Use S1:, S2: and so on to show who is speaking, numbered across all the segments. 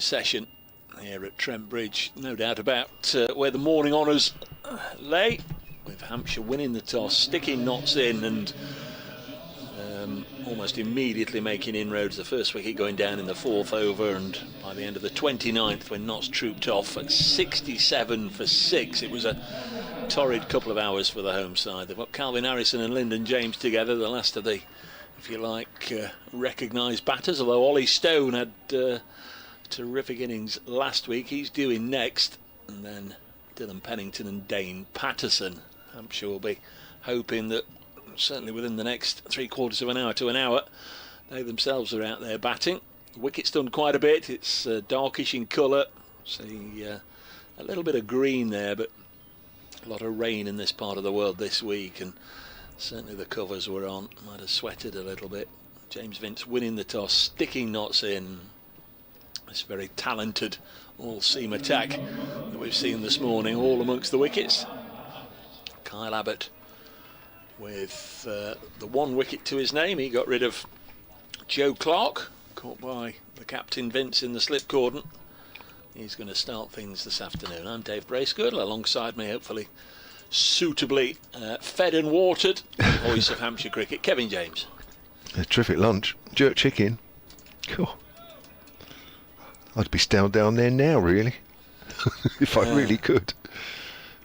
S1: session here at Trent Bridge. No doubt about where the morning honours lay, with Hampshire winning the toss, sticking knots in, and almost immediately making inroads. The first wicket going down in the 4th over, and by the end of the 29th, when Notts trooped off at 67 for 6, it was a torrid couple of hours for the home side. They've got Calvin Harrison and Lyndon James together, the last of the, if you like, recognised batters, although Ollie Stone had terrific innings last week. He's due in next, and then Dylan Pennington and Dane Patterson. Hampshire will be hoping that certainly within the next 3/4 of an hour to an hour they themselves are out there batting. Wicket's done quite a bit. It's darkish in colour, see a little bit of green there, but a lot of rain in this part of the world this week, and certainly the covers were on. Might have sweated a little bit. James Vince winning the toss, sticking knots in. This very talented all-seam attack that we've seen this morning, all amongst the wickets. Kyle Abbott with the 1 wicket to his name. He got rid of Joe Clark, caught by the captain Vince in the slip cordon. He's going to start things this afternoon. I'm Dave Bracegirdle, alongside me, hopefully suitably fed and watered, voice of Hampshire cricket, Kevin James.
S2: A terrific lunch, jerk chicken. Cool. I'd be down there now, really, if I really could.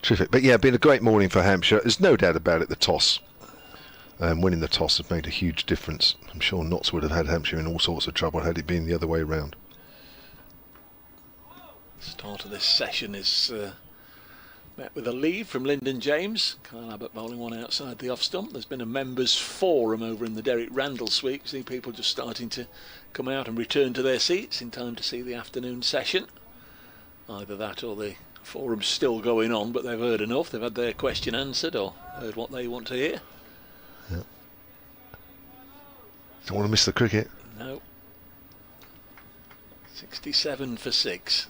S2: Terrific. But yeah, been a great morning for Hampshire. There's no doubt about it, the toss. Winning the toss has made a huge difference. I'm sure Notts would have had Hampshire in all sorts of trouble had it been the other way around.
S1: Start of this session is met with a lead from Lyndon James. Kyle Abbott bowling one outside the off stump. There's been a members' forum over in the Derek Randall suite. See people just starting to come out and return to their seats in time to see the afternoon session. Either that or the forum's still going on, but they've heard enough. They've had their question answered or heard what they want to hear.
S2: Yeah. Don't want to miss the cricket.
S1: No. 67 for 6.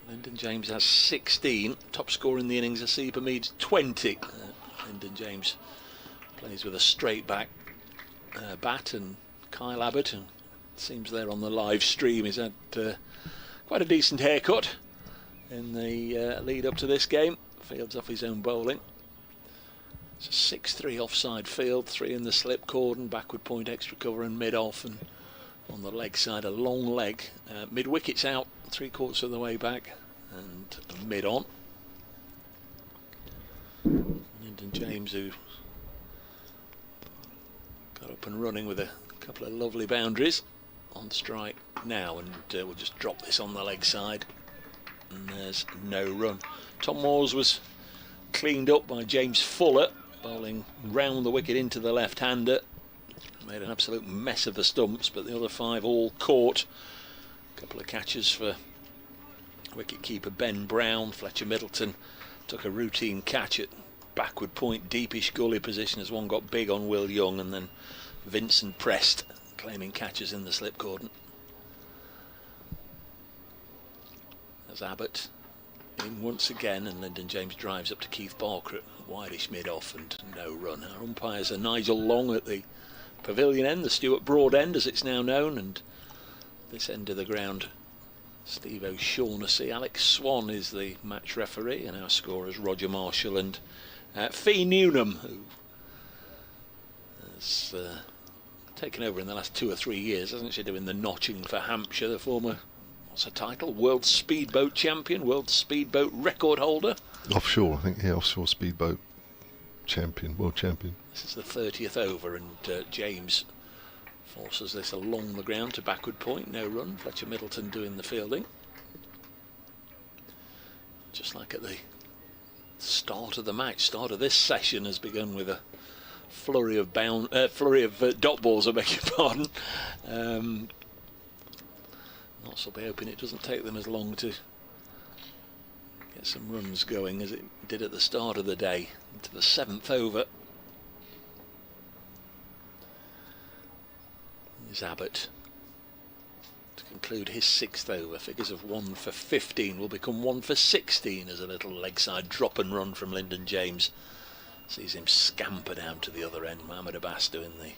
S1: Lyndon James has 16. Top scorer in the innings, Asib Hamid's 20. Lyndon James plays with a straight back bat, and Kyle Abbott, and it seems there on the live stream, he's had quite a decent haircut in the lead up to this game. Fields off his own bowling. It's a 6-3 offside field, 3 in the slip cordon, backward point, extra cover and mid-off, and on the leg side a long leg. Mid-wicket's out, 3/4 of the way back, and mid-on. Lyndon James, who got up and running with a couple of lovely boundaries, on strike now, and we'll just drop this on the leg side, and there's no run. Tom Moores was cleaned up by James Fuller, bowling round the wicket into the left-hander. Made an absolute mess of the stumps, but the other 5 all caught. A couple of catches for wicket-keeper Ben Brown. Fletcher Middleton took a routine catch at backward point, deepish gully position as one got big on Will Young, and then Vincent Prest claiming catches in the slip cordon. As Abbott in once again, and Lyndon James drives up to Keith Barker at wideish mid-off and no run. Our umpires are Nigel Long at the pavilion end, the Stuart Broad end as it's now known, and this end of the ground Steve O'Shaughnessy. Alex Swan is the match referee, and our scorers Roger Marshall and Fee Newnham, who has taken over in the last 2 or 3 years, hasn't she, doing the notching for Hampshire, the former, what's her title, World Speedboat Champion, World Speedboat Record Holder.
S2: Offshore, I think, yeah, offshore speedboat champion, world champion.
S1: This is the 30th over, and James forces this along the ground to backward point, no run. Fletcher Middleton doing the fielding. Just like at the start of the match, start of this session has begun with a flurry of dot balls, I beg your pardon. Notts will be hoping it doesn't take them as long to get some runs going as it did at the start of the day. Into the 7th over is Abbott to conclude his 6th over. Figures of 1 for 15 will become 1 for 16 as a little leg side drop and run from Lyndon James sees him scamper down to the other end. Mohamed Abbas doing the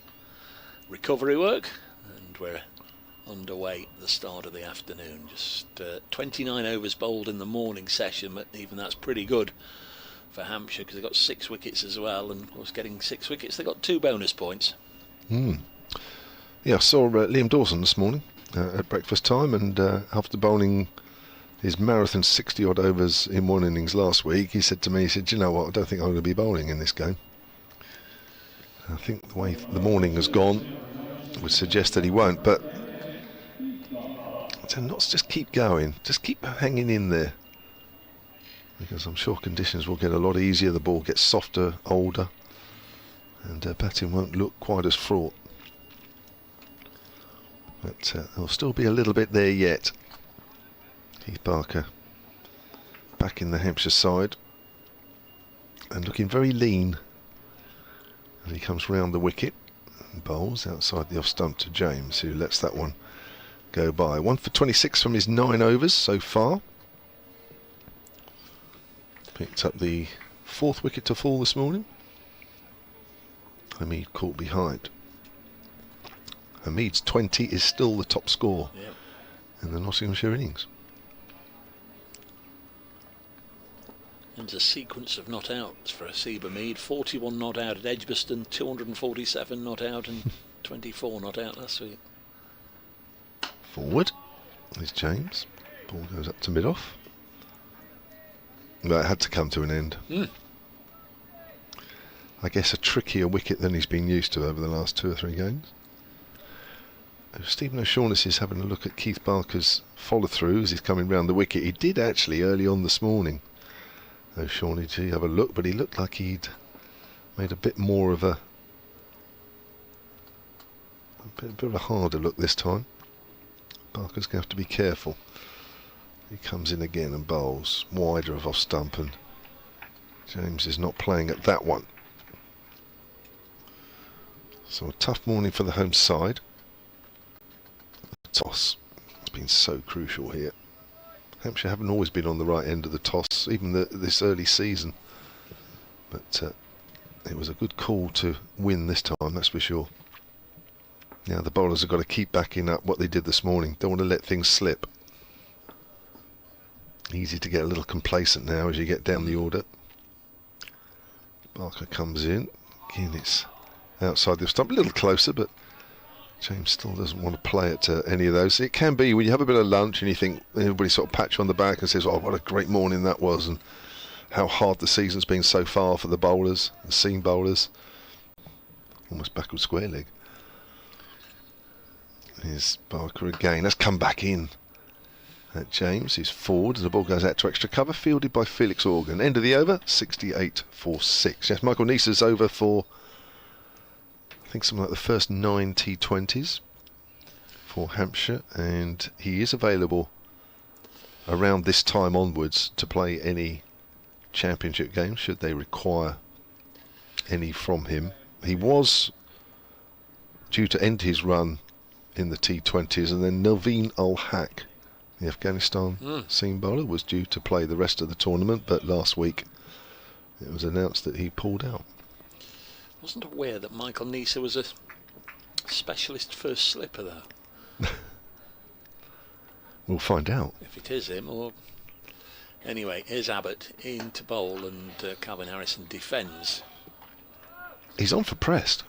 S1: recovery work, and we're underway at the start of the afternoon. Just 29 overs bowled in the morning session, but even that's pretty good for Hampshire because they got 6 wickets as well, and of course getting 6 wickets they got 2 bonus points.
S2: Yeah, I saw Liam Dawson this morning at breakfast time, and after bowling his marathon 60 odd overs in one innings last week, he said to me, he said, "Do you know what, I don't think I'm going to be bowling in this game." I think the way the morning has gone would suggest that he won't, but so not just keep going, just keep hanging in there, because I'm sure conditions will get a lot easier, the ball gets softer, older, and batting won't look quite as fraught. But there'll still be a little bit there yet. Keith Barker back in the Hampshire side and looking very lean as he comes round the wicket and bowls outside the off stump to James, who lets that one go by. 1 for 26 from his 9 overs so far. Picked up the 4th wicket to fall this morning. Hamid caught behind. Hamid's 20 is still the top score in the Nottinghamshire innings.
S1: There's a sequence of not outs for Asib Hamid. 41 not out at Edgbaston, 247 not out, and 24 not out last week.
S2: Forward is James. Ball goes up to mid-off. That had to come to an end. I guess a trickier wicket than he's been used to over the last 2 or 3 games. Stephen O'Shaughnessy is having a look at Keith Barker's follow-through as he's coming round the wicket. He did actually early on this morning, O'Shaughnessy, have a look, but he looked like he'd made a bit more of a bit of a harder look this time. Barker's going to have to be careful. He comes in again and bowls wider of off stump, and James is not playing at that one. So a tough morning for the home side. Toss has been so crucial here. Hampshire haven't always been on the right end of the toss, even this early season, but it was a good call to win this time, that's for sure. Now the bowlers have got to keep backing up what they did this morning. Don't want to let things slip. Easy to get a little complacent now as you get down the order. Barker comes in. Again, it's outside the stump, a little closer, but James still doesn't want to play it to any of those. It can be when you have a bit of lunch and you think, everybody sort of pats you on the back and says, "Oh, what a great morning that was," and how hard the season's been so far for the bowlers, the seam bowlers. Almost backward square leg. Here's Barker again. That's come back in. James is forward as the ball goes out to extra cover, fielded by Felix Organ. End of the over, 68 for 6. Yes, Michael Neeser's over for, I think, something like the first 9 T20s for Hampshire, and he is available around this time onwards to play any championship games should they require any from him. He was due to end his run in the T20s, and then Naveen Ul-Haq, the Afghanistan seam bowler, was due to play the rest of the tournament, but last week it was announced that he pulled out.
S1: I wasn't aware that Michael Neeser was a specialist first slipper, though.
S2: We'll find out.
S1: If it is him, or... Anyway, here's Abbott in to bowl, and Calvin Harrison defends.
S2: He's on for Prest.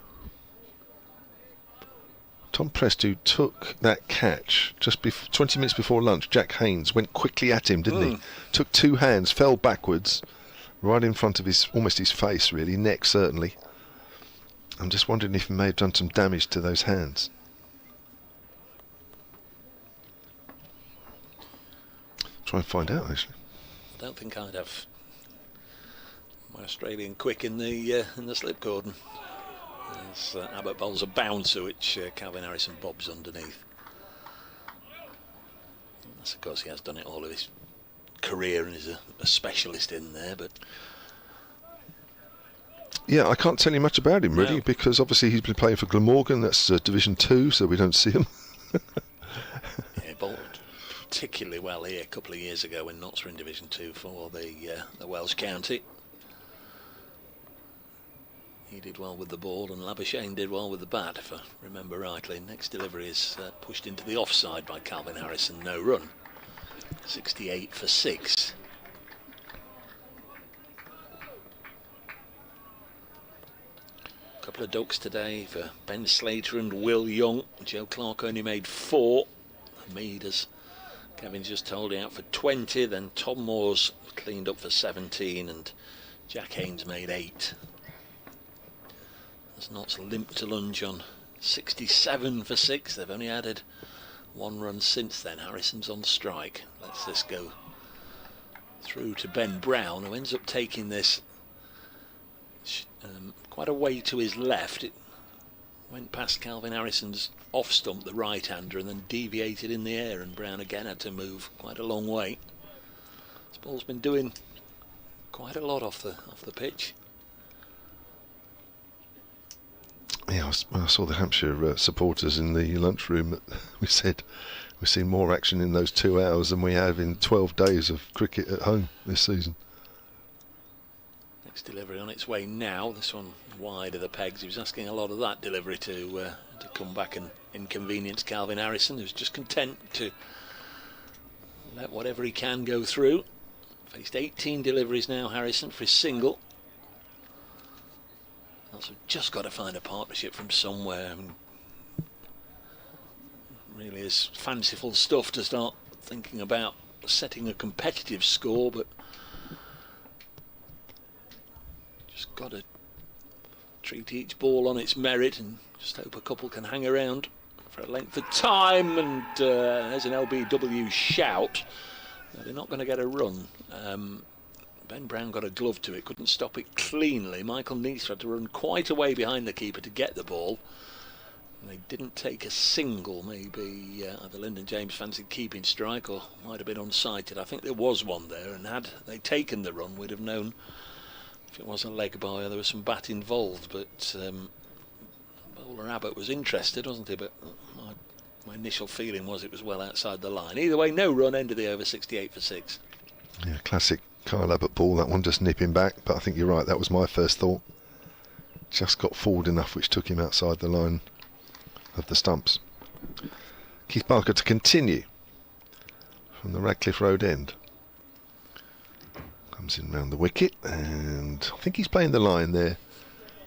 S2: Tom Prest, who took that catch just 20 minutes before lunch. Jack Haynes went quickly at him, didn't he? Took 2 hands, fell backwards, right in front of almost his face, really, neck certainly. I'm just wondering if he may have done some damage to those hands. Try and find out, actually.
S1: I don't think I'd have my Australian quick in the slip cordon. As Abbott bowls a bouncer, which Calvin Harrison bobs underneath. Yes, of course, he has done it all of his career and is a specialist in there, but...
S2: Yeah, I can't tell you much about him, really, because obviously he's been playing for Glamorgan. That's Division 2, so we don't see him.
S1: Yeah, bowled particularly well here a couple of years ago when Notts were in Division 2 for the Welsh County. He did well with the ball, and Labuschagne did well with the bat, if I remember rightly. Next delivery is pushed into the offside by Calvin Harrison, no run. 68 for 6. A couple of ducks today for Ben Slater and Will Young. Joe Clark only made 4. Mead, as Kevin's just told, out for 20. Then Tom Moore's cleaned up for 17, and Jack Haynes made 8. As Notts limp to lunch on 67 for 6. They've only added 1 run since then. Harrison's on strike. Lets this go through to Ben Brown, who ends up taking this quite a way to his left. It went past Calvin Harrison's off stump, the right-hander, and then deviated in the air, and Brown again had to move quite a long way. This ball's been doing quite a lot off the pitch.
S2: Yeah, I saw the Hampshire supporters in the lunchroom. We said we've seen more action in those 2 hours than we have in 12 days of cricket at home this season.
S1: Next delivery on its way now. This one wide of the pegs. He was asking a lot of that delivery to come back and inconvenience Calvin Harrison, who's just content to let whatever he can go through. Faced 18 deliveries now, Harrison, for his single. Also just got to find a partnership from somewhere. I mean, really is fanciful stuff to start thinking about setting a competitive score, but just got to treat each ball on its merit and just hope a couple can hang around for a length of time. And there's an LBW shout. No, they're not going to get a run. Ben Brown got a glove to it, couldn't stop it cleanly. Michael Neath had to run quite a way behind the keeper to get the ball. And they didn't take a single. Maybe either Lyndon James fancied keeping strike, or might have been unsighted. I think there was one there, and had they taken the run, we'd have known if it was a leg by or there was some bat involved. But bowler Abbott was interested, wasn't he? But my initial feeling was it was well outside the line. Either way, no run, end of the over, 68 for 6.
S2: Yeah, classic Kyle Abbott ball, that one, just nipping back. But I think you're right, that was my first thought. Just got forward enough, which took him outside the line of the stumps. Keith Barker to continue from the Radcliffe Road end. Comes in round the wicket, and I think he's playing the line there,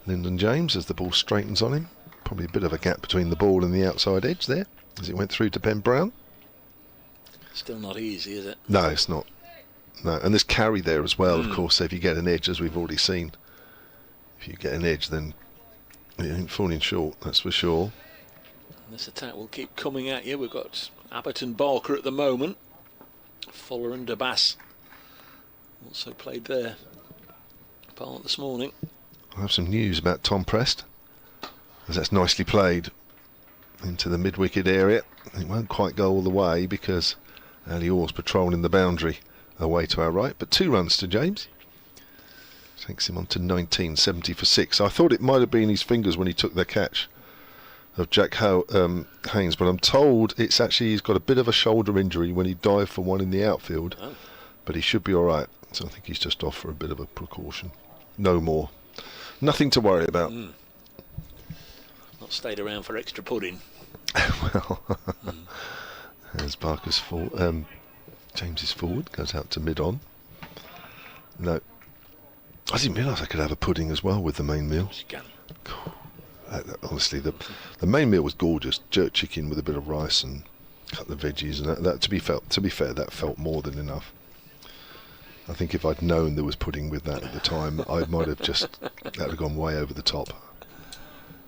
S2: Lyndon James, as the ball straightens on him. Probably a bit of a gap between the ball and the outside edge there as it went through to Ben Brown.
S1: Still not easy, is it?
S2: No, it's not. No, and there's carry there as well, of course. So if you get an edge, as we've already seen, if you get an edge, then you ain't falling short, that's for sure.
S1: This attack will keep coming at you. We've got Abbott and Barker at the moment. Fuller and DeBass also played their part this morning.
S2: I have some news about Tom Prest, as that's nicely played into the mid-wicket area. It won't quite go all the way because Ali Orr's patrolling the boundary away to our right, but 2 runs to James. Takes him on to 19, 70 for 6. I thought it might have been his fingers when he took the catch of Jack Haynes, but I'm told it's actually he's got a bit of a shoulder injury when he dived for one in the outfield. But he should be alright, so I think he's just off for a bit of a precaution. No more. Nothing to worry about.
S1: Not stayed around for extra pudding.
S2: Well, as Barker's James is forward, goes out to mid-on. No, I didn't realise I could have a pudding as well with the main meal. Honestly, the main meal was gorgeous. Jerk chicken with a bit of rice and a couple of veggies, and that to be fair, that felt more than enough. I think if I'd known there was pudding with that at the time, I might have just that would have gone way over the top.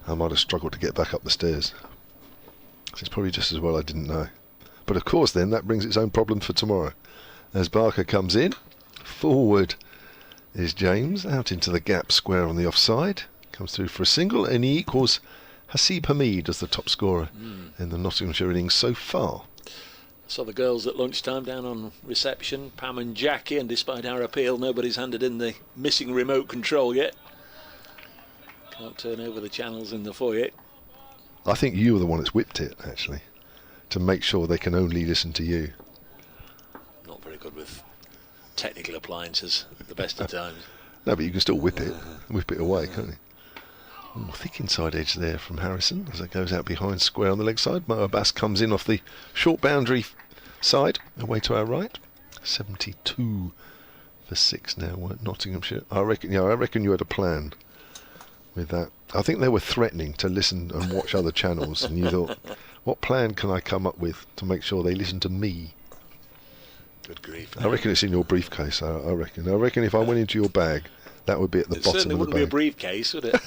S2: I might have struggled to get back up the stairs. It's probably just as well I didn't know. But of course then that brings its own problem for tomorrow. As Barker comes in, forward is James, out into the gap square on the offside, comes through for a single, and he equals Hasib Hamid as the top scorer in the Nottinghamshire innings so far.
S1: Saw the girls at lunchtime down on reception, Pam and Jackie, and despite our appeal, nobody's handed in the missing remote control yet. Can't turn over the channels in the foyer.
S2: I think you were the one that's whipped it, actually, to make sure they can only listen to you.
S1: Not very good with technical appliances at the best of times.
S2: No, but you can still whip it away, can't you? Ooh, thick inside edge there from Harrison as it goes out behind square on the leg side. Mo Abbas comes in off the short boundary side, away to our right. 72 for 6 now at Nottinghamshire. I reckon you had a plan with that. I think they were threatening to listen and watch other channels, and you thought, what plan can I come up with to make sure they listen to me?
S1: Good grief.
S2: I reckon it's in your briefcase. I reckon if I went into your bag, that would be at the bottom of the bag. It
S1: certainly wouldn't be a briefcase, would it?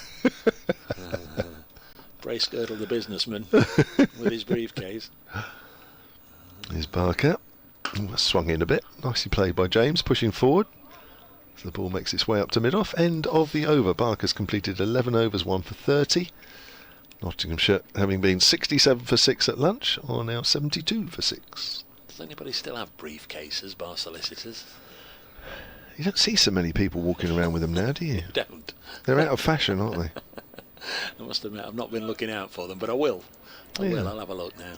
S1: Brace girdle the businessman with his briefcase.
S2: Here's Barker. Swung in a bit. Nicely played by James, pushing forward. So the ball makes its way up to mid-off. End of the over. Barker's completed 11 overs, 1 for 30. Nottinghamshire, having been 67 for 6 at lunch, are now 72 for 6.
S1: Does anybody still have briefcases, bar solicitors?
S2: You don't see so many people walking around with them now, do you?
S1: Don't.
S2: They're out of fashion, aren't they?
S1: I must admit, I've not been looking out for them, but I will. I'll have a look now.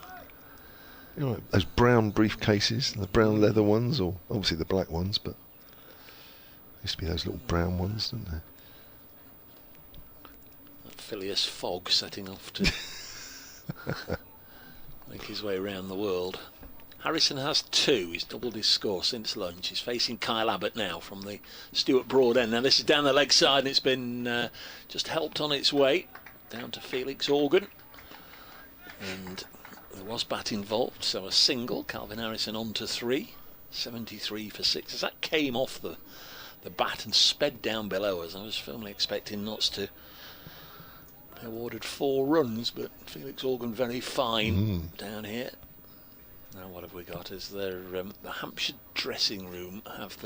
S2: You know, those brown briefcases, the brown leather ones, or obviously the black ones, but used to be those little brown ones, didn't they?
S1: That Phileas Fogg setting off to make his way around the world. Harrison has 2. He's doubled his score since lunch. He's facing Kyle Abbott now from the Stuart Broad end. Now this is down the leg side, and it's been just helped on its way down to Felix Organ. And there was bat involved, so a single. Calvin Harrison on to 3. 73 for 6. As that came off the bat and sped down below us, I was firmly expecting Notts to be awarded 4 runs, but Felix Organ very fine down here. Now what have we got? Is there the Hampshire dressing room have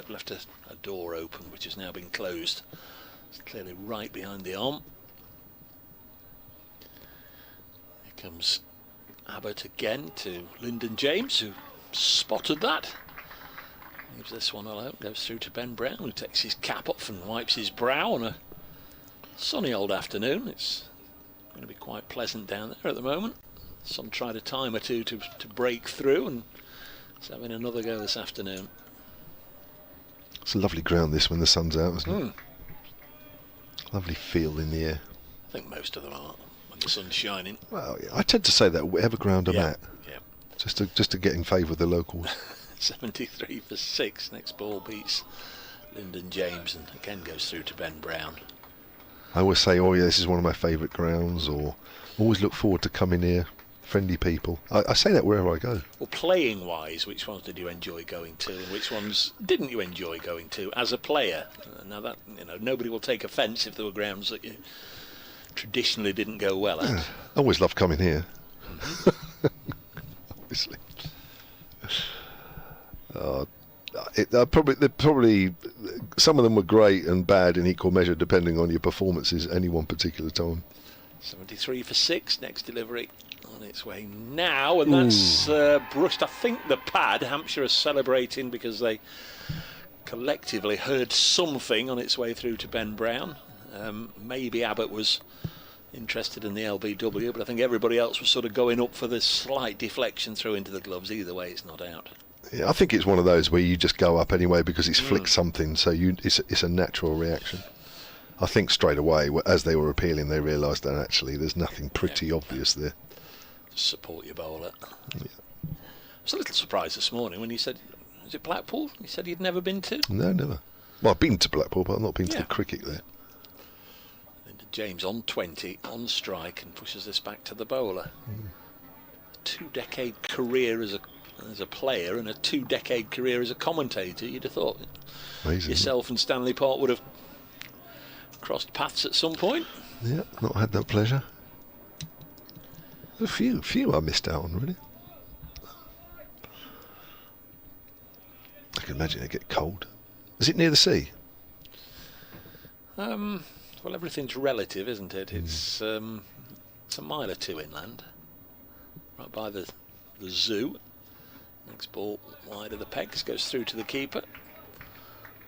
S1: left a door open, which has now been closed. It's clearly right behind the arm. Here comes Abbott again to Lyndon James, who spotted that. Leaves this one alone, goes through to Ben Brown, who takes his cap off and wipes his brow on a sunny old afternoon. It's going to be quite pleasant down there at the moment. Some tried a time or two to break through, and it's having another go this afternoon.
S2: It's a lovely ground this when the sun's out, isn't it? Lovely feel in the air.
S1: I think most of them are when the sun's shining.
S2: Well, yeah, I tend to say that whatever ground I'm at,
S1: yeah.
S2: just to get in favour of the locals.
S1: 73 for 6. Next ball beats Lyndon James and again goes through to Ben Brown.
S2: I always say, oh yeah, this is one of my favourite grounds, or always look forward to coming here. Friendly people. I say that wherever I go.
S1: Well, playing wise, which ones did you enjoy going to, and which ones didn't you enjoy going to as a player? Now that nobody will take offence if there were grounds that you traditionally didn't go well at.
S2: I always loved coming here. Obviously. Probably some of them were great and bad in equal measure, depending on your performances at any one particular time.
S1: 73 for 6. Next delivery on its way now, and that's brushed. I think the pad. Hampshire are celebrating because they collectively heard something on its way through to Ben Brown. Maybe Abbott was interested in the LBW, but I think everybody else was sort of going up for the slight deflection through into the gloves. Either way, it's not out.
S2: Yeah, I think it's one of those where you just go up anyway because it's flicked something, so it's a natural reaction. I think straight away, as they were appealing, they realised that actually there's nothing pretty obvious there.
S1: Just support your bowler. Yeah. I was a little surprised this morning when he said, is it Blackpool? He said he'd never been to.
S2: No, never. Well, I've been to Blackpool, but I've not been to the cricket there.
S1: James on 20, on strike, and pushes this back to the bowler. A 2-decade career as a player and a 2-decade career as a commentator. You'd have thought
S2: Amazing,
S1: yourself and Stanley Park would have crossed paths at some point.
S2: Yeah, not had that pleasure. A few I missed out on, really. I can imagine it get cold. Is it near the sea?
S1: Well, everything's relative, isn't it? It's a mile or two inland, right by the zoo. Next ball wide of the pegs, goes through to the keeper.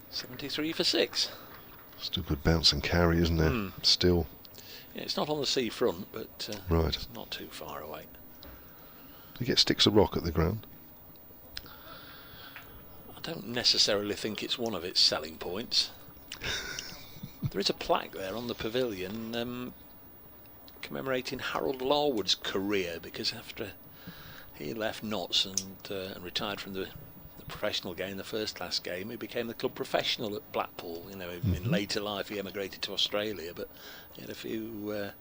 S1: 73 for 6.
S2: Still good bounce and carry, isn't there? Still.
S1: Yeah, it's not on the seafront, but
S2: right.
S1: It's not too far away.
S2: Do you get sticks of rock at the ground?
S1: I don't necessarily think it's one of its selling points. There is a plaque there on the pavilion commemorating Harold Larwood's career, because after he left Notts and retired from the professional game, the first class game, he became the club professional at Blackpool. You know, in later life he emigrated to Australia, but he had a few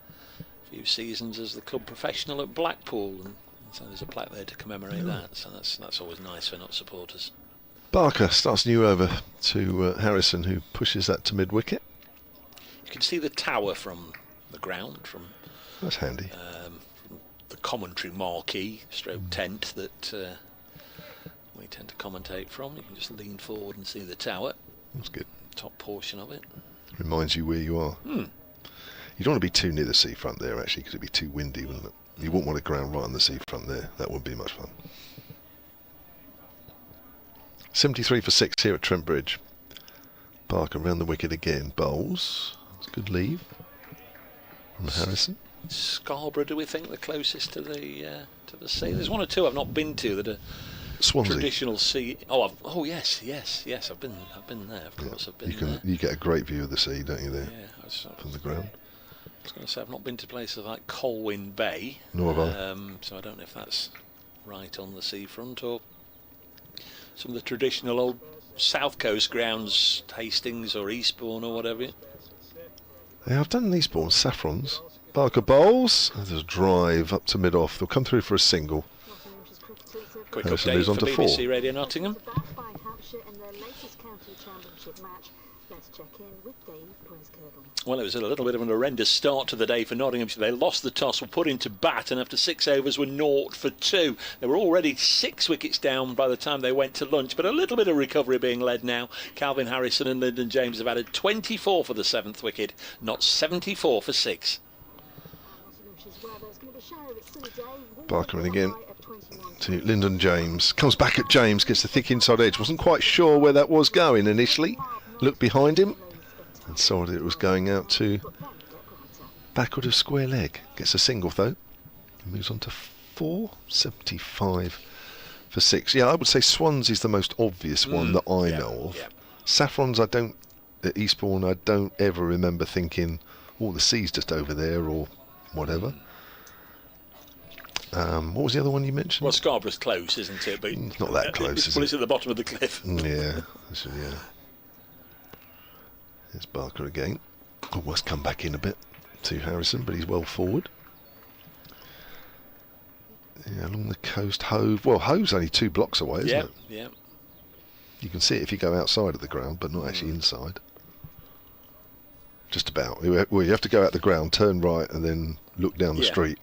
S1: seasons as the club professional at Blackpool, and so there's a plaque there to commemorate that. So that's always nice for Notts supporters.
S2: Barker starts new over to Harrison, who pushes that to mid-wicket.
S1: You can see the tower from the ground, from
S2: That's handy.
S1: from the commentary marquee stroke tent that we tend to commentate from. You can just lean forward and see the tower.
S2: That's good.
S1: Top portion of it.
S2: Reminds you where you are. You don't want to be too near the seafront there, actually, because it'd be too windy, wouldn't it? You wouldn't want to ground right on the seafront there. That wouldn't be much fun. 73 for 6 here at Trent Bridge. Barker around the wicket again. Bowls. It's a good leave from Harrison.
S1: Scarborough, do we think, the closest to the sea? There's one or two I've not been to that are
S2: Swansea.
S1: traditional sea. Yes. I've been there. Of course, I've been there.
S2: You get a great view of the sea, don't you? There
S1: Yeah,
S2: from the ground.
S1: I was going to say I've not been to places like Colwyn Bay.
S2: Nor have I.
S1: So I don't know if that's right on the seafront or some of the traditional old South Coast grounds, Hastings or Eastbourne or whatever.
S2: Yeah, I've done Eastbourne, Saffrons. Barker bowls. There's a drive up to mid-off. They'll come through for a single.
S1: Quick
S2: Harrison
S1: update
S2: moves on
S1: for
S2: to
S1: BBC
S2: 4.
S1: Radio Nottingham.
S3: Backed by Hampshire in their latest county championship match. Let's check in with Dave Prince-Kirtle.
S1: Well, it was a little bit of an horrendous start to the day for Nottinghamshire. They lost the toss, were put into bat, and after 6 overs were 0 for 2. They were already 6 wickets down by the time they went to lunch, but a little bit of recovery being led now. Calvin Harrison and Lyndon James have added 24 for the 7th wicket, not 74 for 6.
S2: Barker in again to Lyndon James. Comes back at James, gets the thick inside edge. Wasn't quite sure where that was going initially. Looked behind him and saw that it was going out to backward of square leg. Gets a single though. Moves on to 4. 75 for 6. Yeah, I would say Swansea's the most obvious one that I know of.
S1: Yeah.
S2: Saffrons, at Eastbourne, I don't ever remember thinking, oh, the sea's just over there or whatever. What was the other one you mentioned?
S1: Well, Scarborough's close, isn't it? But
S2: it's not that close, is
S1: well,
S2: it?
S1: it's at the bottom of the cliff.
S2: Yeah. There's Barker again. Almost come back in a bit to Harrison, but he's well forward. Yeah, along the coast, Hove. Well, Hove's only 2 blocks away, isn't it?
S1: Yeah.
S2: You can see it if you go outside of the ground, but not actually inside. Just about. Well, you have to go out the ground, turn right, and then look down the street,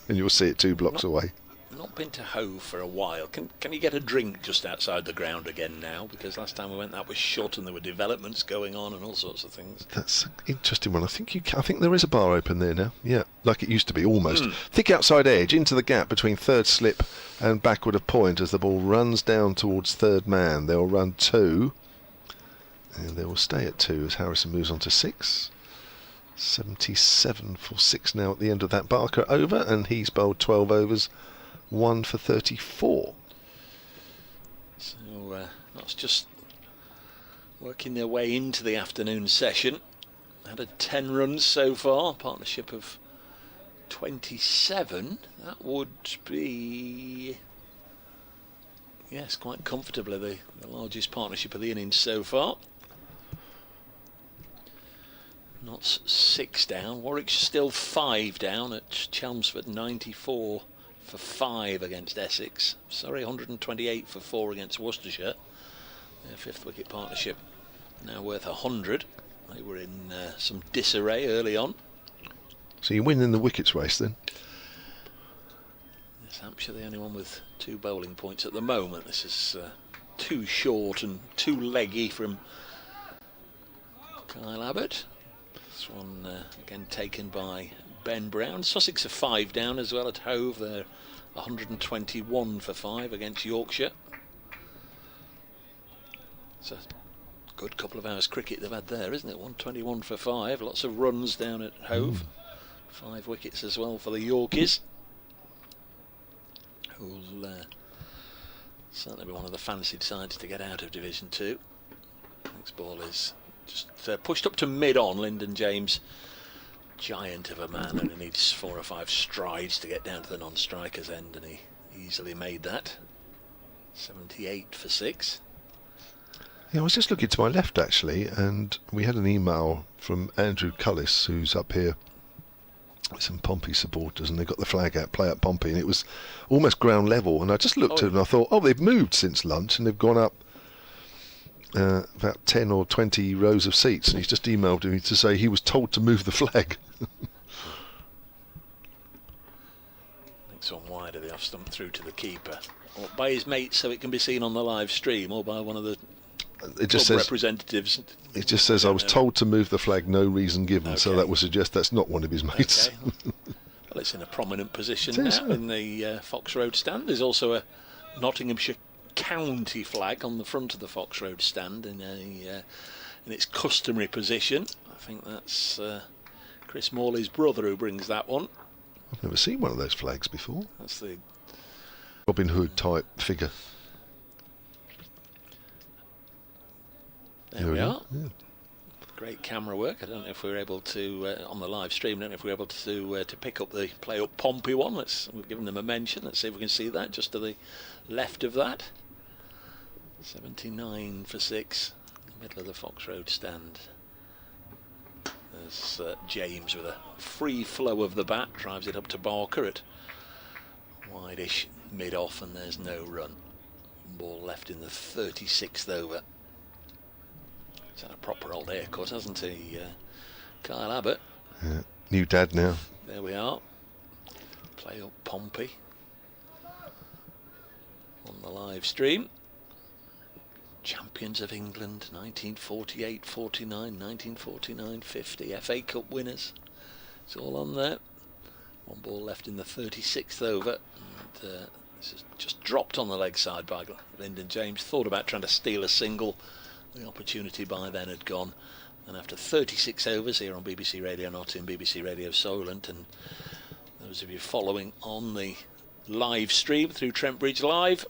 S2: and you'll see it 2 blocks away.
S1: Not been to Hove for a while. Can you get a drink just outside the ground again now? Because last time we went, that was shut, and there were developments going on and all sorts of things.
S2: That's an interesting one. I think there is a bar open there now. Yeah, like it used to be almost. Thick outside edge into the gap between third slip and backward of point as the ball runs down towards third man. They'll run 2, and they will stay at 2 as Harrison moves on to 6. 77 for 6 now at the end of that Barker over, and he's bowled 12 overs. 1 for 34.
S1: So that's just working their way into the afternoon session. Added 10 runs so far, partnership of 27. That would be, yes, quite comfortably the largest partnership of the innings so far. Not 6 down. Warwick's still 5 down at Chelmsford, 94 for 5 against Essex. 128 for 4 against Worcestershire. Their 5th wicket partnership now worth 100. They were in some disarray early on.
S2: So you win in the wickets race then?
S1: Yes, Hampshire the only one with 2 bowling points at the moment. This is too short and too leggy from Kyle Abbott. This one again taken by Ben Brown. Sussex are 5 down as well at Hove. They're 121 for 5 against Yorkshire. It's a good couple of hours cricket they've had there, isn't it? 121 for 5. Lots of runs down at Hove. 5 wickets as well for the Yorkies, who'll certainly be one of the fancied sides to get out of Division 2. Next ball is Just pushed up to mid-on. Lyndon James, giant of a man, and he needs 4 or 5 strides to get down to the non-striker's end, and he easily made that. 78 for 6.
S2: Yeah, I was just looking to my left actually, and we had an email from Andrew Cullis, who's up here with some Pompey supporters, and they got the flag out, play up Pompey, and it was almost ground level. And I just looked at it and I thought, oh, they've moved since lunch, and they've gone up about 10 or 20 rows of seats. And he's just emailed me to say he was told to move the flag.
S1: Next one wide of the off stump through to the keeper, or by his mate, so it can be seen on the live stream, or by one of the
S2: it just says,
S1: representatives.
S2: It just says, I was told to move the flag, no reason given. Okay. So that would suggest that's not one of his mates.
S1: Okay. Well, it's in a prominent position now in the Fox Road stand. There's also a Nottinghamshire county flag on the front of the Fox Road stand in its customary position. I think that's Chris Morley's brother who brings that one.
S2: I've never seen one of those flags before.
S1: That's the
S2: Robin Hood type figure.
S1: There we are. Yeah. Great camera work. I don't know if we were able to, on the live stream, I don't know if we were able to pick up the play up Pompey one. We've given them a mention. Let's see if we can see that just to the left of that. 79 for 6, middle of the Fox Road stand. There's James with a free flow of the bat, drives it up to Barker at wide-ish mid-off, and there's no run. Ball left in the 36th over. He's had a proper old haircut, hasn't he, Kyle Abbott?
S2: Yeah. New dad now.
S1: There we are. Play up Pompey on the live stream. Champions of England, 1948, 49, 1949, 50, FA Cup winners. It's all on there. One ball left in the 36th over. And, this is just dropped on the leg side by Lyndon James. Thought about trying to steal a single. The opportunity by then had gone. And after 36 overs here on BBC Radio Nottingham, BBC Radio Solent, and those of you following on the live stream through Trent Bridge Live,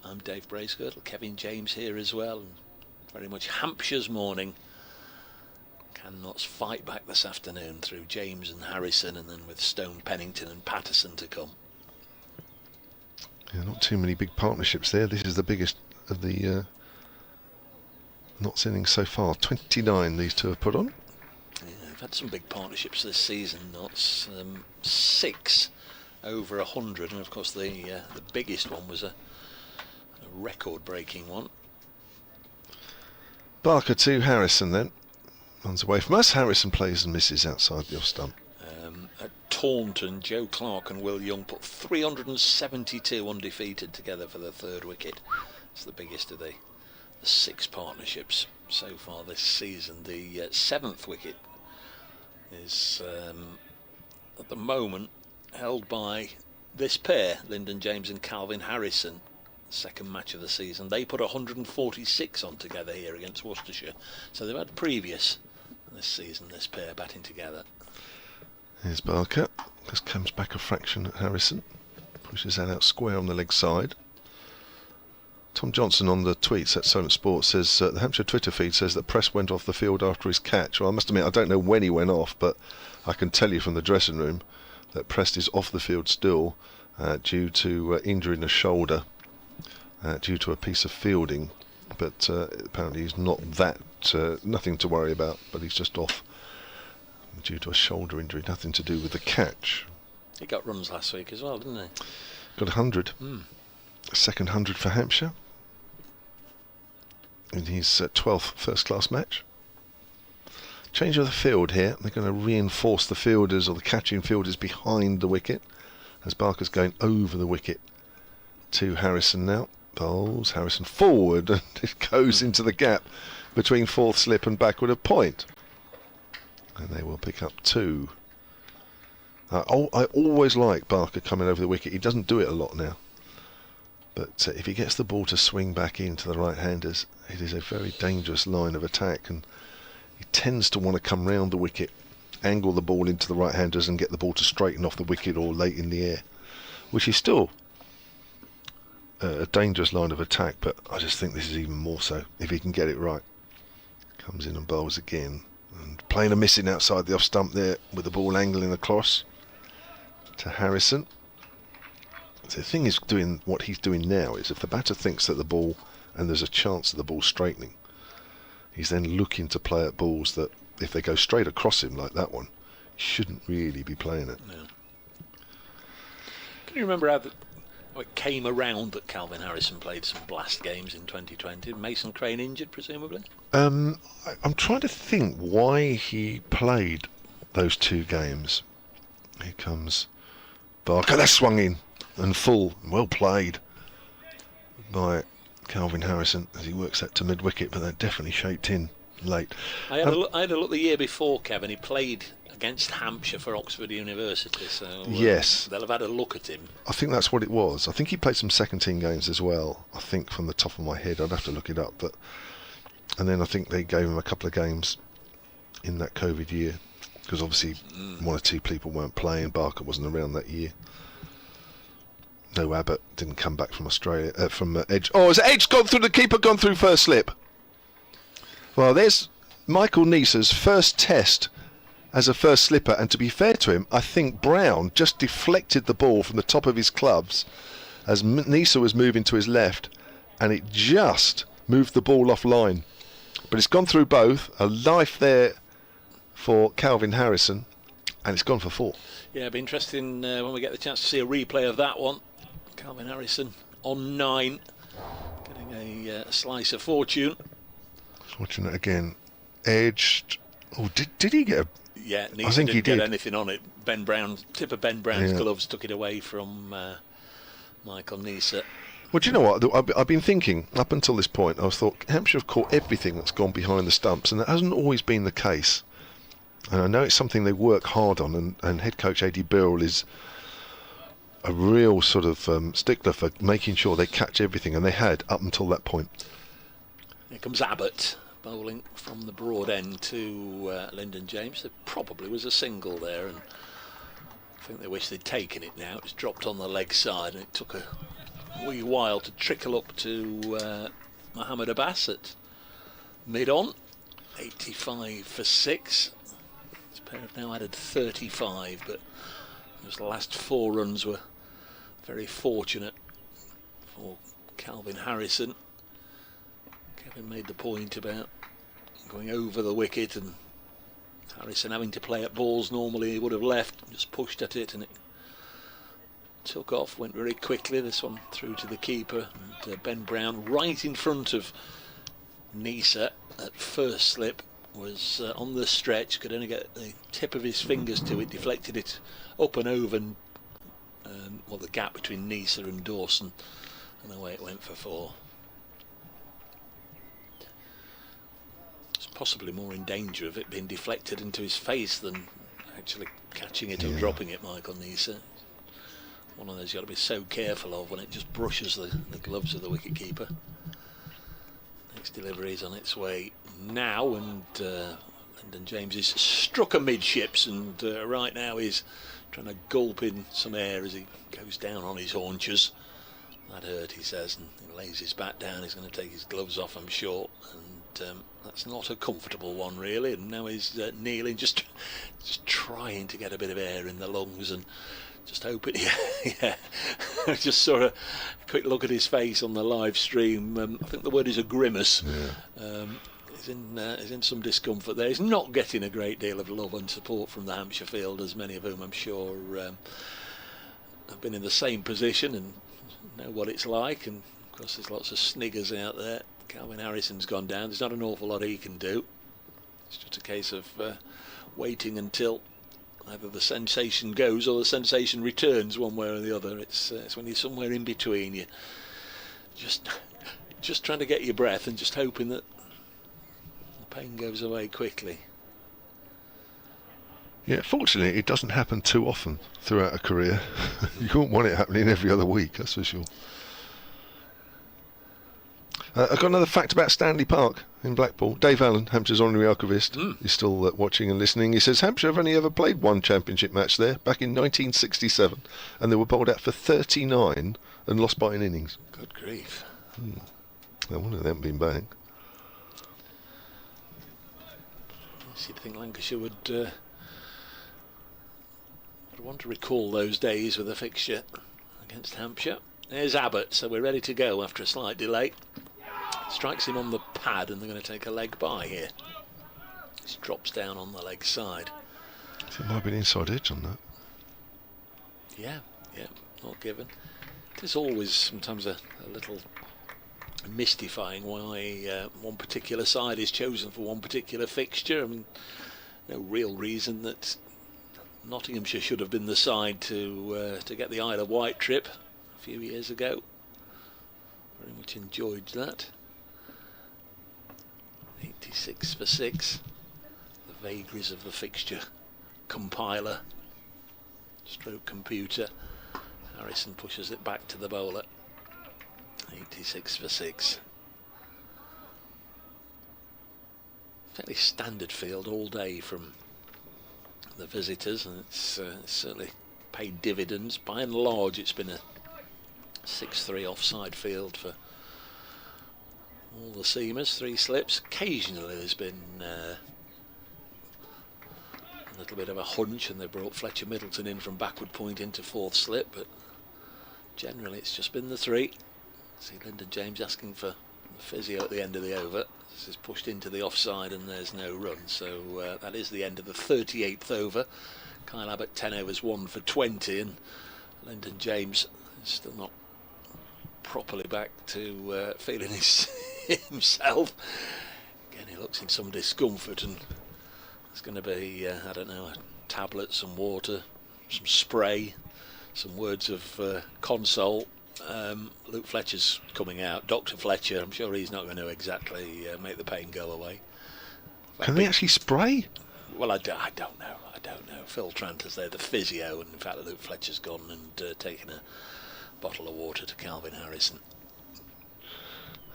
S1: I'm Dave Bracegirdle, Kevin James here as well, and very much Hampshire's morning. Can Notts fight back this afternoon through James and Harrison, and then with Stone, Pennington and Patterson to come.
S2: Yeah, not too many big partnerships there. This is the biggest of the Notts innings so far. 29 these two have put on.
S1: Yeah, they've had some big partnerships this season, Notts. 6 over 100, and of course the biggest one was a record-breaking one.
S2: Barker to Harrison then. Runs away from us. Harrison plays and misses outside the off stump.
S1: At Taunton, Joe Clark and Will Young put 372 undefeated together for the 3rd wicket. It's the biggest of the 6 partnerships so far this season. The 7th wicket is at the moment held by this pair, Lyndon James and Calvin Harrison. Second match of the season. They put 146 on together here against Worcestershire. So they've had previous this season, this pair batting together.
S2: Here's Barker. Just comes back a fraction at Harrison. Pushes that out square on the leg side. Tom Johnson on the tweets at Solent Sports says the Hampshire Twitter feed says that Prest went off the field after his catch. Well, I must admit I don't know when he went off, but I can tell you from the dressing room that Prest is off the field still due to injury in the shoulder, due to a piece of fielding. But apparently he's not that, nothing to worry about, but he's just off due to a shoulder injury, nothing to do with the catch.
S1: He got runs last week as well, didn't he?
S2: Got 100. Second 100 for Hampshire in his 12th first-class match. Change of the field here. They're going to reinforce the fielders, or the catching fielders, behind the wicket, as Barker's going over the wicket to Harrison now. Bowls Harrison forward, and it goes into the gap between 4th slip and backward of point. And they will pick up 2. I always like Barker coming over the wicket. He doesn't do it a lot now. But if he gets the ball to swing back into the right-handers, it is a very dangerous line of attack. And he tends to want to come round the wicket, angle the ball into the right-handers and get the ball to straighten off the wicket or late in the air, which is still a dangerous line of attack, but I just think this is even more so if he can get it right. Comes in and bowls again. And playing a missing outside the off stump there with the ball angling across to Harrison. The thing is, doing what he's doing now is if the batter thinks that the ball, and there's a chance of the ball straightening, he's then looking to play at balls that, if they go straight across him like that one, he shouldn't really be playing it.
S1: No. Can you remember how it came around that Calvin Harrison played some blast games in 2020? Mason Crane injured, presumably?
S2: I'm trying to think why he played those 2 games. Here comes Barker. That's swung in and full. Well played by Calvin Harrison as he works that to mid-wicket, but that definitely shaped in late.
S1: I had a look the year before, Kevin. He played against Hampshire for Oxford University, so
S2: yes,
S1: they'll have had a look at him.
S2: I think that's what it was. I think he played some second team games as well. I think from the top of my head, I'd have to look it up. And then I think they gave him a couple of games in that COVID year, because obviously 1 or 2 people weren't playing. Barker wasn't around that year. No, Abbott didn't come back from Australia, from Edge. Oh, has Edge gone through the keeper, gone through first slip? Well, there's Michael Neeser's first test as a first slipper, and to be fair to him, I think Brown just deflected the ball from the top of his clubs as Neeser was moving to his left, and it just moved the ball offline. But it's gone through both. A life there for Calvin Harrison, and it's gone for 4.
S1: Yeah, it'll be interesting when we get the chance to see a replay of that one. Calvin Harrison on 9, getting a slice of fortune.
S2: Watching it again. Edged. Oh, did he get a...
S1: Yeah,
S2: I think he
S1: didn't get
S2: did.
S1: anything on it. Tip of Ben Brown's gloves took it away from Michael Neeser.
S2: Well, do you know what? I've been thinking, up until this point, I thought Hampshire have caught everything that's gone behind the stumps, and that hasn't always been the case. And I know it's something they work hard on, and head coach A.D. Birrell is a real sort of stickler for making sure they catch everything, and they had up until that point.
S1: Here comes Abbott, bowling from the broad end to Lyndon James. There probably was a single there, and I think they wish they'd taken it now. It's dropped on the leg side, and it took a wee while to trickle up to Mohammed Abbas at mid-on. 85 for 6. This pair have now added 35, but those last 4 runs were very fortunate for Calvin Harrison. Kevin made the point about going over the wicket and Harrison having to play at balls normally he would have left, just pushed at it, and it took off, went very quickly. This one through to the keeper, and Ben Brown right in front of Neeser at first slip was on the stretch, could only get the tip of his fingers to it, deflected it up and over the gap between Neeser and Dawson, and away it went for 4. It's possibly more in danger of it being deflected into his face than actually catching it or dropping it, Michael Neeser. One of those you've got to be so careful of when it just brushes the gloves of the wicketkeeper. Next delivery is on its way now, and Lyndon James is struck amidships, and right now he's trying to gulp in some air as he goes down on his haunches. That hurt, he says, and he lays his bat down. He's going to take his gloves off, I'm sure, and that's not a comfortable one really. And now he's kneeling, just trying to get a bit of air in the lungs, and just hoping. Yeah. I just saw a quick look at his face on the live stream. I think the word is a grimace. Yeah. He's in some discomfort there. He's not getting a great deal of love and support from the Hampshire fielders, many of whom I'm sure have been in the same position and know what it's like. And of course there's lots of sniggers out there. Calvin Harrison's gone down. There's not an awful lot he can do. It's just a case of waiting until either the sensation goes or the sensation returns, one way or the other. It's when you're somewhere in between, you just trying to get your breath and just hoping that the pain goes away quickly.
S2: Yeah, fortunately it doesn't happen too often throughout a career. You wouldn't want it happening every other week, that's for sure. I've got another fact about Stanley Park in Blackpool. Dave Allen, Hampshire's honorary archivist, is still watching and listening. He says Hampshire have only ever played one championship match there, back in 1967, and they were bowled out for 39 and lost by an innings.
S1: Good grief.
S2: I wonder if they haven't been back.
S1: you'd think Lancashire would want to recall those days with a fixture against Hampshire. There's Abbott, so we're ready to go after a slight delay. Strikes him on the pad, and they're going to take a leg by here. Just drops down on the leg side.
S2: It might be an inside edge on that.
S1: Yeah, not given. It is always sometimes a little mystifying why one particular side is chosen for one particular fixture. I mean, no real reason that Nottinghamshire should have been the side to get the Isle of Wight trip a few years ago. Very much enjoyed that. 86 for 6. The vagaries of the fixture compiler stroke computer. Harrison pushes it back to the bowler. 86 for 6. Fairly standard field all day from the visitors, and it's certainly paid dividends. By and large, it's been a 6-3 offside field for all the seamers. 3 slips. Occasionally there's been a little bit of a hunch, and they brought Fletcher Middleton in from backward point into 4th slip, but generally it's just been the 3. See Lyndon James asking for the physio at the end of the over. This is pushed into the offside and there's no run, so that is the end of the 38th over. Kyle Abbott 10 overs 1 for 20, and Lyndon James is still not properly back to feeling himself. Again, he looks in some discomfort, and it's going to be I don't know, a tablet, some water, some spray, some words of console. Luke Fletcher's coming out. Dr. Fletcher, I'm sure he's not going to exactly make the pain go away.
S2: Can they actually spray?
S1: Well, I don't know. Phil Trent is there, the physio, and in fact Luke Fletcher's gone and taken a bottle of water to Calvin Harrison.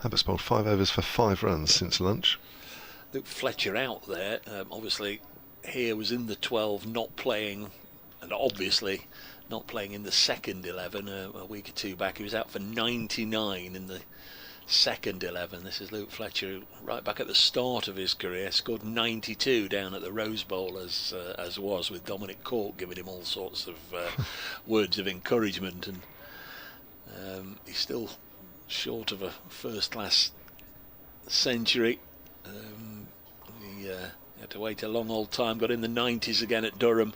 S2: Abbott's bowled 5 overs for 5 runs since lunch.
S1: Luke Fletcher out there, obviously here was in the 12, not playing, and obviously not playing in the second 11 a week or two back. He was out for 99 in the second 11. This is Luke Fletcher right back at the start of his career, scored 92 down at the Rose Bowl as was, with Dominic Cork giving him all sorts of words of encouragement, and he's still short of a first class century. He had to wait a long old time, got in the 90s again at Durham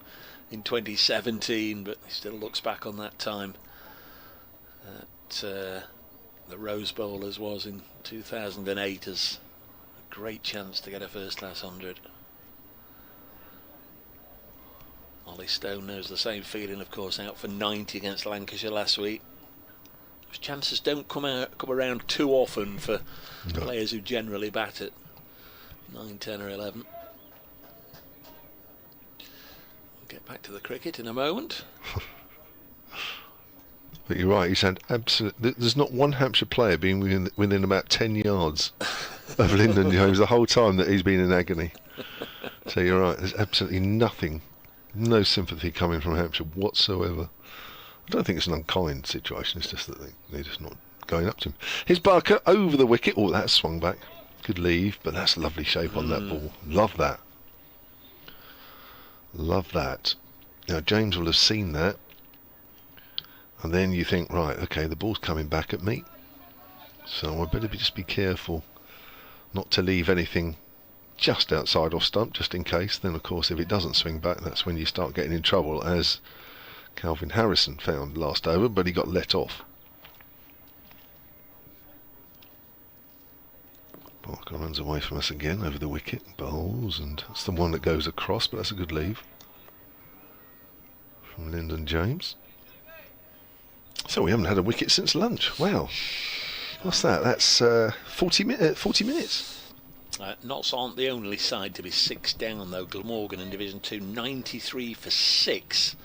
S1: in 2017, but he still looks back on that time at the Rose Bowl as was in 2008 as a great chance to get a first class 100. Ollie Stone knows the same feeling, of course, out for 90 against Lancashire last week. Those chances don't come around too often for players who generally bat at 9, 10 or 11. Get back to the cricket in a moment.
S2: But you're right, he's had absolutely. There's not one Hampshire player being within about 10 yards of Lyndon Jones the whole time that he's been in agony. So you're right, there's absolutely nothing, no sympathy coming from Hampshire whatsoever. I don't think it's an unkind situation, it's just that they're just not going up to him. His Barker over the wicket. Oh, that's swung back. Good leave, but that's lovely shape on that ball. Love that. Love that. Now James will have seen that, and then you think, right, okay, the ball's coming back at me, so I better just be careful not to leave anything just outside off stump, just in case. Then of course if it doesn't swing back, that's when you start getting in trouble, as Calvin Harrison found last over, but he got let off. Barker runs away from us again over the wicket, bowls, and that's the one that goes across, but that's a good leave from Lyndon James. So we haven't had a wicket since lunch. Wow. What's that? That's 40 minutes.
S1: Notts aren't the only side to be 6 down though. Glamorgan in Division 2, 93 for 6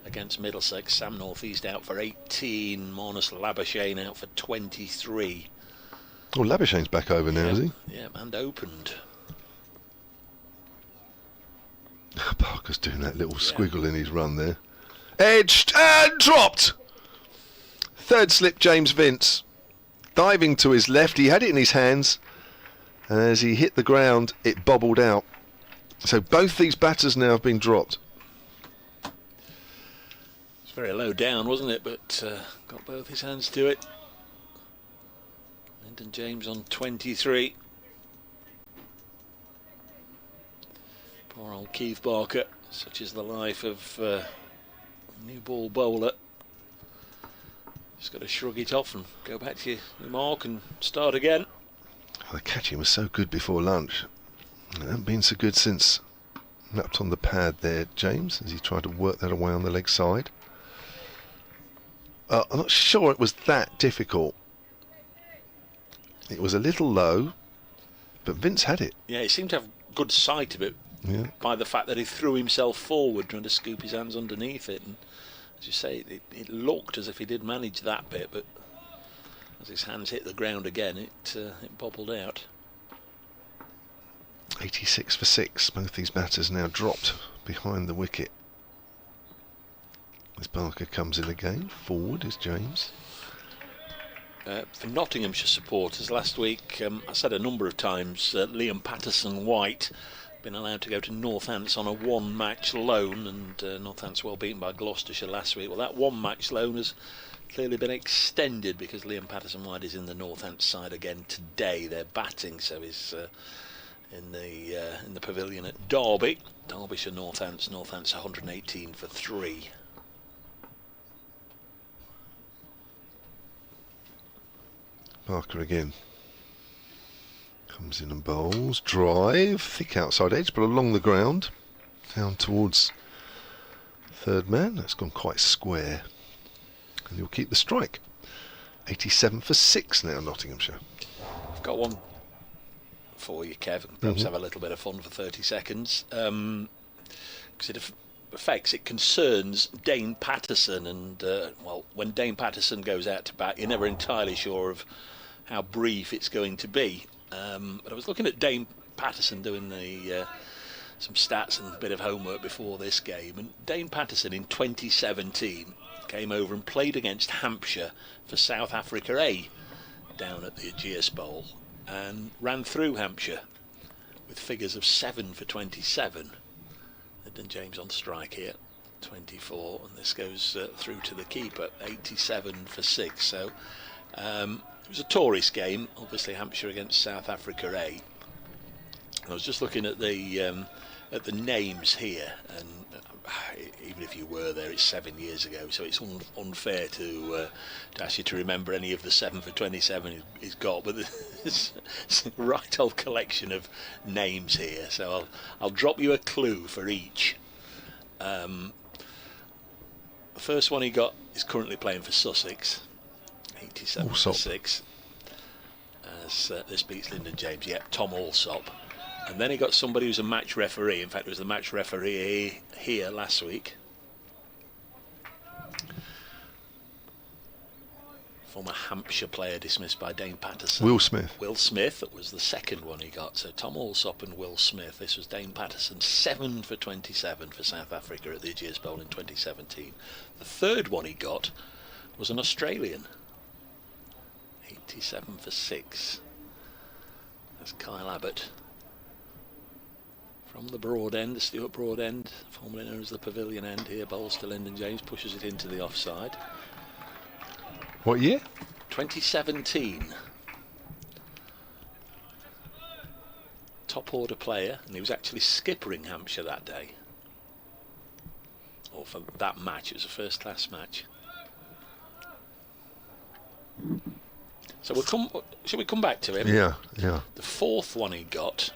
S1: against Middlesex. Sam North East out for 18. Marnus Labuschagne out for 23.
S2: Oh, Labuschagne's back over now, is he?
S1: Yeah, and opened.
S2: Parker's doing that little squiggle in his run there. Edged and dropped! Third slip, James Vince. Diving to his left, he had it in his hands, and as he hit the ground, it bobbled out. So both these batters now have been dropped.
S1: It's very low down, wasn't it? But got both his hands to it. Lyndon James on 23. Poor old Keith Barker. Such is the life of a new ball bowler. Just got to shrug it off and go back to your mark and start again.
S2: Oh, the catching was so good before lunch. It hasn't been so good since. Napped on the pad there, James, as he tried to work that away on the leg side. I'm not sure it was that difficult. It was a little low, but Vince had it.
S1: Yeah, he seemed to have good sight of it by the fact that he threw himself forward trying to scoop his hands underneath it. And as you say, it looked as if he did manage that bit, but as his hands hit the ground again, it bobbled out.
S2: 86 for 6. Both these batters now dropped behind the wicket. As Barker comes in again, forward is James.
S1: For Nottinghamshire supporters, last week I said a number of times Liam Patterson-White been allowed to go to Northants on a one-match loan, and Northants well beaten by Gloucestershire last week. Well, that one-match loan has clearly been extended because Liam Patterson-White is in the Northants side again today. They're batting, so he's in the pavilion at Derby. Derbyshire Northants 118 for 3.
S2: Barker again. Comes in and bowls. Drive. Thick outside edge, but along the ground. Down towards third man. That's gone quite square. And he'll keep the strike. 87 for 6 now, Nottinghamshire.
S1: I've got one for you, Kev. Perhaps have a little bit of fun for 30 seconds. Because it concerns Dane Patterson, and well, when Dane Patterson goes out to bat, you're never entirely sure of how brief it's going to be. But I was looking at Dane Patterson doing some stats and a bit of homework before this game, and Dane Patterson in 2017 came over and played against Hampshire for South Africa A down at the Ageas Bowl and ran through Hampshire with figures of 7 for 27. Lyndon James on strike here, 24, and this goes through to the keeper, 87 for 6. So it was a tourist game, obviously Hampshire against South Africa A. I was just looking at the names here, and even if you were there, it's 7 years ago, so it's unfair to ask you to remember any of the 7 for 27 he's got, but there's a right old collection of names here, so I'll drop you a clue for each. The first one he got is currently playing for Sussex, 87 for 6, as this beats Lyndon James. Yep, Tom Alsop. And then he got somebody who's a match referee. In fact, it was the match referee here last week. Former Hampshire player dismissed by Dane Patterson.
S2: Will Smith.
S1: Will Smith, that was the second one he got. So Tom Alsop and Will Smith. This was Dane Patterson, 7 for 27 for South Africa at the Ageas Bowl in 2017. The third one he got was an Australian, 87 for 6. That's Kyle Abbott. From the Broad End, the Stuart Broad End, formerly known as the Pavilion End here, bowls to Lyndon James, pushes it into the offside.
S2: What year?
S1: 2017. Top order player, and he was actually skippering Hampshire that day. Or for that match, it was a first class match. So shall we come back to him?
S2: Yeah.
S1: The fourth one he got,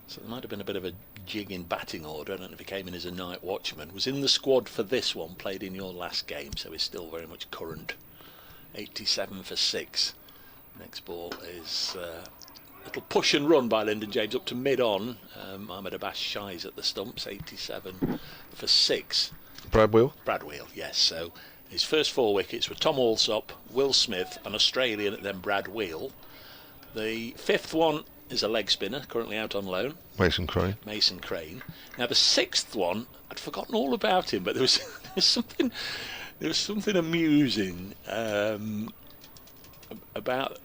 S1: so there might have been a bit of a jig in batting order, I don't know if he came in as a night watchman, was in the squad for this one, played in your last game, so he's still very much current. 87 for 6. Next ball is a little push and run by Lyndon James up to mid-on. Ahmed Abbas shies at the stumps, 87 for 6.
S2: Brad Wheel?
S1: Brad Wheel, yes. So his first 4 wickets were Tom Alsop, Will Smith, an Australian, and then Brad Wheel. The fifth one is a leg spinner, currently out on loan.
S2: Mason Crane.
S1: Now the sixth one, I'd forgotten all about him, but there was something amusing about.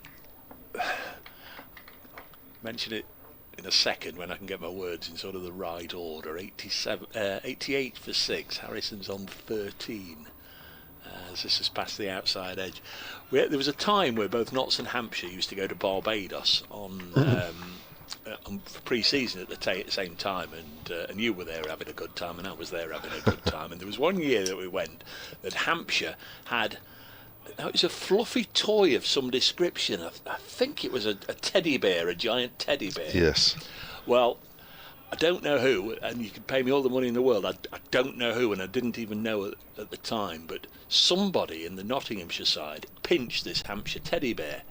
S1: Mention it in a second when I can get my words in sort of the right order. 88 for 6. Harrison's on 13. As this has passed the outside edge. There was a time where both Notts and Hampshire used to go to Barbados on for pre-season at the same time, and you were there having a good time, and I was there having a good time. And there was one year that we went that Hampshire had. It was a fluffy toy of some description. I think it was a teddy bear, a giant teddy bear.
S2: Yes.
S1: Well, I don't know who, and you could pay me all the money in the world. I don't know who, and I didn't even know at the time, but somebody in the Nottinghamshire side pinched this Hampshire teddy bear.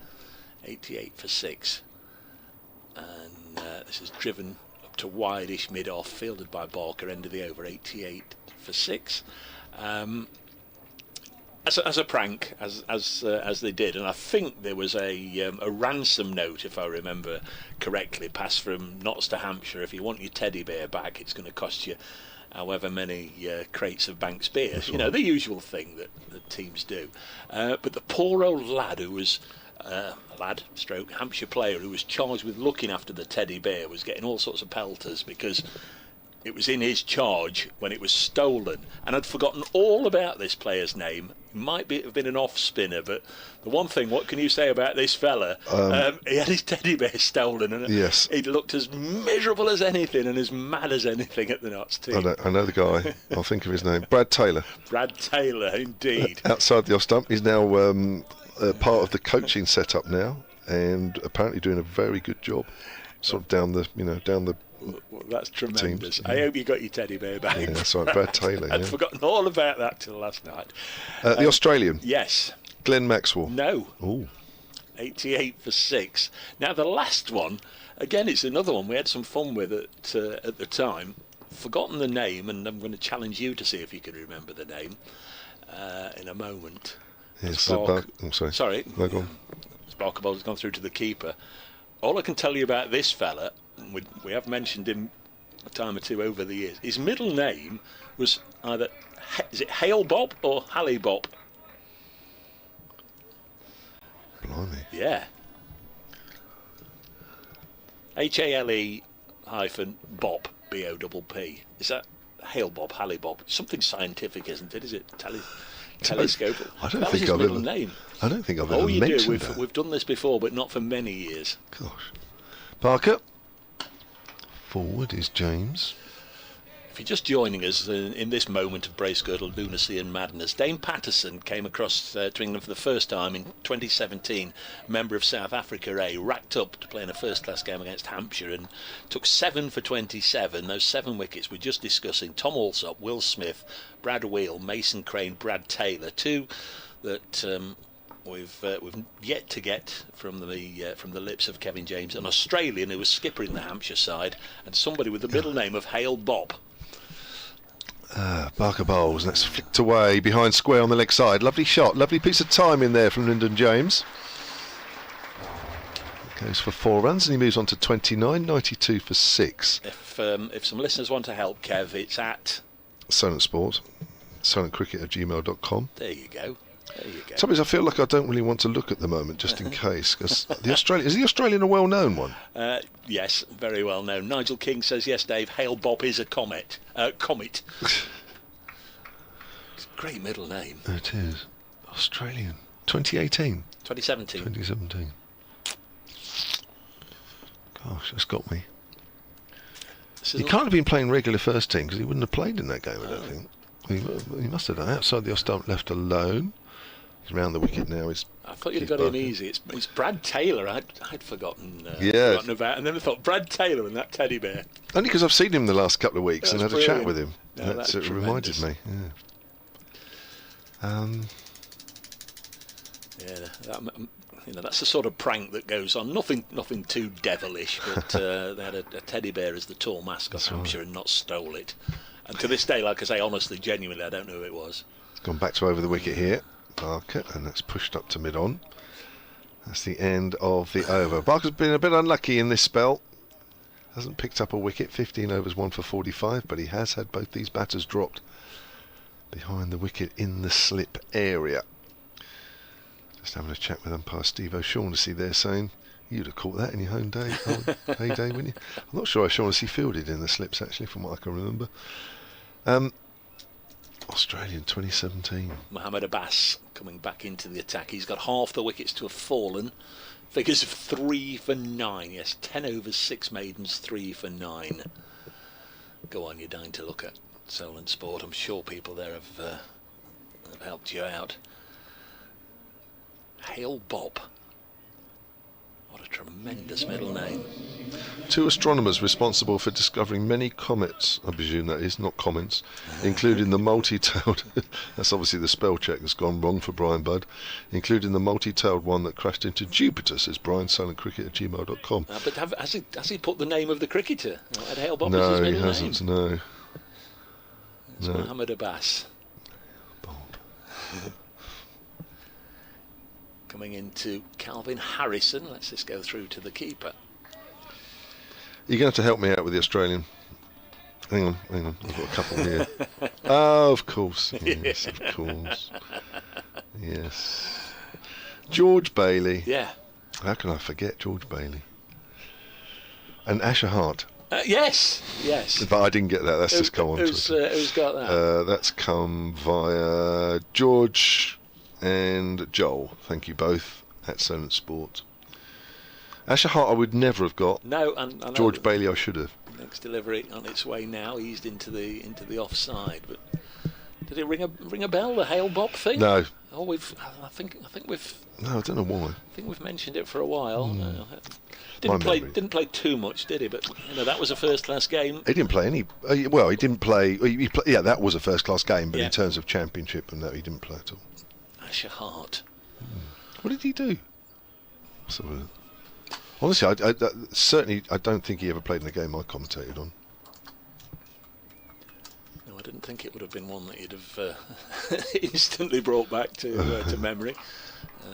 S1: 88 for 6. And this is driven up to wide-ish mid-off, fielded by Barker, end of the over, 88 for 6. As a prank, as they did, and I think there was a ransom note, if I remember correctly, passed from Notts to Hampshire. If you want your teddy bear back, it's going to cost you however many crates of Banks beer.
S2: That's
S1: you know,
S2: right.
S1: The usual thing that teams do. But the poor old lad who was a lad/stroke Hampshire player who was charged with looking after the teddy bear was getting all sorts of pelters because it was in his charge when it was stolen, and I'd forgotten all about this player's name. He might have been an off-spinner, but the one thing, what can you say about this fella? He had his teddy bear stolen, and
S2: Yes.
S1: he looked as miserable as anything and as mad as anything at the Notts team.
S2: I know the guy. I'll think of his name. Brad Taylor.
S1: Brad Taylor, indeed.
S2: Outside the off stump. He's now part of the coaching setup now, and apparently doing a very good job. Sort of down the.
S1: Well, that's tremendous.
S2: Teams.
S1: I hope you got your teddy bear back.
S2: Yeah, that's right, Brad Taylor.
S1: I'd
S2: Yeah.
S1: forgotten all about that till last night.
S2: The Australian,
S1: Yes.
S2: Glenn Maxwell.
S1: No.
S2: Ooh.
S1: 88 for 6. Now the last one, again, it's another one we had some fun with at the time. Forgotten the name, and I'm going to challenge you to see if you can remember the name in a moment.
S2: Yes,
S1: Sorry.
S2: No, go on.
S1: Sparker ball has gone through to the keeper. All I can tell you about this fella, we have mentioned him a time or two over the years. His middle name was either, is it Hale Bob or Halley Bob?
S2: Blimey.
S1: Yeah. HALE hyphen Bob, BOPP. Is that Hale Bob, Halley Bob? Something scientific, isn't it? Is it telescope?
S2: I don't
S1: That was
S2: think
S1: his
S2: I've
S1: middle
S2: ever.
S1: name.
S2: I don't think I've
S1: Oh,
S2: ever
S1: you
S2: mentioned
S1: do.
S2: that.
S1: We've done this before, but not for many years.
S2: Gosh. Parker. Forward is James.
S1: If you're just joining us in this moment of brace-girdle lunacy and madness, Dane Patterson came across to England for the first time in 2017, a member of South Africa A, racked up to play in a first-class game against Hampshire and took 7 for 27. Those 7 wickets we're just discussing: Tom Alsop, Will Smith, Brad Wheel, Mason Crane, Brad Taylor. 2 that we've yet to get from the lips of Kevin James, an Australian who was skipper in the Hampshire side, and somebody with the middle name of Hale Bob.
S2: Barker bowls, and that's flicked away behind square on the leg side. Lovely shot, lovely piece of time in there from Lyndon James. Goes for 4 runs, and he moves on to 29, 92 for 6.
S1: If some listeners want to help Kev, it's at
S2: Silent Sport, silentcricket@gmail.com.
S1: there you go.
S2: Sometimes I feel like I don't really want to look at the moment, just in case, because is the Australian a well-known one?
S1: Yes, very well known. Nigel King says, yes, Dave, Hale Bob is a comet. It's a great middle name.
S2: It is. Australian. 2018.
S1: 2017.
S2: 2017. Gosh, that's got me. He can't have been playing regular first team, because he wouldn't have played in that game, I don't think. He must have done. Outside the off stump, left alone. He's round the wicket now.
S1: I thought you'd got him easy. It's Brad Taylor. I'd forgotten about, and then I thought Brad Taylor and that teddy bear.
S2: Only because I've seen him the last couple of weeks and had a chat with him.
S1: No, that's
S2: it reminded me.
S1: Yeah. That's the sort of prank that goes on. Nothing too devilish, but they had a teddy bear as the tall mascot, Hampshire, and not stole it. And to this day, like I say, honestly, genuinely, I don't know who it was.
S2: It's gone back to over the wicket here, Barker, and that's pushed up to mid-on. That's the end of the over. Barker's been a bit unlucky in this spell. Hasn't picked up a wicket, 15 overs, 1 for 45, but he has had both these batters dropped behind the wicket in the slip area. Just having a chat with umpire Steve O'Shaughnessy there, saying You'd have caught that in your heyday, wouldn't you? I'm not sure I Shaughnessy fielded in the slips, actually, from what I can remember. Australian 2017.
S1: Mohamed Abbas coming back into the attack. He's got half the wickets to have fallen. Figures of 3 for 9. Yes, 10 overs, 6 maidens, 3 for 9. Go on, you're dying to look at Solent Sport. I'm sure people there have helped you out. Hale Bob. What a tremendous middle name.
S2: 2 astronomers responsible for discovering many comets, I presume that is, not comments, including the multi-tailed, that's obviously the spell check that's gone wrong for Brian Budd, including the multi-tailed one that crashed into Jupiter, says Brian, silentcricket@gmail.com.
S1: But has he put the name of the cricketer? Had Hale Bob
S2: No,
S1: as his
S2: he
S1: middle
S2: hasn't,
S1: name?
S2: no.
S1: It's Mohamed Abbas.
S2: Bob.
S1: Coming into Calvin Harrison. Let's just go through to the keeper.
S2: You're going to have to help me out with the Australian. Hang on. I've got a couple here. Oh, of course. Yes, of course. Yes. George Bailey.
S1: Yeah.
S2: How can I forget George Bailey? And Asher Hart.
S1: Yes.
S2: But I didn't get that. That's just come on.
S1: Who's got that?
S2: That's come via George and Joel. Thank you both at Solent Sport. Asher Hart I would never have got.
S1: No, and
S2: George Bailey I should have.
S1: Next delivery on its way now, eased into the offside. But did it ring a bell, the Hale Bob thing?
S2: No.
S1: Oh, I think we've.
S2: No, I don't know why.
S1: I think we've mentioned it for a while.
S2: Memory.
S1: Didn't play too much, did he? But that was a first-class game.
S2: He didn't play any. Well, he didn't play. Yeah, that was a first-class game. But in terms of championship and that, he didn't play at all.
S1: Asher Hart.
S2: What did he do? Honestly, I don't think he ever played in a game I commentated on.
S1: No, I didn't think it would have been one that you'd have instantly brought back to memory,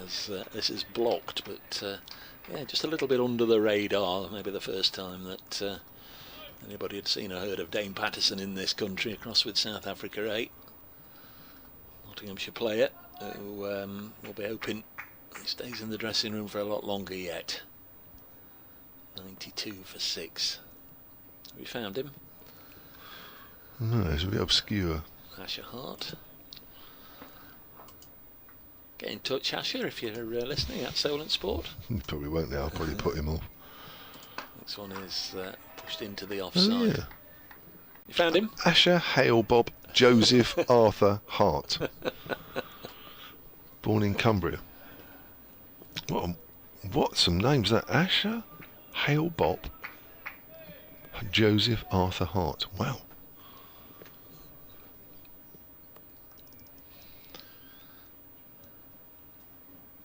S1: as this is blocked. But just a little bit under the radar. Maybe the first time that anybody had seen or heard of Dane Patterson in this country, across with South Africa 8. Nottinghamshire player who will be hoping he stays in the dressing room for a lot longer yet. 92 for 6. Have you found him?
S2: No, it's a bit obscure.
S1: Asher Hart. Get in touch, Asher, if you're listening at Solent Sport.
S2: You probably won't now. I'll probably put him off.
S1: Next one is pushed into the offside.
S2: Oh, yeah.
S1: You found him?
S2: Asher Hale Bob Joseph Arthur Hart. Born in Cumbria. What some names that? Asher Hale Bob Joseph Arthur Hart. Wow.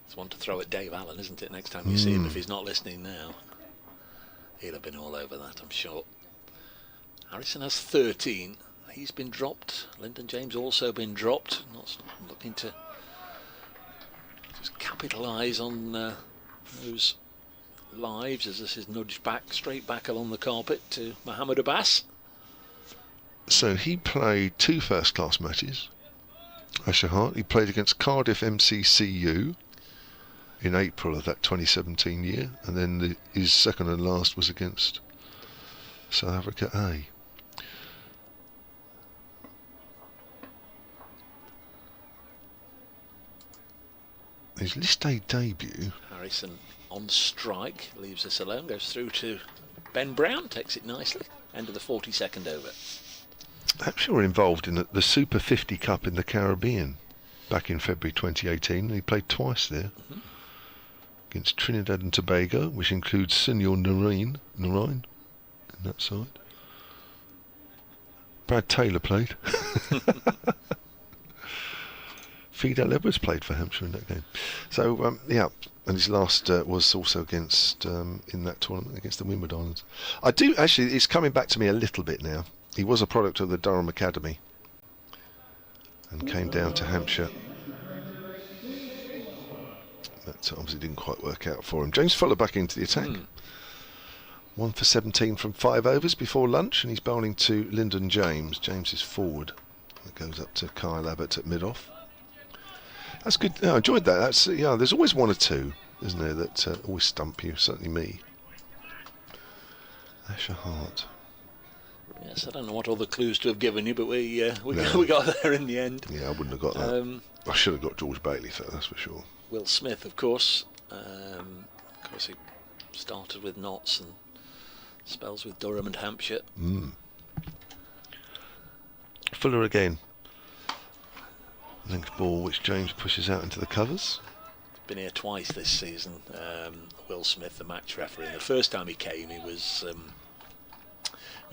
S1: It's one to throw at Dave Allen, isn't it? Next time you see him, if he's not listening now, he'll have been all over that, I'm sure. Harrison has 13. He's been dropped. Lyndon James also been dropped. Not looking to just capitalise on those lives, as this is nudged back, straight back along the carpet to Mohamed Abbas.
S2: So he played 2 first-class matches. Asher Hart. He played against Cardiff MCCU in April of that 2017 year, and then his second and last was against South Africa A. His List A debut.
S1: Harrison on strike, leaves us alone, goes through to Ben Brown, takes it nicely. End of the 42nd over.
S2: Hampshire were involved in the Super 50 Cup in the Caribbean back in February 2018, and he played twice there against Trinidad and Tobago, which includes Senor Narine in that side. Brad Taylor played. Fidel Edwards played for Hampshire in that game. So, and his last was also against, in that tournament, against the Windward Islands. I do, actually, it's coming back to me a little bit now. He was a product of the Durham Academy and came down to Hampshire. That obviously didn't quite work out for him. James Fuller back into the attack. 1 for 17 from 5 overs before lunch, and he's bowling to Lyndon James. James is forward. It goes up to Kyle Abbott at mid-off. That's good. I enjoyed that. That's there's always one or two. isn't there, that always stump you, certainly me. Asher Hart.
S1: Yes, I don't know what other clues to have given you, but we
S2: No.
S1: we got there in the end.
S2: Yeah, I wouldn't have got that. I should have got George Bailey, though, that's for sure.
S1: Will Smith, of course. He started with Notts and spells with Durham and Hampshire.
S2: Fuller again. Length ball which James pushes out into the covers.
S1: Been here twice this season. Will Smith, the match referee. The first time he came, he was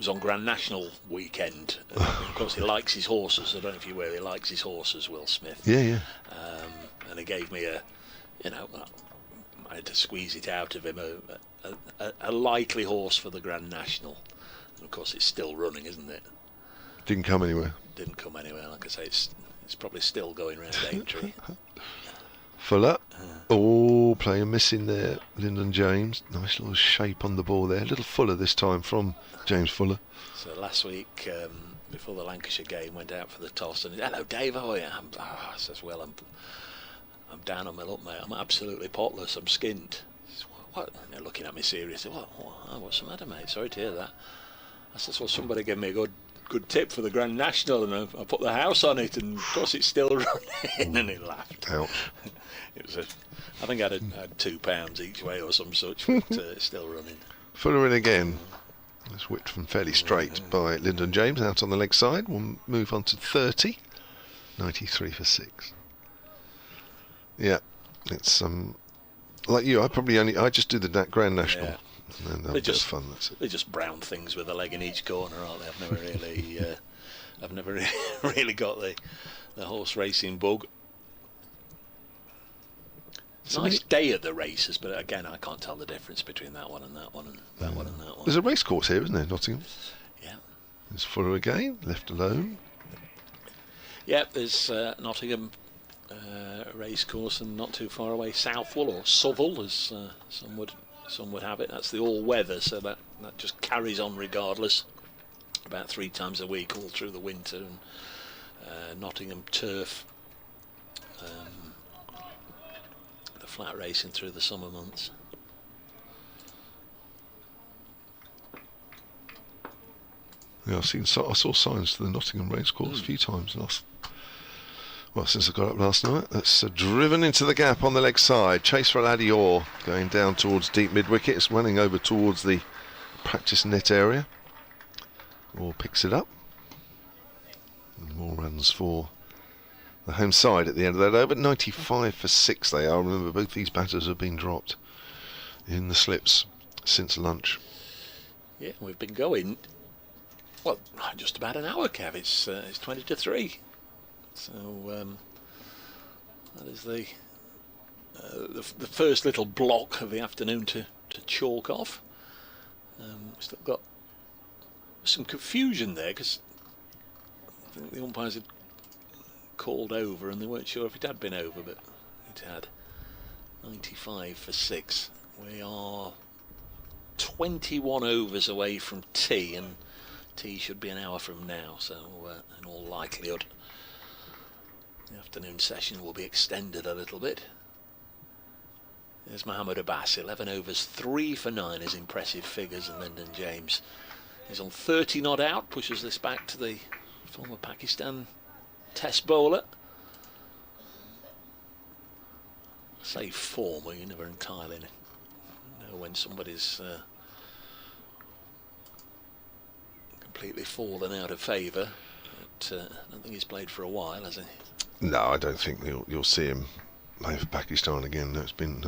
S1: on Grand National weekend. Of course, he likes his horses. I don't know if you're aware, he likes his horses, Will Smith.
S2: Yeah.
S1: And he gave me I had to squeeze it out of him, a likely horse for the Grand National. And of course, it's still running, isn't it?
S2: Didn't come anywhere.
S1: Didn't come anywhere. Like I say, it's probably still going round Aintree.
S2: Fuller. Playing missing there. Lyndon James. Nice little shape on the ball there. A little Fuller this time from James Fuller.
S1: So last week, before the Lancashire game, went out for the toss and hello Dave, how are you? I says, well, I'm down on my luck, mate. I'm absolutely potless. I'm skinned. Says, what? And they're looking at me seriously. What's the matter, mate? Sorry to hear that. I says, well, somebody gave me a good tip for the Grand National, and I put the house on it, and of course it's still running. And he laughed.
S2: Ouch.
S1: It was I think I had £2 each way or some such, but it's still running.
S2: Fuller in again. It's whipped from fairly straight by Lyndon James out on the leg side. We'll move on to 30. 93 for 6. Yeah, it's like you. I just do the Grand National.
S1: Yeah.
S2: And then just fun. That's it.
S1: They just brown things with a leg in each corner, aren't they? I've never really got the horse racing bug. It's a nice day at the races, but again, I can't tell the difference between that one and that one and that one and that one.
S2: There's a race course here, isn't there, Nottingham?
S1: Yeah.
S2: There's Fuller again, left alone.
S1: Yeah, there's Nottingham race course, and not too far away, Southwell or Southwell, as some would have it. That's the all-weather, so that just carries on regardless. About 3 times a week, all through the winter, and Nottingham turf. The flat racing through the summer months.
S2: Yeah, I saw signs to the Nottingham race course a few times since I got up last night. That's driven into the gap on the leg side. Chase for Laddie Orr, going down towards deep mid-wicket. It's running over towards the practice net area. Orr picks it up. And more runs for the home side at the end of that over. 95 for 6 they are. Remember, both these batters have been dropped in the slips since lunch.
S1: Yeah, we've been going, well, just about an hour, Kev. It's 20 to 3. So that is the first little block of the afternoon to chalk off. Still got some confusion there, because I think the umpires had called over and they weren't sure if it had been over, but it had. 95 for 6. We are 21 overs away from tea, and tea should be an hour from now, so in all likelihood the afternoon session will be extended a little bit. There's Mohammed Abbas, 11 overs, 3 for 9 is impressive figures, and Lyndon James is on 30 not out, pushes this back to the former Pakistan test bowler. I say former, you never entirely know when somebody's completely fallen out of favour. But I don't think he's played for a while, has he?
S2: No, I don't think you'll see him play for Pakistan again. No, it's been.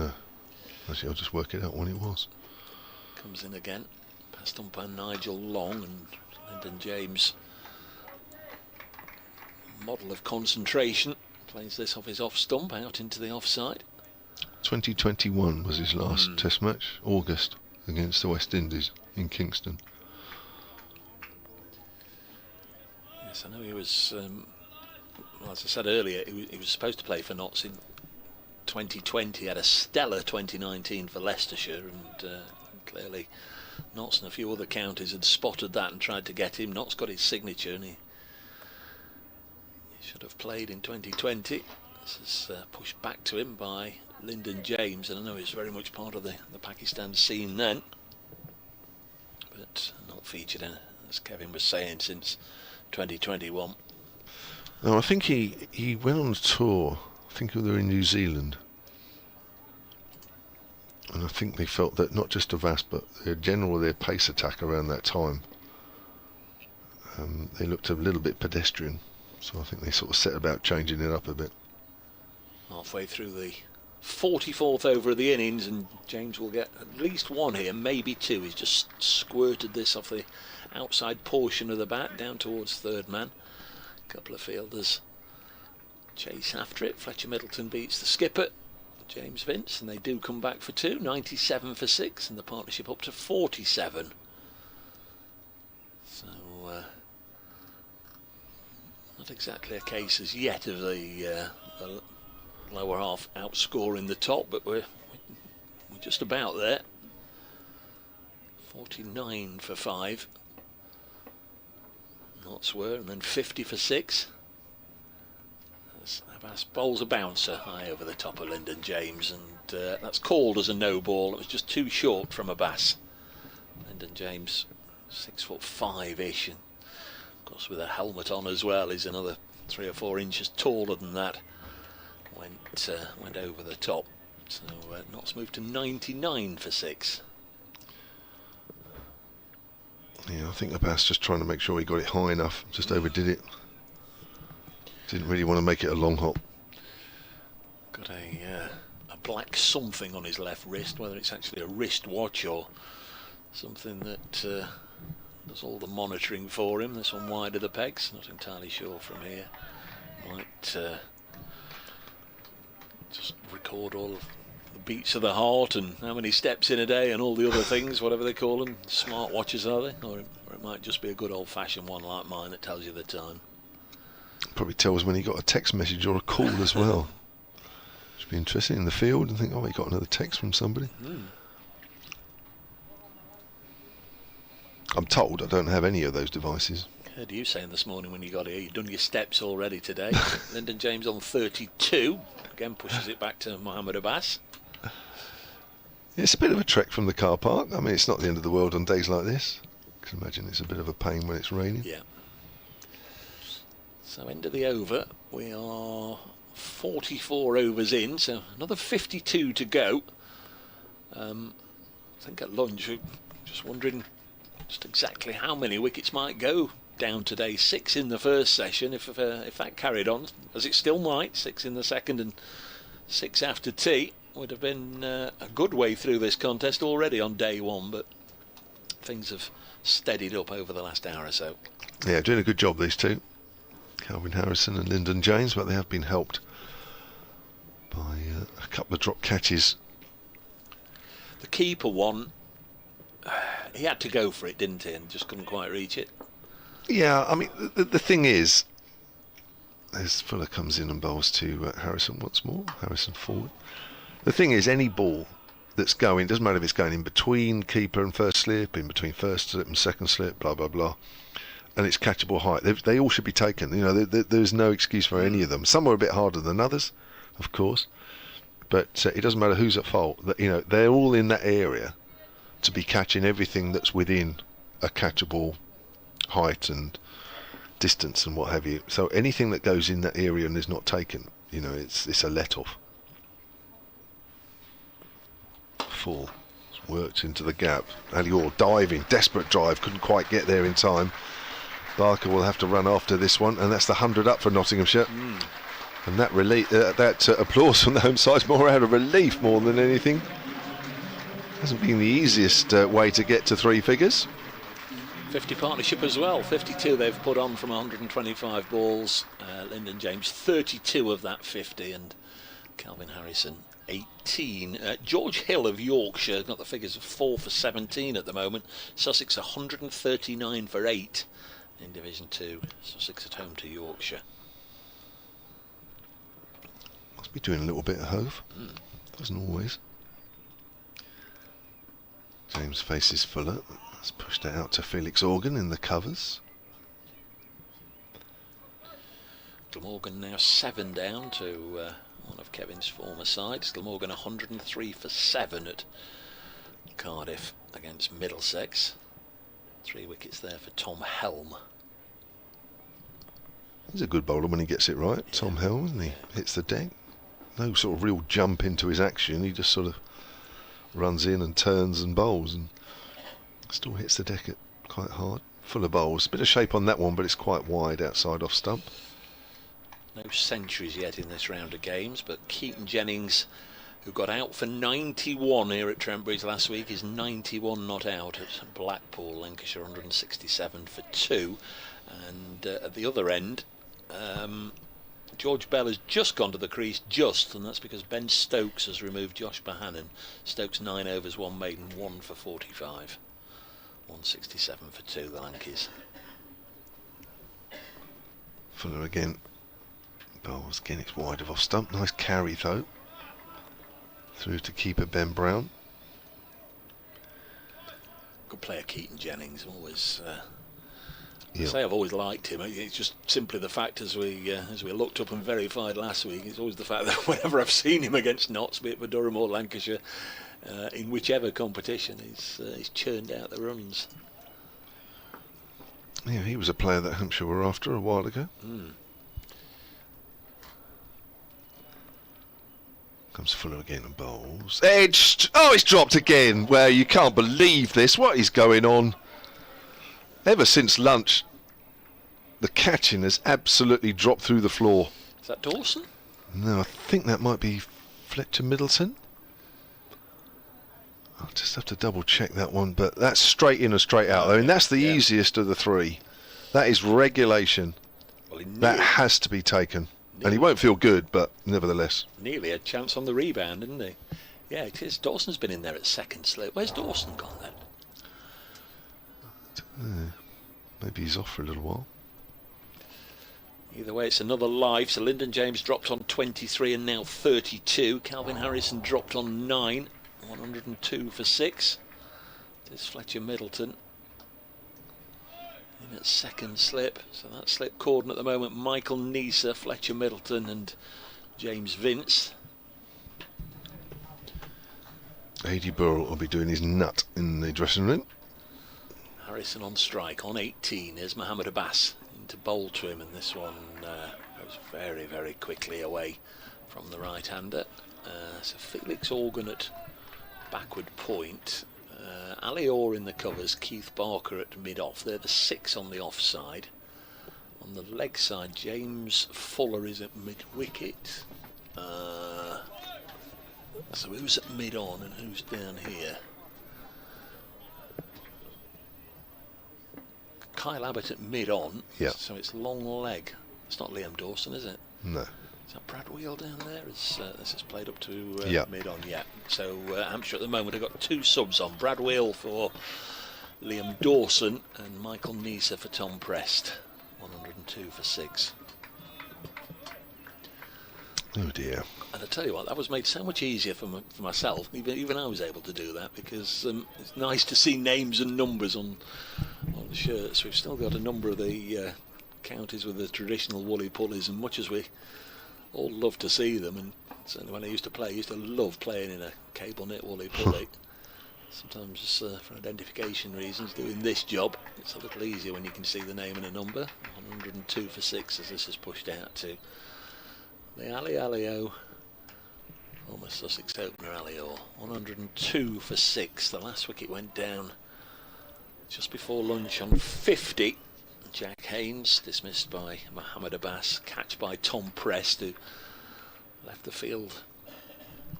S2: Actually, I'll just work it out when it was.
S1: Comes in again, past umpire Nigel Long, and Lyndon James, model of concentration, plays this off his off stump out into the offside.
S2: 2021 was his last Test match, August, against the West Indies in Kingston.
S1: Yes, I know he was. Well, as I said earlier, he was supposed to play for Notts in 2020. He had a stellar 2019 for Leicestershire, and clearly Notts and a few other counties had spotted that and tried to get him. Notts got his signature, and he should have played in 2020. This is pushed back to him by Lyndon James, and I know he's very much part of the Pakistan scene then, but not featured in, as Kevin was saying, since 2021.
S2: No, I think he went on a tour. I think they were in New Zealand, and I think they felt that not just Avas but their pace attack around that time, they looked a little bit pedestrian, so I think they sort of set about changing it up a bit.
S1: Halfway through the 44th over of the innings, and James will get at least one here, maybe two. He's just squirted this off the outside portion of the bat down towards third man. A couple of fielders chase after it. Fletcher Middleton beats the skipper, James Vince, and they do come back for two. 97 for 6, and the partnership up to 47. So not exactly a case as yet of the lower half outscoring the top, but we're just about there. 49 for 5. Notts were, and then 50 for 6. As Abbas bowls a bouncer high over the top of Lyndon James, and that's called as a no ball. It was just too short from Abbas. Lyndon James, 6'5" and of course with a helmet on as well, he's another 3 or 4 inches taller than that. Went over the top. So Notts moved to 99 for 6.
S2: Yeah, I think Abbas just trying to make sure he got it high enough, just overdid it. Didn't really want to make it a long hop.
S1: Got a black something on his left wrist, whether it's actually a wristwatch or something that does all the monitoring for him. This one wide of the pegs, not entirely sure from here. Might just record all of the beats of the heart and how many steps in a day and all the other things, whatever they call them. Smart watches, are they? Or it might just be a good old-fashioned one like mine that tells you the time.
S2: Probably tells when he got a text message or a call as well. Should be interesting in the field and think, oh, he got another text from somebody. I'm told I don't have any of those devices.
S1: Heard you saying this morning when you got here, you've done your steps already today. Lyndon James on 32. Again pushes it back to Mohammed Abbas.
S2: It's a bit of a trek from the car park. I mean, it's not the end of the world on days like this. I can imagine it's a bit of a pain when it's raining.
S1: Yeah. So end of the over. We are 44 overs in, so another 52 to go. I think at lunch we were just wondering just exactly how many wickets might go down today. 6 in the first session, if that carried on, as it still might. 6 in the second and 6 after tea. Would have been a good way through this contest already on day one, but things have steadied up over the last hour or so.
S2: Yeah, doing a good job, these two, Calvin Harrison and Lyndon James, but they have been helped by a couple of drop catches.
S1: The keeper one, he had to go for it, didn't he, and just couldn't quite reach it.
S2: Yeah, I mean, the thing is, as Fuller comes in and bowls to Harrison once more, Harrison forward. The thing is, any ball that's going, doesn't matter if it's going in between keeper and first slip, in between first slip and second slip, blah, blah, blah, and it's catchable height, they all should be taken. You know, there's no excuse for any of them. Some are a bit harder than others, of course, but it doesn't matter who's at fault. You know, they're all in that area to be catching everything that's within a catchable height and distance and what have you. So anything that goes in that area and is not taken, you know, it's a let-off. Full. It's worked into the gap. Ali Orr diving, desperate drive, couldn't quite get there in time. Barker will have to run after this one, and that's the 100 up for Nottinghamshire. And that applause from the home side's more out of relief more than anything. Hasn't been the easiest way to get to 3 figures.
S1: 50 partnership as well. 52 they've put on from 125 balls. Lyndon James 32 of that 50, and Calvin Harrison 18. George Hill of Yorkshire got the figures of 4 for 17 at the moment. Sussex 139 for 8 in Division 2. Sussex at home to Yorkshire.
S2: Must be doing a little bit of Hove. Doesn't always. James faces Fuller. That's pushed it out to Felix Organ in the covers.
S1: Glamorgan now 7 down to one of Kevin's former sides. Glamorgan 103 for 7 at Cardiff against Middlesex. 3 wickets there for Tom Helm.
S2: He's a good bowler when he gets it right, Tom Helm, isn't he? Hits the deck. No sort of real jump into his action. He just sort of runs in and turns and bowls and still hits the deck quite hard. Full of bowls. Bit of shape on that one, but it's quite wide outside off stump.
S1: No centuries yet in this round of games, but Keaton Jennings, who got out for 91 here at Trent Bridge last week, is 91 not out at Blackpool. Lancashire 167 for 2. And at the other end, George Bell has just gone to the crease, and that's because Ben Stokes has removed Josh Bohannon. Stokes 9 overs, 1 maiden, 1 for 45. 167 for 2, the Lankies.
S2: Fuller again. Bowls again, it's wide of off stump. Nice carry though. Through to keeper Ben Brown.
S1: Good player Keaton Jennings, always.
S2: Yeah.
S1: I say I've always liked him. It's just simply the fact, as we looked up and verified last week, it's always the fact that whenever I've seen him against Notts, be it for Durham or Lancashire, in whichever competition, he's churned out the runs.
S2: Yeah, he was a player that Hampshire were after a while ago. Comes Fuller again and bowls. Edged! Oh, it's dropped again. Well, you can't believe this. What is going on? Ever since lunch, the catching has absolutely dropped through the floor.
S1: Is that Dawson?
S2: No, I think that might be Fletcher Middleton. I'll just have to double check that one, but that's straight in or straight out though, and that's the easiest of the 3. That is regulation.
S1: Well,
S2: That has to be taken. And he won't feel good, but nevertheless.
S1: Nearly a chance on the rebound, didn't he? Yeah, it is. Dawson's been in there at second slip. Where's Dawson gone then?
S2: Maybe he's off for a little while.
S1: Either way, it's another live. So Lyndon James dropped on 23 and now 32. Calvin Harrison dropped on 9. 102 for 6. There's Fletcher Middleton in at second slip. So that slip cordon at the moment, Michael Neser, Fletcher Middleton and James Vince.
S2: A.D. Burrell will be doing his nut in the dressing room.
S1: Harrison on strike on 18. Here's Mohammed Abbas into bowl to him, and this one goes very, very quickly away from the right-hander. So Felix Organ at backward point. Ali Orr in the covers, Keith Barker at mid-off. They're the 6 on the offside. On the leg side, James Fuller is at mid-wicket. So who's at mid-on and who's down here? Kyle Abbott at mid-on.
S2: Yeah.
S1: So it's long leg. It's not Liam Dawson, is it?
S2: No.
S1: Is that Brad Wheel down there? This is played up to mid-on, yeah. So Hampshire at the moment have got 2 subs on. Brad Wheel for Liam Dawson and Michael Neser for Tom Prest. 102 for 6.
S2: Oh dear.
S1: And I tell you what, that was made so much easier for myself. Even I was able to do that because it's nice to see names and numbers on the shirts. We've still got a number of the counties with the traditional woolly pulleys, and much as we all love to see them, and certainly when I used to play, I used to love playing in a cable knit woolly pulley. Sometimes for identification reasons, doing this job, it's a little easier when you can see the name and a number. 102 for 6 as this is pushed out to the Ali Alio, former Sussex opener Ali Orr. 102 for 6. The last wicket went down just before lunch on 50. Jack Haynes dismissed by Mohammed Abbas, catch by Tom Prest, who left the field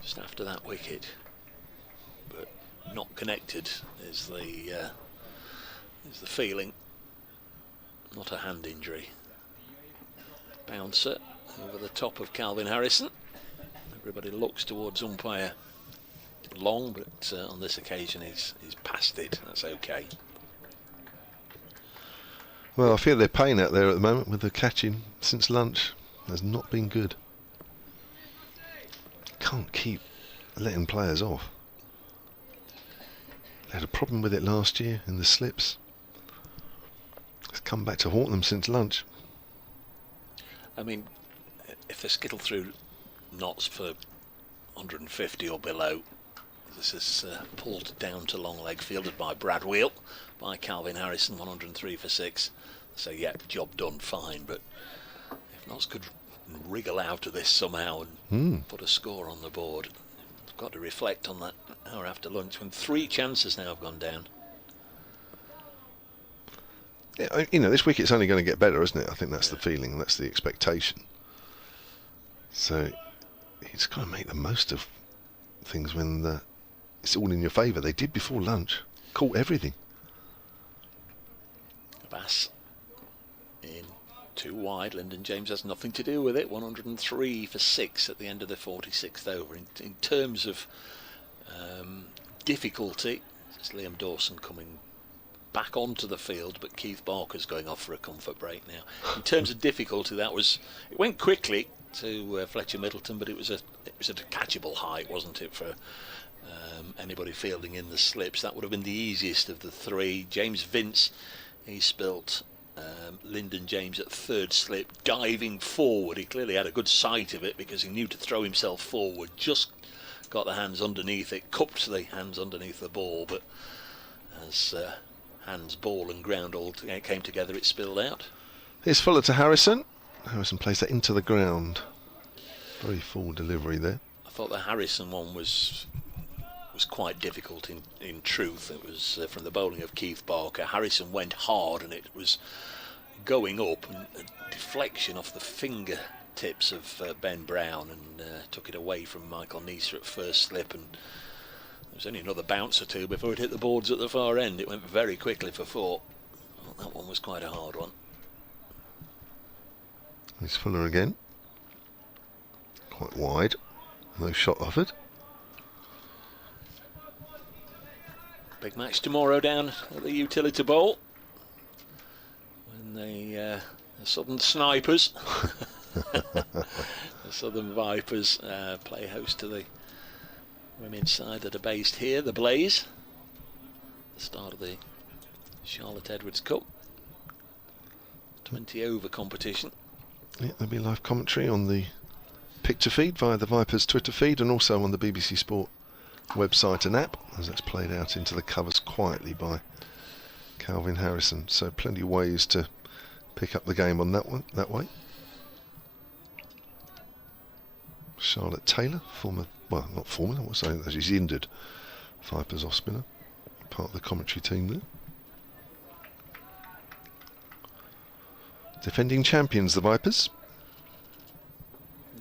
S1: just after that wicket, but not connected is the feeling. Not a hand injury. Bouncer over the top of Calvin Harrison. Everybody looks towards umpire Long, but on this occasion he's past it. That's okay.
S2: Well, I feel their pain out there at the moment with the catching since lunch. Has not been good. Can't keep letting players off. They had a problem with it last year in the slips. It's come back to haunt them since lunch.
S1: I mean, if they skittle through knots for 150 or below, this is pulled down to long leg, fielded by Brad Wheel, by Calvin Harrison, 103 for 6. So yeah, job done, fine. But if Notts could wriggle out of this somehow and put a score on the board, I've got to reflect on that hour after lunch when 3 chances now have gone down.
S2: Yeah, you know, this wicket's only going to get better, isn't it? I think that's the feeling, that's the expectation. So he's got to make the most of things when it's all in your favour. They did before lunch, caught everything.
S1: Bass in 2 wide. Lyndon James has nothing to do with it. 103 for 6 at the end of the 46th over. In terms of difficulty, it's Liam Dawson coming back onto the field, but Keith Barker's going off for a comfort break now. In terms of difficulty, it went quickly to Fletcher Middleton, but it was at a catchable height, wasn't it, for anybody fielding in the slips? That would have been the easiest of the 3. James Vince, he spilt Lyndon James at 3rd slip, diving forward. He clearly had a good sight of it because he knew to throw himself forward, just got the hands underneath it, cupped the hands underneath the ball, but as hands, ball and ground all came together, it spilled out.
S2: Here's Fuller to Harrison. Harrison plays that into the ground. Very full delivery there.
S1: I thought the Harrison one was quite difficult in truth. It was from the bowling of Keith Barker. Harrison went hard and it was going up, and a deflection off the fingertips of Ben Brown, and took it away from Michael Neser at 1st slip, and there was only another bounce or 2 before it hit the boards at the far end. It went very quickly for 4. Well, that one was quite a hard one.
S2: Here's Fuller again. Quite wide. No shot offered.
S1: Big match tomorrow down at the Utility Bowl when the Southern Snipers, the Southern Vipers, play host to the women's side that are based here, the Blaze. The start of the Charlotte Edwards Cup 20 over competition.
S2: Yeah, there'll be live commentary on the picture feed via the Vipers Twitter feed, and also on the BBC Sport website and app, as that's played out into the covers quietly by Calvin Harrison. So plenty of ways to pick up the game on that way. Charlotte Taylor, not former, I was saying that she's injured. Vipers off spinner, part of the commentary team there. Defending champions, the Vipers.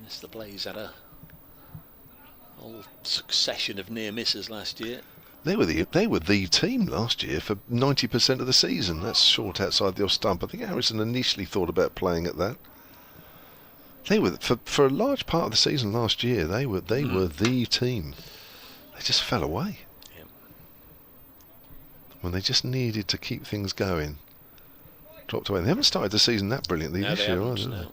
S1: Yes, the Blaze had a whole succession of near misses last year.
S2: They were the team last year for 90% of the season. That's short outside the off stump. I think Harrison initially thought about playing at that. They were for a large part of the season last year. They were the team. They just fell away.
S1: Yep.
S2: When they just needed to keep things going, dropped away. They haven't started the season that brilliantly this year, either.
S1: No.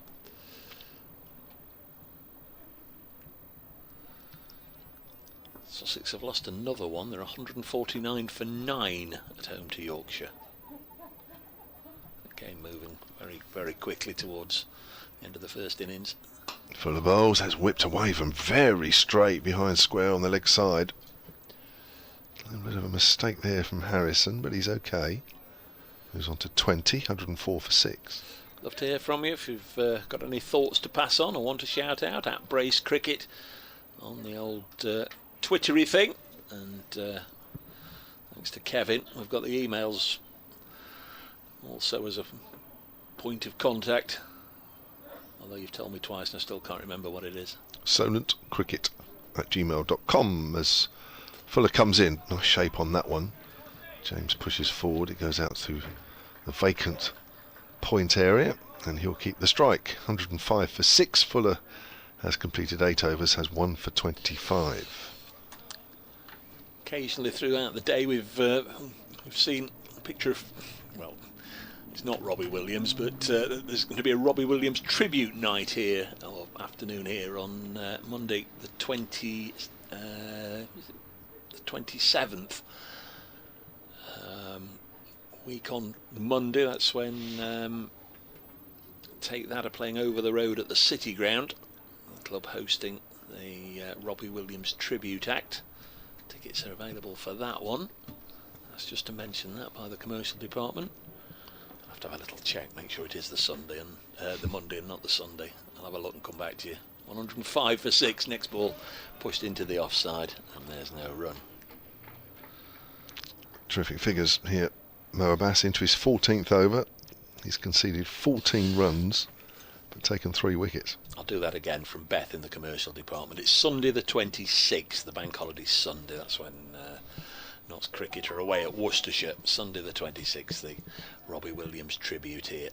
S1: Sussex have lost another one. They're 149 for 9 at home to Yorkshire. The game moving very, very quickly towards the end of the first innings.
S2: Full of bowls, that's whipped away from very straight behind square on the leg side. A little bit of a mistake there from Harrison, but he's okay. Moves on to 20, 104 for 6.
S1: Love to hear from you if you've got any thoughts to pass on or want to shout out at Brace Cricket on the old Twittery thing. And thanks to Kevin, we've got the emails also as a point of contact, although you've told me twice and I still can't remember what it is.
S2: solentcricket@gmail.com. As Fuller comes in, nice shape on that one. James pushes forward, it goes out to the vacant point area, and he'll keep the strike. 105 for 6. Fuller has completed 8 overs, has 1 for 25.
S1: Occasionally throughout the day we've seen a picture of, well, it's not Robbie Williams, but there's going to be a Robbie Williams tribute night here, or afternoon here, on Monday the 27th. Week on Monday, that's when Take That are playing over the road at the City Ground. The club hosting the Robbie Williams Tribute Act. Tickets are available for that one. That's just to mention that by the commercial department. I'll have to have a little check, make sure it is the Sunday and the Monday and not the Sunday. I'll have a look and come back to you. 105 for 6. Next ball pushed into the offside, and there's no run.
S2: Terrific figures here. Mo Abbas into his 14th over. He's conceded 14 runs, but taken 3 wickets.
S1: I'll do that again from Beth in the commercial department. It's Sunday the 26th, the bank holiday Sunday. That's when Notts Cricket are away at Worcestershire. Sunday the 26th, the Robbie Williams tribute here.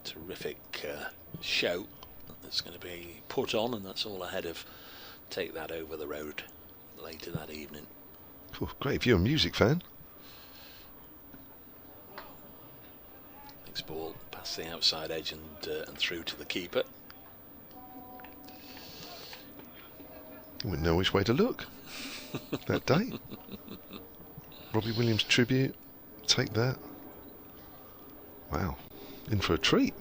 S1: Terrific show that's going to be put on, and that's all ahead of Take That over the road later that evening.
S2: Cool. Great if you're a music fan.
S1: Next ball past the outside edge and through to the keeper.
S2: You wouldn't know which way to look that day. Robbie Williams tribute. Take That. Wow. In for a treat.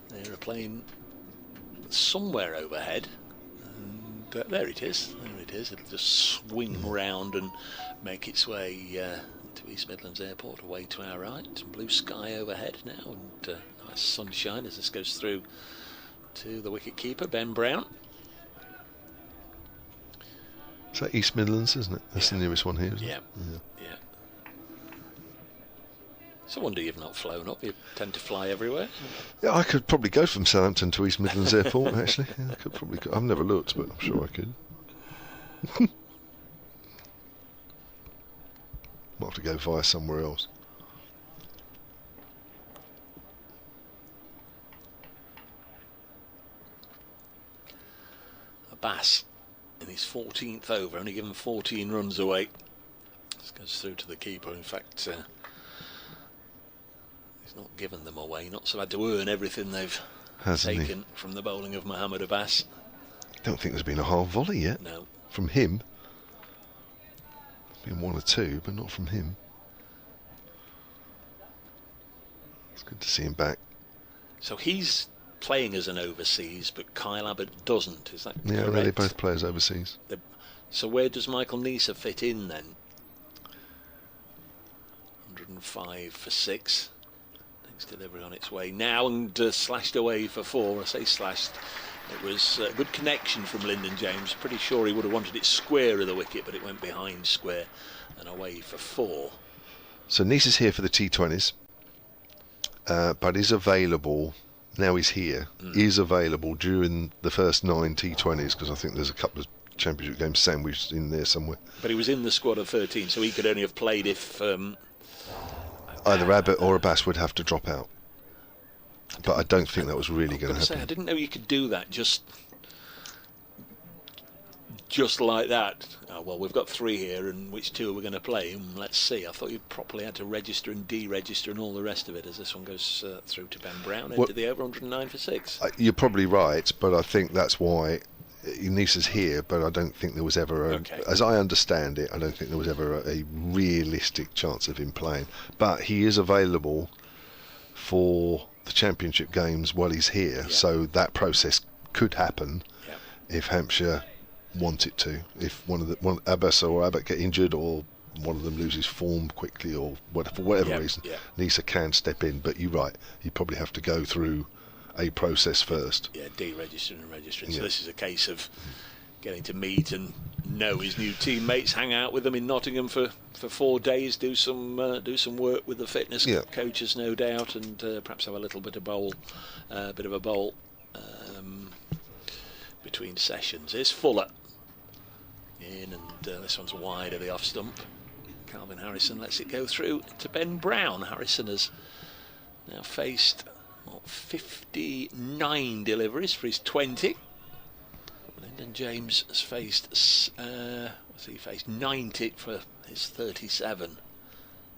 S1: They're playing somewhere overhead. And there it is. There it is. It'll just swing round and make its way to East Midlands Airport, away to our right. Blue sky overhead now, and nice sunshine as this goes through to the wicket keeper, Ben Brown.
S2: Is that East Midlands, isn't it? That's the nearest one here, isn't it?
S1: Yeah. It's a wonder you've not flown up. You tend to fly everywhere.
S2: Yeah, I could probably go from Southampton to East Midlands Airport, actually. Yeah, I could probably go. I've never looked, but I'm sure I could. Might have to go via somewhere else.
S1: Abbas in his 14th over, only given 14 runs away. This goes through to the keeper. In fact, he's not given them away. Not so had to earn everything they've taken from the bowling of Mohamed Abbas.
S2: I don't think there's been a half volley yet.
S1: No.
S2: From him. Been 1 or 2, but not from him. It's good to see him back.
S1: So he's playing as an overseas, but Kyle Abbott doesn't. Is that correct?
S2: Yeah, they both play as overseas.
S1: So where does Michael Neser fit in then? 105 for 6. Next delivery on its way now, and slashed away for 4. I say slashed. It was a good connection from Lyndon James. Pretty sure he would have wanted it square of the wicket, but it went behind square and away for 4.
S2: So Nice is here for the T20s, but is available, now he's here, is available during the first 9 T20s, because I think there's a couple of championship games sandwiched in there somewhere.
S1: But he was in the squad of 13, so he could only have played if...
S2: either Abbott or Abbas would have to drop out. But I don't think that was really going to happen.
S1: I didn't know you could do that just like that. Oh, well, we've got 3 here, and which 2 are we going to play? Let's see. I thought you properly had to register and deregister and all the rest of it as this one goes through to Ben Brown into the over 109 for 6.
S2: You're probably right, but I think that's why Nice is here, but I don't think there was ever as I understand it, I don't think there was ever a realistic chance of him playing. But he is available for the championship games while he's here, so that process could happen if Hampshire want it to. If one Abbas or Abbott get injured, or one of them loses form quickly, or for whatever reason, Nisa can step in. But you're right, you probably have to go through a process first. Yeah,
S1: deregistering and registering. So this is a case of getting to meet and know his new teammates, hang out with them in Nottingham for 4 days, do some work with the fitness coaches, no doubt, and perhaps have a little bit of a bowl between sessions. Here's Fuller in, and this one's wide of the off stump. Calvin Harrison lets it go through to Ben Brown. Harrison has now faced 59 deliveries for his 20. Lyndon James has faced 90 for his 37.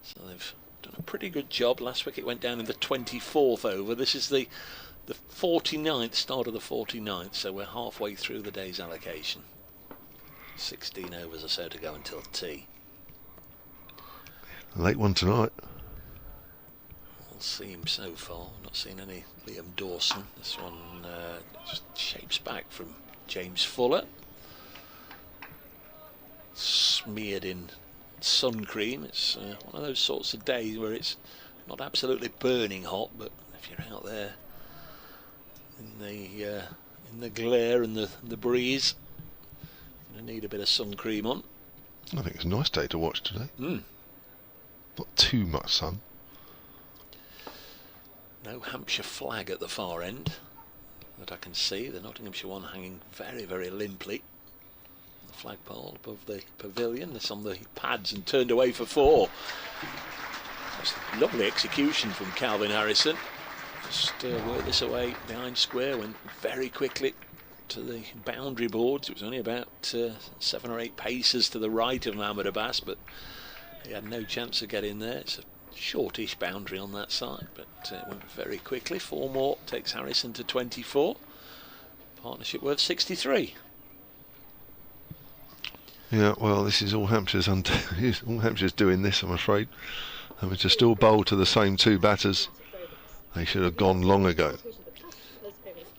S1: So they've done a pretty good job. Last wicket went down in the 24th over. This is the 49th, start of the 49th, so we're halfway through the day's allocation. 16 overs or so to go until tea.
S2: Late one tonight.
S1: All seems so far. Not seen any Liam Dawson. This one just shapes back from James Fuller. Smeared in sun cream. It's one of those sorts of days where it's not absolutely burning hot, but if you're out there in the glare and the breeze, you need a bit of sun cream on.
S2: I think it's a nice day to watch today. Not too much sun.
S1: No Hampshire flag at the far end that I can see. The Nottinghamshire one hanging very, very limply. The flagpole above the pavilion. This on the pads and turned away for 4. Just lovely execution from Calvin Harrison. Just worked this away behind square, went very quickly to the boundary boards. It was only about 7 or 8 paces to the right of Mohamed Abbas, but he had no chance of getting there. It's a shortish boundary on that side, but it went very quickly. 4 more takes Harrison to 24. Partnership worth 63.
S2: Yeah, well, this is all Hampshire's all Hampshire's doing this, I'm afraid. Having to still bowl to the same 2 batters. They should have gone long ago.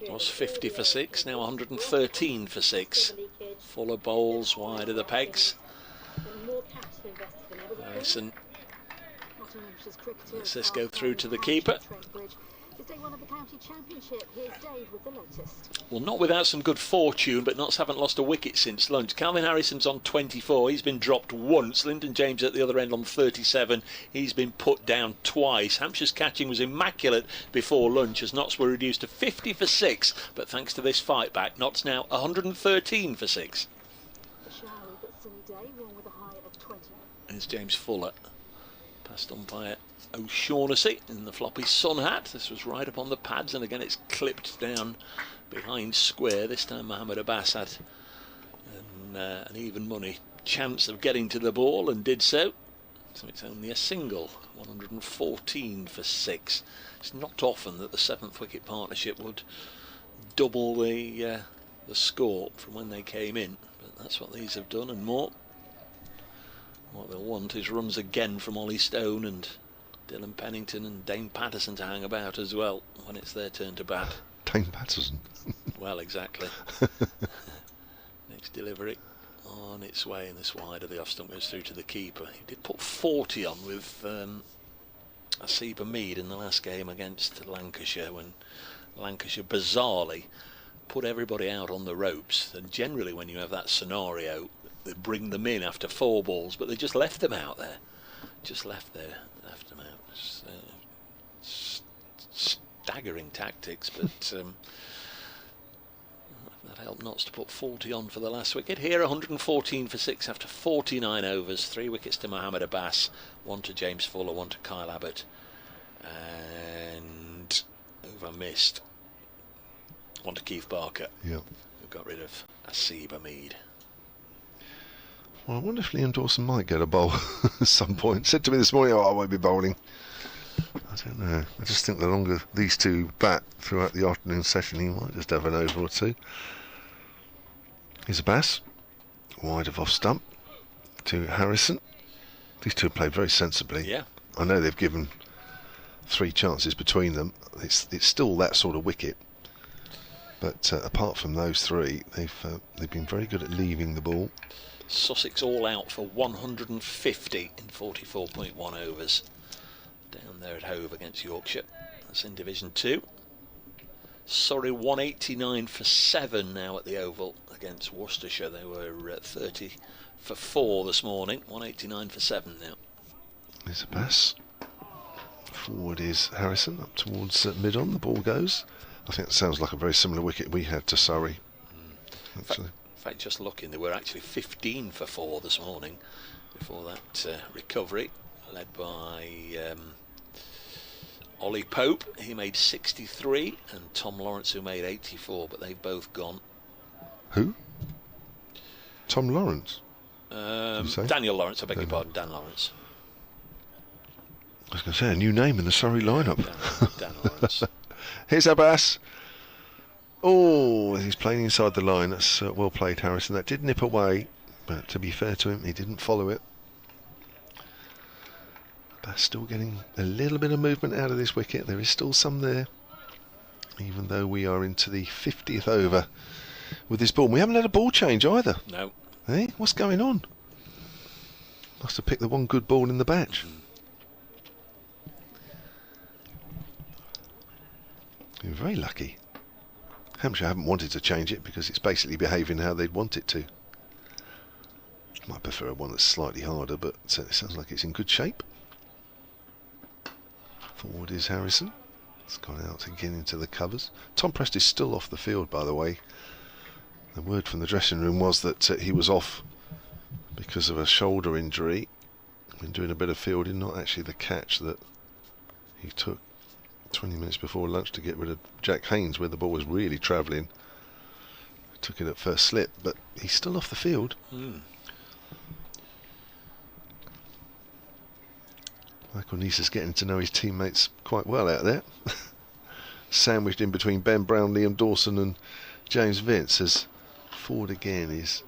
S1: It was 50 for 6, now 113 for 6. Fuller bowls wide of the pegs. Harrison lets this go through to the keeper. Well, not without some good fortune, but Notts haven't lost a wicket since lunch. Calvin Harrison's on 24. He's been dropped once. Lyndon James at the other end on 37. He's been put down twice. Hampshire's catching was immaculate before lunch as Notts were reduced to 50 for 6. But thanks to this fight back, Notts now 113 for 6. It's James Fuller. Passed on by O'Shaughnessy in the floppy sun hat. This was right up on the pads, and again it's clipped down behind square. This time Mohamed Abbas had an even money chance of getting to the ball and did so. So it's only a single. 114 for 6. It's not often that the 7th wicket partnership would double the score from when they came in, but that's what these have done and more. What they'll want is runs again from Ollie Stone and Dylan Pennington and Dane Patterson to hang about as well when it's their turn to bat.
S2: Dane Patterson.
S1: Well, exactly. Next delivery on its way, and this wide of the off stump goes through to the keeper. He did put 40 on with Asiba Mead in the last game against Lancashire, when Lancashire bizarrely put everybody out on the ropes. And generally when you have that scenario, they bring them in after 4 balls, but they just left them out there. Left them out. Staggering tactics, but that helped Notts to put 40 on for the last wicket. Here 114 for 6 after 49 overs. 3 wickets to Mohamed Abbas, 1 to James Fuller, 1 to Kyle Abbott, and over missed 1 to Keith Barker, who got rid of Asiba Mead.
S2: Well, I wonder if Liam Dawson might get a bowl at some point. Said to me this morning, I won't be bowling. I don't know. I just think the longer these two bat throughout the afternoon session, he might just have an over or 2. Here's Abbas, wide of off stump to Harrison. These two have played very sensibly.
S1: Yeah.
S2: I know they've given 3 chances between them. It's still that sort of wicket. But apart from those 3, they've been very good at leaving the ball.
S1: Sussex all out for 150 in 44.1 overs. Down there at Hove against Yorkshire. That's in Division 2. Surrey 189 for 7 now at the Oval against Worcestershire. They were at 30 for 4 this morning. 189 for 7 now.
S2: There's a pass. Forward is Harrison up towards mid-on. The ball goes. I think it sounds like a very similar wicket we had to Surrey. Actually.
S1: In fact, just looking, they were actually 15 for 4 this morning before that recovery, led by Ollie Pope. He made 63, and Tom Lawrence, who made 84, but they've both gone.
S2: Who? Tom Lawrence?
S1: Daniel Lawrence, I beg your pardon, Dan Lawrence.
S2: I was going to say a new name in the Surrey lineup.
S1: Dan Lawrence.
S2: Here's Abbas. Oh, he's playing inside the line. That's well played, Harrison. That did nip away, but to be fair to him, he didn't follow it. Abbas still getting a little bit of movement out of this wicket. There is still some there, even though we are into the 50th over with this ball. We haven't had a ball change either.
S1: No.
S2: Hey, what's going on? Must have picked the one good ball in the batch. You're very lucky. Hampshire haven't wanted to change it because it's basically behaving how they'd want it to. Might prefer one that's slightly harder, but it sounds like it's in good shape. Forward is Harrison. It's gone out again into the covers. Tom Prest is still off the field, by the way. The word from the dressing room was that he was off because of a shoulder injury when doing a bit of fielding, not actually the catch that he took 20 minutes before lunch to get rid of Jack Haynes, where the ball was really travelling. Took it at first slip, but he's still off the field. Michael Neeser's getting to know his teammates quite well out there. Sandwiched in between Ben Brown, Liam Dawson and James Vince, as forward again is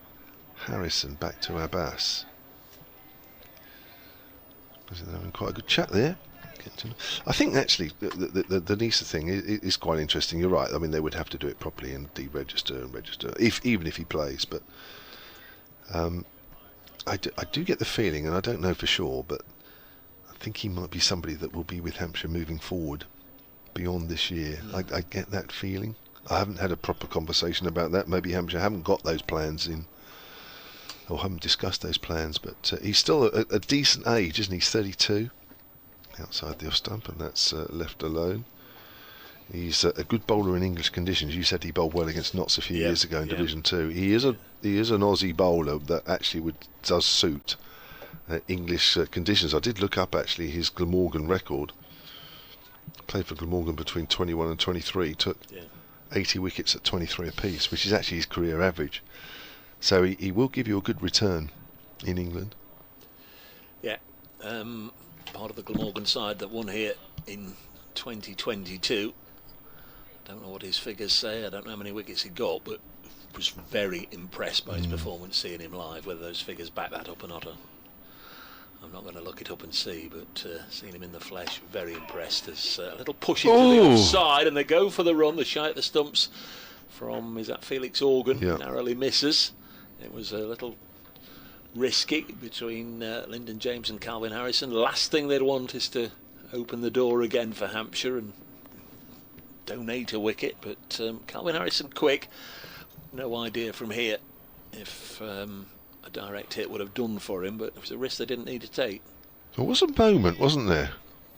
S2: Harrison, back to Abbas. They're having quite a good chat there. I think actually the Neeser thing is quite interesting. You're right. I mean, they would have to do it properly and deregister and register, even if he plays. But I do get the feeling, and I don't know for sure, but I think he might be somebody that will be with Hampshire moving forward beyond this year. I get that feeling. I haven't had a proper conversation about that. Maybe Hampshire haven't got those plans in, or haven't discussed those plans, but he's still a decent age, isn't he? He's 32, outside the off stump, and that's left alone. He's a good bowler in English conditions. You said he bowled well against Notts a few years ago in Division 2. He is an Aussie bowler that actually does suit English conditions. I did look up actually his Glamorgan record. Played for Glamorgan between 21 and 23. Took 80 wickets at 23 apiece, which is actually his career average. So he will give you a good return in England.
S1: Yeah, part of the Glamorgan side that won here in 2022. I don't know what his figures say. I don't know how many wickets he got, but was very impressed by his performance seeing him live. Whether those figures back that up or not, I'm not going to look it up and see, but seeing him in the flesh, very impressed. There's a little push into the offside, and they go for the run. The shy at the stumps from, is that Felix Organ? Narrowly misses. It was a little risky between Lyndon James and Calvin Harrison. Last thing they'd want is to open the door again for Hampshire and donate a wicket, but Calvin Harrison quick. No idea from here if a direct hit would have done for him, but it was a risk they didn't need to take.
S2: There was a moment, wasn't there,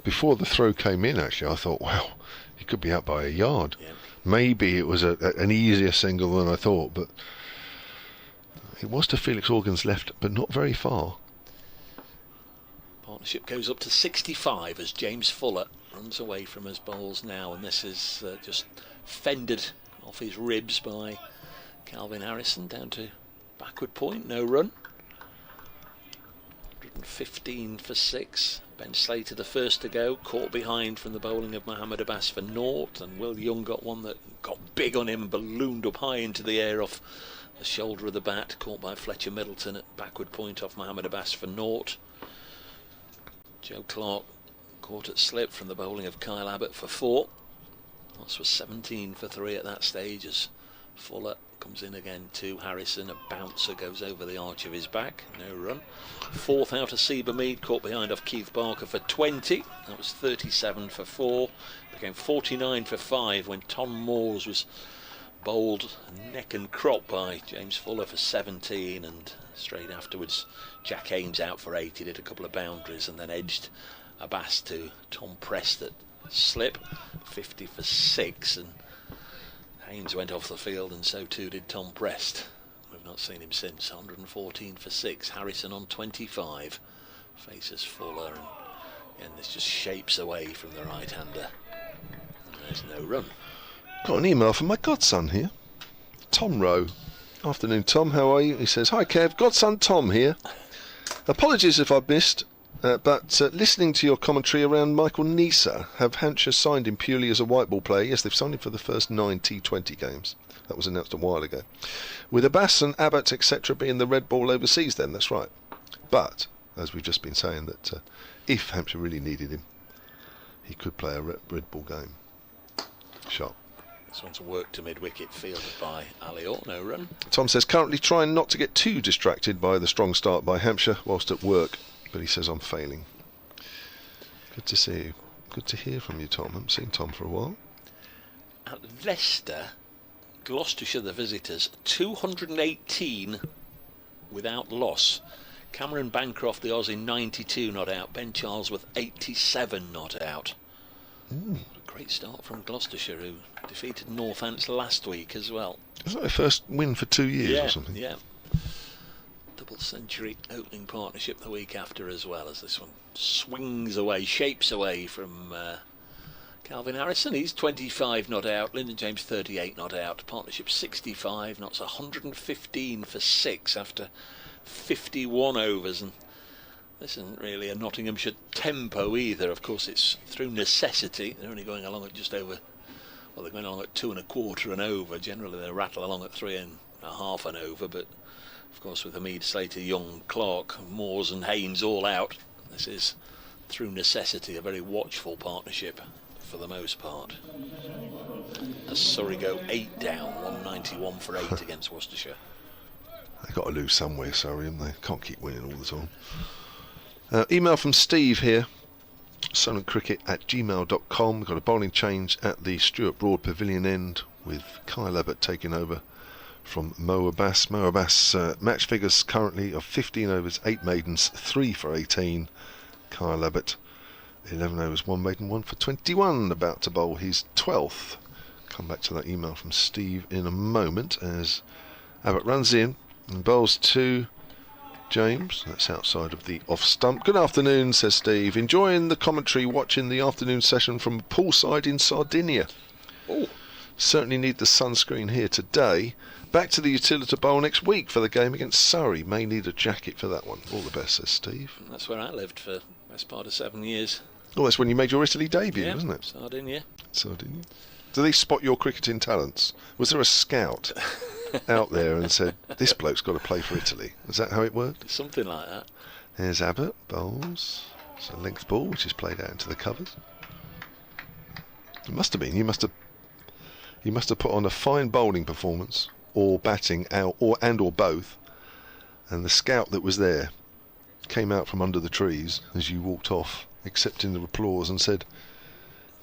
S2: before the throw came in actually, I thought, wow, he could be out by a yard. Maybe it was an easier single than I thought, but it was to Felix Organ's left, but not very far.
S1: Partnership goes up to 65 as James Fuller runs away from his bowls now, and this is just fended off his ribs by Calvin Harrison down to backward point, no run. 115 for 6. Ben Slater the first to go, caught behind from the bowling of Mohammed Abbas for naught, and Will Young got one that got big on him, ballooned up high into the air off the shoulder of the bat, caught by Fletcher Middleton at backward point off Mohammed Abbas for naught. Joe Clark caught at slip from the bowling of Kyle Abbott for 4. Loss was 17 for 3 at that stage as Fuller comes in again to Harrison. A bouncer goes over the arch of his back, no run. 4th out of Seba Mead, caught behind off Keith Barker for 20. That was 37 for 4. Became 49 for 5 when Tom Moores was bowled neck and crop by James Fuller for 17, and straight afterwards Jack Haynes out for 8. He did a couple of boundaries and then edged Abbas to Tom Prest at slip, 50 for 6, and Haynes went off the field and so too did Tom Prest. We've not seen him since. 114 for 6. Harrison on 25 faces Fuller, and again this just shapes away from the right-hander, and there's no run.
S2: Got an email from my godson here, Tom Rowe. Afternoon, Tom, how are you? He says, hi Kev, godson Tom here. Apologies if I've missed, but listening to your commentary around Michael Neeser, have Hampshire signed him purely as a white ball player? Yes, they've signed him for the first 9 T20 games. That was announced a while ago. With Abbas and Abbott, etc. being the red ball overseas then, that's right. But, as we've just been saying, that if Hampshire really needed him, he could play a red ball game. Shot.
S1: This one's worked to mid-wicket, fielded by Alior, no run.
S2: Tom says, currently trying not to get too distracted by the strong start by Hampshire whilst at work, but he says I'm failing. Good to see you. Good to hear from you, Tom. I haven't seen Tom for a while.
S1: At Leicester, Gloucestershire, the visitors, 218 without loss. Cameron Bancroft, the Aussie, 92 not out. Ben Charles with 87 not out.
S2: Ooh.
S1: Great start from Gloucestershire, who defeated Northants last week as well.
S2: Was that their first win for 2 years or something?
S1: Yeah. Double century opening partnership the week after as well, as this one swings away, shapes away from Calvin Harrison. He's 25 not out. Lyndon James 38 not out. Partnership 65 knots, 115 for 6 after 51 overs. And this isn't really a Nottinghamshire tempo either. Of course, it's through necessity. They're only going along at just over, well, they're going along at 2 1/4 and over. Generally, they rattle along at 3 1/2 and over. But of course, with Hamid, Slater, Young, Clark, Moores, and Haynes all out, this is through necessity a very watchful partnership for the most part. As Surrey go 8 down, 191 for 8 against Worcestershire.
S2: They've got to lose somewhere, sorry, and they can't keep winning all the time. Email from Steve here, solentcricket@gmail.com. We've got a bowling change at the Stuart Broad Pavilion end with Kyle Abbott taking over from Mo Abbas. Mo Abbas match figures currently of 15 overs, 8 maidens, 3 for 18. Kyle Abbott, 11 overs, 1 maiden, 1 for 21, about to bowl his 12th. Come back to that email from Steve in a moment as Abbott runs in and bowls to James. That's outside of the off stump. Good afternoon, says Steve. Enjoying the commentary, watching the afternoon session from poolside in Sardinia.
S1: Oh,
S2: certainly need the sunscreen here today. Back to the Utilita Bowl next week for the game against Surrey. May need a jacket for that one. All the best, says Steve.
S1: That's where I lived for the best part of 7 years.
S2: Oh, that's when you made your Italy debut,
S1: Yeah,
S2: wasn't it?
S1: Sardinia.
S2: Sardinia. Do they spot your cricketing talents? Was there a scout out there and said, this bloke's got to play for Italy? Is that how it worked?
S1: Something like that.
S2: There's Abbott, bowls. It's a length ball which is played out into the covers. It must have been. You must have put on a fine bowling performance, or batting out, or both. And the scout that was there came out from under the trees as you walked off, accepting the applause, and said,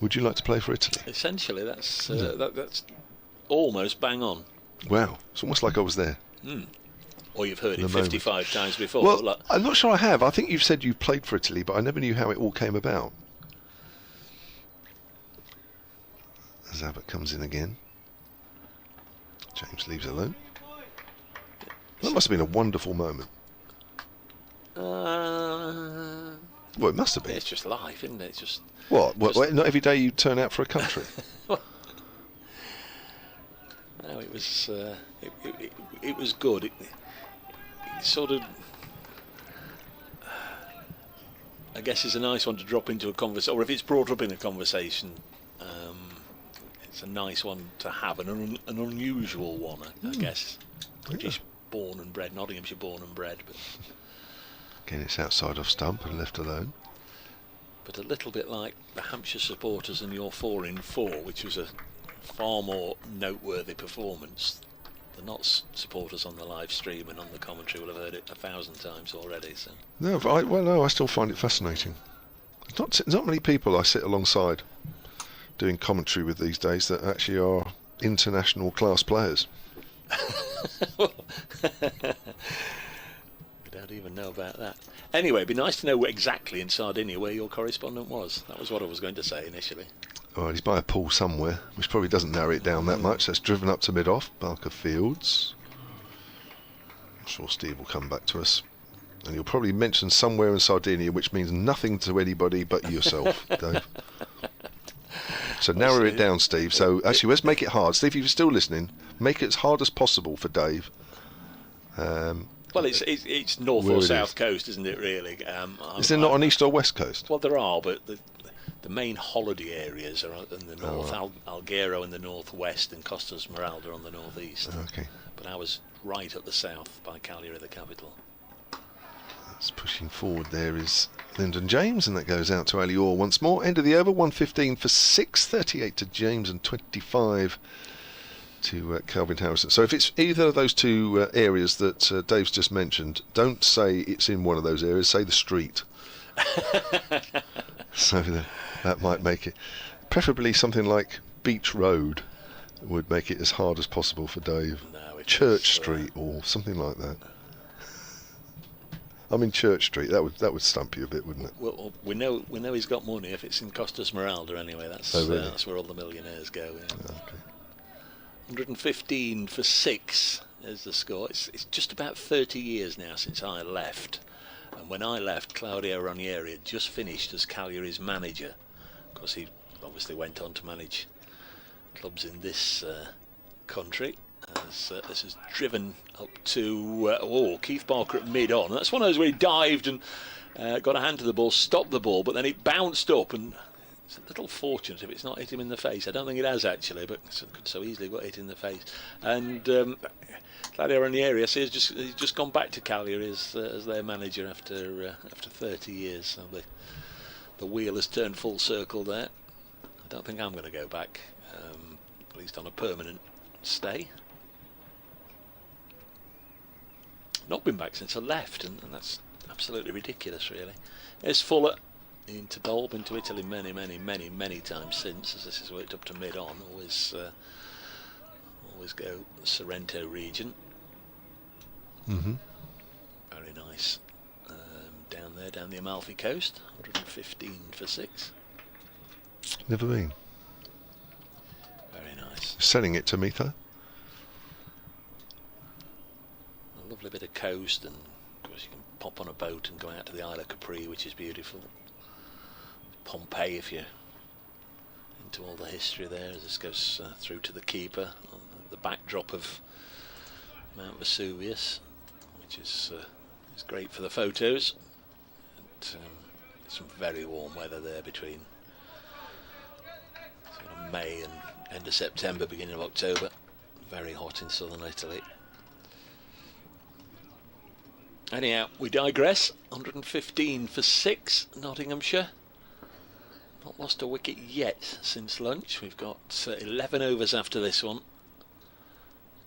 S2: "Would you like to play for Italy?"
S1: Essentially, that's almost bang on.
S2: Wow, it's almost like I was there.
S1: Or you've heard
S2: In
S1: it
S2: the moment.
S1: 55 times before.
S2: Well,
S1: Look,
S2: I'm not sure I have. I think you've said you played for Italy, but I never knew how it all came about. As Abbott comes in again, James leaves alone. That must have been a wonderful moment.
S1: well,
S2: Well, it must have been.
S1: it's just life, isn't it? It's just
S2: What? Not every day you turn out for a country.
S1: no. It was it was good. It sort of, I guess, is a nice one to drop into a conversation, or if it's brought up in a conversation, it's a nice one to have, an unusual one, I guess. British born and bred, Nottinghamshire born and bred, but
S2: Again, it's outside off stump and left alone.
S1: a little bit like the Hampshire supporters and your 4 in 4, which was a far more noteworthy performance. The Notts supporters on the live stream and on the commentary will have heard it 1,000 times already. So
S2: No, but I still find it fascinating. There's not many people I sit alongside doing commentary with these days that actually are international class players.
S1: we don't even know about that. Anyway, it'd be nice to know exactly in Sardinia where your correspondent was. That was what I was going to say initially.
S2: Well, he's by a pool somewhere, which probably doesn't narrow it down that much. That's driven up to mid-off, Barker Fields. I'm sure Steve will come back to us. And he'll probably mention somewhere in Sardinia, which means nothing to anybody but yourself, Dave. So narrow it down, Steve. So actually, let's make it hard. Steve, if you're still listening, make it as hard as possible for Dave.
S1: Well, it's north
S2: Where
S1: or
S2: it
S1: south
S2: is.
S1: coast, isn't it, really?
S2: Is there not an east or west coast?
S1: Well, there are, but the main holiday areas are in the north, Alghero in the northwest, and Costa Smeralda on the northeast.
S2: Okay.
S1: But I was right at the south by Cagliari, the capital.
S2: That's pushing forward there is Lyndon James, and that goes out to Ali Orr once more. End of the over, 115 for 6, 38 to James and 25 to Calvin Harrison. So if it's either of those two areas that Dave's just mentioned, don't say it's in one of those areas, say the street. So that might make it, preferably something like Beach Road would make it as hard as possible for Dave.
S1: No,
S2: Church Street or something like that. I mean, Church Street, that would stump you a bit, wouldn't it?
S1: Well, we know he's got money if it's in Costa Smeralda anyway. That's
S2: really?
S1: That's where all the millionaires go. Yeah.
S2: Okay.
S1: 115 for 6 is the score. It's just about 30 years now since I left. And when I left, Claudio Ranieri had just finished as Cagliari's manager. Of course, he obviously went on to manage clubs in this country. As this is driven up to Keith Barker at mid-on. That's one of those where he dived and got a hand to the ball, stopped the ball, but then it bounced up, and it's a little fortunate if it's not hit him in the face. I don't think it has actually, but it could so easily got hit in the face. And Claudio Ranieri, I see, he's just gone back to Cagliari as their manager after 30 years. So the wheel has turned full circle there. I don't think I'm going to go back, at least on a permanent stay. Not been back since I left, and that's absolutely ridiculous, really. There's Fuller into Dolb, into Italy many times since, as this has worked up to mid-on. Always go Sorrento region.
S2: Mm-hmm.
S1: Very nice. Down there, down the Amalfi coast, 115 for 6.
S2: Never been.
S1: Very nice.
S2: Selling it to me, though.
S1: A lovely bit of coast, and of course you can pop on a boat and go out to the Isle of Capri, which is beautiful. Pompeii, if you're into all the history there, as this goes through to the Keeper, on the backdrop of Mount Vesuvius, which is great for the photos. And, some very warm weather there between sort of May and end of September, beginning of October. Very hot in southern Italy. Anyhow, we digress. 115 for 6, Nottinghamshire. Not lost a wicket yet since lunch. We've got 11 overs after this one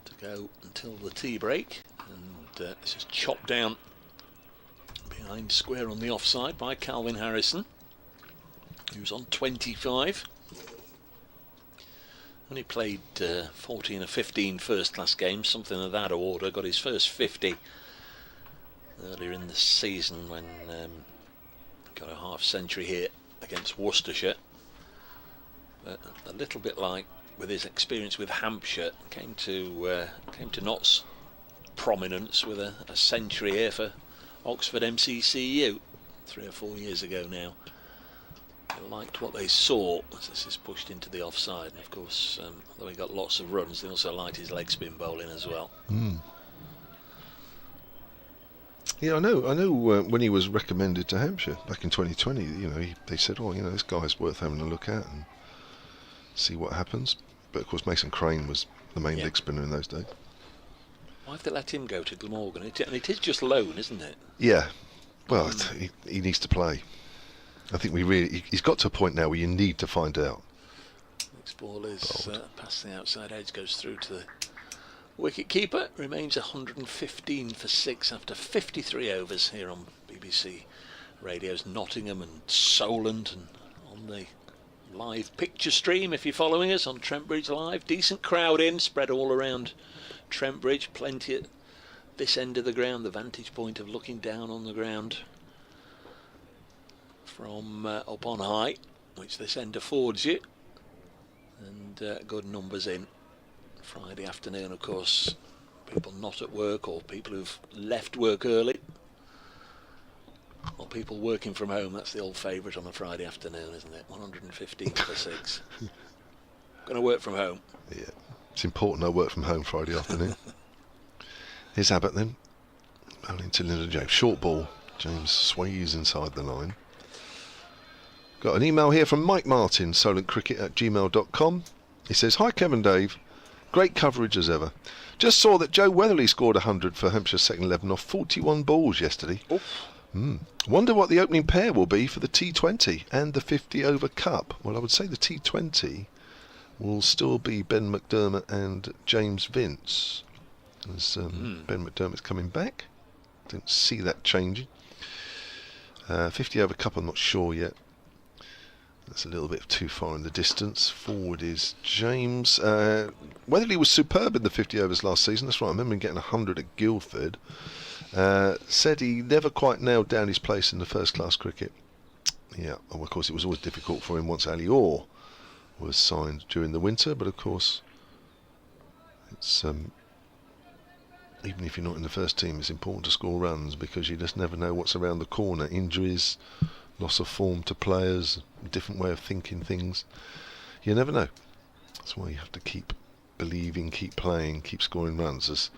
S1: to go until the tea break. And this is chopped down behind square on the offside by Calvin Harrison, who's on 25. Only played 14 or 15 first-class games, something of that order. Got his first 50 earlier in the season when got a half-century here against Worcestershire. But a little bit like with his experience with Hampshire, came to Nott's prominence with a century here for Oxford MCCU 3 or 4 years ago now. They liked what they saw as this is pushed into the offside, and of course, although he got lots of runs, they also liked his leg spin bowling as well.
S2: Yeah, I know. When he was recommended to Hampshire back in 2020, they said, "Oh, this guy's worth having a look at and see what happens." But of course, Mason Crane was the main leg spinner in those days.
S1: Why have they let him go to Glamorgan? And it is just loan, isn't it?
S2: Yeah. Well, he needs to play. I think he's got to a point now where you need to find out.
S1: Next ball is past the outside edge, goes through to the wicket keeper. Remains 115 for 6 after 53 overs here on BBC Radio's Nottingham and Solent, and on the live picture stream if you're following us on Trent Bridge Live. Decent crowd in, spread all around Trent Bridge, plenty at this end of the ground, the vantage point of looking down on the ground from up on high, which this end affords you, and good numbers in. Friday afternoon, of course, people not at work, or people who've left work early, or people working from home. That's the old favourite on a Friday afternoon, isn't it? 115 for 6. Going to work from home.
S2: Yeah, it's important I work from home Friday afternoon. Here's Abbott then. Bowling to Lyndon James. Short ball. James sways inside the line. Got an email here from Mike Martin, solentcricket@gmail.com. He says, "Hi Kevin, Dave. Great coverage as ever. Just saw that Joe Weatherly scored 100 for Hampshire's second 11 off 41 balls yesterday.
S1: Oof.
S2: Wonder what the opening pair will be for the T20 and the 50 over cup. Well, I would say the T20 will still be Ben McDermott and James Vince, as Ben McDermott's coming back. Don't see that changing. 50 over cup, I'm not sure yet. That's a little bit too far in the distance. Forward is James. Weatherly was superb in the 50 overs last season. That's right, I remember him getting 100 at Guildford. Said he never quite nailed down his place in the first class cricket. Yeah, well, of course it was always difficult for him once Ali Orr was signed during the winter, but of course it's even if you're not in the first team, it's important to score runs, because you just never know what's around the corner. Injuries, loss of form to players, different way of thinking things. You never know. That's why you have to keep believing, keep playing, keep scoring runs. As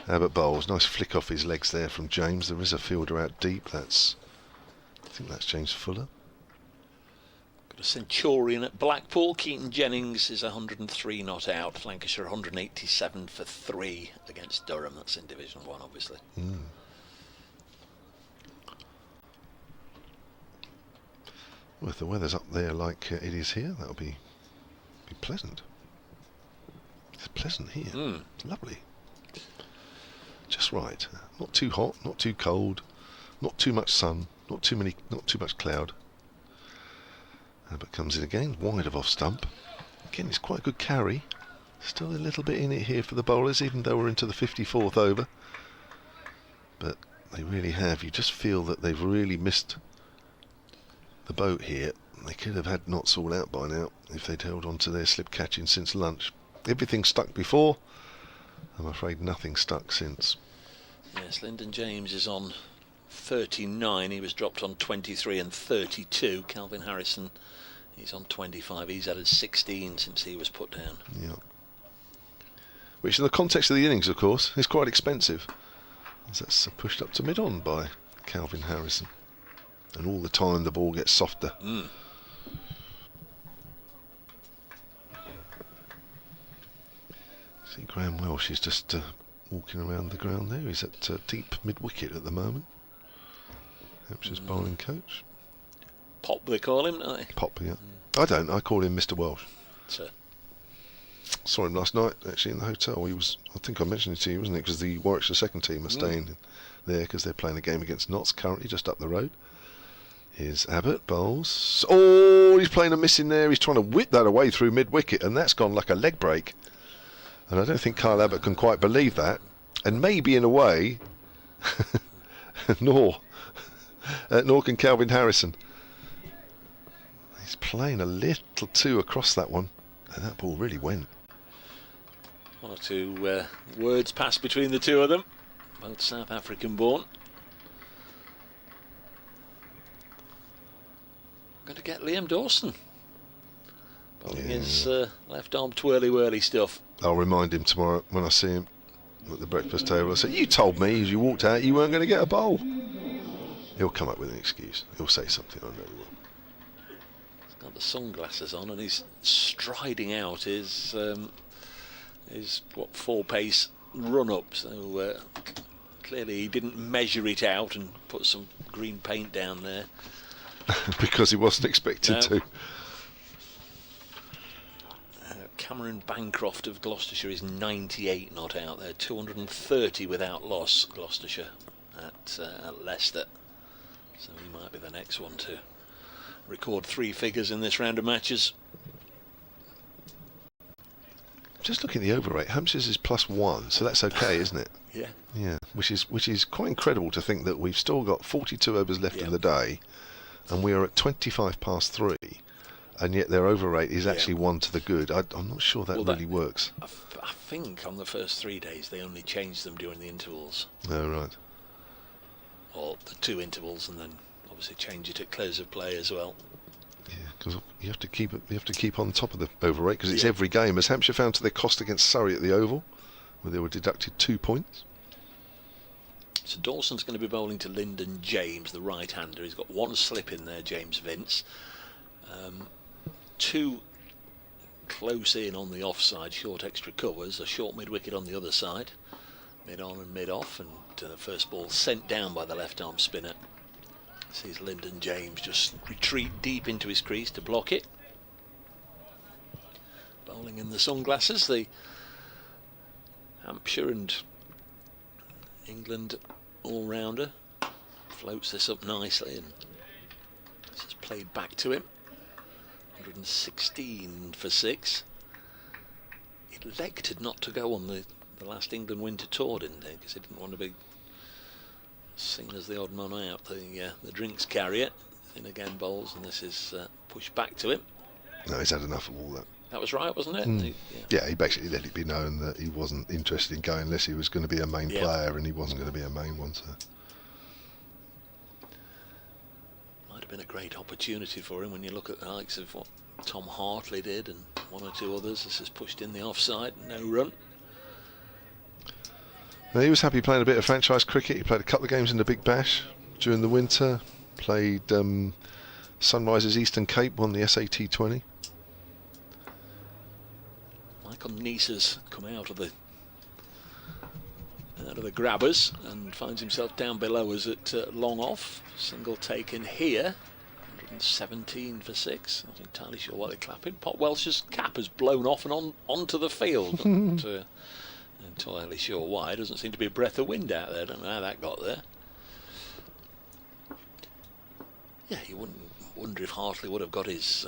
S2: Abbott bowls, nice flick off his legs there from James. There is a fielder out deep. I think that's James Fuller.
S1: Got a Centurion at Blackpool. Keaton Jennings is 103 not out. Lancashire 187 for 3 against Durham. That's in Division 1, obviously.
S2: Well, if the weather's up there like it is here, that'll be pleasant. It's pleasant here. Lovely. Just right. Not too hot, not too cold, not too much sun, not too much cloud. Abbott comes in again, wide of off stump. Again, it's quite a good carry. Still a little bit in it here for the bowlers, even though we're into the 54th over. But they really have. You just feel that they've really missed the boat here. They could have had knots all out by now if they'd held on to their slip catching since lunch. Everything stuck before. I'm afraid nothing stuck since.
S1: Yes, Lyndon James is on 39. He was dropped on 23 and 32. Calvin Harrison, he's on 25. He's added 16 since he was put down.
S2: Yeah. Which in the context of the innings, of course, is quite expensive, as that's pushed up to mid-on by Calvin Harrison. And all the time the ball gets softer. See Graham Welsh is just walking around the ground there. He's at deep mid-wicket at the moment. Hampshire's bowling coach.
S1: Pop, they call him, don't they?
S2: Pop, yeah. I don't. I call him Mr. Welsh.
S1: Sir.
S2: Saw him last night, actually, in the hotel. He was, I think I mentioned it to you, wasn't it? Because the Warwickshire second team are staying there because they're playing a game against Notts currently just up the road. Here's Abbott, bowls. Oh, he's playing a miss in there. He's trying to whip that away through mid-wicket, and that's gone like a leg break. And I don't think Kyle Abbott can quite believe that. And maybe, in a way, nor can Calvin Harrison. He's playing a little too across that one, and that ball really went.
S1: One or two words passed between the two of them, both South African born. Going to get Liam Dawson bowling his left arm twirly-whirly stuff.
S2: I'll remind him tomorrow when I see him at the breakfast table. I say, you told me as you walked out you weren't going to get a bowl. He'll come up with an excuse. He'll say something, I know he will.
S1: He's got the sunglasses on and he's striding out his full pace run up. So clearly he didn't measure it out and put some green paint down there.
S2: Because he wasn't expected to.
S1: Cameron Bancroft of Gloucestershire is 98 not out there, 230 without loss, Gloucestershire at Leicester. So he might be the next one to record 3 figures in this round of matches.
S2: Just looking at the over rate, Hampshire's is +1, so that's okay, isn't it?
S1: Yeah.
S2: Yeah, which is quite incredible to think that we've still got 42 overs left in the day, and we are at 25 past 3. And yet their over rate is actually 1 to the good. I'm not sure that really works.
S1: I think on the first 3 days they only changed them during the intervals.
S2: Oh, right.
S1: Or the 2 intervals, and then obviously change it at close of play as well.
S2: Yeah, because you have to keep on top of the over rate because it's every game. As Hampshire found to their cost against Surrey at the Oval, where they were deducted 2 points.
S1: So Dawson's going to be bowling to Lyndon James, the right-hander. He's got 1 slip in there, James Vince. 2 close in on the offside, short extra covers, a short mid-wicket on the other side, mid-on and mid-off, and the first ball sent down by the left-arm spinner. Sees Lyndon James just retreat deep into his crease to block it. Bowling in the sunglasses, the Hampshire and England all-rounder floats this up nicely, and this is played back to him. 116 for 6. He elected not to go on the last England winter tour, didn't he? Because he didn't want to be seen as the odd man out, the drinks carrier. In again bowls, and this is pushed back to him.
S2: No, he's had enough of all that.
S1: That was right, wasn't it?
S2: He basically let it be known that he wasn't interested in going unless he was going to be a main player, and he wasn't going to be a main one. So
S1: might have been a great opportunity for him when you look at the likes of what Tom Hartley did and one or two others. This is pushed in the offside, no run.
S2: Now, he was happy playing a bit of franchise cricket. He played a couple of games in the Big Bash during the winter. Played Sunrisers Eastern Cape, won the SAT 20.
S1: Michael Neeser's come out of the grabbers and finds himself down below us at long off. Single taken here. 117 for 6. Not entirely sure why they're clapping. Pot Welsh's cap has blown off and onto the field. Not entirely sure why. Doesn't seem to be a breath of wind out there. Don't know how that got there. Yeah, you wouldn't wonder if Hartley would have got his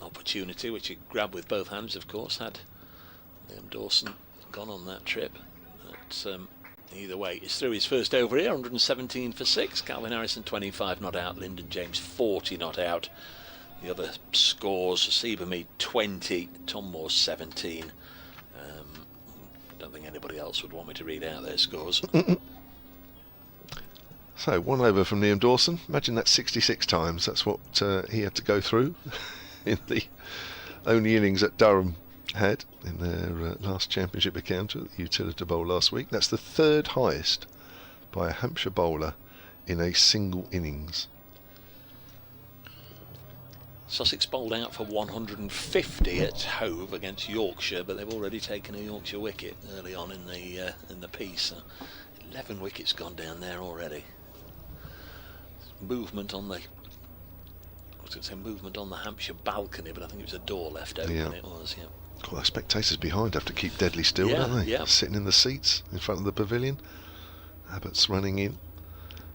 S1: opportunity, which he grabbed with both hands, of course, had Liam Dawson gone on that trip. But either way, he's through his first over here, 117 for 6. Calvin Harrison 25 not out, Lyndon James 40 not out. The other scores: Seba Mead 20, Tom Moore 17. I don't think anybody else would want me to read out their scores.
S2: So, 1 over from Liam Dawson. Imagine that 66 times. That's what he had to go through in the only innings that Durham had in their last championship encounter at the Utility Bowl last week. That's the 3rd highest by a Hampshire bowler in a single innings.
S1: Sussex bowled out for 150 at Hove against Yorkshire, but they've already taken a Yorkshire wicket early on in the piece. So 11 wickets gone down there already. Movement on the Hampshire balcony, but I think it was a door left open.
S2: Yeah.
S1: It was, yeah.
S2: God, the spectators behind have to keep deadly still, don't they?
S1: Yeah.
S2: Sitting in the seats in front of the pavilion. Abbott's running in.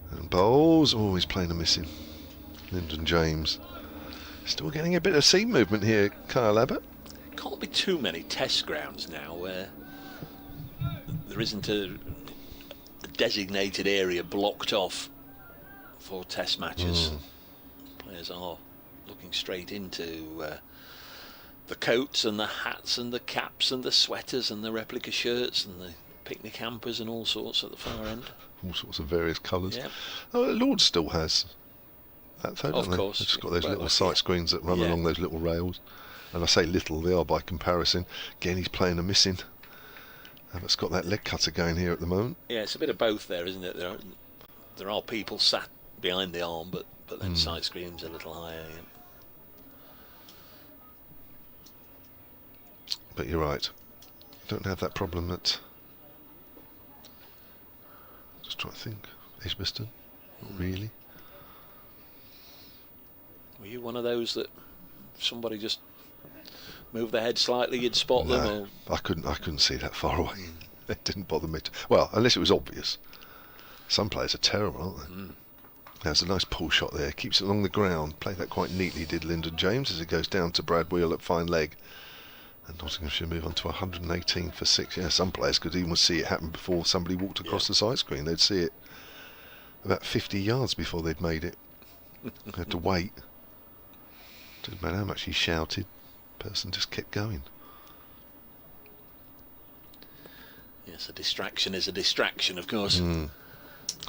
S2: And bowls, always playing a missing. Lyndon James. Still getting a bit of seam movement here, Kyle Abbott.
S1: Can't be too many test grounds now where there isn't a designated area blocked off for test matches. Players are looking straight into the coats and the hats and the caps and the sweaters and the replica shirts and the picnic hampers and all sorts at the far end.
S2: All sorts of various colours.
S1: Yeah.
S2: Oh, Lord still has that though,
S1: Of
S2: don't they?
S1: course.
S2: They've just got those little
S1: Well,
S2: sight screens that run along those little rails. And I say little, they are by comparison. Again, he's playing a missing. Abbott's got that leg cutter going here at the moment.
S1: Yeah, it's a bit of both there, isn't it? There are people sat behind the arm, but then side screens a little higher. Yeah.
S2: But you're right. Don't have that problem at... Just trying to think. Edgbaston? Not really.
S1: Were you one of those that if somebody just moved their head slightly, you'd spot them? Or?
S2: I couldn't see that far away. It didn't bother me. Well, unless it was obvious. Some players are terrible, aren't they? There's a nice pull shot there. Keeps it along the ground. Played that quite neatly, did Lyndon James, as it goes down to Brad Wheel at fine leg. And Nottinghamshire move on to 118 for 6. Yeah, some players could even see it happen before somebody walked across the side screen. They'd see it about 50 yards before they'd made it. They had to wait. Didn't matter how much he shouted. Person just kept going.
S1: Yes, a distraction is a distraction, of course.
S2: I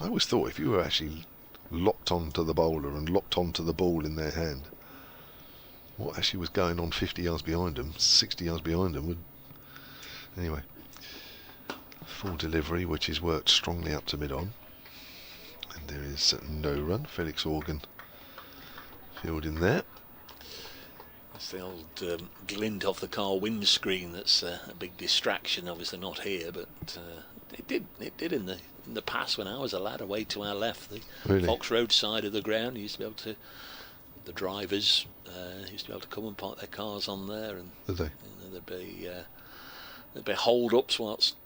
S2: always thought if you were actually locked onto the bowler and locked onto the ball in their hand, what actually was going on 50 yards behind them, 60 yards behind them would... Anyway, full delivery, which is worked strongly up to mid-on. And there is no run. Felix Organ fielding there.
S1: It's the old glint off the car windscreen that's a big distraction. Obviously not here, but It did in the past when I was a lad, away to our left, the
S2: Really?
S1: Fox Road side of the ground. You used to be able to, the drivers used to be able to come and park their cars on there, and
S2: Did they?
S1: you know, there'd be hold-ups whilst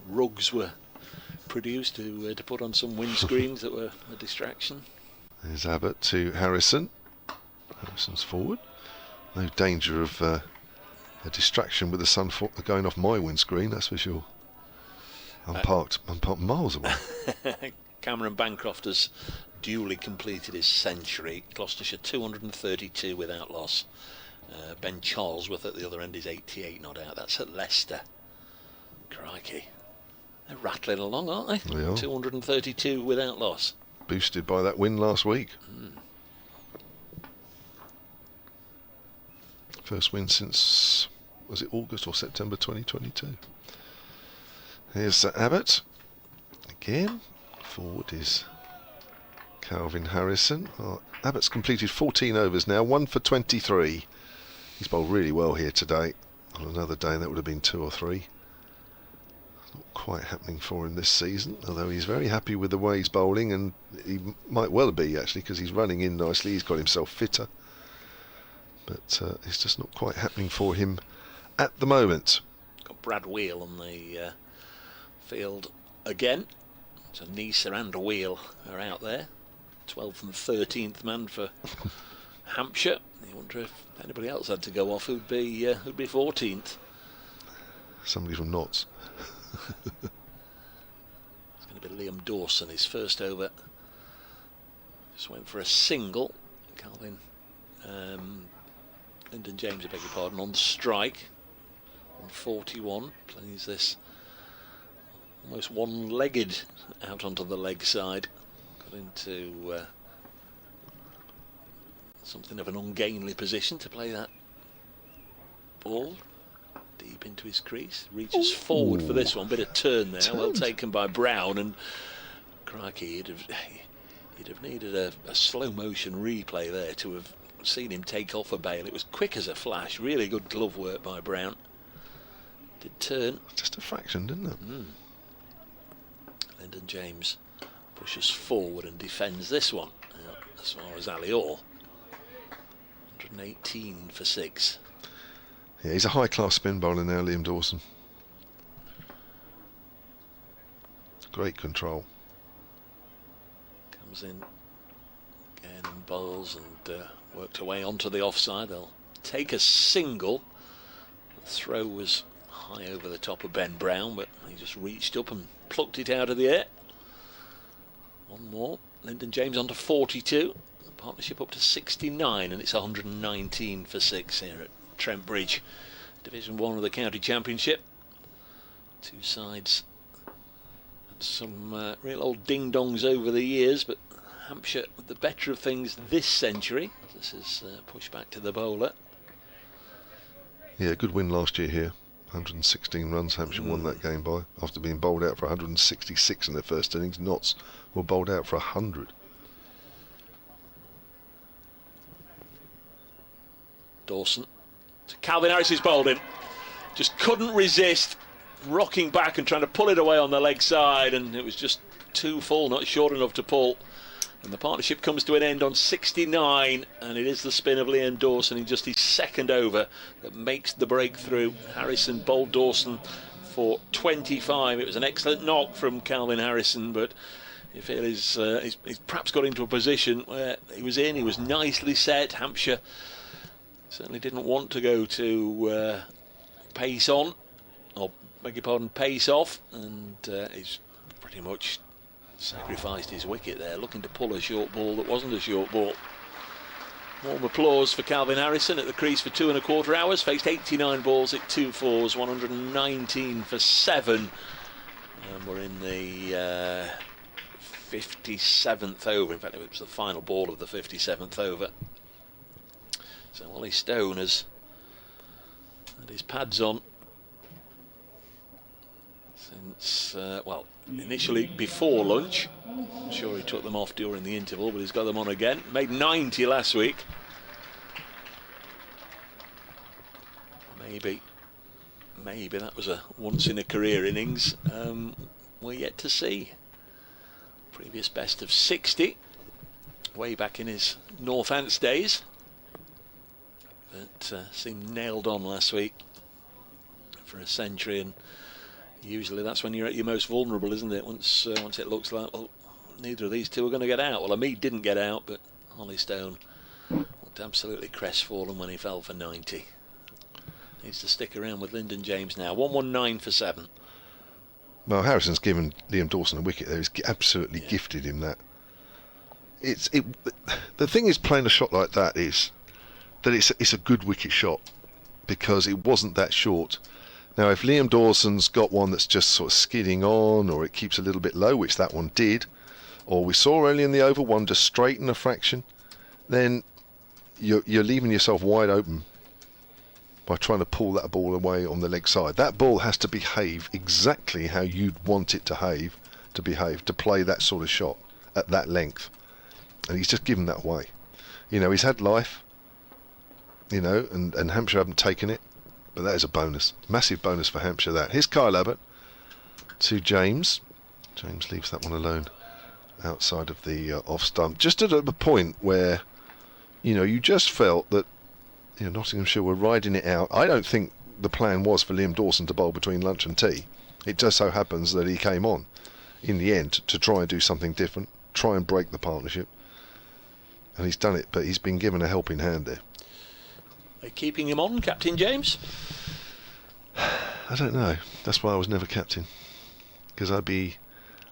S1: rugs were produced to put on some windscreens that were a distraction.
S2: There's Abbott to Harrison. Harrison's forward. No danger of a distraction with the sun going off my windscreen, that's for sure. I'm parked miles away.
S1: Cameron Bancroft has duly completed his century. Gloucestershire 232 without loss. Ben Charlesworth at the other end is 88 not out. That's at Leicester. Crikey. They're rattling along, aren't they?
S2: They are.
S1: 232 without loss.
S2: Boosted by that win last week. First win since, was it August or September 2022? Here's Abbott. Again, forward is Calvin Harrison. Well, Abbott's completed 14 overs now, 1 for 23. He's bowled really well here today. On another day that would have been 2 or 3. Not quite happening for him this season, although he's very happy with the way he's bowling, and he might well be actually, because he's running in nicely. He's got himself fitter, but it's just not quite happening for him at the moment.
S1: Got Brad Wheel on the field again. So Neeser and Wheel are out there. 12th and 13th man for Hampshire. You wonder if anybody else had to go off, who'd be 14th.
S2: Somebody from Notts.
S1: It's going to be Liam Dawson, his first over. Just went for a single. Calvin Lyndon James, I beg your pardon, on strike on 41. Plays this almost one-legged out onto the leg side. Got into something of an ungainly position to play that ball deep into his crease. Reaches forward for this one. Bit of turn there. Well taken by Brown, and crikey, he'd have needed a slow motion replay there to have seen him take off a bail. It was quick as a flash. Really good glove work by Brown. Did turn.
S2: Just a fraction, didn't it?
S1: Lyndon James pushes forward and defends this one as far as Ali Orr. 118 for 6.
S2: Yeah, he's a high-class spin bowler now, Liam Dawson. Great control.
S1: Comes in again and bowls and worked away onto the offside. They'll take a single. The throw was high over the top of Ben Brown, but he just reached up and plucked it out of the air. One more. Lyndon James on to 42. The partnership up to 69, and it's 119 for 6 here at Trent Bridge, Division 1 of the County Championship. Two sides had some real old ding-dongs over the years, but Hampshire with the better of things this century. This is pushed back to the bowler.
S2: Yeah, good win last year here. 116 runs, Hampshire won that game by, after being bowled out for 166 in their first innings. Notts were bowled out for 100.
S1: Dawson to Calvin Harris, is bowled in. Just couldn't resist, rocking back and trying to pull it away on the leg side, and it was just too full, not short enough to pull. And the partnership comes to an end on 69, and it is the spin of Liam Dawson in just his second over that makes the breakthrough. Harrison bowled Dawson for 25. It was an excellent knock from Calvin Harrison, but you feel he's perhaps got into a position where he was nicely set. Hampshire certainly didn't want to go to pace on, or beg your pardon, pace off, and he's pretty much sacrificed his wicket there, looking to pull a short ball that wasn't a short ball. Warm applause for Calvin Harrison at the crease for 2¼ hours. Faced 89 balls at 2 fours, 119 for 7. And we're in the 57th over. In fact, it was the final ball of the 57th over. So Ollie Stone has had his pads on since, well, initially before lunch. I'm sure he took them off during the interval, but he's got them on again. Made 90 last week. Maybe that was a once in a career innings. we're yet to see. Previous best of 60, way back in his Northants days, but seemed nailed on last week for a century, and usually that's when you're at your most vulnerable, isn't it? Once it looks like, well, neither of these two are going to get out. Well, Hamid didn't get out, but Holly Stone looked absolutely crestfallen when he fell for 90. Needs to stick around with Lyndon James now. 119 for 7.
S2: Well, Harrison's given Liam Dawson a wicket there. He's absolutely gifted him that. The thing is, playing a shot like that is that it's a good wicket shot because it wasn't that short. Now, if Liam Dawson's got one that's just sort of skidding on, or it keeps a little bit low, which that one did, or we saw early in the over one just straighten a fraction, then you're leaving yourself wide open by trying to pull that ball away on the leg side. That ball has to behave exactly how you'd want it to behave to play that sort of shot at that length. And he's just given that away. You know, he's had life, you know, and Hampshire haven't taken it, but that is a bonus. Massive bonus for Hampshire, that. Here's Kyle Abbott to James. James leaves that one alone outside of the off stump. Just at a point where, you know, you just felt that, you know, Nottinghamshire were riding it out. I don't think the plan was for Liam Dawson to bowl between lunch and tea. It just so happens that he came on in the end to try and do something different, try and break the partnership. And he's done it, but he's been given a helping hand there.
S1: Are you keeping him on, Captain James?
S2: I don't know. That's why I was never captain. Because I'd be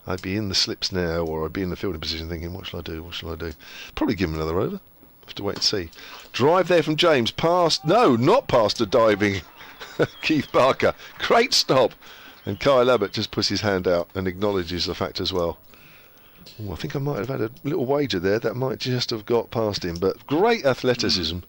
S2: in the slips now, or I'd be in the fielding position thinking, what shall I do? What shall I do? Probably give him another over. Have to wait and see. Drive there from James. Past. No, not past a diving Keith Barker. Great stop. And Kyle Abbott just puts his hand out and acknowledges the fact as well. Ooh, I think I might have had a little wager there. That might just have got past him. But great athleticism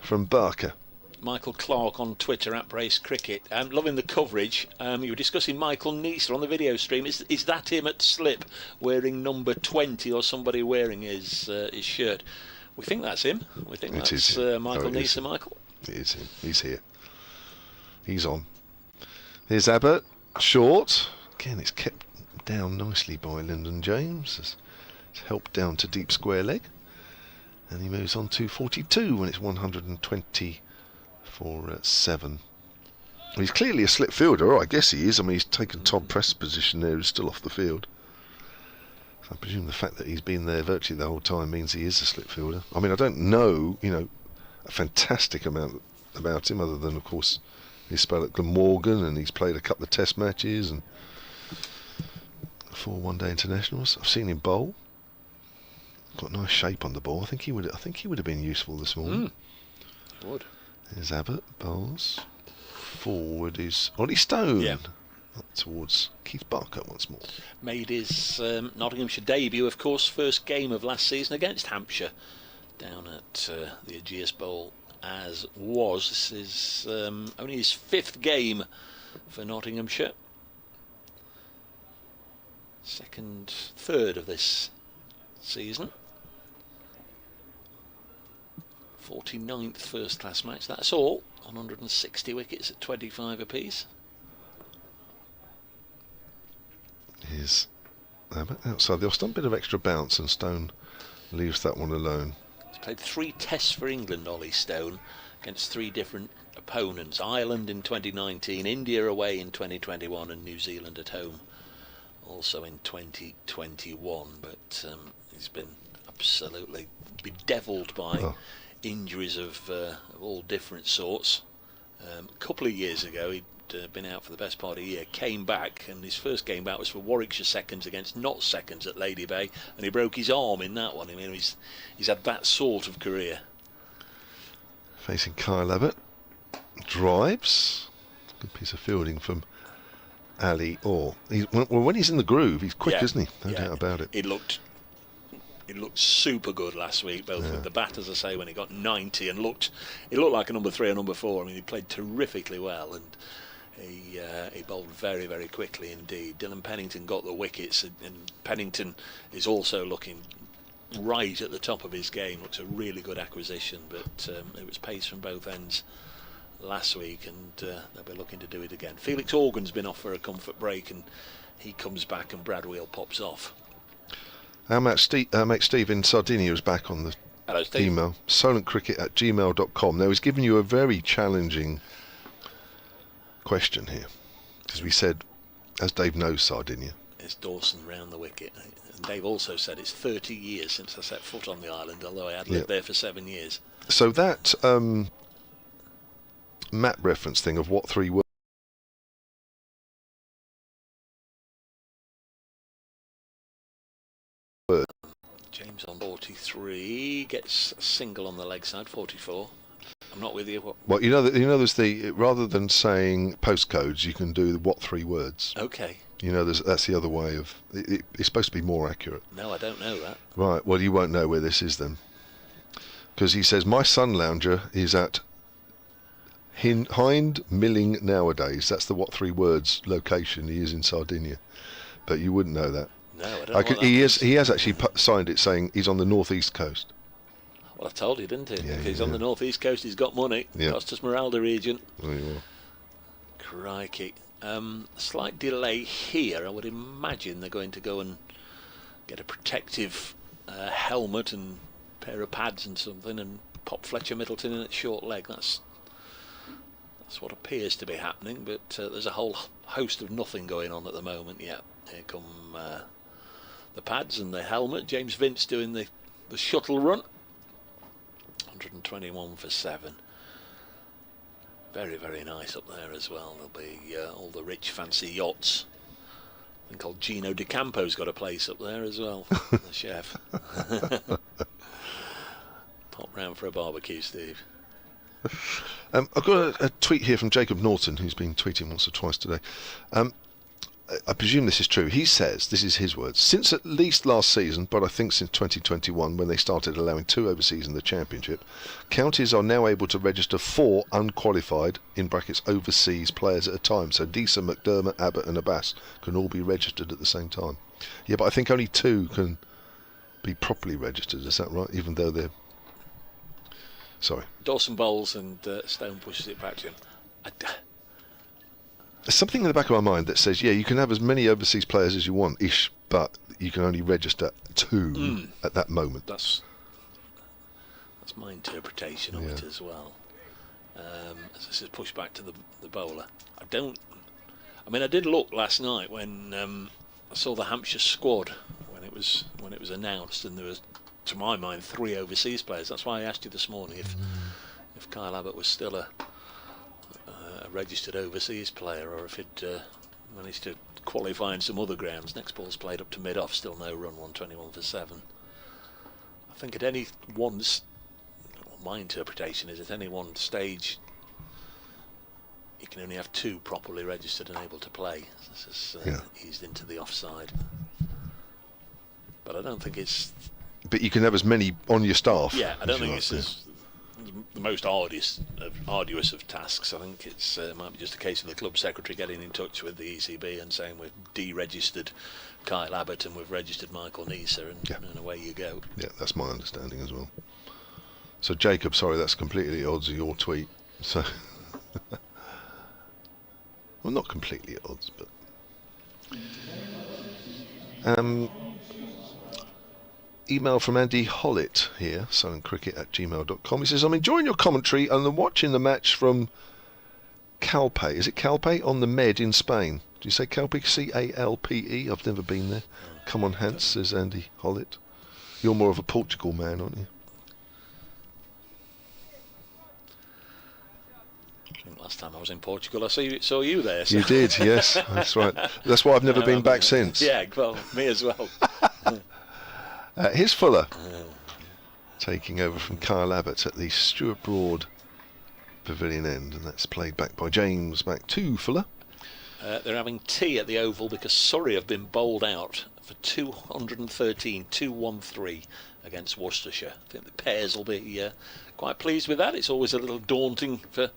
S2: from Barker.
S1: Michael Clark on Twitter at Brace Cricket. Loving the coverage. You were discussing Michael Neeser on the video stream. Is that him at slip wearing number 20 or somebody wearing his shirt? We think that's him. We think that's Michael Neeser. Michael.
S2: It is him. He's here. He's on. Here's Abbott. Short. Again, it's kept down nicely by Lyndon James. It's helped down to deep square leg. And he moves on to 42 when it's 120 for 7. He's clearly a slip fielder, I guess he is. I mean, he's taken Tom Prest's position there, he's still off the field. So I presume the fact that he's been there virtually the whole time means he is a slip fielder. I mean, I don't know, you know, a fantastic amount about him, other than, of course, his spell at Glamorgan, and he's played a couple of test matches and 4 one-day internationals. I've seen him bowl. Got nice shape on the ball. I think he would have been useful this morning.
S1: He would.
S2: There's Abbott, bowls. Forward is Ollie Stone.
S1: Yeah.
S2: Up towards Keith Barker once more.
S1: Made his Nottinghamshire debut, of course, first game of last season against Hampshire down at the Ageas Bowl as was. This is only his 5th game for Nottinghamshire. Third of this season. 49th first class match, that's all. 160 wickets at 25 apiece.
S2: Here's Abbott outside the off stump, bit of extra bounce, and Stone leaves that one alone.
S1: He's played 3 tests for England, Ollie Stone, against 3 different opponents. Ireland in 2019, India away in 2021, and New Zealand at home also in 2021. But he's been absolutely bedevilled by injuries of all different sorts. A couple of years ago he'd been out for the best part of a year, came back, and his first game back was for Warwickshire seconds against Notts seconds at Lady Bay, and he broke his arm in that one. I mean, he's had that sort of career.
S2: Facing Kyle Abbott. Drives. Good piece of fielding from Ali Orr. When he's in the groove, he's quick, isn't he? No doubt about it.
S1: It looked super good last week, both with the bat, as I say, when he got 90, and it looked like a number 3 or number 4. I mean, he played terrifically well, and he bowled very, very quickly indeed. Dylan Pennington got the wickets, and Pennington is also looking right at the top of his game. Looks a really good acquisition, but it was pace from both ends last week, and they'll be looking to do it again. Felix Organ's been off for a comfort break, and he comes back and Brad Wheel pops off.
S2: Our mate Steve in Sardinia is back on the
S1: Hello, Steve.
S2: email, solentcricket@gmail.com. Now, he's given you a very challenging question here, because we said, as Dave knows, Sardinia.
S1: It's Dawson round the wicket. And Dave also said it's 30 years since I set foot on the island, although I had lived there for 7 years.
S2: So that map reference thing of what 3 words.
S1: James on 43, gets a single on the leg side, 44. I'm not with you.
S2: Well, there's the, rather than saying postcodes, you can do what 3 words.
S1: Okay.
S2: That's the other way of it's supposed to be more accurate.
S1: No, I don't know that.
S2: Right, well, you won't know where this is then, because he says my sun lounger is at Hind Milling nowadays. That's the what 3 words location. He is in Sardinia, but you wouldn't know that.
S1: No, I don't know.
S2: He has actually signed it saying he's on the northeast coast.
S1: Well, I told you, didn't he?
S2: Yeah,
S1: if he's on the northeast coast, he's got money.
S2: Yeah.
S1: Costa Smeralda region.
S2: There you are.
S1: Crikey. Slight delay here. I would imagine they're going to go and get a protective helmet and pair of pads and something and pop Fletcher Middleton in at short leg. That's what appears to be happening, but there's a whole host of nothing going on at the moment. Yeah, here come the pads and the helmet. James Vince doing the shuttle run. 121 for 7. Very, very nice up there as well. There'll be all the rich fancy yachts. I think old Gino De Campo's got a place up there as well, the chef. Pop round for a barbecue, Steve.
S2: I've got a tweet here from Jacob Norton, who's been tweeting once or twice today. I presume this is true. He says, this is his words, since at least last season, but I think since 2021, when they started allowing 2 overseas in the Championship, counties are now able to register 4 unqualified, in brackets, overseas players at a time. So Deesa, McDermott, Abbott and Abbas can all be registered at the same time. Yeah, but I think only 2 can be properly registered, is that right? Even though they're... Sorry.
S1: Dawson bowls and Stone pushes it back to him.
S2: There's something in the back of my mind that says, yeah, you can have as many overseas players as you want, but you can only register 2 at that moment.
S1: That's my interpretation of it as well. As this is pushed back to the bowler. I did look last night when I saw the Hampshire squad when it was announced, and there was, to my mind, 3 overseas players. That's why I asked you this morning if Kyle Abbott was still a registered overseas player, or if he'd managed to qualify in some other grounds. Next ball's played up to mid-off, still no run, 121 for 7. I think at any one, my interpretation is at any one stage you can only have 2 properly registered and able to play. This is eased into the offside, but I don't think it's...
S2: But you can have as many on your staff.
S1: Yeah, I don't think it's the most arduous of tasks. I think it might be just a case of the club secretary getting in touch with the ECB and saying we've deregistered Kyle Abbott and we've registered Michael Neser, and away you go. Yeah,
S2: that's my understanding as well. So Jacob, sorry, that's completely at odds with your tweet. So, well, not completely at odds, but. Email from Andy Hollett here, solentcricket@gmail.com. He says, I'm enjoying your commentary and I'm watching the match from Calpe. Is it Calpe on the Med in Spain? Do you say Calpe? C-A-L-P-E? I've never been there. Come on, Hans, says Andy Hollett. You're more of a Portugal man, aren't you?
S1: I think last time I was in Portugal, I saw you there. So.
S2: You did, yes. That's right. That's why I've never been back since.
S1: Yeah, well, me as well.
S2: Here's Fuller taking over from Kyle Abbott at the Stuart Broad Pavilion end, and that's played back by James back to Fuller.
S1: They're having tea at the Oval because Surrey have been bowled out for 213 against Worcestershire. I think the pairs will be quite pleased with that. It's always a little daunting for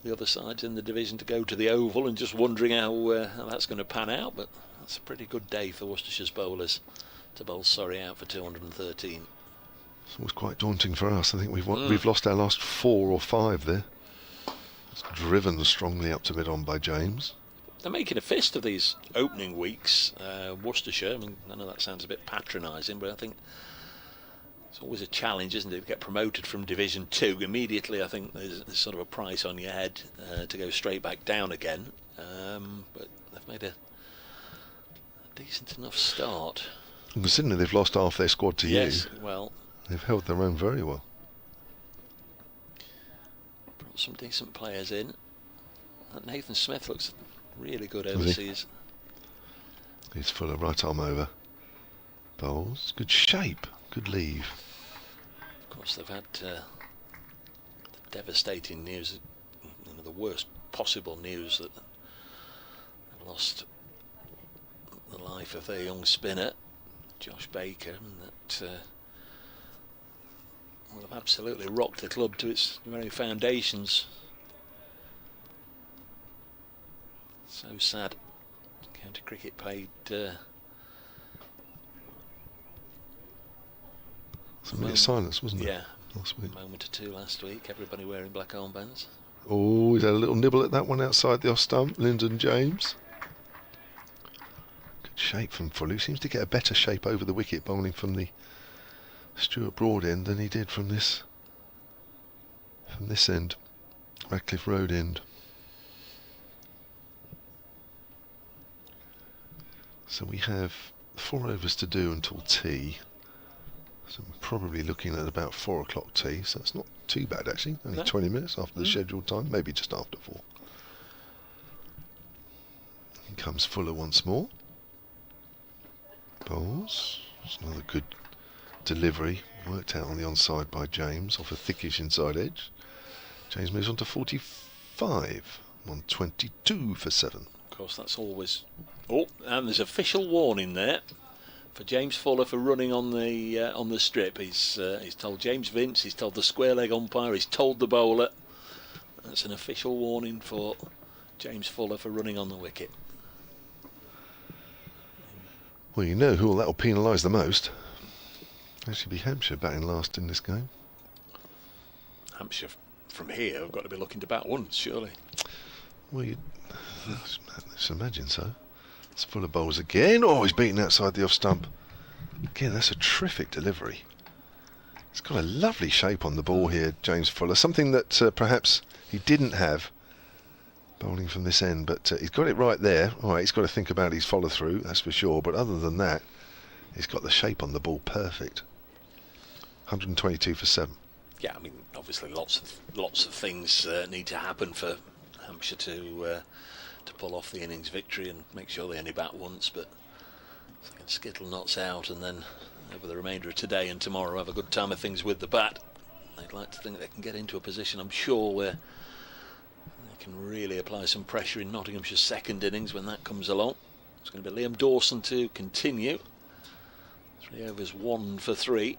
S1: the other sides in the division to go to the Oval and just wondering how that's going to pan out, but that's a pretty good day for Worcestershire's bowlers to bowl Surrey out for 213.
S2: It's always quite daunting for us. I think we've lost our last 4 or 5 there. It's driven strongly up to mid-on by James.
S1: they're making a fist of these opening weeks. Worcestershire, I mean, I know that sounds a bit patronising, but I think it's always a challenge, isn't it, to get promoted from Division 2. Immediately, I think there's sort of a price on your head to go straight back down again. But they've made a decent enough start.
S2: Considering they've lost half their squad to you.
S1: Yes, well,
S2: they've held their own very well.
S1: Brought some decent players in. That Nathan Smith looks really good overseas.
S2: He's full of right arm over. Bowls, good shape, good leave.
S1: Of course, they've had the devastating news, the worst possible news, that they've lost the life of their young spinner, Josh Baker, and that will have absolutely rocked the club to its very foundations. So sad. County cricket paid
S2: some minute silence, wasn't it?
S1: Yeah,
S2: last week.
S1: A moment or two last week. Everybody wearing black armbands.
S2: Oh, he's had a little nibble at that one outside the off stump. Lyndon James. Good shape from Fuller. He seems to get a better shape over the wicket bowling from the Stuart Broad end than he did from this end, Radcliffe Road end. So we have 4 overs to do until tea. So we're probably looking at about 4 o'clock tea, so it's not too bad actually. Only 20 minutes after the scheduled time, maybe just after 4. In comes Fuller once more. Bowls. It's another good delivery. Worked out on the onside by James off a thickish inside edge. James moves on to 45. 122 for 7.
S1: Of course, that's always... Oh, and there's official warning there for James Fuller for running on the strip. He's told James Vince, he's told the square leg umpire, he's told the bowler. That's an official warning for James Fuller for running on the wicket.
S2: Well, you know who that will penalise the most. Actually, be Hampshire batting last in this game.
S1: Hampshire from here have got to be looking to bat once, surely.
S2: Well, let's imagine so. It's full of bowls again. Oh, he's beaten outside the off stump. Again, that's a terrific delivery. He's got a lovely shape on the ball here, James Fuller. Something that perhaps he didn't have bowling from this end, but he's got it right there. All right, he's got to think about his follow through, that's for sure. But other than that, he's got the shape on the ball perfect. 122 for 7.
S1: Yeah, I mean, obviously lots of things need to happen for Hampshire to pull off the innings victory and make sure they only bat once, but if they can skittle knots out and then over the remainder of today and tomorrow have a good time of things with the bat, they'd like to think they can get into a position, I'm sure, where they can really apply some pressure in Nottinghamshire's second innings when that comes along. It's going to be Liam Dawson to continue. 3 overs, 1 for 3.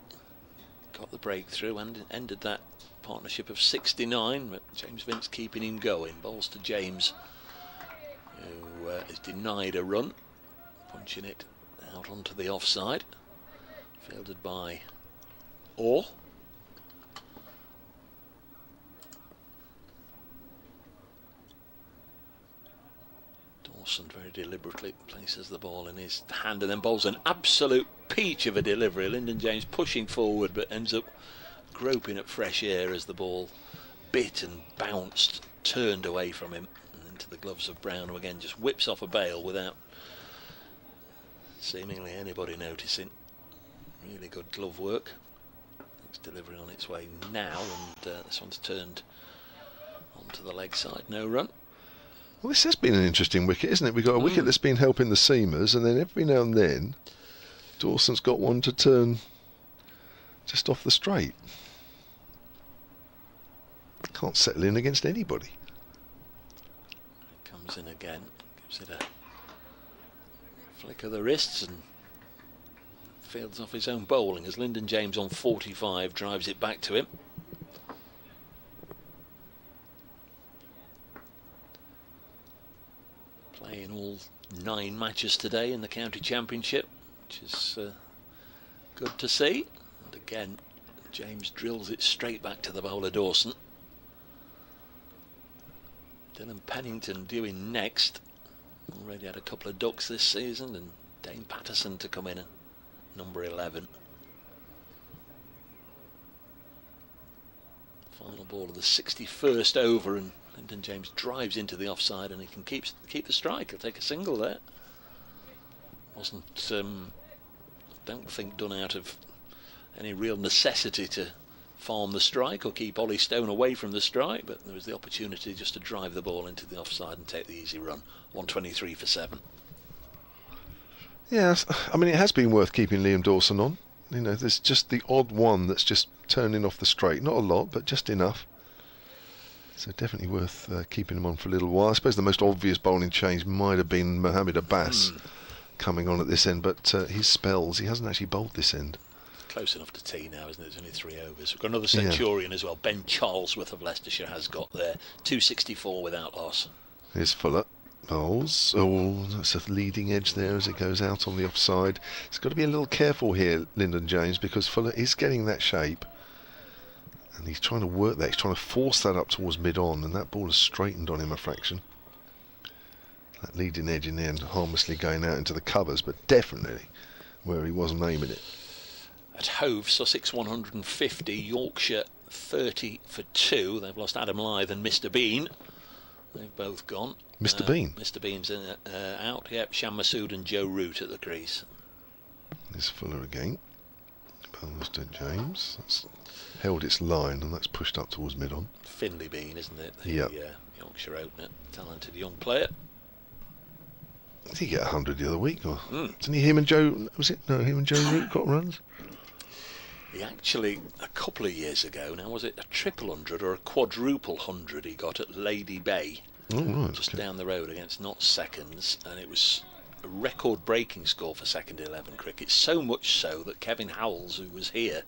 S1: Got the breakthrough and ended that partnership of 69, but James Vince keeping him going. Bowls to James, who is denied a run, punching it out onto the offside, fielded by Orr. Dawson very deliberately places the ball in his hand and then bowls an absolute peach of a delivery. Lyndon James pushing forward but ends up groping at fresh air as the ball bit and bounced, turned away from him and into the gloves of Brown, who again just whips off a bail without seemingly anybody noticing. Really good glove work. It's delivery on its way now, and this one's turned onto the leg side. No run.
S2: Well, this has been an interesting wicket, isn't it? We've got a wicket that's been helping the seamers, and then every now and then Dawson's got one to turn just off the straight. Can't settle in against anybody.
S1: Comes in again, gives it a flick of the wrists and fields off his own bowling as Lyndon James on 45 drives it back to him. Playing all 9 matches today in the county championship, which is good to see. And again, James drills it straight back to the bowler Dawson. Dylan Pennington due in next. Already had a couple of ducks this season, and Dane Patterson to come in at number 11. Final ball of the 61st over, and Lyndon James drives into the offside, and he can keep the strike. He'll take a single there. Wasn't, I don't think, done out of any real necessity to farm the strike or keep Ollie Stone away from the strike, but there was the opportunity just to drive the ball into the offside and take the easy run. 123 for 7.
S2: Yes, I mean, it has been worth keeping Liam Dawson on. You know, there's just the odd one that's just turning off the straight. Not a lot, but just enough. So definitely worth keeping him on for a little while. I suppose the most obvious bowling change might have been Mohammed Abbas coming on at this end, but his spells, he hasn't actually bowled this end.
S1: Close enough to tea now, isn't it? There's only 3 overs. We've got another Centurion as well. Ben Charlesworth of Leicestershire has got there. 264 without loss.
S2: Here's Fuller. Bowls. Oh, that's a leading edge there as it goes out on the offside. He's got to be a little careful here, Lyndon James, because Fuller is getting that shape. And he's trying to work that. He's trying to force that up towards mid-on, and that ball has straightened on him a fraction. That leading edge in the end harmlessly going out into the covers, but definitely where he wasn't aiming it.
S1: At Hove, Sussex 150, Yorkshire 30 for 2. They've lost Adam Lyth and Mr Bean. They've both gone.
S2: Mr Bean?
S1: Mr Bean's out, yep. Sham Masood and Joe Root at the crease.
S2: There's Fuller again. Mr James. That's held its line, and that's pushed up towards mid-on.
S1: Finley Bean, isn't it? The Yorkshire opener. Talented young player.
S2: Did he get 100 the other week? Or didn't he, him and Joe, was it? No, him and Joe Root got runs?
S1: He actually, a couple of years ago now, was it a triple 100 or a quadruple 100 he got at Lady Bay?
S2: Oh, right.
S1: Just down the road against Not Seconds, and it was a record-breaking score for second 11 cricket, so much so that Kevin Howells, who was here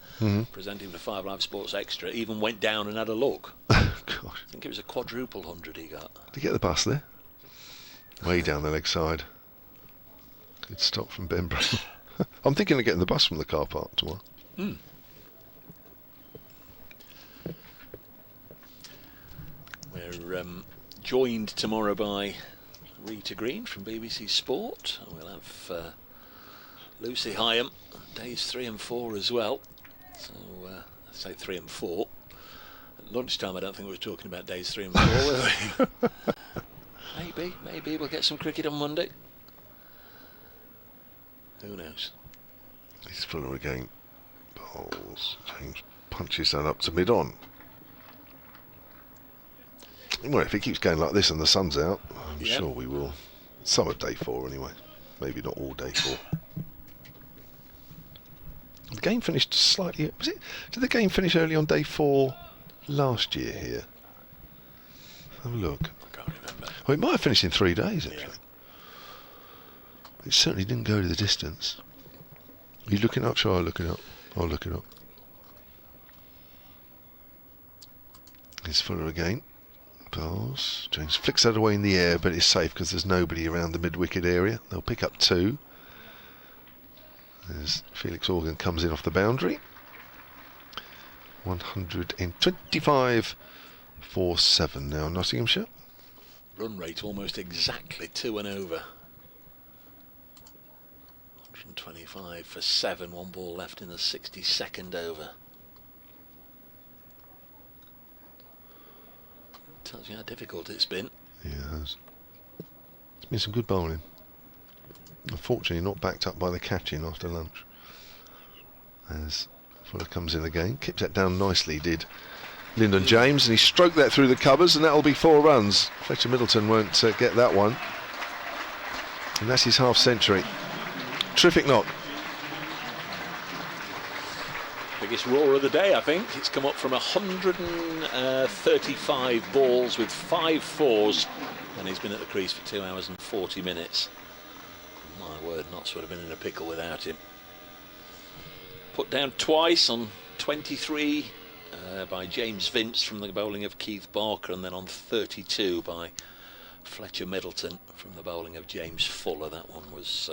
S1: presenting for 5 Live Sports Extra, even went down and had a look.
S2: Gosh.
S1: I think it was a quadruple 100 he got.
S2: Did he get the bus there? Way down the leg side. Good stop from Ben Brown. I'm thinking of getting the bus from the car park tomorrow.
S1: We're joined tomorrow by Rita Green from BBC Sport. We'll have Lucy Hyam, days 3 and 4 as well. So I say 3 and 4. At lunchtime, I don't think we were talking about days 3 and 4, were we? Maybe we'll get some cricket on Monday. Who knows?
S2: He's Fuller again. Bowls. James punches that up to mid-on. Well, if it keeps going like this and the sun's out, I'm sure we will. Some of day 4 anyway. Maybe not all day 4. The game finished slightly... Did the game finish early on day 4 last year here? Have a look.
S1: I can't remember.
S2: Oh, it might have finished in 3 days, actually. It certainly didn't go to the distance. Are you looking up? Shall I look it up? I'll look it up. Here's Fuller again. Bowls. James flicks that away in the air, but it's safe because there's nobody around the mid-wicket area. They'll pick up 2. As Felix Organ comes in off the boundary. 125 for 7 now, Nottinghamshire.
S1: Run rate almost exactly 2 and over. 125 for 7, 1 ball left in the 62nd over. Tells you how difficult it's been.
S2: Yeah, it has. It's been some good bowling. Unfortunately not backed up by the catching after lunch. As Fuller comes in again, keeps that down nicely, did Lyndon James, and he stroked that through the covers, and that'll be 4 runs. Fletcher Middleton won't get that one. And that's his half century. Terrific knock.
S1: Biggest roar of the day, I think. It's come up from 135 balls with 5 fours, and he's been at the crease for 2 hours and 40 minutes. My word, Notts would have been in a pickle without him. Put down twice on 23 by James Vince from the bowling of Keith Barker, and then on 32 by Fletcher Middleton from the bowling of James Fuller. That one was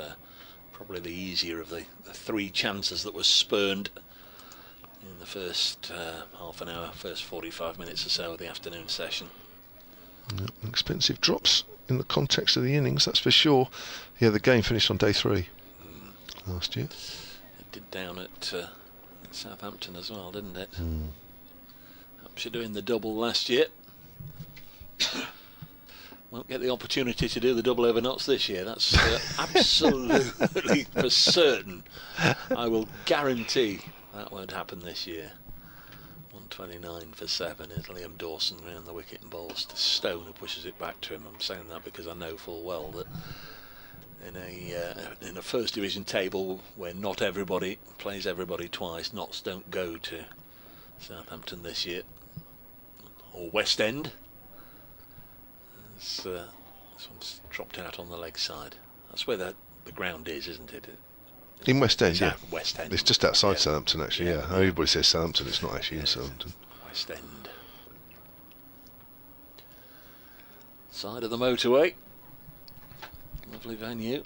S1: probably the easier of the 3 chances that was spurned in the first half an hour, first 45 minutes or so of the afternoon session.
S2: Expensive drops in the context of the innings, that's for sure. Yeah, the game finished on day 3 last year.
S1: It did down at Southampton as well, didn't it? Hampshire doing the double last year. Won't get the opportunity to do the double over knots this year. That's absolutely for certain. I will guarantee that won't happen this year. 129 for 7 is Liam Dawson round the wicket and bowls to Stone, who pushes it back to him. I'm saying that because I know full well that in a first division table where not everybody plays everybody twice, knots don't go to Southampton this year, or West End. This one's dropped out on the leg side. That's where the ground is, isn't it?
S2: In West End, yeah.
S1: West End.
S2: It's just outside Southampton, actually, yeah. Everybody says Southampton, it's not actually in Southampton.
S1: West End. Side of the motorway. Lovely venue.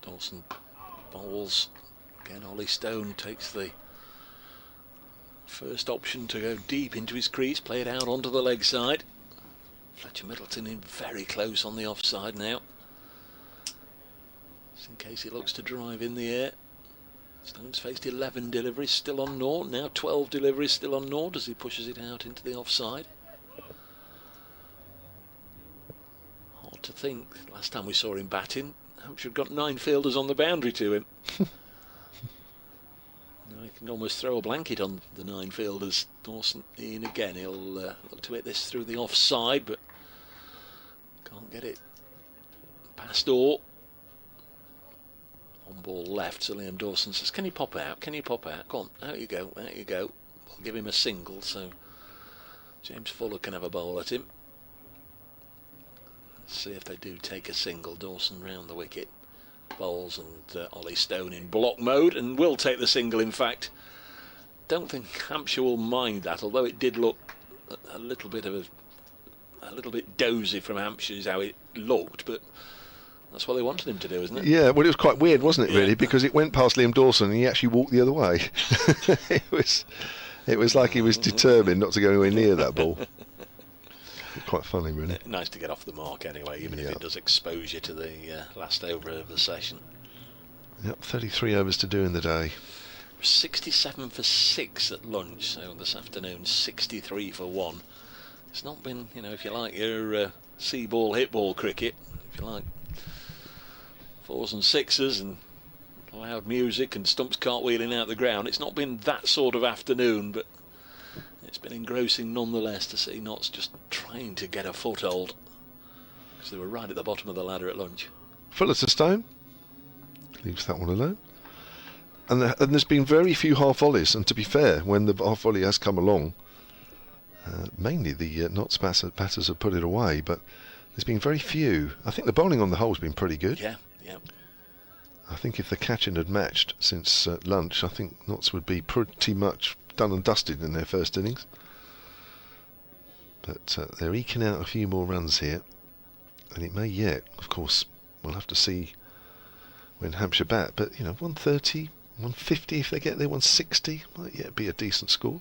S1: Dawson bowls. Again, Ollie Stone takes the first option to go deep into his crease, play it out onto the leg side. Fletcher Middleton in very close on the offside now. Just in case he looks to drive in the air. Stone's faced 11 deliveries, still on naught. Now 12 deliveries, still on naught as he pushes it out into the offside. Hard to think. Last time we saw him batting, Hampshire had got 9 fielders on the boundary to him. Now he can almost throw a blanket on the 9 fielders. Dawson in again. He'll look to hit this through the offside, but can't get it past Orr. On ball left, so Liam Dawson says, can you pop out? Can you pop out? Go on, out you go, out you go. We'll give him a single, so James Fuller can have a bowl at him. Let's see if they do take a single. Dawson round the wicket. Bowls and Ollie Stone in block mode, and will take the single, in fact. Don't think Hampshire will mind that, although it did look a little bit dozy from Hampshire is how it looked, but that's what they wanted him to do, isn't it?
S2: Yeah, well, it was quite weird, wasn't it, really? Because it went past Liam Dawson and he actually walked the other way. it was like he was determined not to go anywhere near that ball. Quite funny, really.
S1: Nice to get off the mark anyway, even if it does expose you to the last over of the session.
S2: Yep, 33 overs to do in the day.
S1: 67 for 6 at lunch, so this afternoon 63 for 1. It's not been, if you like your see ball, hit ball cricket, if you like 4s and 6s and loud music and stumps cartwheeling out the ground. It's not been that sort of afternoon, but it's been engrossing nonetheless to see Notts just trying to get a foothold, because they were right at the bottom of the ladder at lunch.
S2: Fuller to Stone. Leaves that one alone. And there's been very few half volleys, and to be fair, when the half volley has come along, mainly the Notts batters have put it away, but there's been very few. I think the bowling on the whole has been pretty good.
S1: Yeah.
S2: I think if the catching had matched since lunch, I think Notts would be pretty much done and dusted in their first innings. But they're eking out a few more runs here, and it may yet. Of course, we'll have to see when Hampshire bat, but 130, 150 if they get there, 160 might yet be a decent score.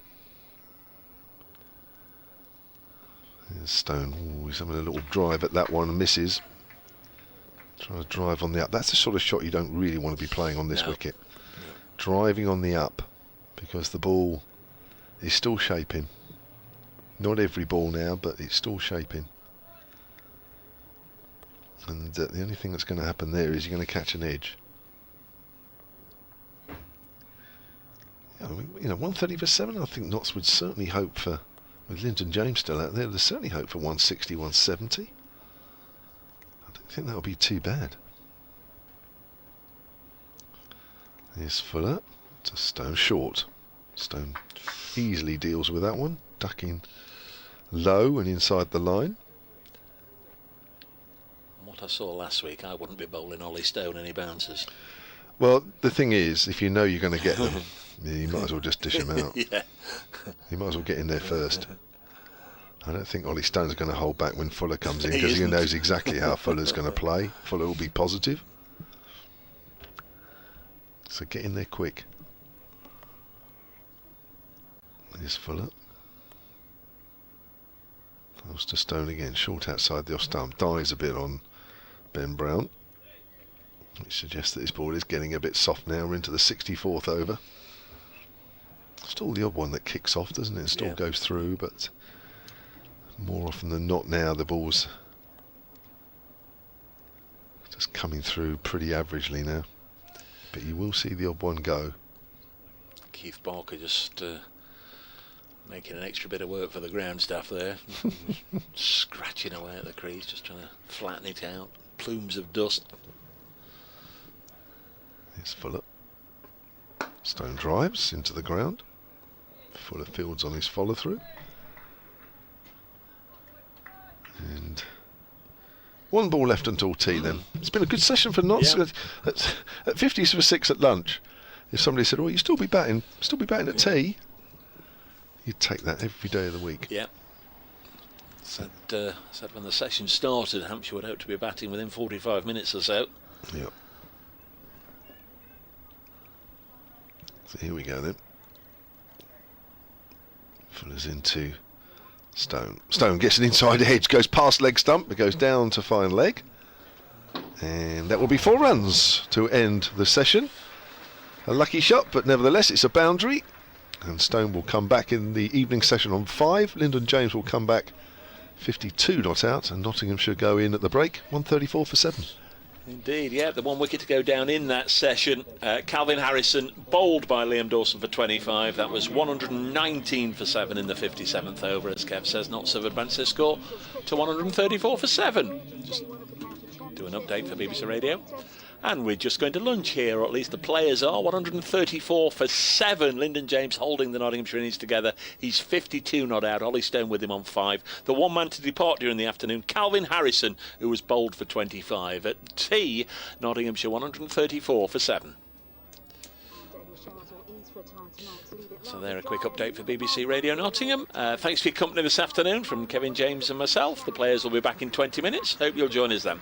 S2: Here's Stone. Ooh, he's having a little drive at that one and misses. Trying to drive on the up. That's the sort of shot you don't really want to be playing on this wicket. No. Driving on the up, because the ball is still shaping. Not every ball now, but it's still shaping. And the only thing that's going to happen there is you're going to catch an edge. Yeah, I mean, 130 for 7. I think Notts would certainly hope for, with Lyndon James still out there, they'd certainly hope for 160, 170. I think that'll be too bad. Here's Fuller to Stone short. Stone easily deals with that one, ducking low and inside the line.
S1: What I saw last week, I wouldn't be bowling Ollie Stone any bouncers.
S2: Well, the thing is, if you know you're going to get them, you might as well just dish them out.
S1: Yeah.
S2: You might as well get in there first. I don't think Ollie Stone's going to hold back when Fuller comes in, because he knows exactly how Fuller's going to play. Fuller will be positive. So get in there quick. Here's Fuller. Goes to Stone again, short outside the off stump, dies a bit on Ben Brown, which suggests that his ball is getting a bit soft now. We're into the 64th over. Still the odd one that kicks off, doesn't it? Still goes through, but more often than not now the ball's just coming through pretty averagely now. But you will see the odd one go.
S1: Keith Barker just making an extra bit of work for the ground staff there. Scratching away at the crease, just trying to flatten it out. Plumes of dust.
S2: Here's Fuller. Stone drives into the ground. Fuller fields on his follow through. And one ball left until tea then. It's been a good session for Notts. At 50s for 6 at lunch, if somebody said, "Oh, you still be batting at tea," you'd take that every day of the week.
S1: Yeah. Said when the session started, Hampshire would hope to be batting within 45 minutes or so.
S2: Yeah. So here we go then. Fuller's into Stone. Stone gets an inside edge, goes past leg stump, it goes down to fine leg. And that will be 4 runs to end the session. A lucky shot, but nevertheless it's a boundary. And Stone will come back in the evening session on 5. Lyndon James will come back 52 not out, and Nottinghamshire go in at the break 134 for 7.
S1: Indeed, yeah, the 1 wicket to go down in that session. Calvin Harrison bowled by Liam Dawson for 25. That was 119 for 7 in the 57th over, as Kev says. Notts have advanced their score to 134 for 7. Just do an update for BBC Radio. And we're just going to lunch here, or at least the players are. 134 for 7. Lyndon James holding the Nottinghamshire innings together. He's 52 not out. Ollie Stone with him on 5. The one man to depart during the afternoon, Calvin Harrison, who was bowled for 25. At tea, Nottinghamshire 134 for 7. So there, a quick update for BBC Radio Nottingham. Thanks for your company this afternoon from Kevin James and myself. The players will be back in 20 minutes. Hope you'll join us then.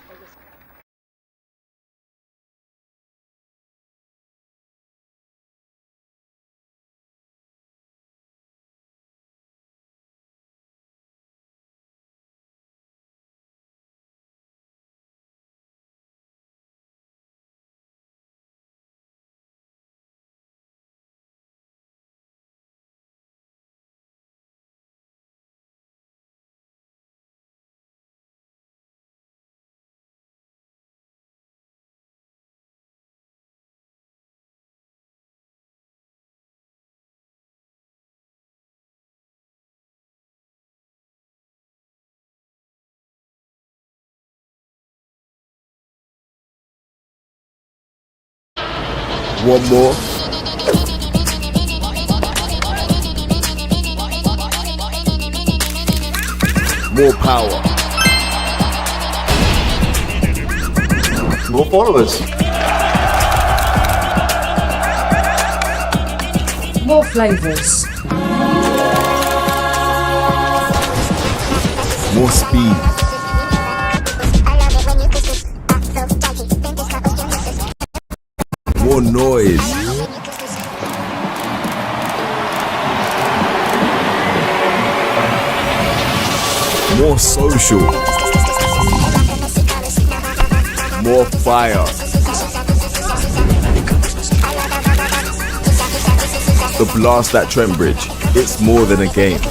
S4: One more. More power. More followers.
S5: More flavours.
S4: More speed. More noise. More social. More fire. The blast at Trent Bridge. It's more than a game.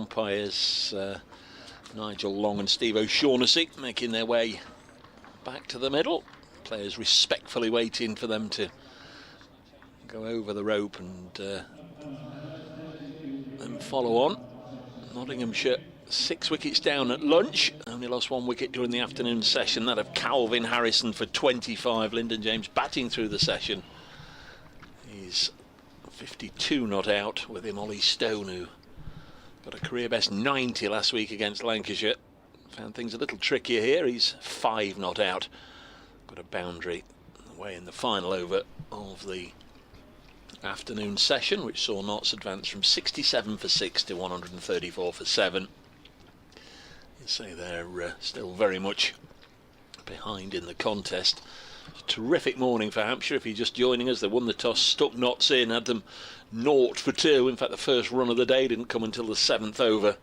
S1: umpires Nigel Long and Steve O'Shaughnessy making their way back to the middle. Players respectfully waiting for them to go over the rope and follow on. Nottinghamshire 6 wickets down at lunch, only lost 1 wicket during the afternoon session, that of Calvin Harrison for 25. Lyndon James batting through the session. He's 52 not out, with him Ollie Stone, who got a career best 90 last week against Lancashire. Found things a little trickier here. He's 5 not out, got a boundary away in the final over of the afternoon session, which saw Notts advance from 67 for 6 to 134 for 7. You say they're still very much behind in the contest. Terrific morning for Hampshire. If you're just joining us, they won the toss, stuck Notts in, had them 0 for 2. In fact, the first run of the day didn't come until the 7th over.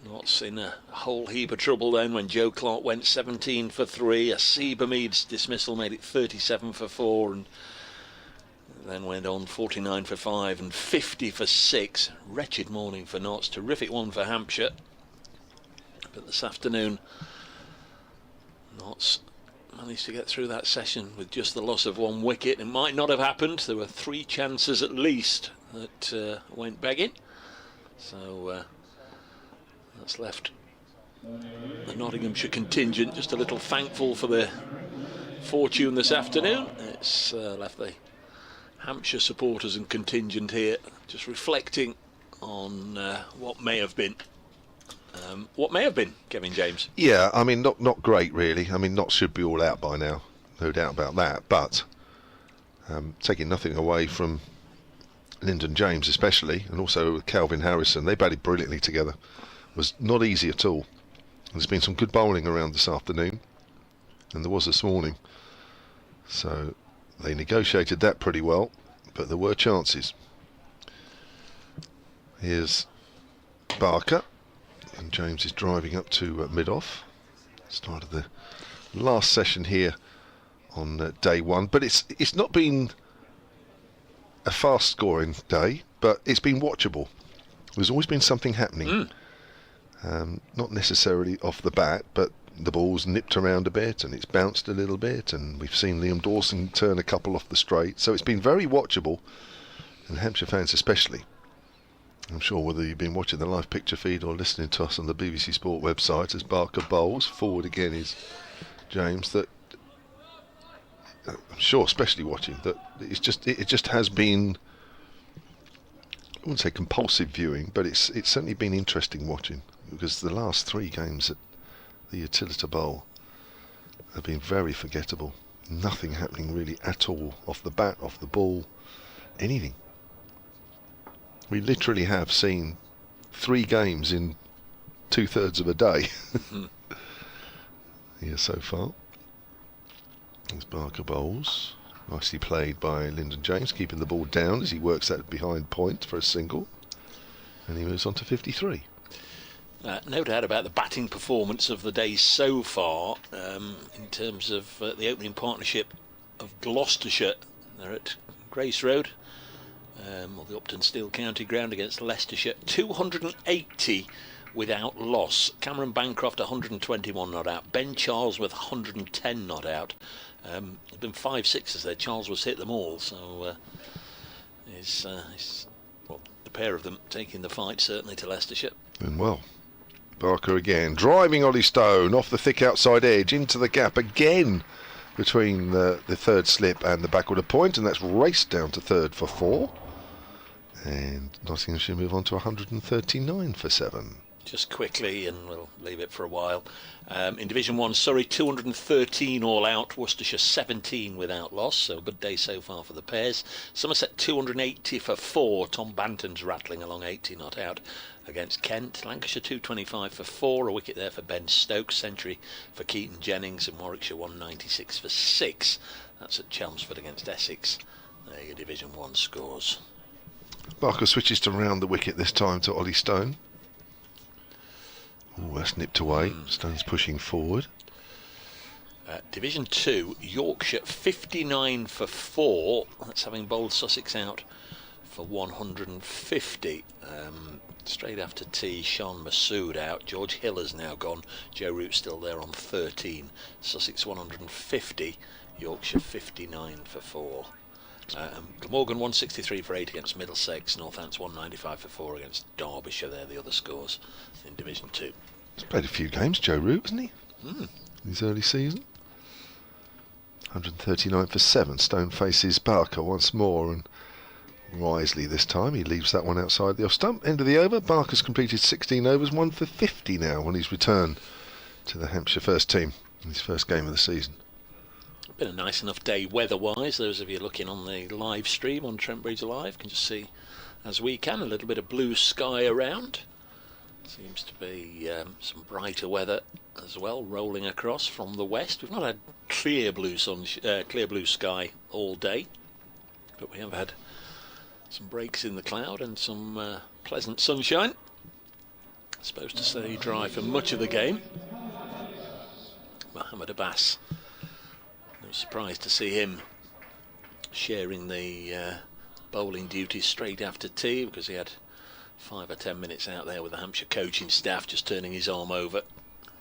S1: Notts in a whole heap of trouble then when Joe Clark went 17 for 3. A Mead's dismissal made it 37 for 4, and then went on 49 for 5 and 50 for 6. Wretched morning for Notts. Terrific one for Hampshire. But this afternoon, Notts managed to get through that session with just the loss of 1 wicket. It might not have happened. There were 3 chances at least that went begging. So that's left the Nottinghamshire contingent just a little thankful for their fortune this afternoon. It's left the Hampshire supporters and contingent here just reflecting on what may have been. Kevin James.
S2: Yeah, I mean, not great really. I mean, Notts should be all out by now, no doubt about that. But taking nothing away from Lyndon James especially, and also Calvin Harrison, they batted brilliantly together. It was not easy at all. There's been some good bowling around this afternoon, and there was this morning. So they negotiated that pretty well, but there were chances. Here's Barker. And James is driving up to mid-off. Started the last session here on day 1, but it's not been a fast-scoring day, but it's been watchable. There's always been something happening. Not necessarily off the bat, but the ball's nipped around a bit and it's bounced a little bit, and we've seen Liam Dawson turn a couple off the straight. So it's been very watchable, and Hampshire fans especially. I'm sure whether you've been watching the live picture feed or listening to us on the BBC Sport website as Barker bowls, forward again is James, that I'm sure especially watching that it just has been, I wouldn't say compulsive viewing, but it's certainly been interesting watching, because the last 3 games at the Utilita Bowl have been very forgettable. Nothing happening really at all, off the bat, off the ball, anything. We literally have seen 3 games in 2/3 of a day here so far. There's Barker bowls. Nicely played by Lyndon James, keeping the ball down as he works that behind point for a single. And he moves on to 53.
S1: No doubt about the batting performance of the day so far. In terms of the opening partnership of Gloucestershire, they're at Grace Road, or the Upton Steel County Ground, against Leicestershire. 280 without loss. Cameron Bancroft 121 not out. Ben Charles with 110 not out. There's been 5 sixes there. Charles was hit them all, so the pair of them taking the fight certainly to Leicestershire.
S2: And well, Barker again driving Ollie Stone off the thick outside edge into the gap again between the third slip and the backward of point, and that's raced down to third for 4. And Nottinghamshire move on to 139 for 7.
S1: Just quickly, and we'll leave it for a while. In Division 1, Surrey 213 all out, Worcestershire 17 without loss, so a good day so far for the pairs. Somerset 280 for 4, Tom Banton's rattling along 80 not out against Kent. Lancashire 225 for 4, a wicket there for Ben Stokes, century for Keaton Jennings, and Warwickshire 196 for 6. That's at Chelmsford against Essex. There are your Division 1 scores.
S2: Barker switches to round the wicket this time to Ollie Stone. Oh, that's nipped away. Stone's pushing forward.
S1: Division 2, Yorkshire 59 for 4. That's having bowled Sussex out for 150. Straight after tea, Sean Masood out. George Hill has now gone. Joe Root still there on 13. Sussex 150. Yorkshire 59 for 4. Glamorgan 163 for 8 against Middlesex. Northants 195 for 4 against Derbyshire. They're the other scores in Division 2.
S2: He's played a few games, Joe Root, hasn't he? His early season. 139 for 7. Stone faces Barker once more, and wisely this time. He leaves that one outside the off stump. End of the over. Barker's completed 16 overs, 1 for 50 now on his return to the Hampshire first team in his first game of the season.
S1: Been a nice enough day weather-wise. Those of you looking on the live stream on Trent Bridge Live can just see, as we can, a little bit of blue sky around. Seems to be some brighter weather as well, rolling across from the west. We've not had clear blue sky all day, but we have had some breaks in the cloud and some pleasant sunshine. Supposed to stay dry for much of the game. Mohammed Abbas, no surprise to see him sharing the bowling duties straight after tea, because he had 5 or 10 minutes out there with the Hampshire coaching staff, just turning his arm over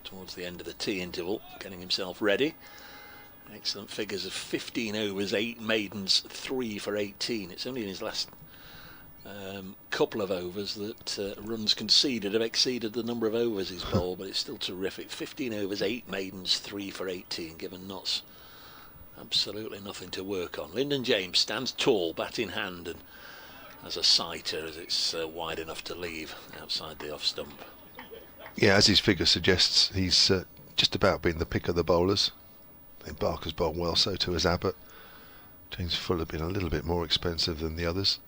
S1: towards the end of the tea interval, getting himself ready. Excellent figures of 15 overs, 8 maidens, 3 for 18. It's only in his last couple of overs that runs conceded have exceeded the number of overs he's bowled, but it's still terrific. 15 overs, 8 maidens, 3 for 18, given Notts absolutely nothing to work on. Lyndon James stands tall, bat in hand, and as a sighter, as it's wide enough to leave outside the off stump.
S2: Yeah, as his figure suggests, he's just about been the pick of the bowlers. I think Barker's bowled well, so too has Abbott. James Fuller been a little bit more expensive than the others,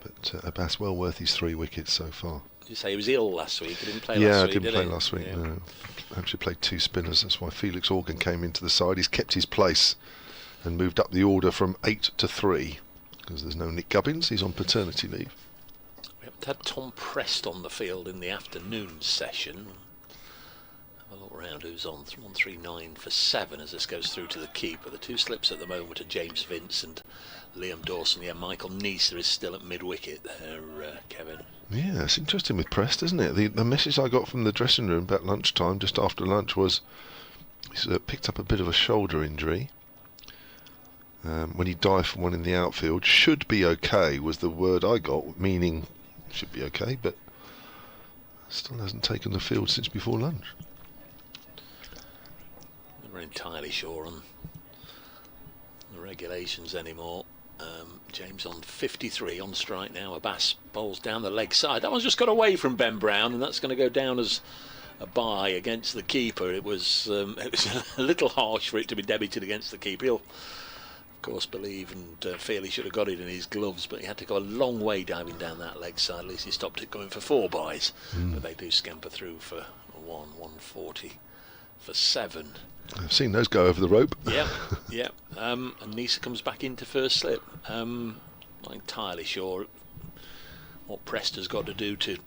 S2: but Abbas well worth his 3 wickets so far.
S1: Did you say he was ill last week? He didn't play last
S2: Yeah,
S1: week,
S2: didn't
S1: did
S2: play
S1: he?
S2: last week.
S1: Yeah.
S2: No, Hampshire played 2 spinners. That's why Felix Organ came into the side. He's kept his place and moved up the order from 8 to 3 because there's no Nick Gubbins. He's on paternity leave.
S1: We haven't had Tom Prest on the field in the afternoon session. Have a look round who's on. 139 for 7 as this goes through to the keeper. The 2 slips at the moment are James Vince and Liam Dawson. Yeah, Michael Neeser is still at mid-wicket there, Kevin.
S2: Yeah, it's interesting with Prest, isn't it? The message I got from the dressing room about lunchtime, just after lunch, was he's picked up a bit of a shoulder injury. When he dived for one in the outfield, should be okay was the word I got, meaning should be okay, but still hasn't taken the field since before lunch.
S1: Not entirely sure on the regulations anymore. James on 53 on strike now. Abbas bowls down the leg side. That one's just got away from Ben Brown, and that's going to go down as a bye against the keeper. It was a little harsh for it to be debited against the keeper. He'll, of course, believe and feel he should have got it in his gloves, but he had to go a long way diving down that leg side. At least he stopped it going for 4 byes, but they do scamper through for 140 for 7.
S2: I've seen those go over the rope.
S1: Yeah. And Neeser comes back into first slip. Not entirely sure what Prester's got to do to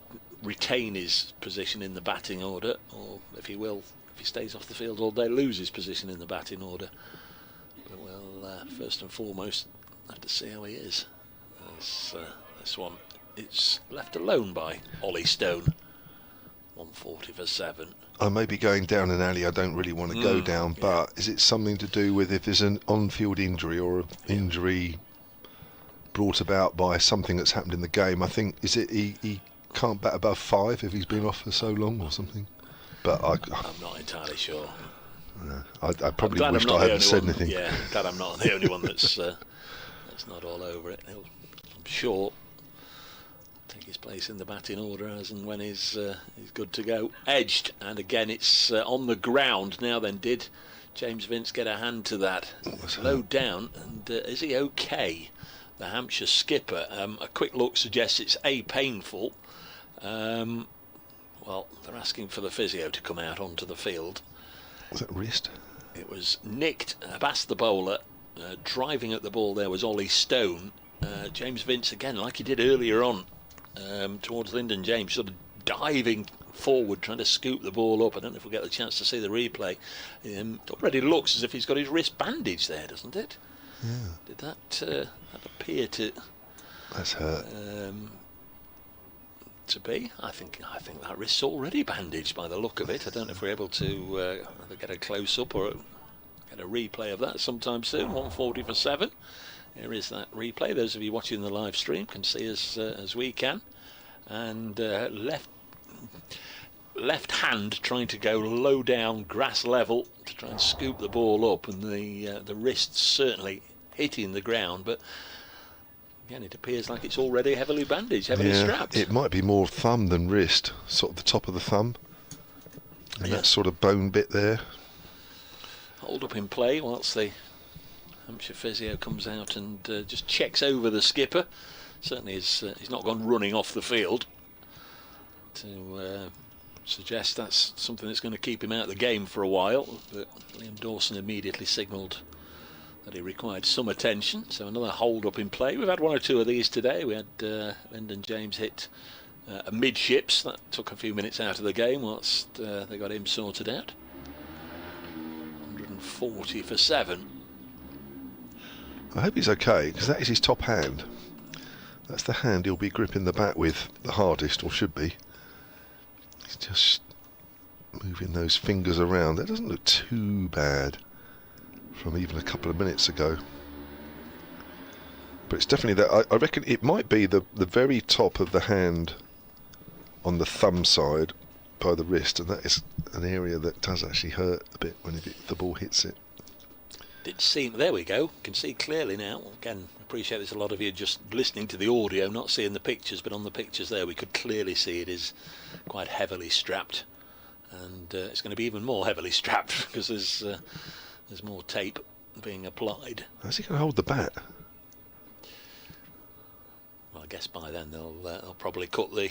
S1: retain his position in the batting order, or if he stays off the field all day, lose his position in the batting order. But we'll first and foremost have to see how he is. This one, it's left alone by Ollie Stone. 140 for 7.
S2: I may be going down an alley I don't really want to go down, but is it something to do with if there's an on-field injury or an injury brought about by something that's happened in the game? I think, is it he can't bat above 5 if he's been off for so long or something? But I'm
S1: not entirely sure.
S2: I probably wished I hadn't said anything.
S1: Yeah, glad I'm not the only one that's not all over it. I'm sure take his place in the batting order as and when he's good to go. Edged, and again it's on the ground now. Then did James Vince get a hand to that? Low down, and is he okay? The Hampshire skipper. A quick look suggests it's painful. Well, they're asking for the physio to come out onto the field.
S2: Was that wrist?
S1: It was nicked. Abbas the bowler. Driving at the ball there was Ollie Stone. James Vince again, like he did earlier on, towards Lyndon James, sort of diving forward, trying to scoop the ball up. I don't know if we'll get the chance to see the replay. It already looks as if he's got his wrist bandaged there, doesn't it?
S2: Yeah.
S1: Did that appear to
S2: That's hurt.
S1: To be, I think that wrist's already bandaged by the look of it. I don't know if we're able to either get a close up or get a replay of that sometime soon. 140 for 7. Here is that replay. Those of you watching the live stream can see as we can. And left hand trying to go low down, grass level, to try and scoop the ball up, and the wrist certainly hitting the ground, but again it appears like it's already heavily bandaged, heavily strapped.
S2: It might be more thumb than wrist, sort of the top of the thumb, and that sort of bone bit there.
S1: Hold up in play whilst the Hampshire physio comes out and just checks over the skipper. Certainly he's not gone running off the field to suggest that's something that's going to keep him out of the game for a while, but Liam Dawson immediately signalled that he required some attention, so another hold up in play. We've had one or two of these today. We had Lyndon James hit amidships. That took a few minutes out of the game whilst they got him sorted out. 140 for 7.
S2: I hope he's okay, because that is his top hand. That's the hand he'll be gripping the bat with the hardest, or should be. He's just moving those fingers around. That doesn't look too bad from even a couple of minutes ago. But it's definitely that. I reckon it might be the very top of the hand on the thumb side by the wrist, and that is an area that does actually hurt a bit when the ball hits it.
S1: Did seem, there we go, can see clearly now. Again, appreciate there's a lot of you just listening to the audio, not seeing the pictures, but on the pictures there we could clearly see it is quite heavily strapped, and it's going to be even more heavily strapped because there's more tape being applied.
S2: How's he going to hold the bat?
S1: Well, I guess by then they'll probably cut the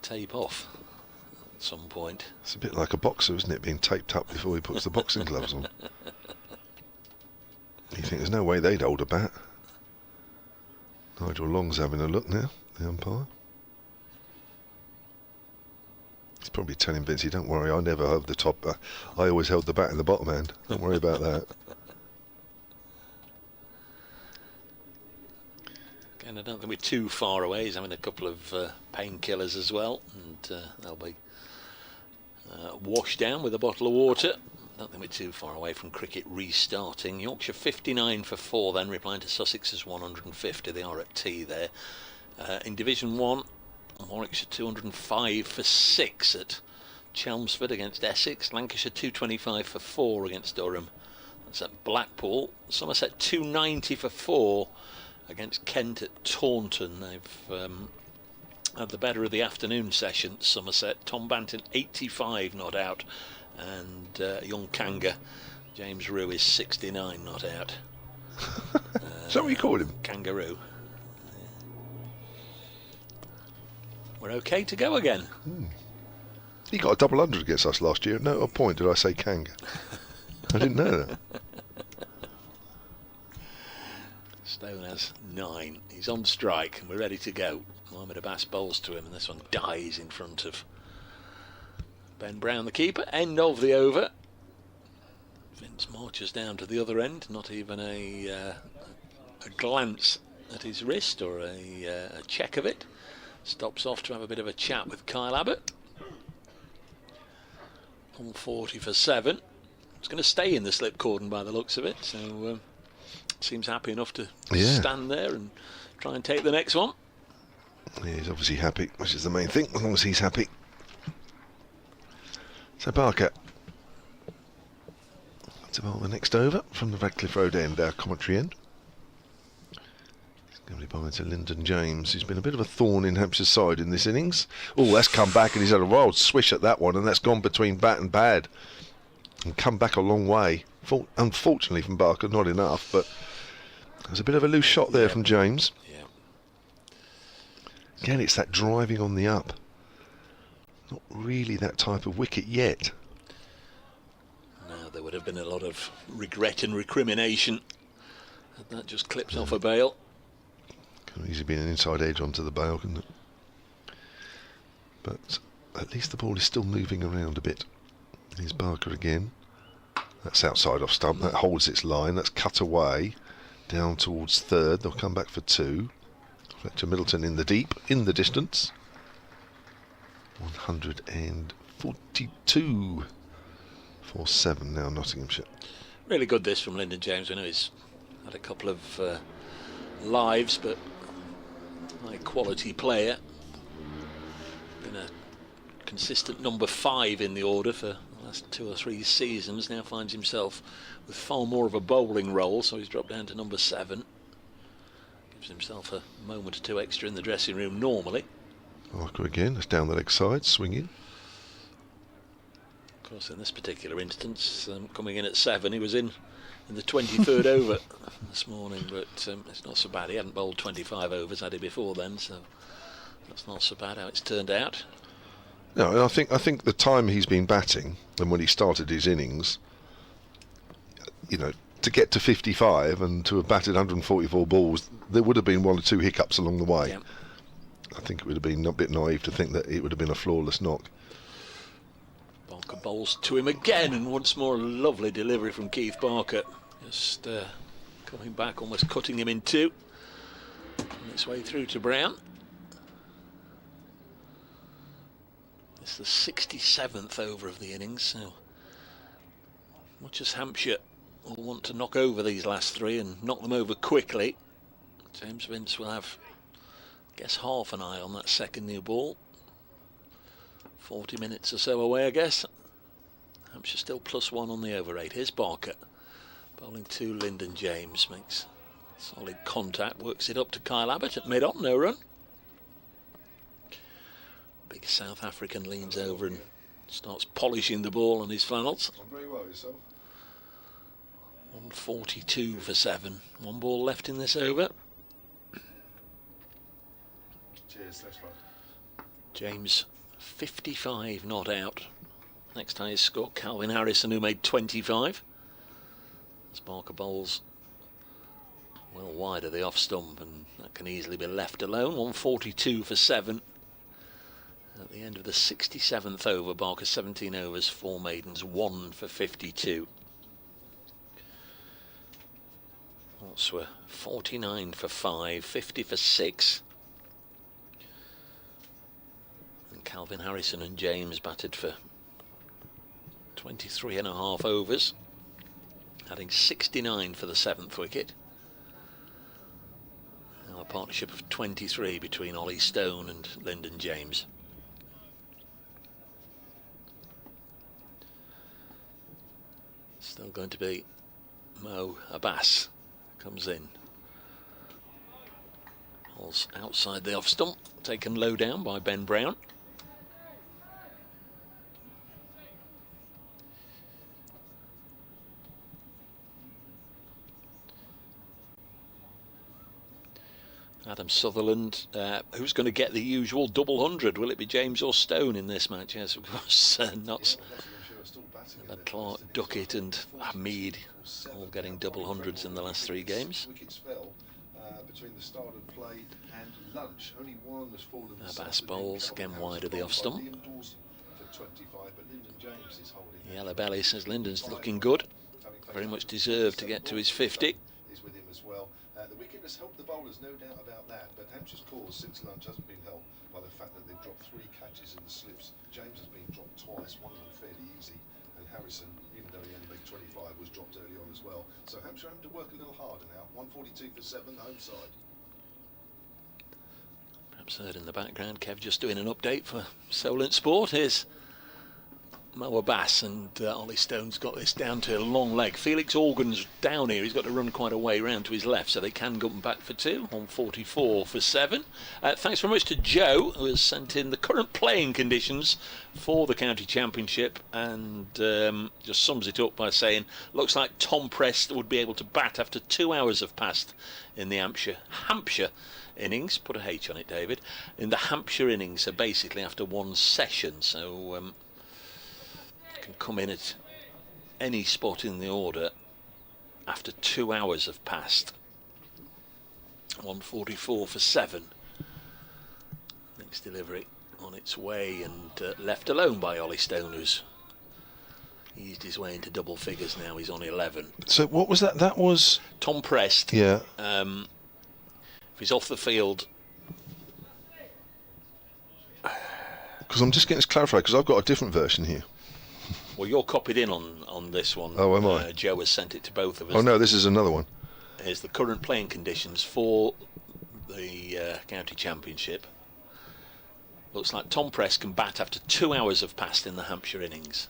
S1: tape off at some point.
S2: It's a bit like a boxer, isn't it, being taped up before he puts the boxing gloves on. You think there's no way they'd hold a bat. Nigel Long's having a look now, the umpire. He's probably telling Vincey, don't worry, I never held the top. I always held the bat in the bottom hand. Don't worry about that.
S1: Again, I don't think we're too far away. He's having a couple of painkillers as well, and they'll be washed down with a bottle of water. I don't think we're too far away from cricket restarting. Yorkshire 59 for 4 then, replying to Sussex's 150. They are at tea there. In Division 1, Warwickshire 205 for 6 at Chelmsford against Essex. Lancashire 225 for 4 against Durham. That's at Blackpool. Somerset 290 for 4 against Kent at Taunton. They've had the better of the afternoon session, Somerset. Tom Banton 85 not out, and young Kanga James Rue is 69 not out.
S2: Is that what you called him?
S1: Kangaroo. We're okay to go again.
S2: He got a double 100 against us last year. No point did I say Kanga. I didn't know that.
S1: Stone has 9. He's on strike and we're ready to go. Mohamed Abbas bowls to him, and this one dies in front of Ben Brown, the keeper. End of the over. Vince marches down to the other end. Not even a glance at his wrist or a check of it. Stops off to have a bit of a chat with Kyle Abbott. 140 for 7. It's going to stay in the slip cordon by the looks of it, so seems happy enough to stand there and try and take the next one.
S2: Yeah, he's obviously happy, which is the main thing, as long as he's happy. So Barker to bowl the next over from the Radcliffe Road end, our commentary end. It's going to be bowling to Lyndon James, who's been a bit of a thorn in Hampshire's side in this innings. Oh, that's come back, and he's had a wild swish at that one, and that's gone between bat and pad and come back a long way. Unfortunately from Barker, not enough, but there's a bit of a loose shot there from James. Again, it's that driving on the up. Not really that type of wicket yet.
S1: No, there would have been a lot of regret and recrimination had that just clipped off a bail.
S2: Could have easily been an inside edge onto the bail, couldn't it? But at least the ball is still moving around a bit. Here's Barker again. That's outside off stump. That holds its line. That's cut away. down towards third. They'll come back for 2. Fletcher Middleton in the deep, in the distance. 142 for 7 now, Nottinghamshire.
S1: Really good this from Lyndon James. I know he's had a couple of lives, but high quality player. Been a consistent number 5 in the order for the last 2 or 3 seasons. Now finds himself with far more of a bowling role, so he's dropped down to number 7. Gives himself a moment or 2 extra in the dressing room normally.
S2: Parker again, that's down the leg side, swinging.
S1: Of course, in this particular instance, coming in at 7, he was in the 23rd over this morning, but it's not so bad. He hadn't bowled 25 overs, had he, before then, so that's not so bad how it's turned out.
S2: No, and I think the time he's been batting and when he started his innings, you know, to get to 55 and to have batted 144 balls, there would have been 1 or 2 hiccups along the way.
S1: Yeah.
S2: I think it would have been a bit naive to think that it would have been a flawless knock.
S1: Barker bowls to him again, and once more a lovely delivery from Keith Barker. Just coming back, almost cutting him in 2. On its way through to Brown. It's the 67th over of the innings, so much as Hampshire will want to knock over these last 3 and knock them over quickly, James Vince will have, I guess, half an eye on that second new ball. 40 minutes or so away, I guess. Hampshire still +1 on the over 8. Here's Barker bowling to Lyndon James, makes solid contact, works it up to Kyle Abbott at mid-on, no run. Big South African leans over and starts polishing the ball on his flannels.
S2: Very well yourself.
S1: 142 for 7. 1 ball left in this over.
S2: Cheers, next one.
S1: James 55 not out. Next highest score, Calvin Harrison, who made 25. As Barker bowls well wide of the off stump, and that can easily be left alone. 142 for 7. At the end of the 67th over, Barker 17 overs, 4 maidens, 1 for 52. Lots were 49 for 5, 50 for 6. And Calvin Harrison and James batted for 23.5 overs, adding 69 for the 7th wicket. Now a partnership of 23 between Ollie Stone and Lyndon James. Still going to be Mo Abbas comes in. Ball's outside the off stump, taken low down by Ben Brown. Adam Sutherland, who's going to get the usual double 100? Will it be James or Stone in this match? Yes, of course, Notts. Clark, Duckett and Hamid all getting double 100s in the last 3 games.
S2: Between the start of play and lunch, only 1 has fallen.
S1: Abbas bowls again wide of the off stump. Yellow Belly says Lyndon's looking good. Very much deserved to get to his 50.
S2: Is with him as well. The wicket has helped the bowlers, no doubt about that. But Hampshire's cause since lunch hasn't been helped by the fact that they've dropped 3 catches in the slips. James has been dropped twice, one of them fairly easy. And Harrison, even though he only made 25, was dropped early on as well. So Hampshire having to work a little harder now. 142 for 7, home side.
S1: Perhaps heard in the background, Kev just doing an update for Solent Sport. Here's Mo Abbas, and Ollie Stone's got this down to a long leg. Felix Organ's down here. He's got to run quite a way round to his left, so they can come back for 2. 144 for 7. Thanks very much to Joe, who has sent in the current playing conditions for the county championship, and just sums it up by saying, looks like Tom Prest would be able to bat after 2 hours have passed in the Hampshire innings. Put a H on it, David. In the Hampshire innings, so basically after 1 session. So can come in at any spot in the order after 2 hours have passed. 144 for 7. Next delivery on its way and left alone by Ollie Stone, who's eased his way into double figures now. He's on 11.
S2: So what was that? That was...
S1: Tom Prest.
S2: Yeah.
S1: If he's off the field...
S2: Because I'm just getting this clarified, because I've got a different version here.
S1: Well, you're copied in on this one.
S2: Oh, am I?
S1: Joe has sent it to both of us.
S2: Oh, no, this is another one.
S1: Here's the current playing conditions for the county championship. Looks like Tom Prest can bat after 2 hours have passed in the Hampshire innings.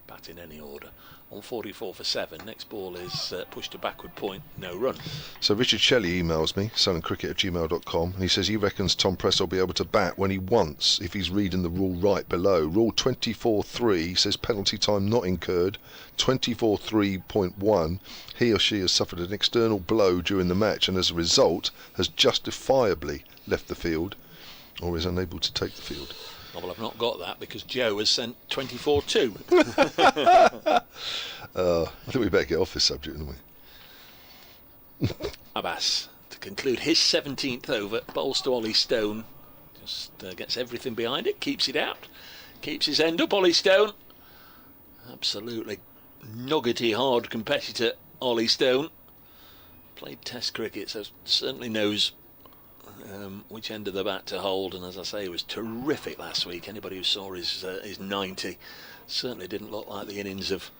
S1: Bat in any order. On 44 for 7. Next ball is pushed to backward point, no run.
S2: So Richard Shelley emails me, sunandcricket@gmail.com, and he says he reckons Tom Prest will be able to bat when he wants, if he's reading the rule right below. Rule 24.3 says penalty time not incurred. 24.3.1, he or she has suffered an external blow during the match and as a result has justifiably left the field or is unable to take the field.
S1: Oh, well, I've not got that because Joe has sent 24.2.
S2: I think we better get off this subject, don't we?
S1: Abbas to conclude his 17th over, bowls to Ollie Stone, just gets everything behind it, keeps it out, keeps his end up. Ollie Stone, absolutely nuggety hard competitor. Ollie Stone played Test cricket, so certainly knows which end of the bat to hold, and as I say, he was terrific last week. Anybody who saw his 90 certainly didn't look like the innings of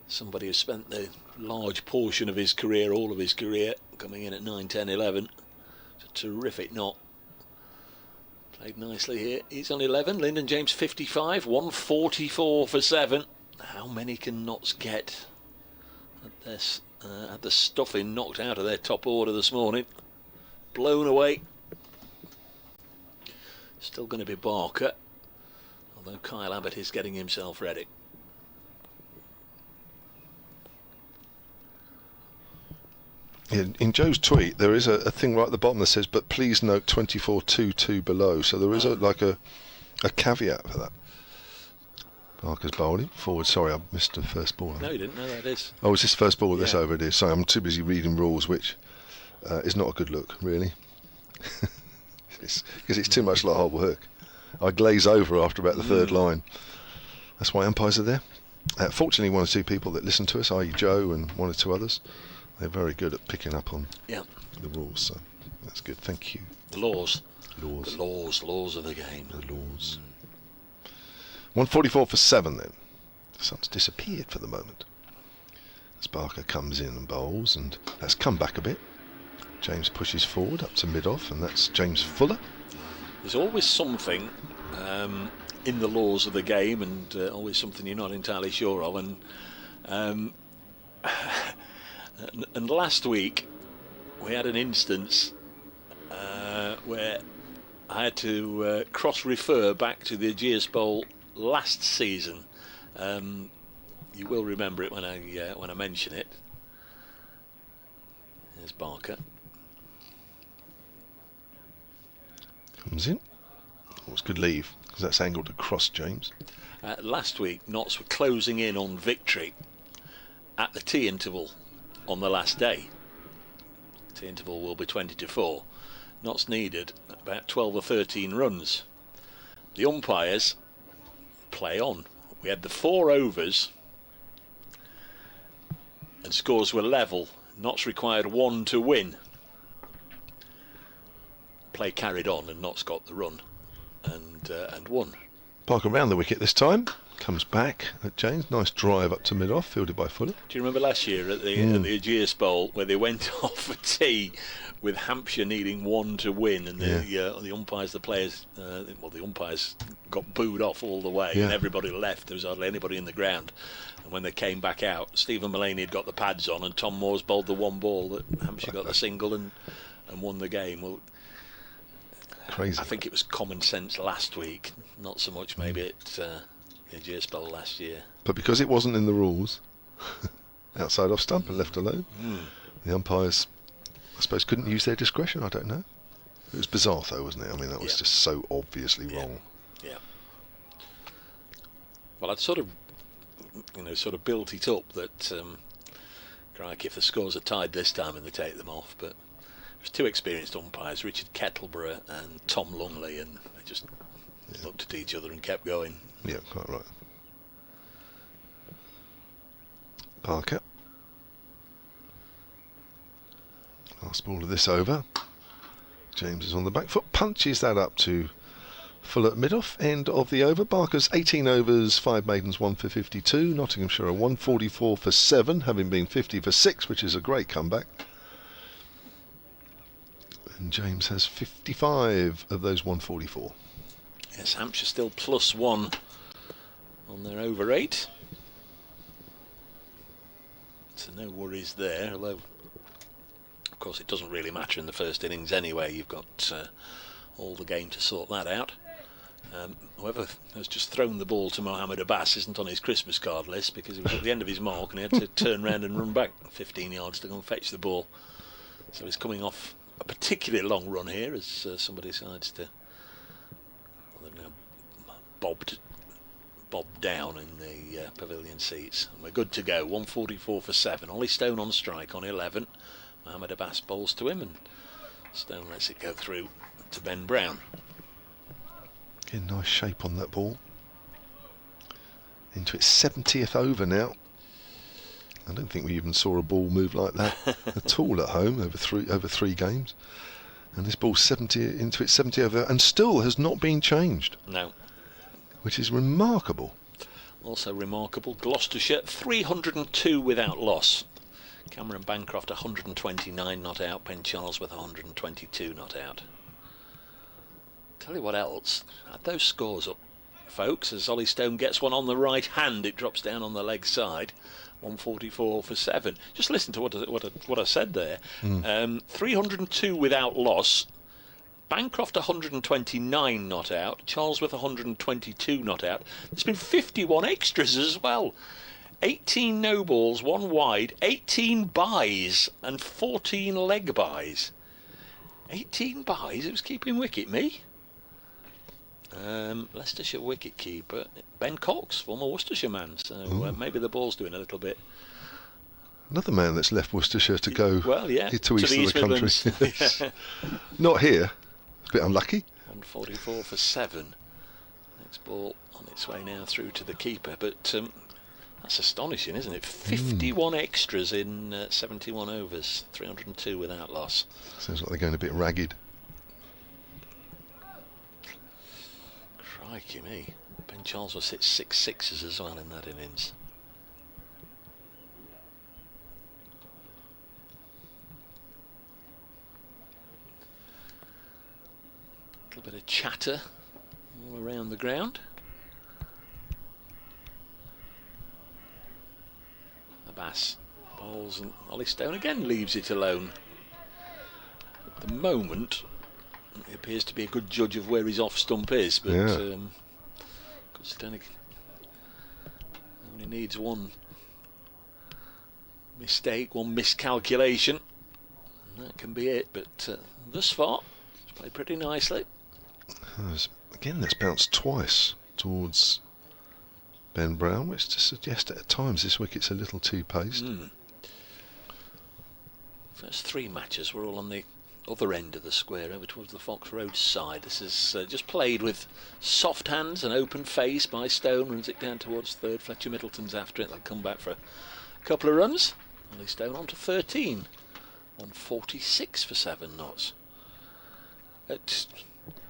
S1: somebody who spent the large portion of his career, all of his career, coming in at 9, 10, 11. It's a terrific knot. Played nicely here. He's on 11. Lyndon James 55, 144 for 7. How many can Notts get at this? Had the stuffing knocked out of their top order this morning. Blown away. Still going to be Barker, although Kyle Abbott is getting himself ready.
S2: In Joe's tweet, there is a thing right at the bottom that says, but please note 24.22 below. So there is a caveat for that. Barker's bowling forward. Sorry, I missed the first ball.
S1: No, you didn't know that it is.
S2: Oh, is this first ball this
S1: Yeah.
S2: over? It is. Sorry, I'm too busy reading rules, which is not a good look, really. Because it's too much like hard work. I glaze over after about the third line. That's why umpires are there. Fortunately, one or two people that listen to us, i.e. Joe and one or two others, they're very good at picking up on the rules, so that's good. Thank you.
S1: The laws.
S2: Laws.
S1: The laws of the game.
S2: The laws. 144 for 7 then. The sun's disappeared for the moment. As Barker comes in and bowls, and that's come back a bit. James pushes forward up to mid-off, and that's James Fuller.
S1: There's always something in the laws of the game, and always something you're not entirely sure of. And last week we had an instance where I had to cross-refer back to the Aegeus Bowl last season. You will remember it when I mention it. There's Barker.
S2: Comes in. Oh, it's good leave, because that's angled across James.
S1: Last week, Notts were closing in on victory at the tea interval on the last day. Tea interval will be 20 to 4. Notts needed about 12 or 13 runs. The umpires play on. We had the 4 overs and scores were level. Notts required 1 to win. Play carried on and Notts got the run and won.
S2: Barker around the wicket this time. Comes back at James. Nice drive up to mid-off, fielded by Fuller.
S1: Do you remember last year at the Aegeus Bowl where they went off for tea with Hampshire needing 1 to win, and the umpires, the players, the umpires got booed off all the way, and everybody left. There was hardly anybody in the ground. And when they came back out, Stephen Mullaney had got the pads on, and Tom Moores bowled the 1 ball that Hampshire got the single and won the game. Well,
S2: crazy.
S1: I think it was common sense last week, not so much maybe at the Aegeus Bowl last year.
S2: But because it wasn't in the rules, outside off stump and left alone, the umpires, I suppose, couldn't use their discretion. I don't know. It was bizarre though, wasn't it? I mean, that was just so obviously wrong.
S1: Yeah. Well, I'd sort of built it up that, crikey, if the scores are tied this time and they take them off, but there's 2 experienced umpires, Richard Kettleborough and Tom Lungley, and they just looked at each other and kept going.
S2: Yeah, quite right. Parker. Last ball of this over. James is on the back foot, punches that up to full at mid-off, end of the over. Barker's 18 overs, 5 maidens, 1 for 52. Nottinghamshire are 144 for 7, having been 50 for 6, which is a great comeback. And James has 55 of those 144.
S1: Yes, Hampshire still +1 on their over 8. So no worries there, although of course it doesn't really matter in the first innings anyway. You've got all the game to sort that out. Whoever has just thrown the ball to Mohammed Abbas isn't on his Christmas card list, because he was at the end of his mark and he had to turn round and run back 15 yards to go and fetch the ball. So he's coming off a particularly long run here as somebody decides to, well, they've now bobbed down in the pavilion seats, and we're good to go. 144 for 7. Ollie Stone on strike on 11. Mohammed Abbas bowls to him and Stone lets it go through to Ben Brown.
S2: Again, nice shape on that ball. Into its 70th over now. I don't think we even saw a ball move like that at all at home over three games. And this ball's 70 into its 70th over and still has not been changed.
S1: No.
S2: Which is remarkable.
S1: Also remarkable, Gloucestershire 302 without loss. Cameron Bancroft 129 not out. Ben Charles with 122 not out. Tell you what else, add those scores up, folks, as Ollie Stone gets one on the right hand, it drops down on the leg side. 144 for 7. Just listen to what I said there. 302 without loss. Bancroft 129 not out. Charlesworth 122 not out. There's been 51 extras as well. 18 no balls, 1 wide, 18 byes and 14 leg byes. 18 byes, it was keeping wicket, me. Leicestershire wicket keeper Ben Cox, former Worcestershire man, so maybe the ball's doing a little bit.
S2: Another man that's left Worcestershire to go
S1: well, yeah,
S2: to east of the country.
S1: Yeah.
S2: Not here. A bit unlucky.
S1: 144 for 7. Next ball on its way now through to the keeper, but that's astonishing, isn't it? 51 extras in 71 overs, 302 without loss.
S2: Sounds like they're going a bit ragged.
S1: Crikey me. Ben Charles was hit 6 sixes as well in that innings. A little bit of chatter all around the ground. Abbas bowls and Ollie Stone again leaves it alone. At the moment, he appears to be a good judge of where his off stump is, but because it only needs one mistake, one miscalculation, and that can be it. But thus far, it's played pretty nicely.
S2: Again, that's bounced twice towards Ben Brown, which to suggest that at times this wicket's a little too paced.
S1: First 3 matches were all on the other end of the square, over towards the Fox Road side. This is just played with soft hands and open face by Stone. Runs it down towards third. Fletcher Middleton's after it. They'll come back for a couple of runs. Ollie Stone on to 13. 146 for 7 knots.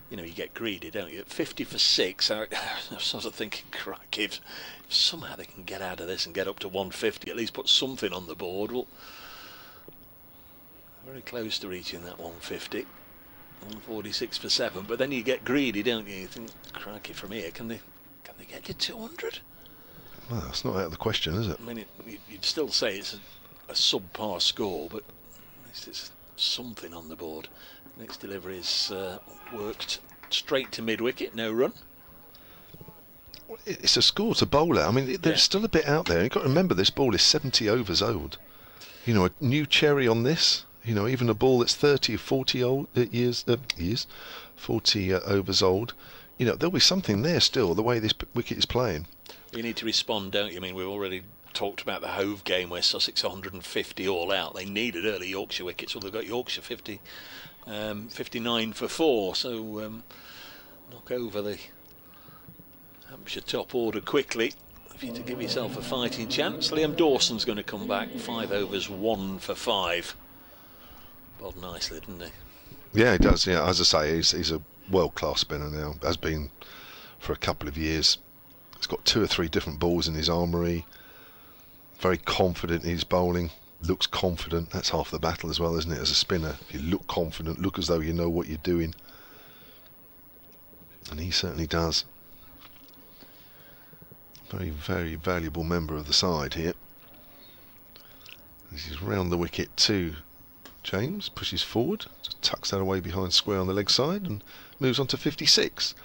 S1: You know, you get greedy, don't you? At 50 for 6, I was sort of thinking, crikey, if somehow they can get out of this and get up to 150, at least put something on the board. Well, very close to reaching that 150. 146 for 7, but then you get greedy, don't you? You think, crikey, from here, can they get you 200?
S2: Well, that's not out of the question, is it?
S1: I mean, you'd still say it's a subpar score, but at least it's something on the board. Next delivery is worked straight to mid-wicket, no run.
S2: It's a score to bowl at. I mean, there's still a bit out there. You've got to remember this ball is 70 overs old. You know, a new cherry on this. You know, even a ball that's 30 or 40 overs old. You know, there'll be something there still, the way this wicket is playing.
S1: You need to respond, don't you? I mean, we've already talked about the Hove game where Sussex 150 all out. They needed early Yorkshire wickets. Well, they've got Yorkshire 59 for 4. So knock over the Hampshire top order quickly. for you to give yourself a fighting chance. Liam Dawson's going to come back, 5 overs, 1 for 5. Bowled nicely, didn't he?
S2: Yeah, he does. Yeah, as I say, he's a world-class spinner now. Has been for a couple of years. He's got 2 or 3 different balls in his armoury. Very confident in his bowling. Looks confident. That's half the battle as well, isn't it? As a spinner, if you look confident, look as though you know what you're doing, and he certainly does. Very, very valuable member of the side here. This is round the wicket too. James pushes forward, just tucks that away behind square on the leg side and moves on to 56.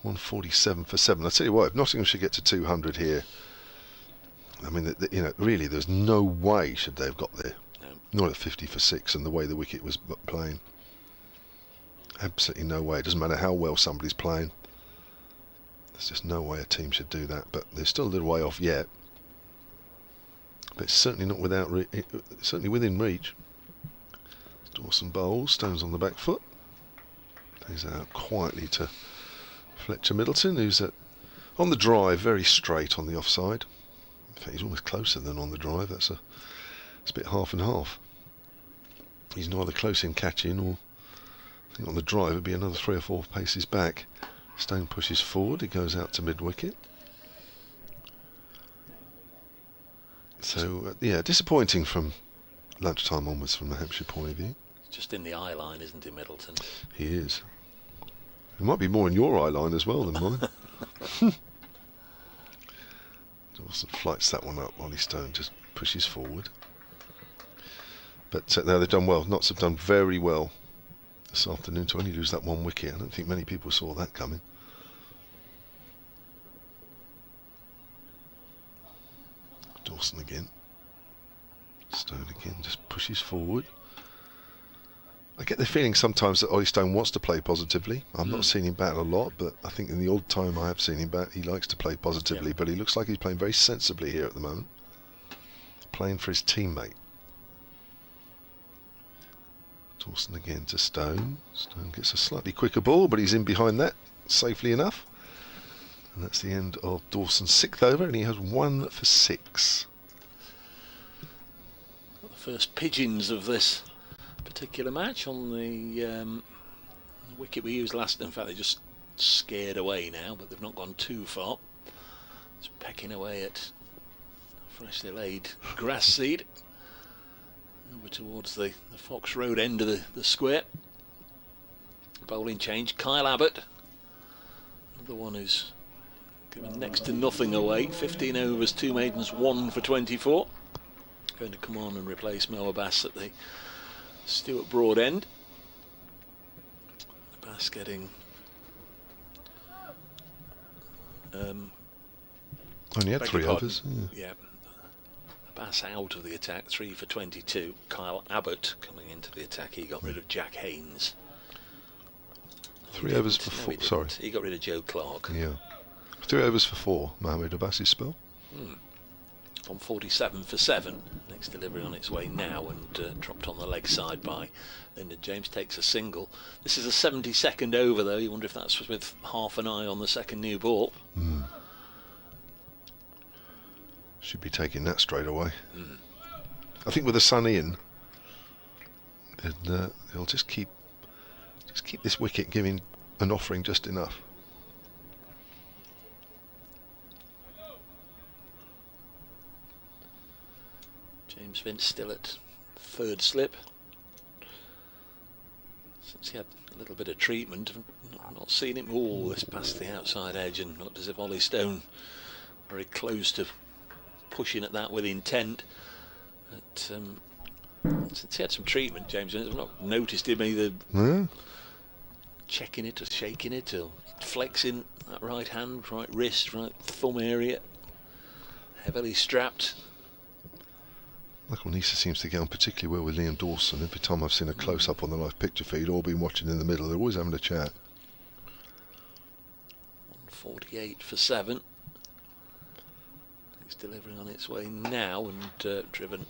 S2: 147 for 7. I tell you what, if Nottinghamshire get to 200 here, I mean, you know, really, there's no way should they have got there. No. Not at 50 for 6 and the way the wicket was playing. Absolutely no way. It doesn't matter how well somebody's playing. There's just no way a team should do that. But they're still a little way off yet. But it's certainly not without, certainly within reach. Dawson bowls, Stones on the back foot. Plays out quietly to Fletcher Middleton, who's on the drive, very straight on the offside. In fact, he's almost closer than on the drive. It's a bit half and half. He's neither close in catching, or I think on the drive it'd be another 3 or 4 paces back. Stone pushes forward. He goes out to mid wicket. So yeah, disappointing from lunchtime onwards from the Hampshire point of view.
S1: Just in the eye line, isn't he, Middleton?
S2: He is. He might be more in your eye line as well than mine. Dawson flights that one up while Stone just pushes forward. But no, they've done well. Notts have done very well this afternoon to only lose that 1 wicket. I don't think many people saw that coming. Dawson again. Stone again, just pushes forward. I get the feeling sometimes that Ollie Stone wants to play positively. I've not seen him bat a lot, but I think in the odd time I have seen him bat, he likes to play positively. But he looks like he's playing very sensibly here at the moment, playing for his teammate. Dawson again to Stone. Stone gets a slightly quicker ball, but he's in behind that safely enough. And that's the end of Dawson's 6th over, and he has 1 for 6.
S1: The first pigeons of this particular match on the wicket we used last. In fact, they just scared away now, but they've not gone too far. It's pecking away at freshly laid grass seed over towards the Fox Road end of the square. Bowling change, Kyle Abbott, another one who's given next to nothing away. 15 overs, 2 maidens, 1 for 24. Going to come on and replace Mo Abbas at the Stuart Broad end. Abbas getting
S2: only had 3 overs.
S1: Yeah. Abbas out of the attack, 3 for 22. Kyle Abbott coming into the attack. He got rid of Jack Haynes.
S2: 3 overs for 4. Sorry,
S1: he got rid of Joe Clark.
S2: Yeah, 3 overs for 4. Mohamed Abbas's spell.
S1: On 47 for 7. Next delivery on its way now, and dropped on the leg side by Lyndon James. Takes a single. This is a 72nd over, though. You wonder if that's with half an eye on the second new ball.
S2: Should be taking that straight away. I think with the sun in, they'll just keep this wicket giving and offering just enough.
S1: James Vince still at 3rd slip. Since he had a little bit of treatment, I've not seen him all this past the outside edge, and looked as if Ollie Stone very close to pushing at that with intent. But since he had some treatment, James Vince, I've not noticed him either checking it or shaking it or flexing that right hand, right wrist, right thumb area. Heavily strapped.
S2: Michael Nisa seems to get on particularly well with Liam Dawson. Every time I've seen a close-up on the live picture feed, all been watching in the middle, they're always having a chat.
S1: 148 for 7. It's delivering on its way now, and driven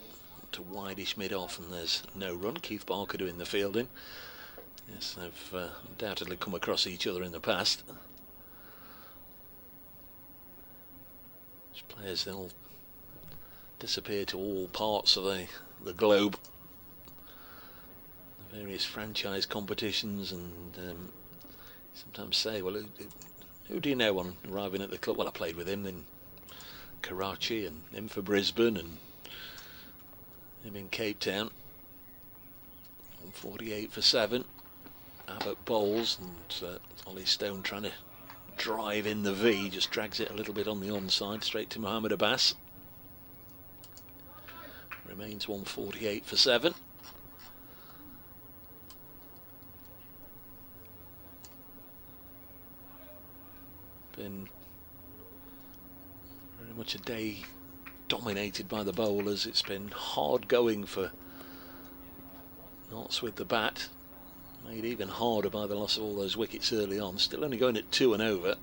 S1: to wideish mid-off, and there's no run. Keith Barker doing the fielding. Yes, they've undoubtedly come across each other in the past. Those players, they'll disappear to all parts of the globe, the various franchise competitions, and sometimes say, well, who do you know on arriving at the club? Well, I played with him in Karachi and him for Brisbane and him in Cape Town. 148 for 7. Abbott bowls, and Ollie Stone trying to drive in the V, just drags it a little bit on the onside, straight to Mohammed Abbas. Remains 148 for 7. Been very much a day dominated by the bowlers. It's been hard going for Notts with the bat, made even harder by the loss of all those wickets early on. Still only going at 2 and over,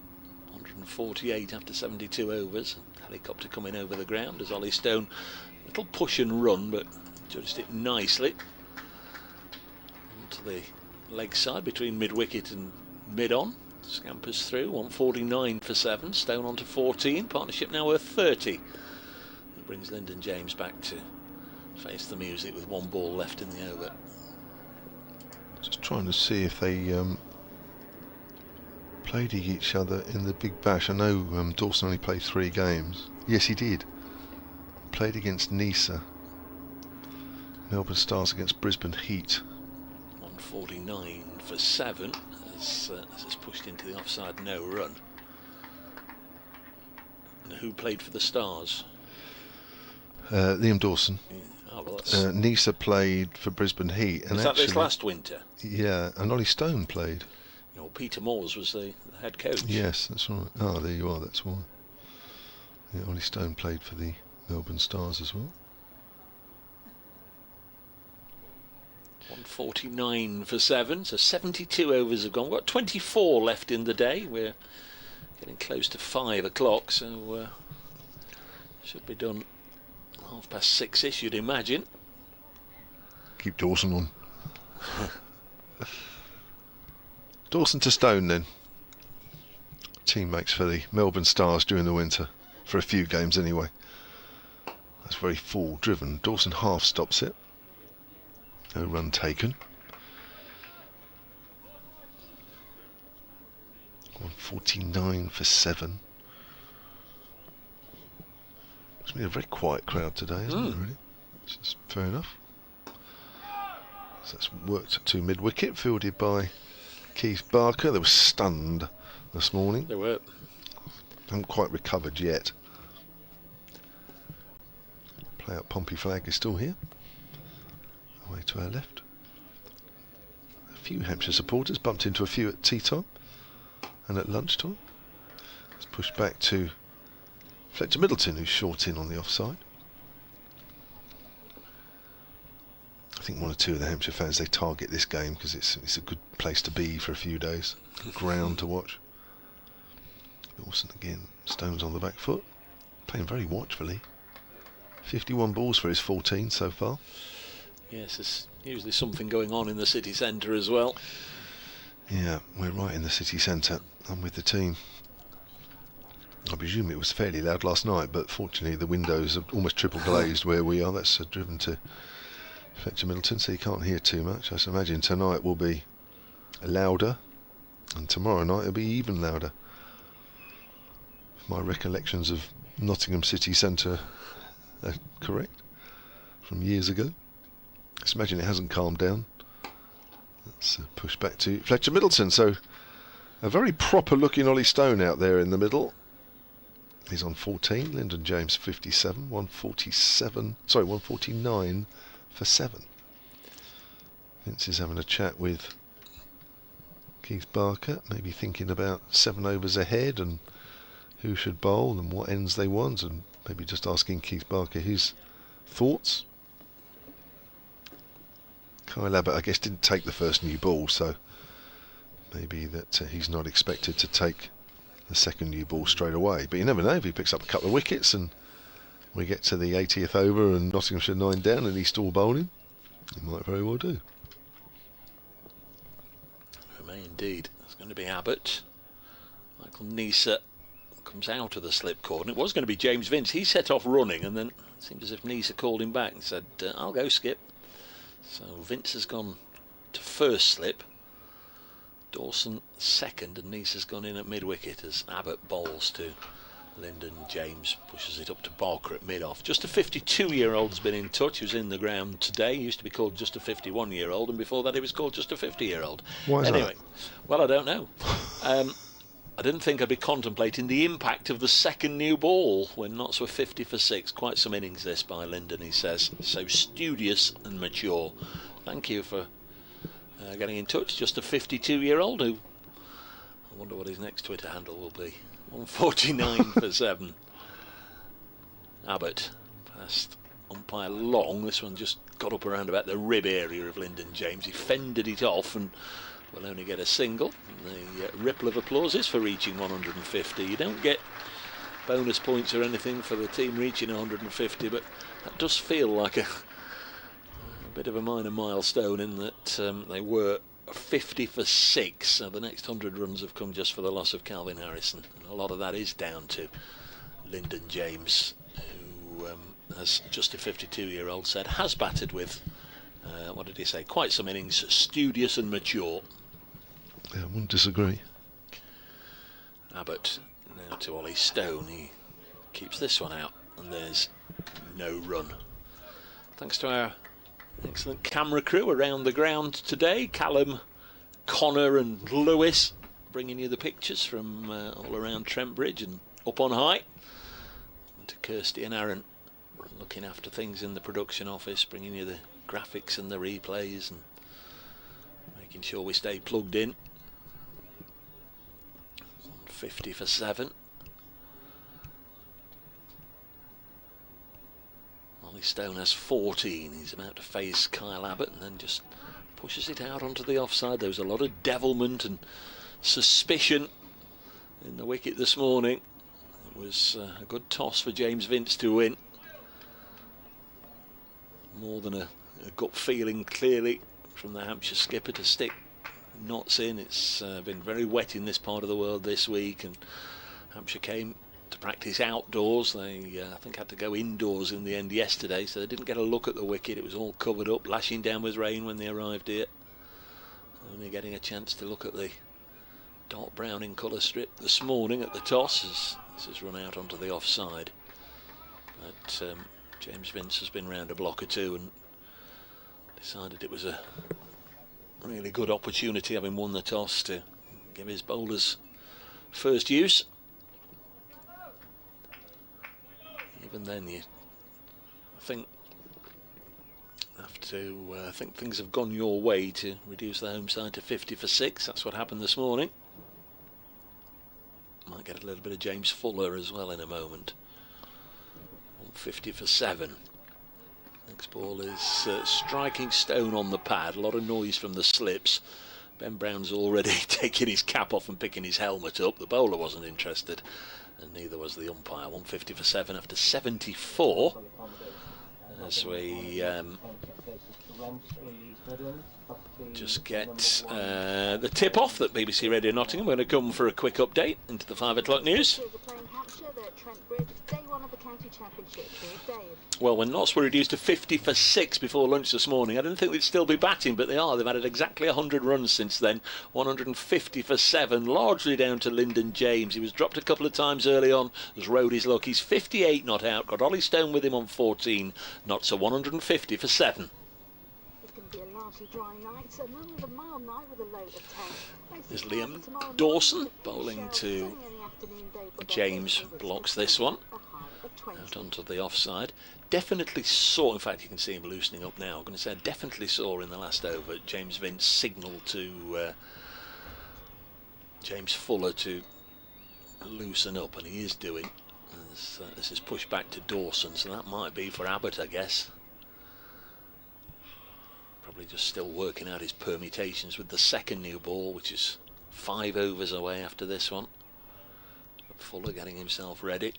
S1: 148 after 72 overs. Helicopter coming over the ground as Ollie Stone, little push and run, but judged it nicely onto the leg side between mid-wicket and mid-on. Scampers through, 149 for 7. Stone on to 14. Partnership now worth 30. It brings Lyndon James back to face the music with 1 ball left in the over.
S2: Just trying to see if they played each other in the Big Bash. I know Dawson only played 3 games. Yes, he did. Played against Nisa. Melbourne Stars against Brisbane Heat.
S1: 149 for 7. As it's pushed into the offside, no run. And who played for the Stars?
S2: Liam Dawson.
S1: Yeah. Oh, well, that's
S2: Nisa played for Brisbane Heat. And
S1: was that
S2: actually,
S1: this last winter?
S2: Yeah, and Ollie Stone played.
S1: You know, Peter Moores was the head coach.
S2: Yes, that's right. Oh, there you are, that's why. Yeah, Ollie Stone played for the Melbourne Stars as well.
S1: 149 for 7, so 72 overs have gone. We've got 24 left in the day. We're getting close to 5 o'clock, so should be done 6:30ish, you'd imagine.
S2: Keep Dawson on. Dawson to Stone then. Teammates for the Melbourne Stars during the winter, for a few games anyway. That's very full driven. Dawson half stops it. No run taken. 149 for 7. It's been a very quiet crowd today, hasn't it, really? Which is fair enough. So that's worked to mid-wicket, fielded by Keith Barker. They were stunned this morning.
S1: They were.
S2: Haven't quite recovered yet. Play out Pompey flag is still here. Away to our left. A few Hampshire supporters bumped into a few at tea time and at lunchtime. It's pushed back to Fletcher Middleton, who's short in on the offside. I think 1 or 2 of the Hampshire fans, they target this game because it's a good place to be for a few days. Good ground to watch. Dawson again, Stones on the back foot, playing very watchfully. 51 balls for his 14 so far.
S1: Yes, there's usually something going on in the city centre as well.
S2: Yeah, we're right in the city centre. I'm with the team. I presume it was fairly loud last night, but fortunately the windows are almost triple glazed where we are. That's driven to Fletcher Middleton, so you can't hear too much. I imagine tonight will be louder, and tomorrow night it'll be even louder. If my recollections of Nottingham city centre are correct from years ago. Let's imagine it hasn't calmed down. Let's push back to Fletcher Middleton. So a very proper looking Ollie Stone out there in the middle. He's on 14. Lyndon James 57. 149 for 7. Vince is having a chat with Keith Barker, maybe thinking about 7 overs ahead and who should bowl and what ends they want, and maybe just asking Keith Barker his thoughts. Kyle Abbott, I guess, didn't take the first new ball, so maybe that he's not expected to take the second new ball straight away. But you never know, if he picks up a couple of wickets and we get to the 80th over and Nottinghamshire 9 down and he's still bowling, he might very well do.
S1: It may indeed. It's going to be Abbott. Michael Nisa comes out of the slip corner. It was going to be James Vince. He set off running, and then it seemed as if Nisa called him back and said, I'll go, Skip. So Vince has gone to first slip, Dawson second, and Nisa's gone in at mid-wicket as Abbott bowls to Lyndon James, pushes it up to Barker at mid-off. Just a 52-year-old has been in touch, who's in the ground today. He used to be called just a 51-year-old, and before that he was called just a 50-year-old.
S2: Why is
S1: anyway, well, I don't know. I didn't think I'd be contemplating the impact of the second new ball when Notts were 50 for 6. Quite some innings this by Lyndon, he says. So studious and mature. Thank you for getting in touch. Just a 52-year-old who, I wonder what his next Twitter handle will be. 149 for 7. Abbott past umpire Long. This one just got up around about the rib area of Lyndon James. He fended it off and will only get a single. The ripple of applause is for reaching 150. You don't get bonus points or anything for the team reaching 150, but that does feel like a bit of a minor milestone in that they were 50 for 6. So the next 100 runs have come just for the loss of Calvin Harrison, and a lot of that is down to Lyndon James, who, as just a 52-year-old said, has batted with what did he say, quite some innings, studious and mature.
S2: Yeah, I wouldn't disagree.
S1: Abbott now to Ollie Stone. He keeps this one out, and there's no run. Thanks to our excellent camera crew around the ground today, Callum, Connor and Lewis, bringing you the pictures from all around Trent Bridge and up on high. And to Kirsty and Aaron, looking after things in the production office, bringing you the graphics and the replays and making sure we stay plugged in. 50 for 7. Ollie Stone has 14. He's about to face Kyle Abbott and then just pushes it out onto the offside. There was a lot of devilment and suspicion in the wicket this morning. It was a good toss for James Vince to win. More than a gut feeling, clearly, from the Hampshire skipper to stick Notts in. It's been very wet in this part of the world this week, and Hampshire came to practice outdoors. They I think had to go indoors in the end yesterday, so they didn't get a look at the wicket. It was all covered up, lashing down with rain when they arrived here. Only getting a chance to look at the dark brown in colour strip this morning at the toss as this has run out onto the offside. But James Vince has been round a block or two and decided it was a really good opportunity, having won the toss, to give his bowlers first use. Even then, you think have to think things have gone your way to reduce the home side to 50 for 6. That's what happened this morning. Might get a little bit of James Fuller as well in a moment. 50 for 7. Next ball is striking Stone on the pad. A lot of noise from the slips. Ben Brown's already taking his cap off and picking his helmet up. The bowler wasn't interested, and neither was the umpire. 150 for 7 after 74. As we just get the tip off that BBC Radio Nottingham. We're going to come for a quick update into the 5 o'clock news.
S3: Playing Hampshire, they're at Trent Bridge, day 1 of the county championship. Here's Dave.
S1: Well, when Notts were reduced to 50 for 6 before lunch this morning, I didn't think they'd still be batting, but they are. They've added exactly 100 runs since then. 150 for 7, largely down to Lyndon James. He was dropped a couple of times early on, has rode his luck. He's 58 not out, got Ollie Stone with him on 14. Notts are 150 for 7.
S3: It's going to be a largely dry night, so none of the mild night with a low of 10.
S1: There's Liam Dawson bowling to James, blocks this one out onto the offside. Definitely saw, in fact you can see him loosening up now. I'm going to say I definitely saw in the last over James Vince signal to James Fuller to loosen up, and he is doing. This is pushed back to Dawson, so that might be for Abbott, I guess. Probably just still working out his permutations with the second new ball, which is 5 overs away after this one. Fuller getting himself ready.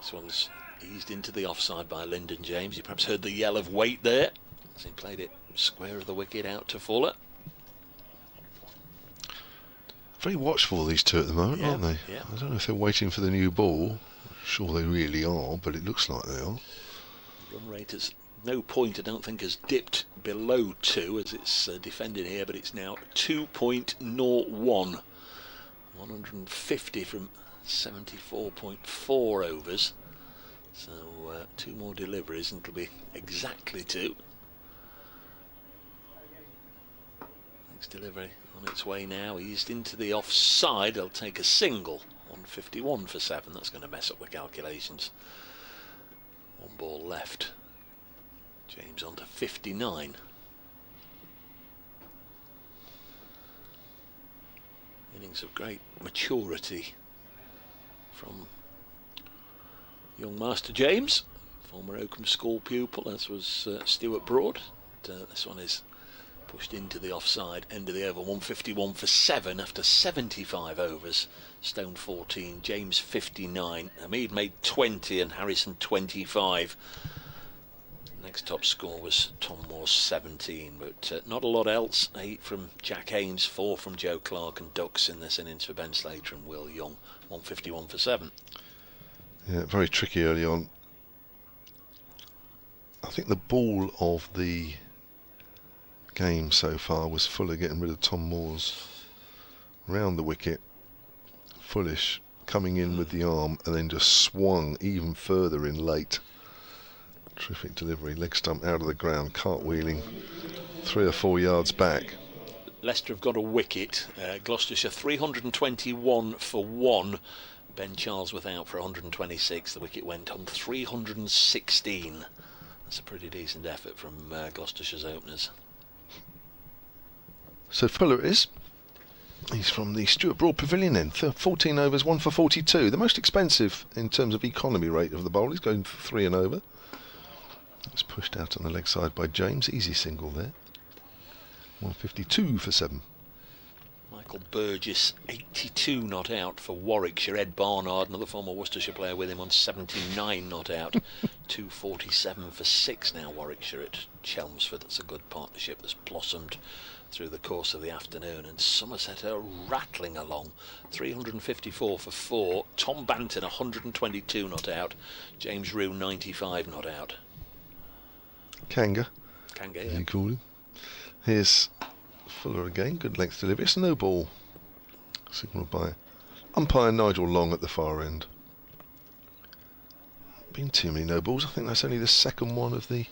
S1: This one's eased into the offside by Lyndon James. You perhaps heard the yell of wait there as he played it square of the wicket out to Fuller.
S2: Very watchful, these two at the moment,
S1: Yeah,
S2: aren't they?
S1: yeah.
S2: I don't know if they're waiting for the new ball. I'm sure they really are, but it looks like they are.
S1: Run rate has no point, I don't think, has dipped below 2 as it's defended here, but it's now 2.01. 150 from 74.4 overs. So 2 more deliveries and it'll be exactly 2. Next delivery on its way now, eased into the offside. They'll take a single. 151 for 7. That's going to mess up the calculations. 1 ball left. James on to 59. Innings of great maturity from young Master James, former Oakham School pupil, as was Stuart Broad. This one is pushed into the offside end of the over. 151 for 7 after 75 overs. Stone 14, James 59, Hamid made 20 and Harrison 25. Next top score was Tom Moore's 17, but not a lot else. 8 from Jack Haynes, 4 from Joe Clark, and ducks in this innings for Ben Slater and Will Young. 151 for 7.
S2: Yeah, very tricky early on. I think the ball of the game so far was Fuller getting rid of Tom Moore's round the wicket. Fullish coming in with the arm and then just swung even further in late. Terrific delivery, leg stump out of the ground, cartwheeling 3 or 4 yards back.
S1: Leicester have got a wicket. Gloucestershire 321 for 1. Ben Charlesworth out for 126. The wicket went on 316. That's a pretty decent effort from Gloucestershire's openers.
S2: So Fuller it is. He's from the Stuart Broad Pavilion then. 14 overs, 1 for 42. The most expensive in terms of economy rate of the bowl. He's going for 3 and over. It's pushed out on the leg side by James. Easy single there. 152 for 7.
S1: Michael Burgess, 82 not out for Warwickshire. Ed Barnard, another former Worcestershire player, with him on 79 not out. 247 for 6 now, Warwickshire at Chelmsford. That's a good partnership that's blossomed through the course of the afternoon. And Somerset are rattling along. 354 for 4. Tom Banton, 122 not out. James Rue, 95 not out.
S2: Kanga,
S1: Kanga,
S2: as
S1: yeah.
S2: you call him. Here's Fuller again. Good length delivery. It's no ball. Signalled by umpire Nigel Long at the far end. Been too many no balls. I think that's only the second one of the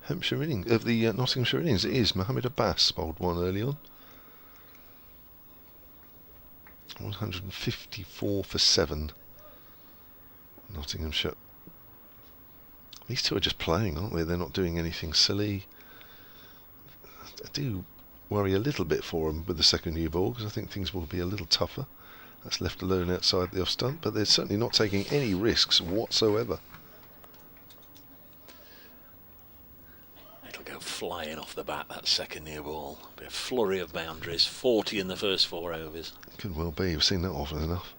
S2: Hampshire innings, of the Nottinghamshire innings. It is. Mohammed Abbas bowled one early on. 154 for 7. Nottinghamshire. These two are just playing, aren't they? They're not doing anything silly. I do worry a little bit for them with the second new ball, because I think things will be a little tougher. That's left alone outside the off stump, but they're certainly not taking any risks whatsoever.
S1: It'll go flying off the bat, that second new ball. Be a flurry of boundaries. 40 in the first 4 overs.
S2: Could well be. We've seen that often enough.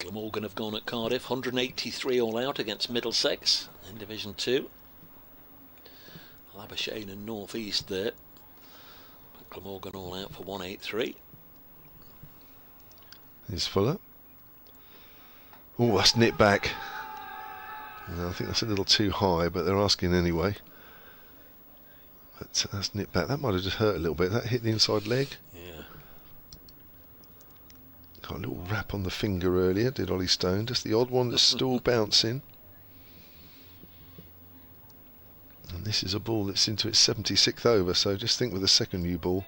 S1: Glamorgan have gone at Cardiff. 183 all out against Middlesex in Division 2. Labashane and North East there. But Glamorgan all out for 183.
S2: Here's Fuller. Oh, that's nipped back. No, I think that's a little too high, but they're asking anyway. But that's nipped back. That might have just hurt a little bit. That hit the inside leg.
S1: Yeah.
S2: Got a little rap on the finger earlier, did Ollie Stone. Just the odd one that's still bouncing. And this is a ball that's into its 76th over, so just think with the second new ball.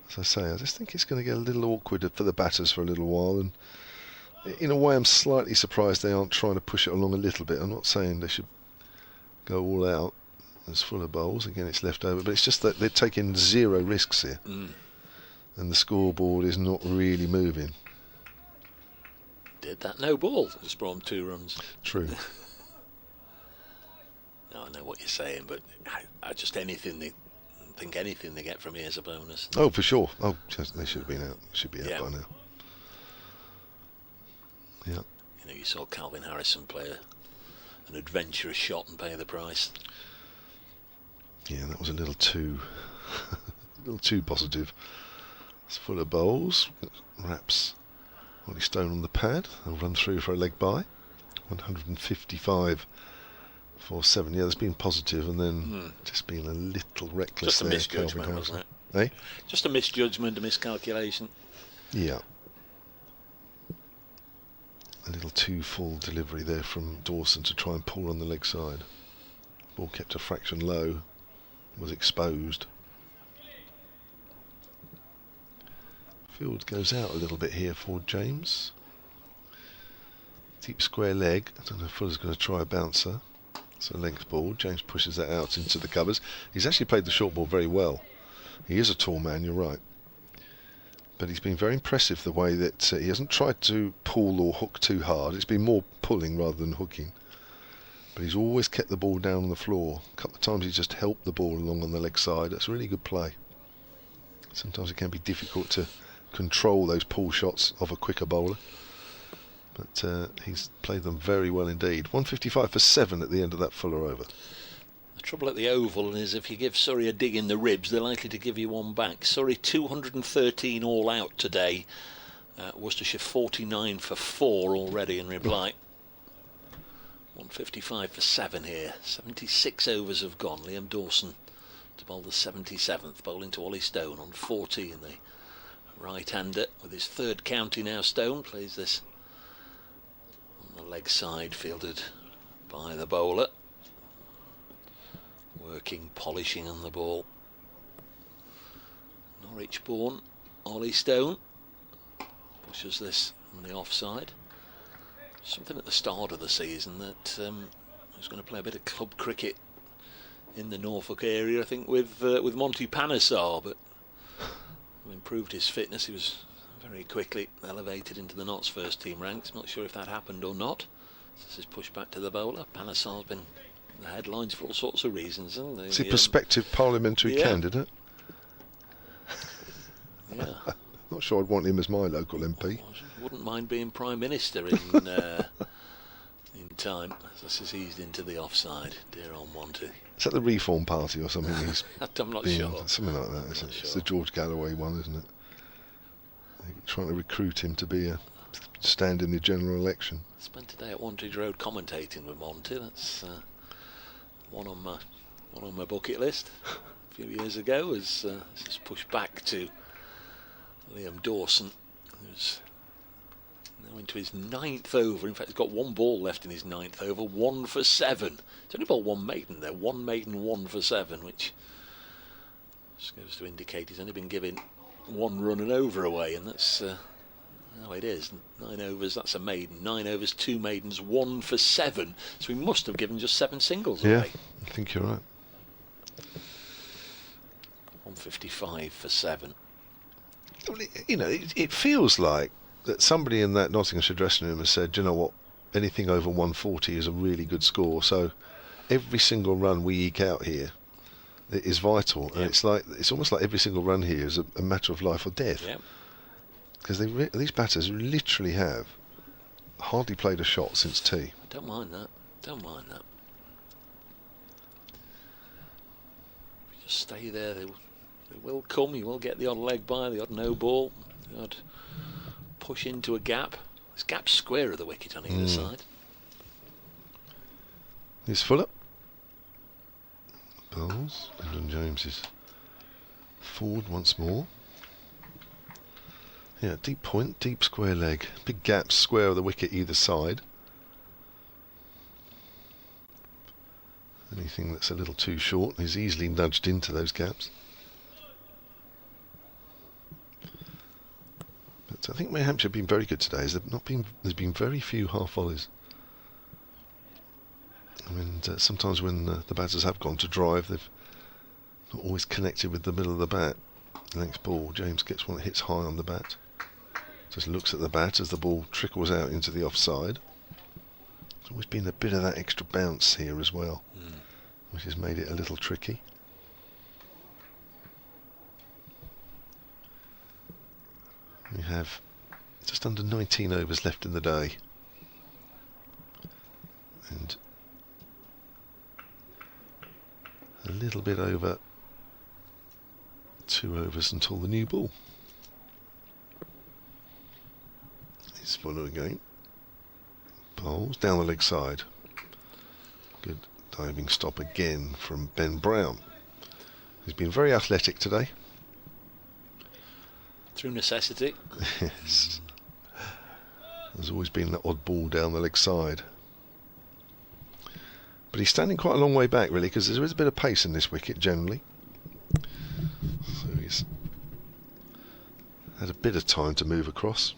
S2: As I say, I just think it's going to get a little awkward for the batters for a little while. And in a way, I'm slightly surprised they aren't trying to push it along a little bit. I'm not saying they should go all out as Fuller bowls. Again, it's left over, but it's just that they're taking 0 risks here. And the scoreboard is not really moving.
S1: Did that no ball just brought them 2 runs.
S2: True.
S1: No, I know what you're saying, but I just anything they get from here is a bonus.
S2: Oh, for sure. Oh, they should have been out. Should be out by now. Yeah.
S1: You know, you saw Calvin Harrison play an adventurous shot and pay the price.
S2: Yeah, that was a little too little too positive. It's full of bowls. Wraps Ollie Stone on the pad. They'll run through for a leg by. 155 for 7. Yeah, there's been positive and then just been a little reckless.
S1: Just a
S2: there,
S1: misjudgment,
S2: Calvin
S1: wasn't it?
S2: Eh?
S1: Just a misjudgment, a miscalculation.
S2: Yeah. A little too full delivery there from Dawson to try and pull on the leg side. Ball kept a fraction low, was exposed. Field goes out a little bit here for James. Deep square leg. I don't know if Fuller's going to try a bouncer. It's a length ball. James pushes that out into the covers. He's actually played the short ball very well. He is a tall man, you're right. But he's been very impressive the way that he hasn't tried to pull or hook too hard. It's been more pulling rather than hooking. But he's always kept the ball down on the floor. A couple of times he's just helped the ball along on the leg side. That's really good play. Sometimes it can be difficult to control those pull shots of a quicker bowler. But he's played them very well indeed. 155 for 7 at the end of that Fuller over.
S1: The trouble at the Oval is if you give Surrey a dig in the ribs, they're likely to give you one back. Surrey 213 all out today. Worcestershire 49 for 4 already in reply. 155 for 7 here. 76 overs have gone. Liam Dawson to bowl the 77th, bowling to Ollie Stone on 14. The right-hander with his third county now. Stone plays this on the leg side, fielded by the bowler. Working, polishing on the ball. Norwich born Ollie Stone pushes this on the offside. Something at the start of the season that was going to play a bit of club cricket in the Norfolk area, I think, with Monty Panesar, but improved his fitness. He was very quickly elevated into the Notts first team ranks. Not sure if that happened or not. This is pushed back to the bowler. Panesar's been in the headlines for all sorts of reasons.
S2: Is he prospective parliamentary candidate?
S1: Yeah.
S2: Not sure I'd want him as my local MP.
S1: Wouldn't mind being Prime Minister in time. This has eased into the offside. Dear old Monty.
S2: Is that the Reform Party or something?
S1: I'm not sure.
S2: Something like that, isn't it?
S1: Sure.
S2: It's the George Galloway one, isn't it? They're trying to recruit him to stand in the general election.
S1: Spent today at Wantage Road commentating with Monty. That's one on my bucket list. A few years ago, as this is pushed back to Liam Dawson, who's now into his 9th over. In fact, he's got one ball left in his 9th over. 1 for 7. He's only bowled one maiden there. 1 maiden, 1 for 7, which just goes to indicate he's only been given 1 run and over away, and that's how it is. 9 overs, that's a maiden. 9 overs, 2 maidens, 1 for 7. So he must have given just 7 singles away.
S2: Yeah, I think you're right.
S1: 155 for 7.
S2: You know, it feels like that somebody in that Nottinghamshire dressing room has said, you know what, anything over 140 is a really good score. So every single run we eke out here is vital, and it's almost like every single run here is a matter of life or death.
S1: Yeah.
S2: Because these batters literally have hardly played a shot since tea.
S1: I don't mind that. Don't mind that. Just stay there. They will come. You will get the odd leg by, the odd no ball, the odd push into a gap. This gap's square of the wicket on either side.
S2: Here's Fuller. Bowls. Lyndon James is forward once more. Yeah, deep point, deep square leg. Big gaps, square of the wicket either side. Anything that's a little too short is easily nudged into those gaps. But I think Hampshire have been very good today. There's been very few half volleys. I mean, sometimes when the batters have gone to drive, they've not always connected with the middle of the bat. Length ball. James gets one that hits high on the bat. Just looks at the bat as the ball trickles out into the offside. There's always been a bit of that extra bounce here as well, which has made it a little tricky. We have just under 19 overs left in the day, and a little bit over 2 overs until the new ball. It's Fuller again. Bowls down the leg side. Good diving stop again from Ben Brown. He's been very athletic today.
S1: Through necessity.
S2: Yes. There's always been that odd ball down the leg side. But he's standing quite a long way back, really, because there is a bit of pace in this wicket generally. So he's had a bit of time to move across.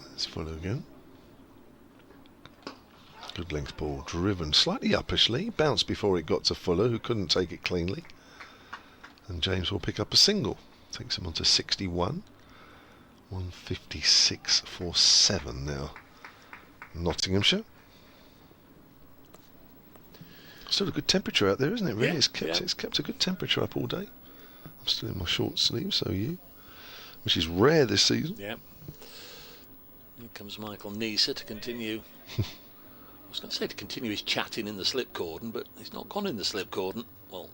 S2: Let's follow again. Good length ball, driven slightly uppishly, bounced before it got to Fuller, who couldn't take it cleanly. And James will pick up a single. Takes him on to 61. 156 for 7 now. Nottinghamshire. Still a good temperature out there, isn't it? Really,
S1: Yeah,
S2: it's kept a good temperature up all day. I'm still in my short sleeves, so are you, which is rare this season.
S1: Yeah. Here comes Michael Neeser to continue. I was going to say to continue his chatting in the slip cordon, but he's not gone in the slip cordon. Well,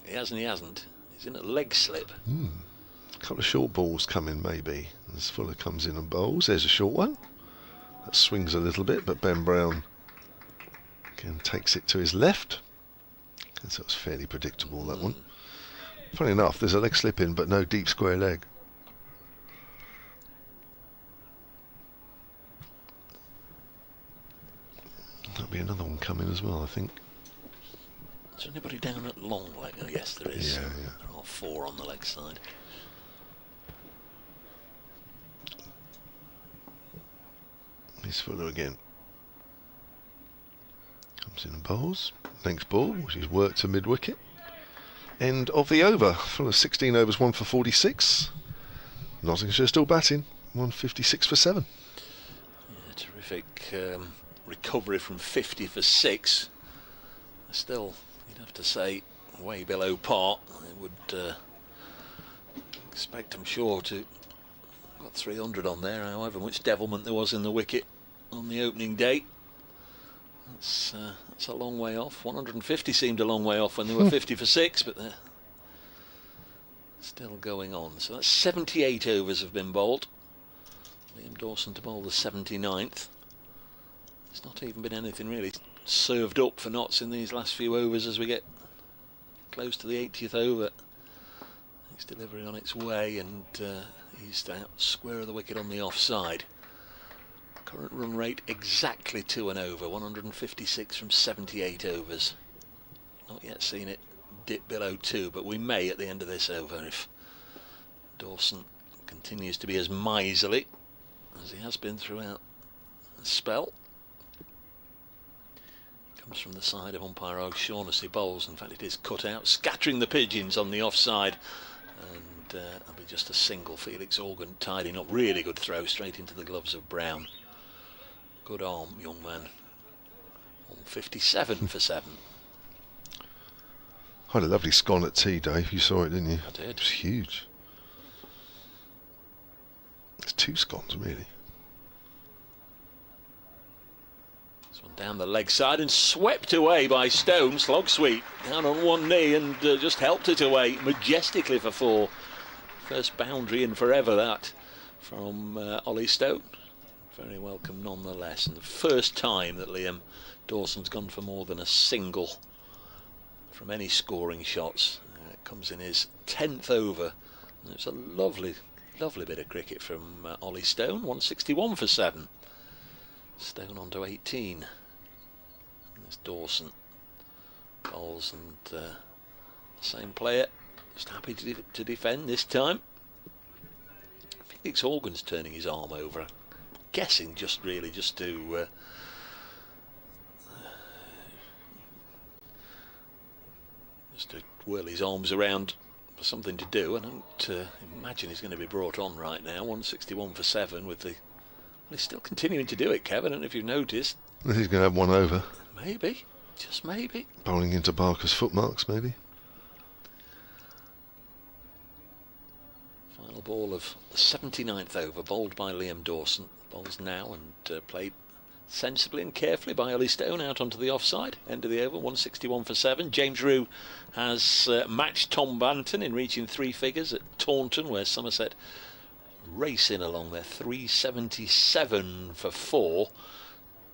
S1: he has and he hasn't. He's in a leg slip.
S2: A couple of short balls coming maybe. As Fuller comes in and bowls. There's a short one. That swings a little bit, but Ben Brown again takes it to his left. So it was fairly predictable, that one. Funny enough, there's a leg slip in, but no deep square leg. There'll be another one coming as well, I think.
S1: Is there anybody down at long leg? Oh, yes, there is.
S2: Yeah.
S1: There are 4 on the leg side.
S2: Here's Fuller again. Comes in and bowls. Length ball, which is worked to mid-wicket. End of the over. Fuller 16 overs, 1 for 46. Nottinghamshire still batting. 156 for 7.
S1: Yeah, terrific recovery from 50 for 6. Still, you'd have to say, way below par. I would expect, I'm sure, to got 300 on there, however much devilment there was in the wicket on the opening day. That's a long way off. 150 seemed a long way off when they were 50 for 6, but they're still going on. So that's 78 overs have been bowled. Liam Dawson to bowl the 79th. There's not even been anything really served up for Notts in these last few overs as we get close to the 80th over. It's delivery on its way, and he's out square of the wicket on the offside. Current run rate exactly 2 and over, 156 from 78 overs. Not yet seen it dip below 2, but we may at the end of this over if Dawson continues to be as miserly as he has been throughout the spell. Comes from the side of umpire O'Shaughnessy. Bowls, in fact it is cut out, scattering the pigeons on the offside, and that'll be just a single. Felix Organ tidying up, really good throw straight into the gloves of Brown. Good arm, young man. 57 for 7.
S2: Had a lovely scon at tea, Dave. You saw it, didn't you?
S1: I did.
S2: It was huge. It's 2 scones, really.
S1: Down the leg side and swept away by Stone. Slog sweep down on one knee and just helped it away majestically for 4. First boundary in forever, that from Ollie Stone. Very welcome nonetheless, and the first time that Liam Dawson's gone for more than a single from any scoring shots. It comes in his 10th over, and it's a lovely bit of cricket from Ollie Stone. 161 for 7. Stone on to 18. There's Dawson. Bowls, and the same player, just happy to defend this time. Felix Organ's turning his arm over. I'm guessing just to whirl his arms around for something to do. I don't imagine he's going to be brought on right now. 161 for 7 with the... Well, he's still continuing to do it, Kev. I don't know if you've noticed.
S2: He's going to have one over.
S1: Maybe. Just maybe.
S2: Bowling into Barker's footmarks, maybe.
S1: Final ball of the 79th over, bowled by Liam Dawson. Bowls now and played sensibly and carefully by Ollie Stone out onto the offside. End of the over, 161 for 7. James Rue has matched Tom Banton in reaching 3 figures at Taunton, where Somerset racing along there, 377 for 4.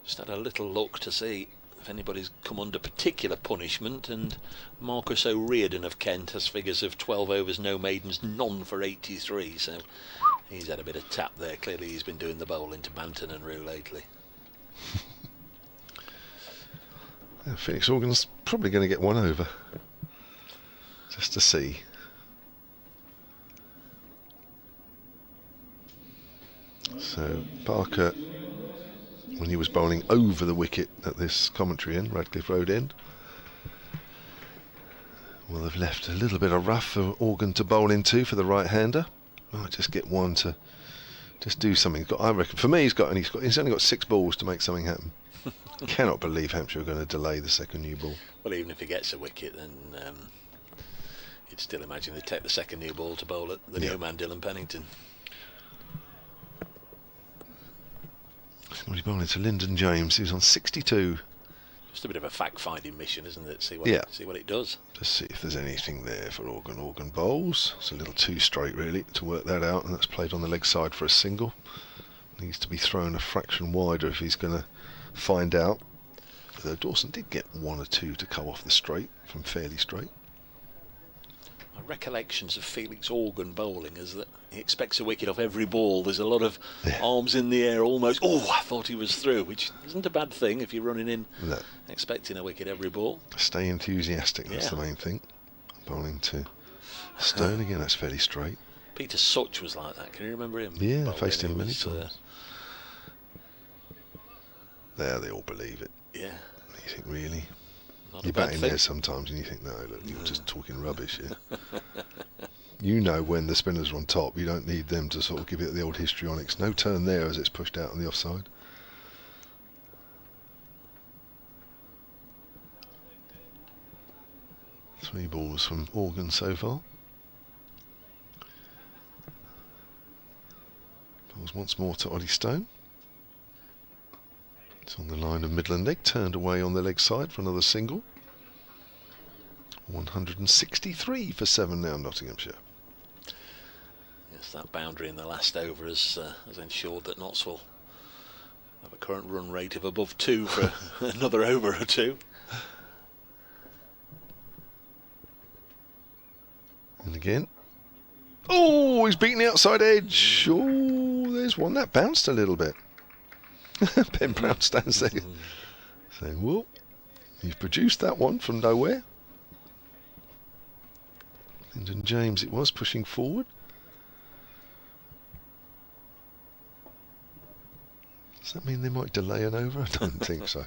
S1: Just had a little look to see if anybody's come under particular punishment, and Marcus O'Riordan of Kent has figures of 12 overs, no maidens, none for 83, so he's had a bit of tap there. Clearly he's been doing the bowling to Banton and Rue lately.
S2: Phoenix Organ's probably going to get 1 over, just to see. So Barker, when he was bowling over the wicket at this commentary end, Radcliffe Road end, will have left a little bit of rough for Organ to bowl into for the right-hander. Might just get one to just do something. I reckon for me he's only got 6 balls to make something happen. Cannot believe Hampshire are going to delay the second new ball.
S1: Well, even if he gets a wicket, then you'd still imagine they'd take the second new ball to bowl at the new man Dylan Pennington.
S2: He's bowling to Lyndon James, who's on 62.
S1: Just a bit of a fact-finding mission, isn't it? See what it does.
S2: Just see if there's anything there for Organ. Organ bowls. It's a little too straight, really, to work that out, and that's played on the leg side for a single. Needs to be thrown a fraction wider if he's going to find out. Though Dawson did get 1 or 2 to come off the straight from fairly straight.
S1: My recollections of Felix Organ bowling is that he expects a wicket off every ball. There's a lot of arms in the air, almost, I thought he was through, which isn't a bad thing if you're running in expecting a wicket every ball.
S2: Stay enthusiastic, that's the main thing. Bowling to Stone again, that's fairly straight.
S1: Peter Such was like that, can you remember him?
S2: Yeah, I faced him many times. There, they all believe it.
S1: Yeah.
S2: You think, really?
S1: Not
S2: You're batting there sometimes and you think, no, look, you're just talking rubbish here. You know when the spinners are on top, you don't need them to sort of give it the old histrionics. No turn there as it's pushed out on the offside. Three balls from Organ so far. Balls once more to Ollie Stone. It's on the line of Midland leg, turned away on the leg side for another single. 163 for 7 now, Nottinghamshire.
S1: Yes, that boundary in the last over has ensured that Notts will have a current run rate of above 2 for another over or 2.
S2: And again. Oh, he's beaten the outside edge. Oh, there's one that bounced a little bit. Ben Brown stands there saying, well, you've produced that one from nowhere. Lyndon James it was, pushing forward. Does that mean they might delay an over? I don't think so.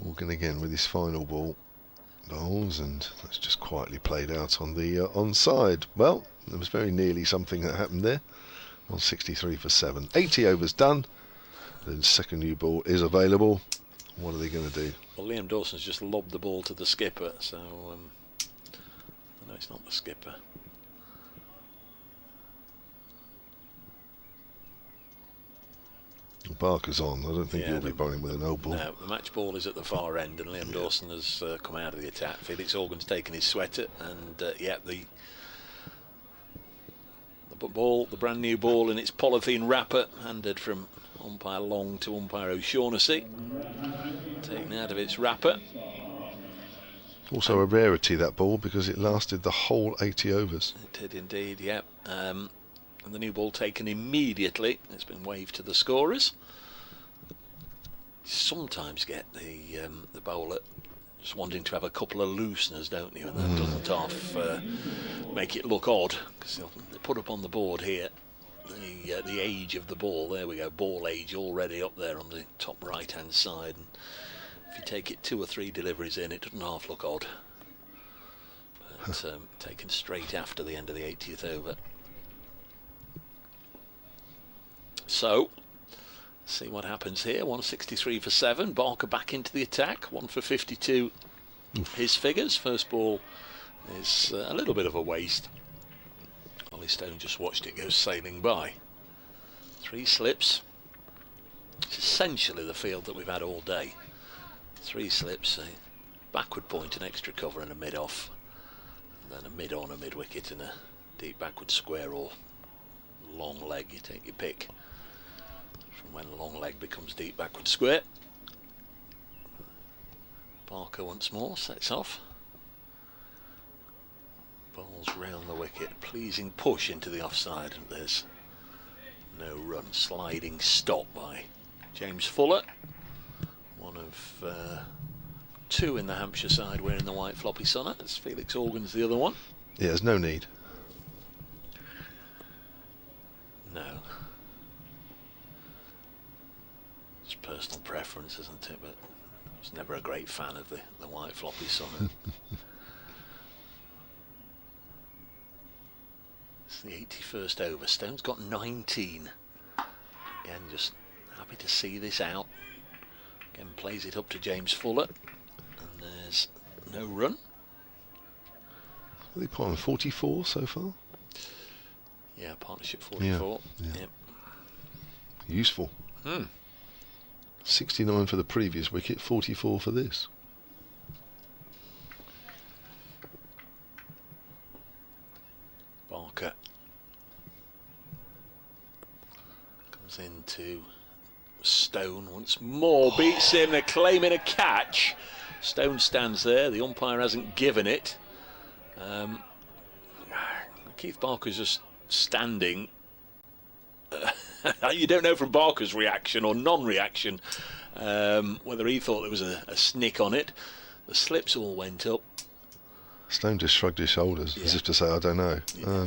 S2: Organ again with his final ball. Bowls, and that's just quietly played out on the onside. Well, there was very nearly something that happened there. 163 for 7. 80 overs done. The second new ball is available. What are they going to do?
S1: Well, Liam Dawson's just lobbed the ball to the skipper, so no, it's not the skipper.
S2: Barker's on. I don't think he'll be bowling with an old ball.
S1: No, the match ball is at the far end, and Liam Dawson has come out of the attack. Felix Organ's taken his sweater, and the ball, the brand new ball in its polythene wrapper, handed from umpire Long to umpire O'Shaughnessy, taken out of its wrapper.
S2: Also a rarity, that ball, because it lasted the whole 80 overs.
S1: It did indeed, yeah. And the new ball taken immediately. It's been waved to the scorers. You sometimes get the bowler just wanting to have a couple of looseners, don't you? And that doesn't make it look odd, because they put up on the board here the age of the ball. There we go, ball age already up there on the top right hand side. And if you take it 2 or 3 deliveries in, it doesn't half look odd. But taken straight after the end of the 80th over. So, see what happens here. 163 for 7. Barker back into the attack. 1 for 52. His figures. First ball is a little bit of a waste. Ollie Stone just watched it go sailing by. 3 slips. It's essentially the field that we've had all day. 3 slips, a backward point, an extra cover and a mid-off. And then a mid-on, a mid-wicket and a deep backward square or long leg. You take your pick from when long leg becomes deep backward square. Barker once more sets off. Bowls round the wicket. Pleasing push into the offside. And there's no run. Sliding stop by James Fuller. One of 2 in the Hampshire side wearing the white floppy sonnet. As Felix Organ's the other one.
S2: Yeah, there's no need.
S1: No. It's personal preference, isn't it? But I was never a great fan of the white floppy sonnet. It's the 81st over. Stone's got 19. Again, just happy to see this out. Again, plays it up to James Fuller. And there's no run.
S2: Are they put on 44 so far?
S1: Yeah, partnership 44.
S2: Yeah.
S1: Yep.
S2: Useful. 69 for the previous wicket, 44 for this.
S1: Barker comes into Stone once more, beats him, they're claiming a catch. Stone stands there, the umpire hasn't given it. Keith Barker's just standing. You don't know from Barker's reaction or non-reaction whether he thought there was a snick on it. The slips all went up.
S2: Stone just shrugged his shoulders as if to say, I don't know.
S1: Yeah.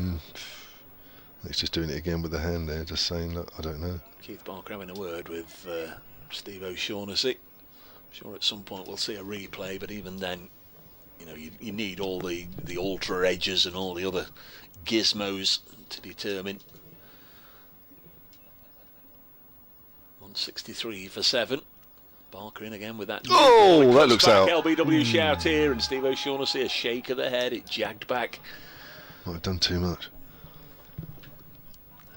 S2: He's just doing it again with the hand there, just saying, look, I don't know.
S1: Keith Barker having a word with Steve O'Shaughnessy. I'm sure at some point we'll see a replay, but even then, you know, you need all the ultra edges and all the other gizmos to determine. 163 for 7. Barker in again with that.
S2: Oh, that looks out.
S1: LBW shout here, and Steve O'Shaughnessy a shake of the head. It jagged back.
S2: Might have done too much.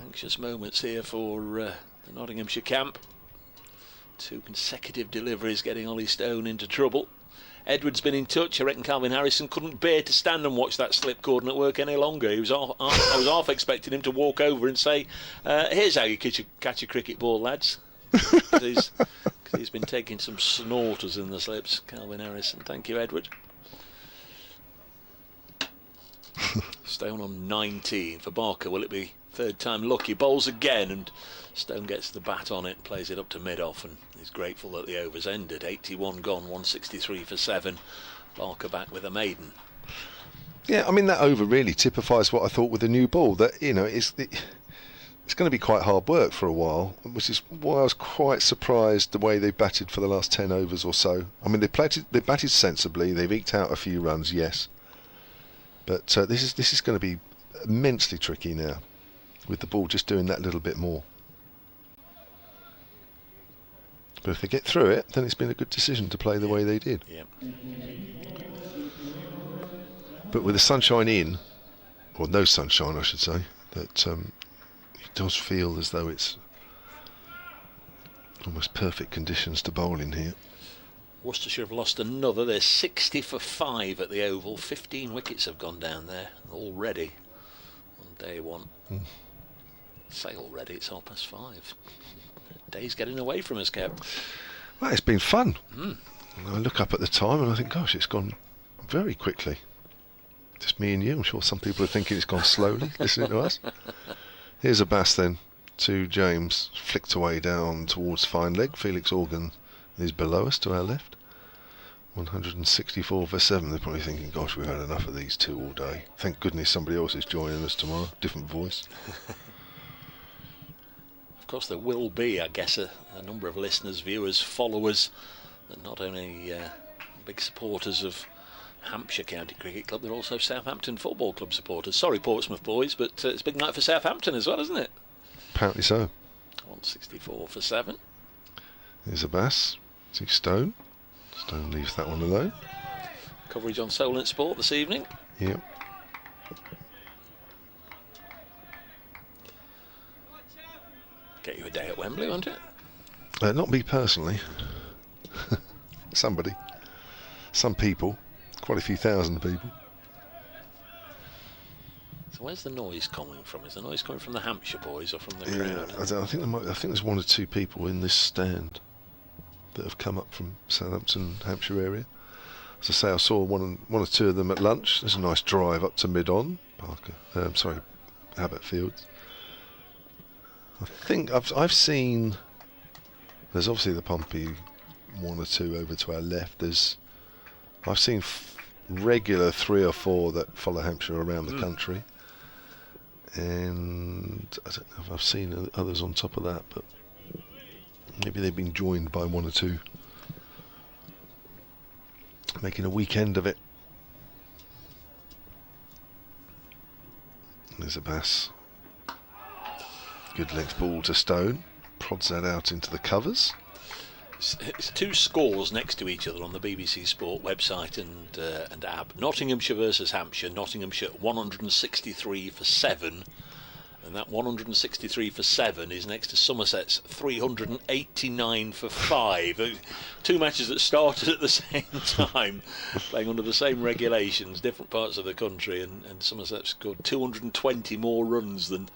S1: Anxious moments here for the Nottinghamshire camp. 2 consecutive deliveries getting Ollie Stone into trouble. Edward's been in touch. I reckon Calvin Harrison couldn't bear to stand and watch that slip coordinate work any longer. I was half expecting him to walk over and say, here's how you catch a cricket ball, lads. Because he's been taking some snorters in the slips. Calvin Harrison, thank you, Edward. Stone on 19 for Barker. Will it be third time lucky? Bowls again, and Stone gets the bat on it, plays it up to mid-off, and he's grateful that the over's ended. 81 gone, 163 for 7. Barker back with a maiden.
S2: Yeah, I mean, that over really typifies what I thought with the new ball, that, you know, it's going to be quite hard work for a while, which is why I was quite surprised the way they batted for the last 10 overs or so. I mean, they batted sensibly, they've eked out a few runs, yes, but this is going to be immensely tricky now, with the ball just doing that little bit more. But if they get through it, then it's been a good decision to play the way they did.
S1: Yep.
S2: But with the sunshine in, or no sunshine I should say, that it does feel as though it's almost perfect conditions to bowl in here.
S1: Worcestershire have lost another. They're 60 for 5 at the Oval. 15 wickets have gone down there already on day one. Say already, it's 5:30. Day's getting away from us, Kev.
S2: Well, it's been fun. I look up at the time and I think, gosh, it's gone very quickly. Just me and you. I'm sure some people are thinking it's gone slowly, listening to us. Here's a bass then to James, flicked away down towards fine leg. Felix Organ is below us to our left. 164 for 7. They're probably thinking, gosh, we've had enough of these 2 all day. Thank goodness somebody else is joining us tomorrow. Different voice.
S1: Of course, there will be, I guess, a number of listeners, viewers, followers, that not only big supporters of Hampshire County Cricket Club, they're also Southampton Football Club supporters. Sorry, Portsmouth boys, but it's a big night for Southampton as well, isn't it?
S2: Apparently so.
S1: 164 for 7.
S2: Here's a bass to Stone. Stone leaves that one alone.
S1: Coverage on Solent Sport this evening.
S2: Yep.
S1: Get you a day at Wembley, won't it?
S2: Not me personally. Somebody. Some people. Quite a few thousand people.
S1: So where's the noise coming from? Is the noise coming from the Hampshire boys or from the crowd?
S2: I think there's one or two people in this stand that have come up from Southampton, Hampshire area. As I say, I saw one or two of them at lunch. There's a nice drive up to mid-on, Abbott Fields. I think I've seen. There's obviously the Pompey, one or two over to our left. I've seen regular 3 or 4 that follow Hampshire around the country, and I don't know if I've seen others on top of that, but maybe they've been joined by 1 or 2, making a weekend of it. There's a Bass. Good length ball to Stone. Prods that out into the covers.
S1: It's 2 scores next to each other on the BBC Sport website and app. Nottinghamshire versus Hampshire. Nottinghamshire 163 for 7. And that 163 for 7 is next to Somerset's 389 for 5. 2 matches that started at the same time, playing under the same regulations, different parts of the country, and Somerset scored 220 more runs than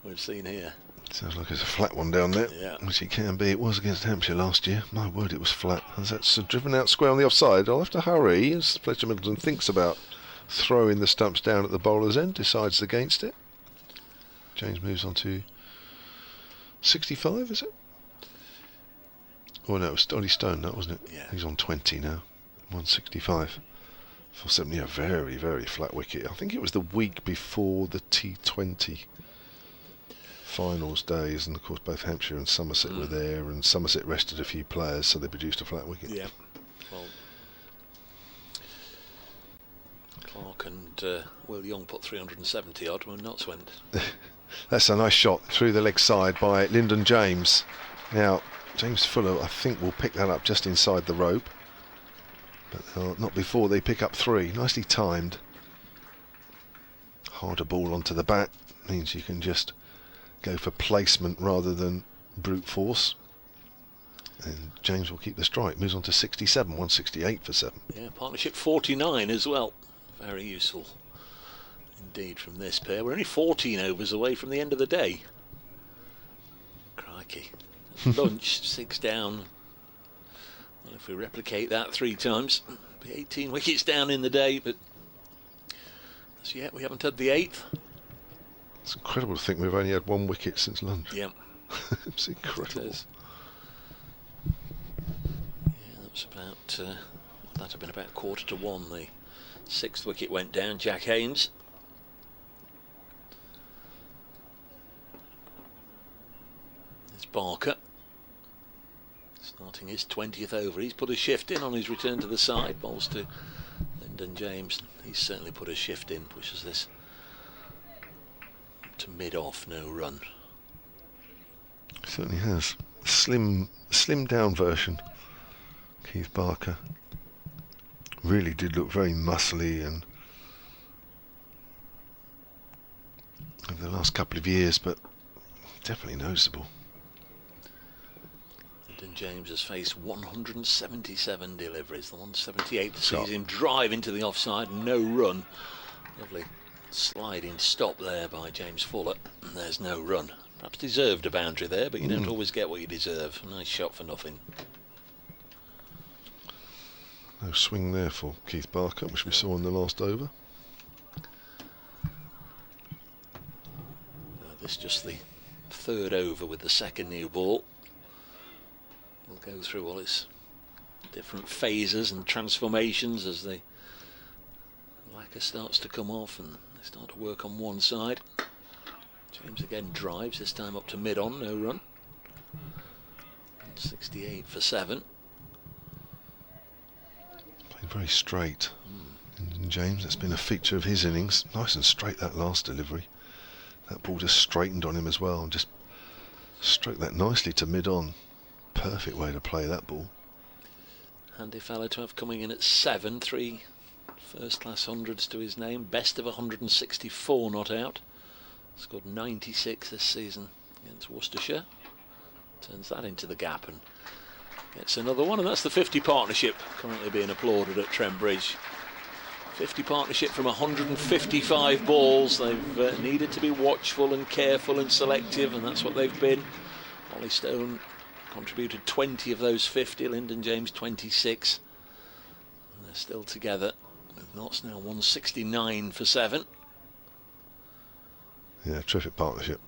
S1: we've seen here.
S2: Sounds like it's a flat one down there,
S1: yeah.
S2: Which it can be. It was against Hampshire last year. My word, it was flat. As that's driven out square on the offside. I'll have to hurry as Fletcher Middleton thinks about throwing the stumps down at the bowler's end, decides against it. James moves on to 65, is it? Oh no, it was Ollie Stone, that wasn't it?
S1: Yeah.
S2: He's on 20 now. 165 for 7. Yeah, very, very flat wicket. I think it was the week before the T20 finals days, and of course both Hampshire and Somerset were there, and Somerset rested a few players, so they produced a flat wicket.
S1: Yeah. Well, Clark and Will Young put 370 odd when Notts went.
S2: That's a nice shot through the leg side by Lyndon James. Now James Fuller, I think, will pick that up just inside the rope, but not before they pick up 3. Nicely timed. Harder ball onto the bat means you can just go for placement rather than brute force, and James will keep the strike. Moves on to 67, 168 for 7.
S1: Yeah, partnership 49 as well. Very useful indeed from this pair. We're only 14 overs away from the end of the day. Crikey. Lunch, 6 down. Well, if we replicate that 3 times, it'll be 18 wickets down in the day, but as yet we haven't had the 8th.
S2: It's incredible to think we've only had 1 wicket since lunch.
S1: Yeah.
S2: It's incredible.
S1: It is. Yeah, that was about, that had been about 1:15. The 6th wicket went down, Jack Haynes. There's Barker. Starting his 20th over. He's put a shift in on his return to the side. Bowls to Lyndon James. He's certainly put a shift in. Pushes this to mid-off, no run.
S2: Certainly has. Slim down version. Keith Barker really did look very muscly and over the last couple of years, but definitely noticeable.
S1: Lyndon James has faced 177 deliveries. The 178 sees him drive into the offside, no run. Lovely sliding stop there by James Fuller. There's no run. Perhaps deserved a boundary there, but you don't always get what you deserve. Nice shot for nothing.
S2: No swing there for Keith Barker, which we saw in the last over.
S1: This is just the 3rd over with the 2nd new ball. We'll go through all its different phases and transformations as the lacquer starts to come off and they start to work on one side. James again drives, this time up to mid-on, no run. 68 for 7.
S2: Playing very straight. And James, that's been a feature of his innings. Nice and straight, that last delivery. That ball just straightened on him as well, and just stroked that nicely to mid-on. Perfect way to play that ball.
S1: Handy fellow to have coming in at 7, 3 first-class hundreds to his name. Best of 164 not out. Scored 96 this season against Worcestershire. Turns that into the gap and gets another one, and that's the 50 partnership currently being applauded at Trent Bridge. 50 partnership from 155 balls. They've needed to be watchful and careful and selective, and that's what they've been. Ollie Stone contributed 20 of those 50, Lyndon James 26. And they're still together, with Notts now 169 for 7.
S2: Yeah, terrific partnership.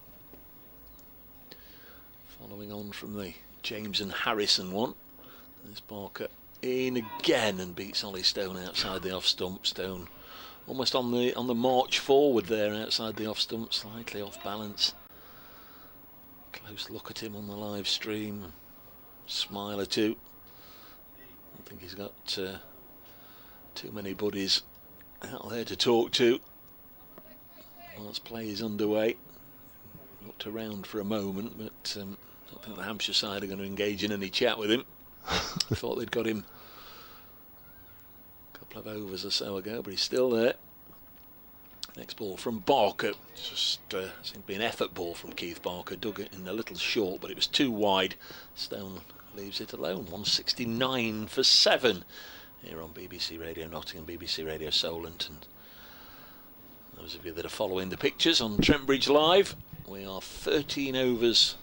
S1: Following on from the James and Harrison one, there's Barker in again and beats Ollie Stone outside the off stump. Stone almost on the march forward there outside the off stump, slightly off balance. Close look at him on the live stream, smile or two. I think he's got too many buddies out there to talk to whilst play is underway. Looked around for a moment, but I don't think the Hampshire side are going to engage in any chat with him. I thought they'd got him a couple of overs or so ago, but he's still there. Next ball from Barker, just seemed to be an effort ball from Keith Barker, dug it in a little short, but it was too wide. Stone leaves it alone. 169 for 7 here on BBC Radio Nottingham, BBC Radio Solent, and those of you that are following the pictures on Trent Bridge Live, we are 13 overs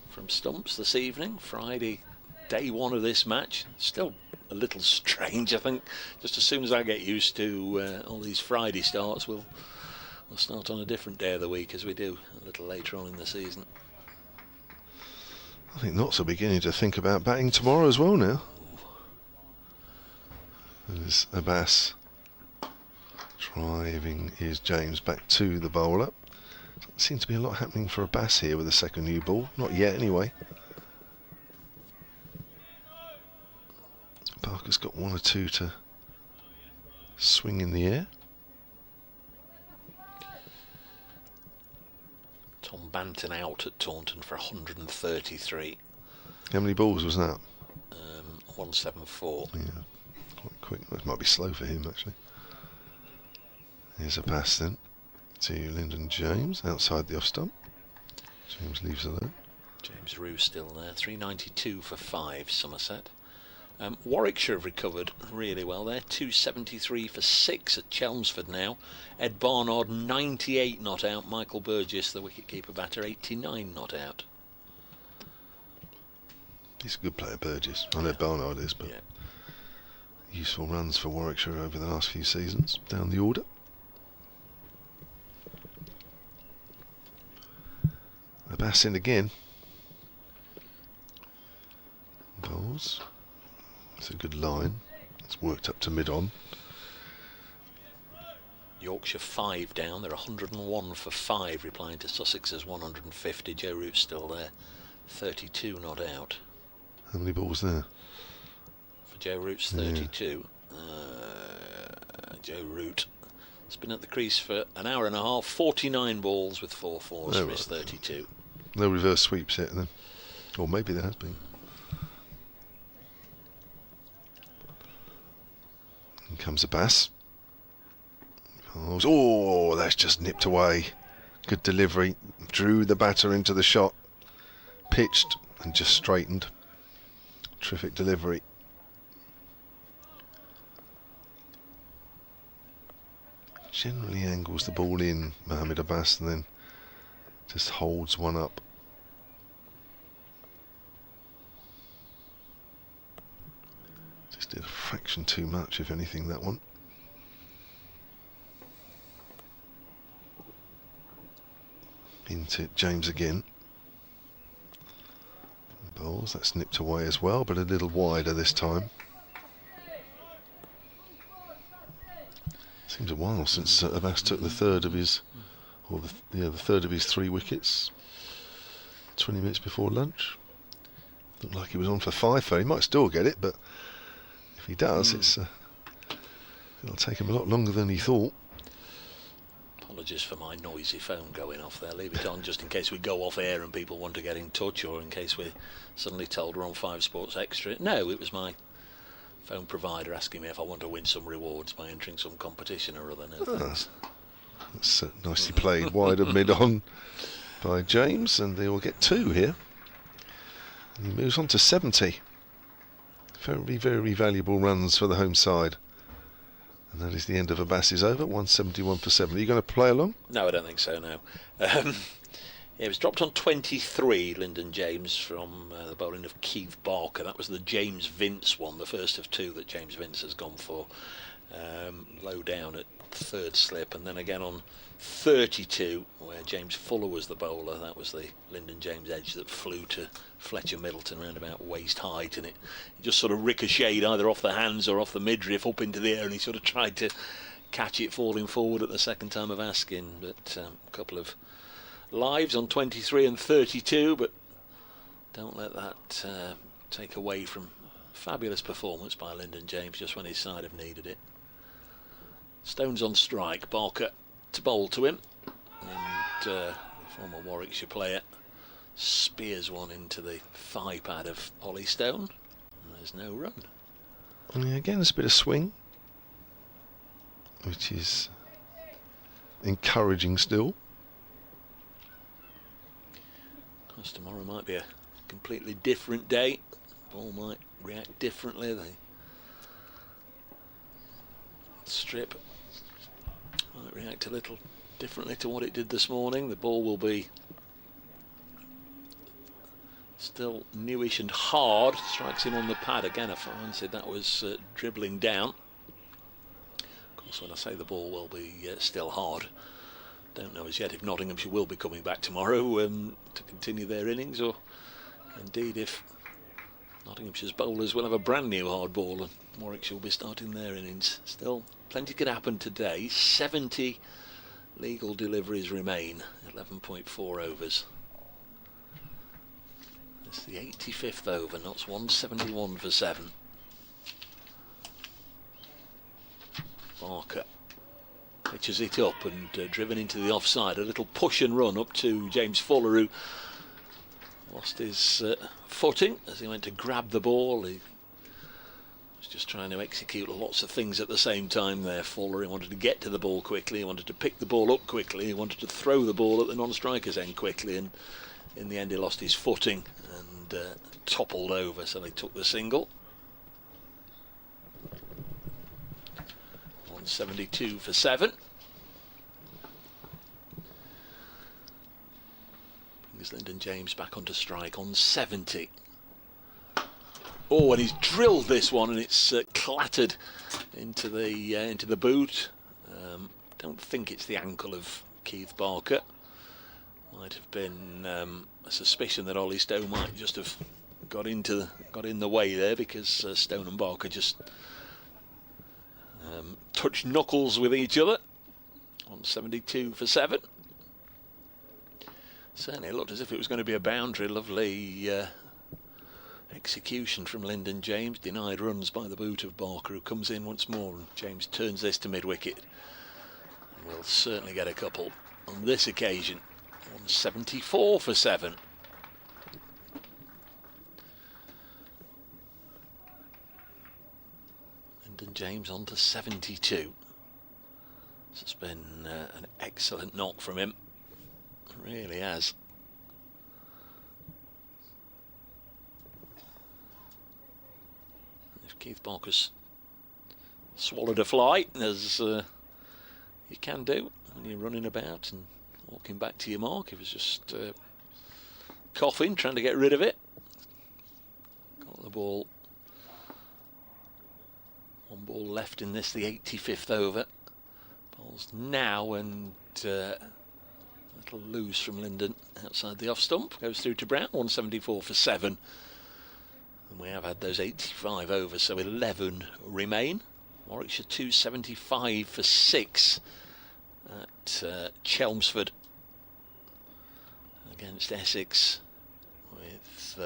S1: from stumps this evening, Friday, day one of this match. Still a little strange, I think. Just as soon as I get used to all these Friday starts, we'll start on a different day of the week, as we do a little later on in the season.
S2: I think Notts are beginning to think about batting tomorrow as well now. There's Abbas driving his James back to the bowler. Doesn't seem to be a lot happening for Abbas here with the second new ball. Not yet, anyway. Parker's got one or two to swing in the air.
S1: Tom Banton out at Taunton for 133.
S2: How many balls was that?
S1: 174.
S2: Yeah, quite quick. That might be slow for him, actually. Here's a pass then to Lyndon James outside the off stump. James leaves alone.
S1: James Rue still there. 392 for 5, Somerset. Warwickshire have recovered really well there. 273 for 6 at Chelmsford now. Ed Barnard 98 not out. Michael Burgess, the wicket-keeper batter, 89 not out.
S2: He's a good player, Burgess. I know Barnard is, but
S1: yeah.
S2: Useful runs for Warwickshire over the last few seasons down the order. Abbas in again. Bowls. It's a good line. It's worked up to mid-on.
S1: Yorkshire 5 down. They're 101 for 5, replying to Sussex's 150. Joe Root's still there. 32 not out.
S2: How many balls there?
S1: For Joe Root's 32. Joe Root has been at the crease for an hour and a half. 49 balls with 4 fours for his 32.
S2: No reverse sweeps yet then. Or maybe there has been. In comes Abbas. Oh, that's just nipped away. Good delivery. Drew the batter into the shot. Pitched and just straightened. Terrific delivery. Generally angles the ball in, Mohamed Abbas, and then just holds one up. Just did a fraction too much, if anything, that one. Into James again. Bowls, that's nipped away as well, but a little wider this time. Seems a while since Abbas took the third of his, or the third of his 3 wickets. 20 minutes before lunch. Looked like he was on for 5 though. He might still get it, but if he does, it'll take him a lot longer than he thought.
S1: Apologies for my noisy phone going off there. Leave it on just in case we go off air and people want to get in touch, or in case we're suddenly told we're on 5 Sports Extra. No, it was my phone provider asking me if I want to win some rewards by entering some competition or other. No thanks.
S2: That's nicely played wide and mid-on by James, and they will get 2 here. And he moves on to 70. Very, very valuable runs for the home side. And that is the end of Abbas's over, 171 for 7. Are you going to play along?
S1: No, I don't think so, no. It was dropped on 23, Lyndon James, from the bowling of Keith Barker. That was the James Vince one, the first of two that James Vince has gone for. Low down at third slip, and then again on 32, where James Fuller was the bowler. That was the Lyndon James edge that flew to Fletcher Middleton around about waist height, and it just sort of ricocheted either off the hands or off the midriff up into the air, and he sort of tried to catch it falling forward at the second time of asking. But a couple of lives on 23 and 32, but don't let that take away from fabulous performance by Lyndon James just when his side have needed it. Stones on strike, Barker to bowl to him, and the former Warwickshire player spears one into the thigh pad of Ollie Stone, and there's no run.
S2: And again, there's a bit of swing, which is encouraging still.
S1: Of course, tomorrow might be a completely different day. Ball might react differently. The strip might react a little differently to what it did this morning. The ball will be still newish and hard. Strikes him on the pad again. I fancied that was dribbling down. Of course, when I say the ball will be still hard, don't know as yet if Nottinghamshire will be coming back tomorrow to continue their innings, or indeed if Nottinghamshire's bowlers will have a brand new hard ball and Warwickshire will be starting their innings. Still, plenty could happen today. 70 legal deliveries remain, 11.4 overs. It's the 85th over, Notts 171 for 7. Barker pitches it up and driven into the offside. A little push and run up to James Fuller, who lost his footing as he went to grab the ball. He was just trying to execute lots of things at the same time there, Fuller. He wanted to get to the ball quickly, he wanted to pick the ball up quickly, he wanted to throw the ball at the non-striker's end quickly, and in the end he lost his footing and toppled over, so they took the single. 172 for 7. Brings Lyndon James back onto strike on 70. Oh, and he's drilled this one, and it's clattered into the boot. Don't think it's the ankle of Keith Barker. Might have been a suspicion that Ollie Stone might just have got in the way there, because Stone and Barker just touched knuckles with each other on 72 for 7. Certainly it looked as if it was going to be a boundary. Lovely execution from Lyndon James, denied runs by the boot of Barker, who comes in once more, and James turns this to mid-wicket and will certainly get a couple on this occasion. 174 for 7. Lyndon James on to 72. This has been an excellent knock from him. It really has. If Keith Barker's swallowed a fly, as you can do when you're running about and walking back to your mark, he was just coughing, trying to get rid of it. Got the ball. One ball left in this, the 85th over. Ball's now, and a little loose from Lyndon outside the off stump. Goes through to Brown, 174 for 7. And we have had those 85 overs, so 11 remain. Warwickshire 275 for 6 at Chelmsford against Essex, with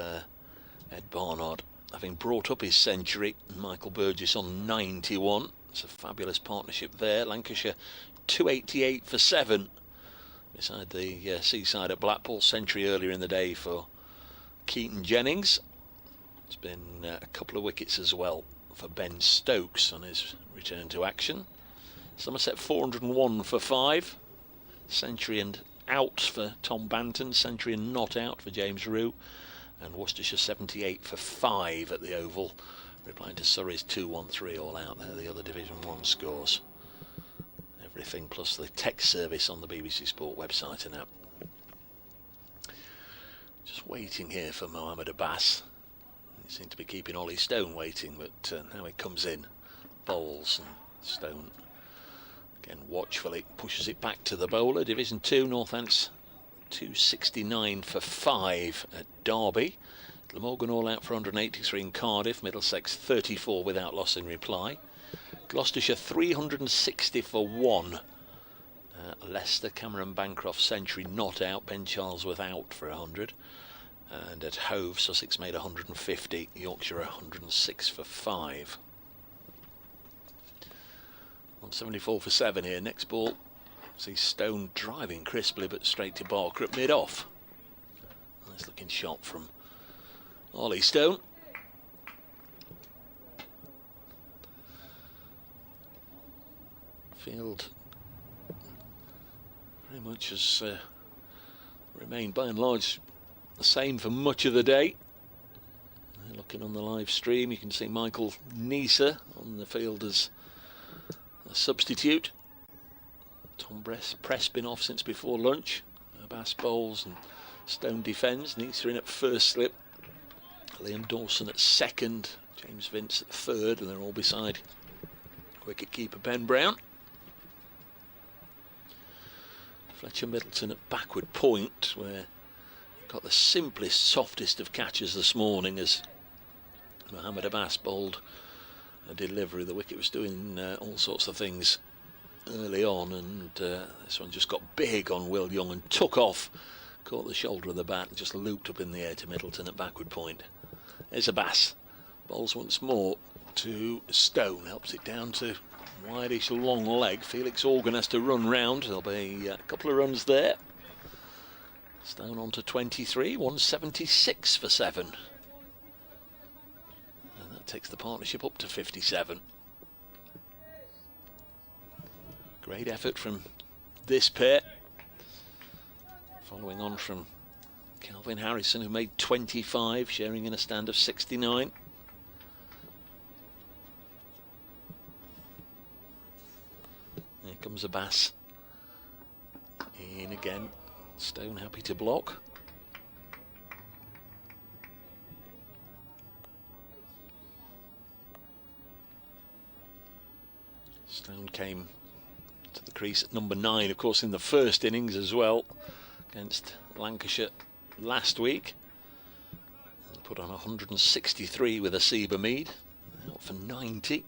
S1: Ed Barnard having brought up his century, Michael Burgess on 91. It's a fabulous partnership there. Lancashire 288 for 7 beside the seaside at Blackpool. Century earlier in the day for Keaton Jennings. It's been a couple of wickets as well for Ben Stokes on his return to action. Somerset 401 for 5. Century and out for Tom Banton. Century and not out for James Rue. and Worcestershire 78 for 5 at the Oval, replying to Surrey's 2-1-3 all out. There are the other Division 1 scores. Everything plus the text service on the BBC Sport website and app. Just waiting here for Mohamed Abbas. He seemed to be keeping Ollie Stone waiting, but now he comes in, bowls, and Stone again watchfully pushes it back to the bowler. Division 2, Northants 269 for 5 at Derby. Glamorgan all out for 183 in Cardiff. Middlesex 34 without loss in reply. Gloucestershire 360 for 1. Leicester, Cameron Bancroft century not out. Ben Charlesworth out for 100. And at Hove, Sussex made 150. Yorkshire 106 for 5. 174 for 7 here. Next ball. See Stone driving crisply but straight to Barker at mid-off. Nice looking shot from Ollie Stone. Field very much has remained by and large the same for much of the day. Looking on the live stream, you can see Michael Neeser on the field as a substitute. Tom Press been off since before lunch. Abbas bowls and Stone defends. Neeser in at first slip. Liam Dawson at second. James Vince at third, and they're all beside wicket keeper Ben Brown. Fletcher Middleton at backward point, where got the simplest, softest of catches this morning as Mohamed Abbas bowled a delivery. The wicket was doing all sorts of things early on, and this one just got big on Will Young and took off, caught the shoulder of the bat and just looped up in the air to Middleton at backward point. There's Abbas, bowls once more to Stone, helps it down to wideish long leg. Felix Organ has to run round. There'll be a couple of runs there. Stone on to 23, 176 for 7. And that takes the partnership up to 57. Great effort from this pair. Following on from Calvin Harrison, who made 25, sharing in a stand of 69. Here comes Abbas. In again. Stone happy to block. Stone came to the crease at number 9, of course, in the first innings as well against Lancashire last week. And put on 163 with a Seba Mead, out for 90.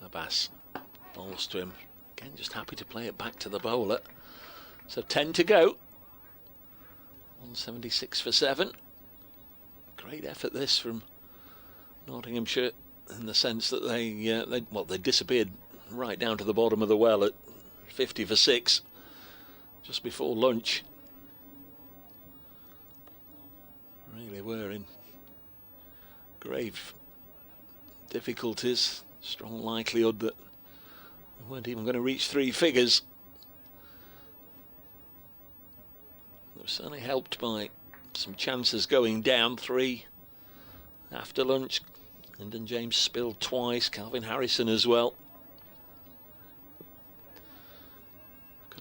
S1: Abbas bowls to him again, just happy to play it back to the bowler. So 10 to go. 176 for 7. Great effort this from Nottinghamshire, in the sense that they disappeared right down to the bottom of the well at 50 for 6 just before lunch. Really were in grave difficulties. Strong likelihood that they weren't even going to reach 3 figures. They were certainly helped by some chances going down. 3 after lunch. Lyndon James spilled twice. Calvin Harrison as well.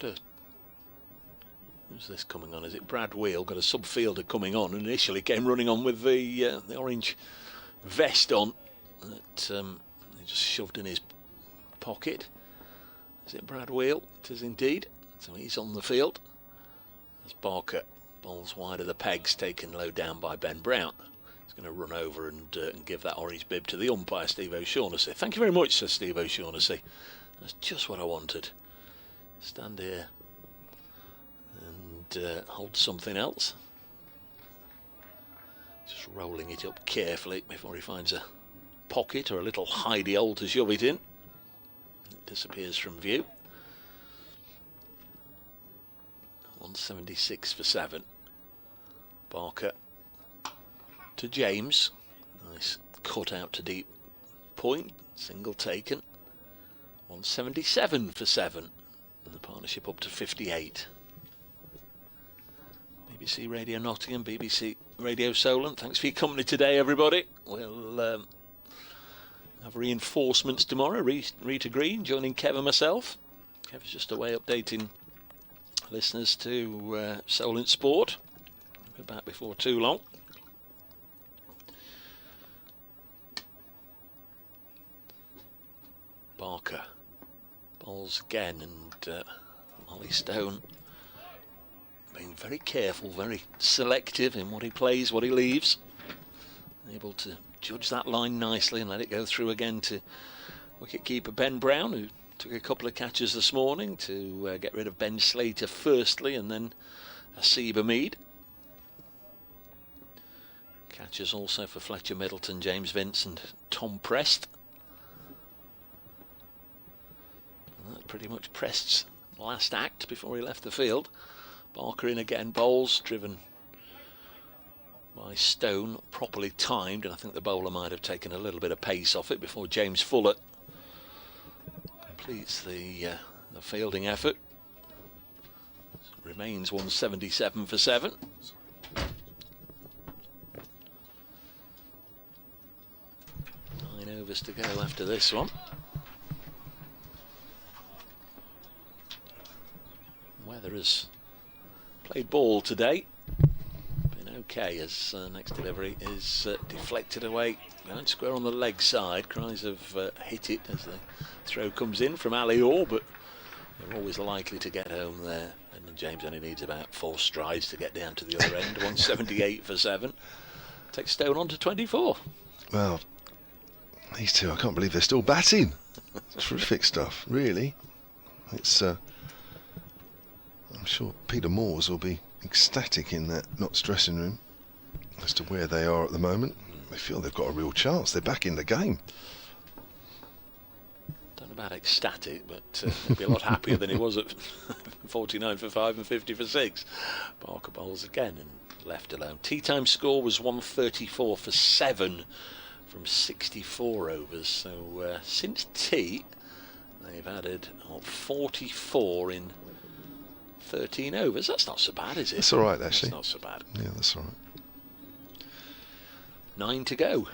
S1: Who's this coming on? Is it Brad Wheel? Got a sub-fielder coming on, and initially came running on with the orange vest on. That he just shoved in his pocket. Is it Brad Wheel? It is indeed. So he's on the field. As Barker bowls wide of the pegs, taken low down by Ben Brown. He's going to run over and give that orange bib to the umpire, Steve O'Shaughnessy. Thank you very much, Sir Steve O'Shaughnessy. That's just what I wanted. Stand here and hold something else. Just rolling it up carefully before he finds a pocket or a little hidey hole to shove it in. It disappears from view. 176 for 7. Barker to James. Nice cut out to deep point. Single taken. 177 for 7. And the partnership up to 58. BBC Radio Nottingham, BBC Radio Solent. Thanks for your company today, everybody. We'll have reinforcements tomorrow. Rita Green joining Kev and myself. Kev's just away updating listeners to Solent Sport. We'll be back before too long. Barker bowls again, and Ollie Stone being very careful, very selective in what he plays, what he leaves. Able to judge that line nicely and let it go through again to wicket-keeper Ben Brown, who took a couple of catches this morning to get rid of Ben Slater firstly, and then Asib Hamid. Catches also for Fletcher Middleton, James Vince and Tom Prest. And that pretty much Prest's last act before he left the field. Barker in again, bowls, driven by Stone, properly timed, and I think the bowler might have taken a little bit of pace off it before James Fuller completes the fielding effort. Remains 177 for 7. Nine overs to go after this one. Weather has played ball today. Been okay as next delivery is deflected away. Going square on the leg side. Cries of hit it as the throw comes in from Ali Orr, but they're always likely to get home there. And James only needs about 4 strides to get down to the other end. 178 for 7. Takes Stone on to 24.
S2: Well, these two, I can't believe they're still batting. Terrific stuff, really. It's I'm sure Peter Moores will be ecstatic in that Notts dressing room as to where they are at the moment. They feel they've got a real chance. They're back in the game.
S1: Don't know about ecstatic, but he'll be a lot happier than he was at 49 for 5 and 50 for 6. Barker bowls again and left alone. Tea time score was 134 for 7 from 64 overs. So since tea, they've added 44 in 13 overs. That's not so bad, is it?
S2: That's all right, actually.
S1: That's not so bad.
S2: Yeah, that's all right.
S1: 9 to go.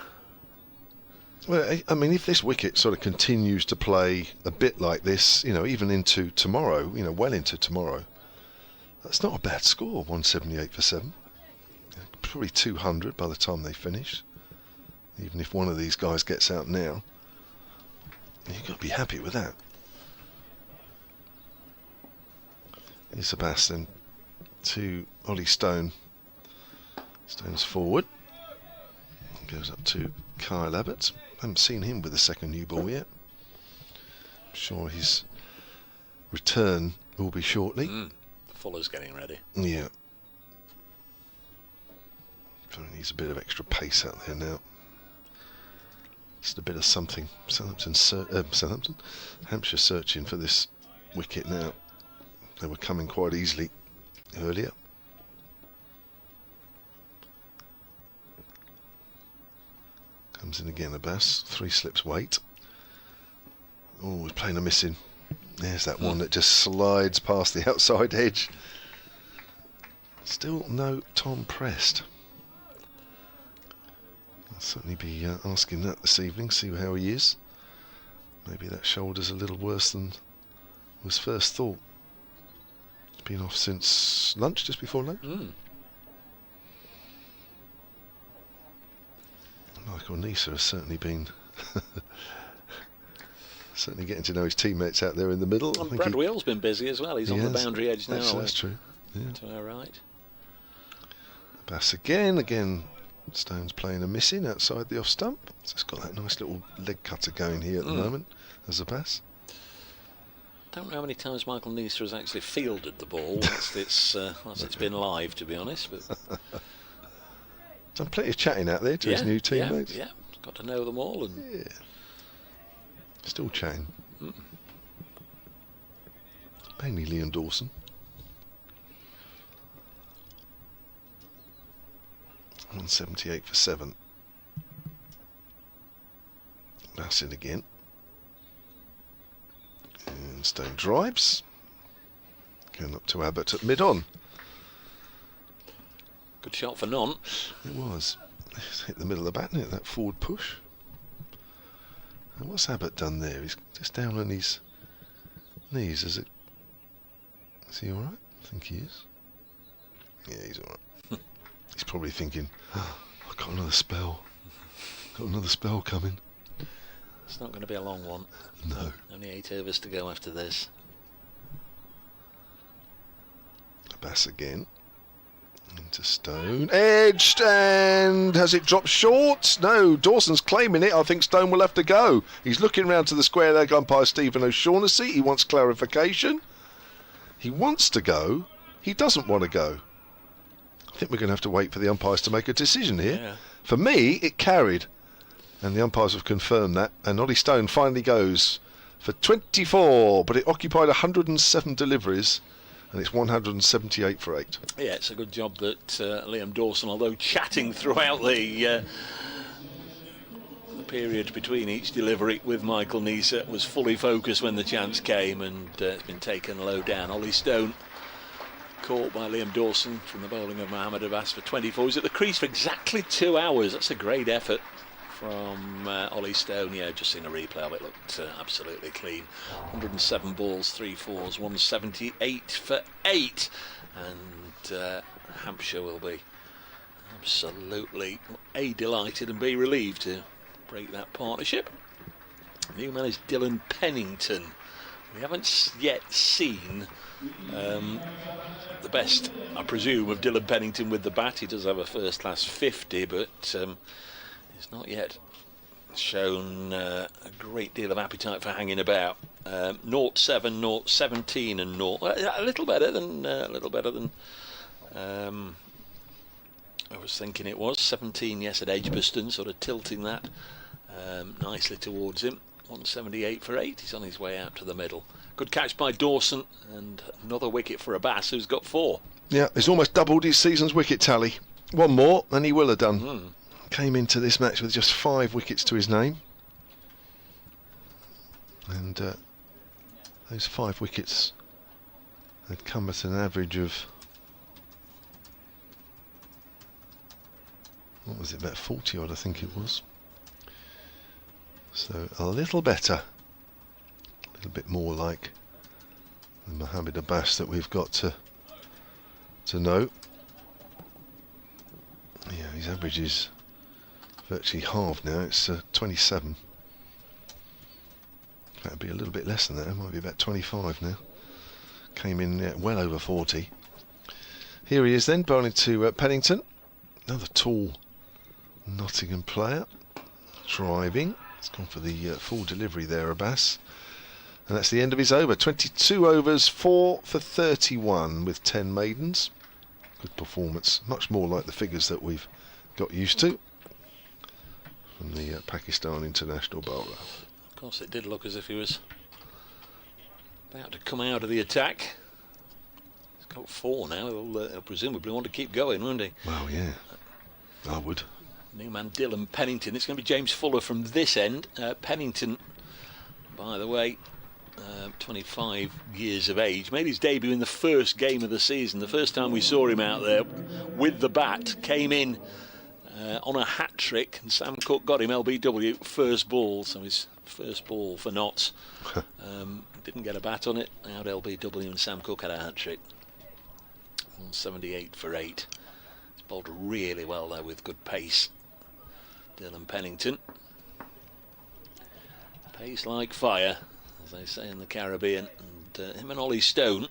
S2: Well, I mean, if this wicket sort of continues to play a bit like this, you know, even into tomorrow, you know, well into tomorrow, that's not a bad score, 178 for 7. Probably 200 by the time they finish. Even if one of these guys gets out now, you've got to be happy with that. Here's Sebastian to Ollie Stone. Stone's forward. Goes up to Kyle Abbott. Haven't seen him with a second new ball yet. I'm sure his return will be shortly.
S1: Fuller's getting ready.
S2: Yeah. Probably needs a bit of extra pace out there now. Just a bit of something. Hampshire searching for this wicket now. They were coming quite easily earlier. Comes in again, Abbas. 3 slips weight. Oh, he's playing a missing. There's that one that just slides past the outside edge. Still no Tom Prest. I'll certainly be asking that this evening, see how he is. Maybe that shoulder's a little worse than was first thought. It's been off since lunch, just before lunch. Michael Nisa has certainly been certainly getting to know his teammates out there in the middle.
S1: And Brad Wheel's been busy as well. He's on the boundary edge now.
S2: That's true. Yeah.
S1: To our right.
S2: Bass again. Stone's playing a missing outside the off stump. So it's got that nice little leg cutter going here at the moment as a Bass.
S1: Don't know how many times Michael Nisa has actually fielded the ball once it's been live, to be honest. But
S2: some plenty of chatting out there to his new teammates.
S1: Yeah, got to know them all. And
S2: still chatting. Mainly Leon Dawson. .178 for 7. That's it again. Stone drives. Going up to Abbott at mid-on.
S1: Good shot for none.
S2: It was. It's hit the middle of the bat, didn't it? That forward push. And what's Abbott done there? He's just down on his knees. Is he all right? I think he is. Yeah, he's all right. He's probably thinking, oh, I've got another spell. Got another spell coming.
S1: It's not going to be a long one.
S2: No.
S1: Only 8 overs to go after this.
S2: Bass again. Into Stone. Edged, and has it dropped short? No, Dawson's claiming it. I think Stone will have to go. He's looking round to the square leg umpire Stephen O'Shaughnessy. He wants clarification. He wants to go. He doesn't want to go. I think we're going to have to wait for the umpires to make a decision here.
S1: Yeah.
S2: For me, it carried. And the umpires have confirmed that. And Ollie Stone finally goes for 24. But it occupied 107 deliveries. And it's 178 for 8.
S1: Yeah, it's a good job that Liam Dawson, although chatting throughout the period between each delivery with Michael Neser, was fully focused when the chance came, and it's been taken low down. Ollie Stone caught by Liam Dawson from the bowling of Mohamed Abbas for 24. He's at the crease for exactly 2 hours. That's a great effort from Ollie Stone. Yeah, just seen a replay of it, looked absolutely clean. 107 balls, 3 fours, 178 for 8, and Hampshire will be absolutely delighted and be relieved to break that partnership. New man is Dylan Pennington. We haven't yet seen the best, I presume, of Dylan Pennington with the bat. He does have a first-class 50, but he's not yet shown a great deal of appetite for hanging about. 0-7, 0-17, and 0. A little better than I was thinking it was. 17, yes, at Edgbaston, sort of tilting that nicely towards him. 178 for 8. He's on his way out to the middle. Good catch by Dawson, and another wicket for Abbas, who's got 4.
S2: Yeah, he's almost doubled his season's wicket tally. One more, and he will have done. Came into this match with just 5 wickets to his name. And those 5 wickets had come at an average of, what was it, about 40 odd, I think it was. So a little better, a little bit more like the Mohamed Abbas that we've got to know. Yeah, his average is virtually halved now. It's 27. That'd be a little bit less than that. It might be about 25 now. Came in well over 40. Here he is then, bowling to Pennington. Another tall Nottingham player. Driving. It's gone for the full delivery there, Abbas. And that's the end of his over. 22 overs, 4 for 31 with 10 maidens. Good performance. Much more like the figures that we've got used to from the Pakistan international bowler.
S1: Of course, it did look as if he was about to come out of the attack. He's got 4 now. He'll presumably want to keep going, won't he?
S2: Well, yeah, I would.
S1: New man Dylan Pennington. It's going to be James Fuller from this end. Pennington, by the way, 25 years of age, made his debut in the first game of the season. The first time we saw him out there with the bat, came in on a hat trick, and Sam Cook got him LBW first ball, so his first ball for Notts. Didn't get a bat on it, out LBW, and Sam Cook had a hat trick. 178 for 8. He's bowled really well there with good pace. Dylan Pennington. Pace like fire, as they say in the Caribbean, and him and Ollie Stone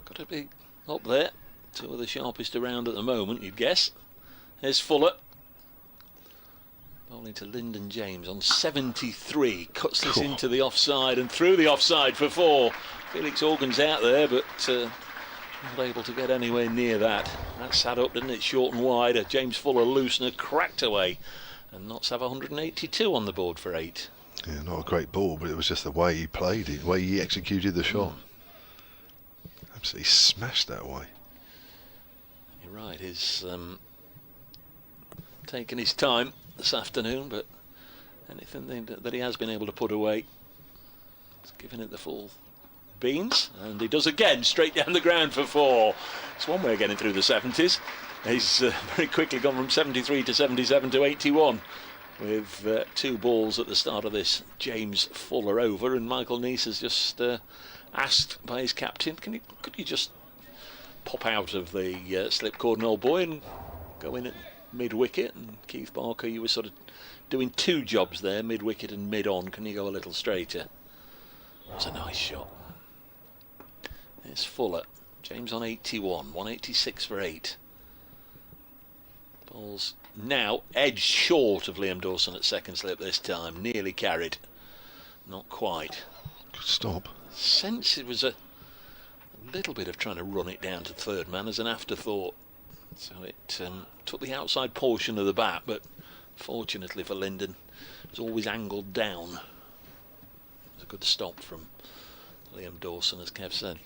S1: got to be up there, 2 of the sharpest around at the moment, you'd guess. Here's Fuller bowling to Lyndon James on 73, cuts this into the offside and through the offside for 4. Felix Organ's out there, but not able to get anywhere near that. That sat up, didn't it, short and wide. James Fuller loosener cracked away, and Notts have 182 on the board for 8.
S2: Yeah, not a great ball, but it was just the way he played it, the way he executed the shot. Absolutely smashed that way.
S1: You're right, he's taken his time this afternoon, but anything that he has been able to put away, he's given it the full beans, and he does again, straight down the ground for 4. It's one way of getting through the 70s. He's very quickly gone from 73 to 77 to 81 with 2 balls at the start of this James Fuller over, and Michael Neese has just asked by his captain, could you just pop out of the slipcord, old boy, and go in at mid-wicket? And Keith Barker, you were sort of doing 2 jobs there, mid-wicket and mid-on. Can you go a little straighter? That's a nice shot. There's Fuller. James on 81, 186 for 8. Ball's now edged short of Liam Dawson at second slip this time. Nearly carried. Not quite.
S2: Good stop.
S1: Sense it was a little bit of trying to run it down to third man as an afterthought. So it took the outside portion of the bat, but fortunately for Lyndon, it was always angled down. It was a good stop from Liam Dawson, as Kev said.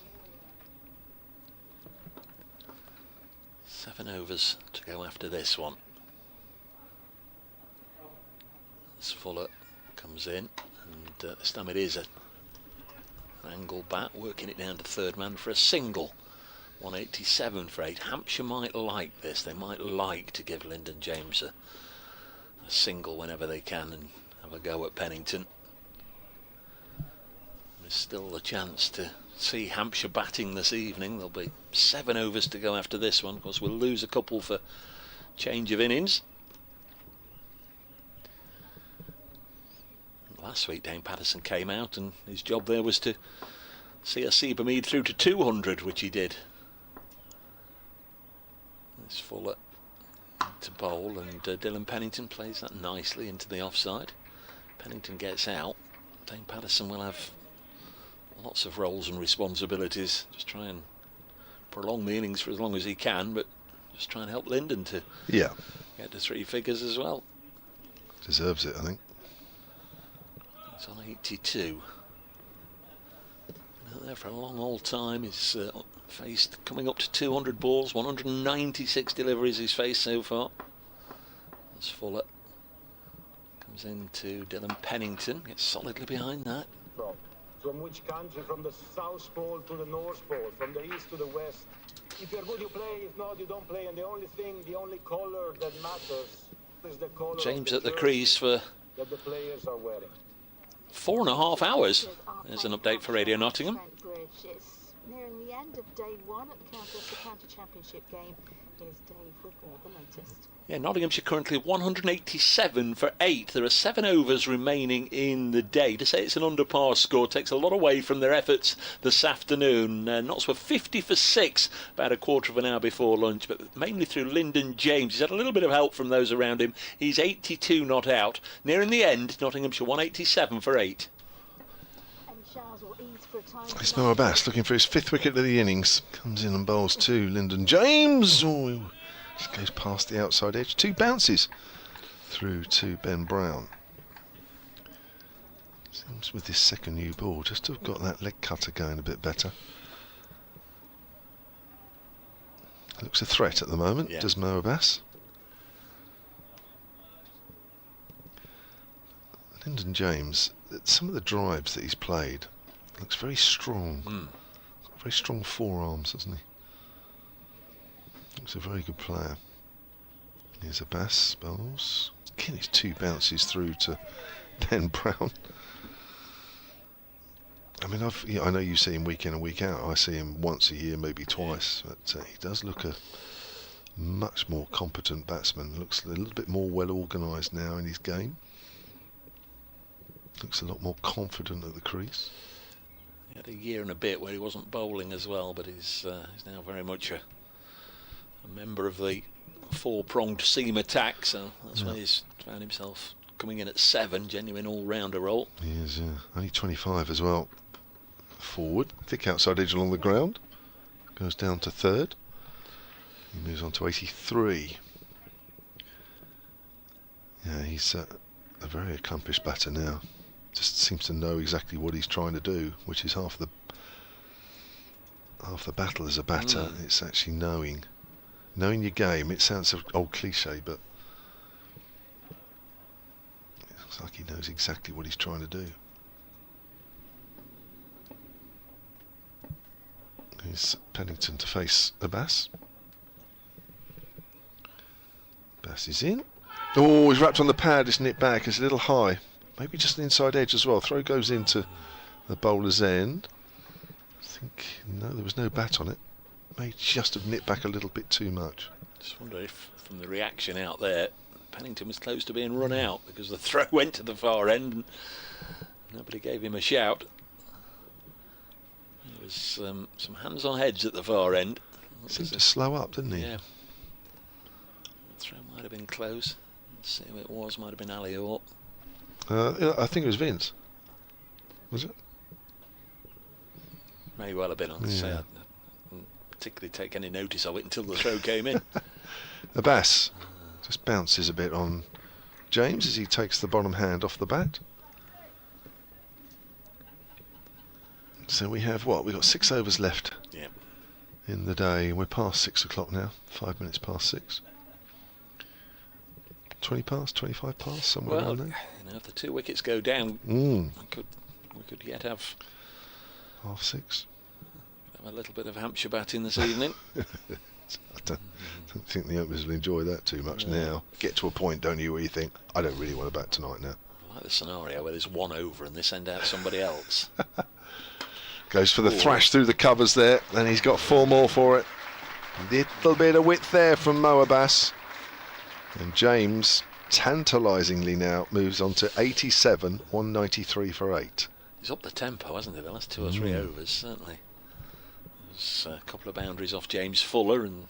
S1: 7 overs to go after this one. As Fuller comes in, and this time it is an angle bat, working it down to third man for a single. 187 for 8. Hampshire might like this. They might like to give Lyndon James a single whenever they can and have a go at Pennington. There's still a chance to see Hampshire batting this evening. There'll be 7 overs to go after this one. Of course, we'll lose a couple for change of innings. Last week Dane Patterson came out and his job there was to see Asib Hamid through to 200, which he did. There's Fuller to bowl, and Dylan Pennington plays that nicely into the offside. Pennington gets out. Dane Patterson will have lots of roles and responsibilities. Just try and prolong the innings for as long as he can, but just try and help Lyndon to get to 3 figures as well.
S2: Deserves it, I think.
S1: He's on 82. Been out there for a long old time. He's faced coming up to 200 balls, 196 deliveries he's faced so far. That's Fuller. Comes into Dylan Pennington, gets solidly behind that.
S6: From which country? From the South Pole to the North Pole, from the East to the West. If you're good, you play. If not, you don't play. And the only color that matters is the color
S1: James
S6: of
S1: at the
S6: jersey
S1: crease for
S6: that the players are wearing.
S1: 4.5 hours. There's an update for Radio Nottingham.
S3: Trent Bridge. It's nearing the end of day 1 at the county championship game. Here's Dave with all the latest.
S1: Yeah, Nottinghamshire currently 187 for 8. There are 7 overs remaining in the day. To say it's an under par score takes a lot away from their efforts this afternoon. Notts were 50 for 6 about a quarter of an hour before lunch, but mainly through Lyndon James. He's had a little bit of help from those around him. He's 82 not out. Nearing the end, Nottinghamshire 187 for 8.
S2: It's Noah Bass looking for his 5th wicket of the innings. Comes in and bowls to Lyndon James. Oh, just goes past the outside edge. 2 bounces through to Ben Brown. Seems with this second new ball just to have got that leg cutter going a bit better. Looks a threat at the moment, does Noah Bass. Lyndon James, some of the drives that he's played, looks very strong. Very strong forearms, hasn't he? Looks a very good player. Here's a Bass, bowls. Again, it's 2 bounces through to Ben Brown. I mean, I know you see him week in and week out. I see him once a year, maybe twice. But he does look a much more competent batsman. Looks a little bit more well organised now in his game. Looks a lot more confident at the crease.
S1: He had a year and a bit where he wasn't bowling as well, but he's now very much a member of the 4-pronged seam attack, so that's why he's found himself coming in at 7, genuine all-rounder role.
S2: He is, only 25 as well. Forward, thick outside edge along the ground, goes down to 3rd. He moves on to 83. Yeah, he's a very accomplished batter now. Just seems to know exactly what he's trying to do, which is half the battle as a batter. It's actually knowing your game. It sounds an old cliche, but it looks like he knows exactly what he's trying to do. Is Pennington to face Abbas. Abbas is in. Oh, he's wrapped on the pad, isn't it? Back. It's a little high. Maybe just an inside edge as well. Throw goes into the bowler's end. I think, no, there was no bat on it. May just have nipped back a little bit too much.
S1: Just wonder if, from the reaction out there, Pennington was close to being run out because the throw went to the far end and nobody gave him a shout. There was some hands on heads at the far end.
S2: Seemed to slow up, didn't he?
S1: Yeah. The throw might have been close. Let's see who it was. Might have been Ali Orr.
S2: I think it was Vince. Was it?
S1: May well have been. I'd say I didn't particularly take any notice of it until the throw came in.
S2: Abbas just bounces a bit on James as he takes the bottom hand off the bat. So we have what? We've got 6 overs left in the day. We're past 6 o'clock now. 5 minutes past 6. 20 past, 25 past, somewhere around there.
S1: You know, if the 2 wickets go down, we could yet have
S2: 6:30.
S1: a little bit of Hampshire batting this evening.
S2: I don't think the openers will enjoy that too much now. Get to a point, don't you, where you think, I don't really want to bat tonight now.
S1: I like the scenario where there's 1 over and they send out somebody else.
S2: Goes for the thrash through the covers there, and he's got 4 more for it. Little bit of width there from Mo Abbas. And James, tantalisingly now, moves on to 87, 193 for 8.
S1: He's up the tempo, hasn't he? The last 2 or 3 overs, certainly. There's a couple of boundaries off James Fuller, and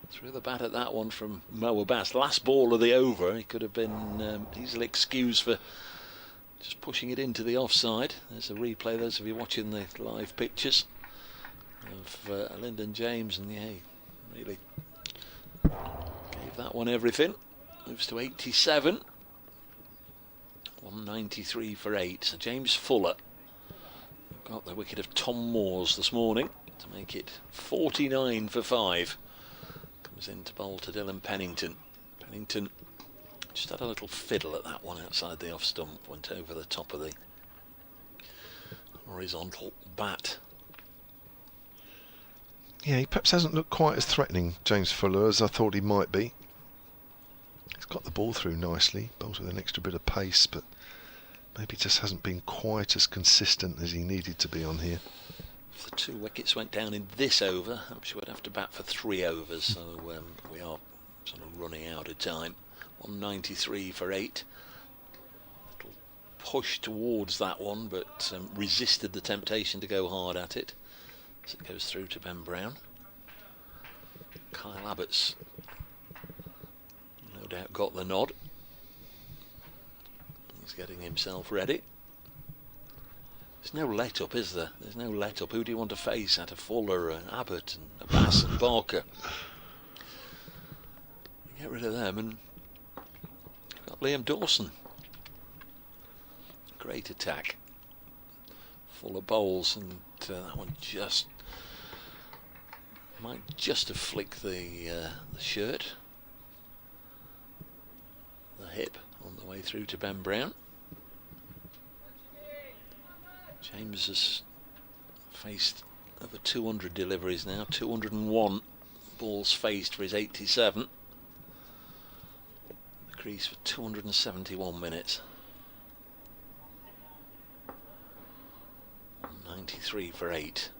S1: threw the bat at that one from Mo Abbas. Last ball of the over, he could have been easily excused for just pushing it into the offside. There's a replay, those of you watching the live pictures of Lyndon James, and he really gave that one everything. Moves to 87, 193 for 8. So James Fuller got the wicket of Tom Moores this morning to make it 49 for 5. Comes in to bowl to Dylan Pennington. Pennington just had a little fiddle at that one outside the off stump, went over the top of the horizontal bat.
S2: Yeah, he perhaps hasn't looked quite as threatening, James Fuller, as I thought he might be. He's got the ball through nicely, bowls with an extra bit of pace, but maybe just hasn't been quite as consistent as he needed to be on here.
S1: If the 2 wickets went down in this over, Hampshire would have to bat for 3 overs, so we are sort of running out of time. 193 for 8. Little push towards that one, but resisted the temptation to go hard at it. As it goes through to Ben Brown. Kyle Abbott's no doubt got the nod. He's getting himself ready. There's no let up, is there? There's no let up. Who do you want to face out of Fuller and Abbott and Abbas and Barker? Get rid of them and you've got Liam Dawson. Great attack. Fuller bowls, and that one might just have flicked the shirt, the hip, on the way through to Ben Brown. James has faced over 200 deliveries now, 201 balls faced for his 87. The crease for 271 minutes. 93 for 8.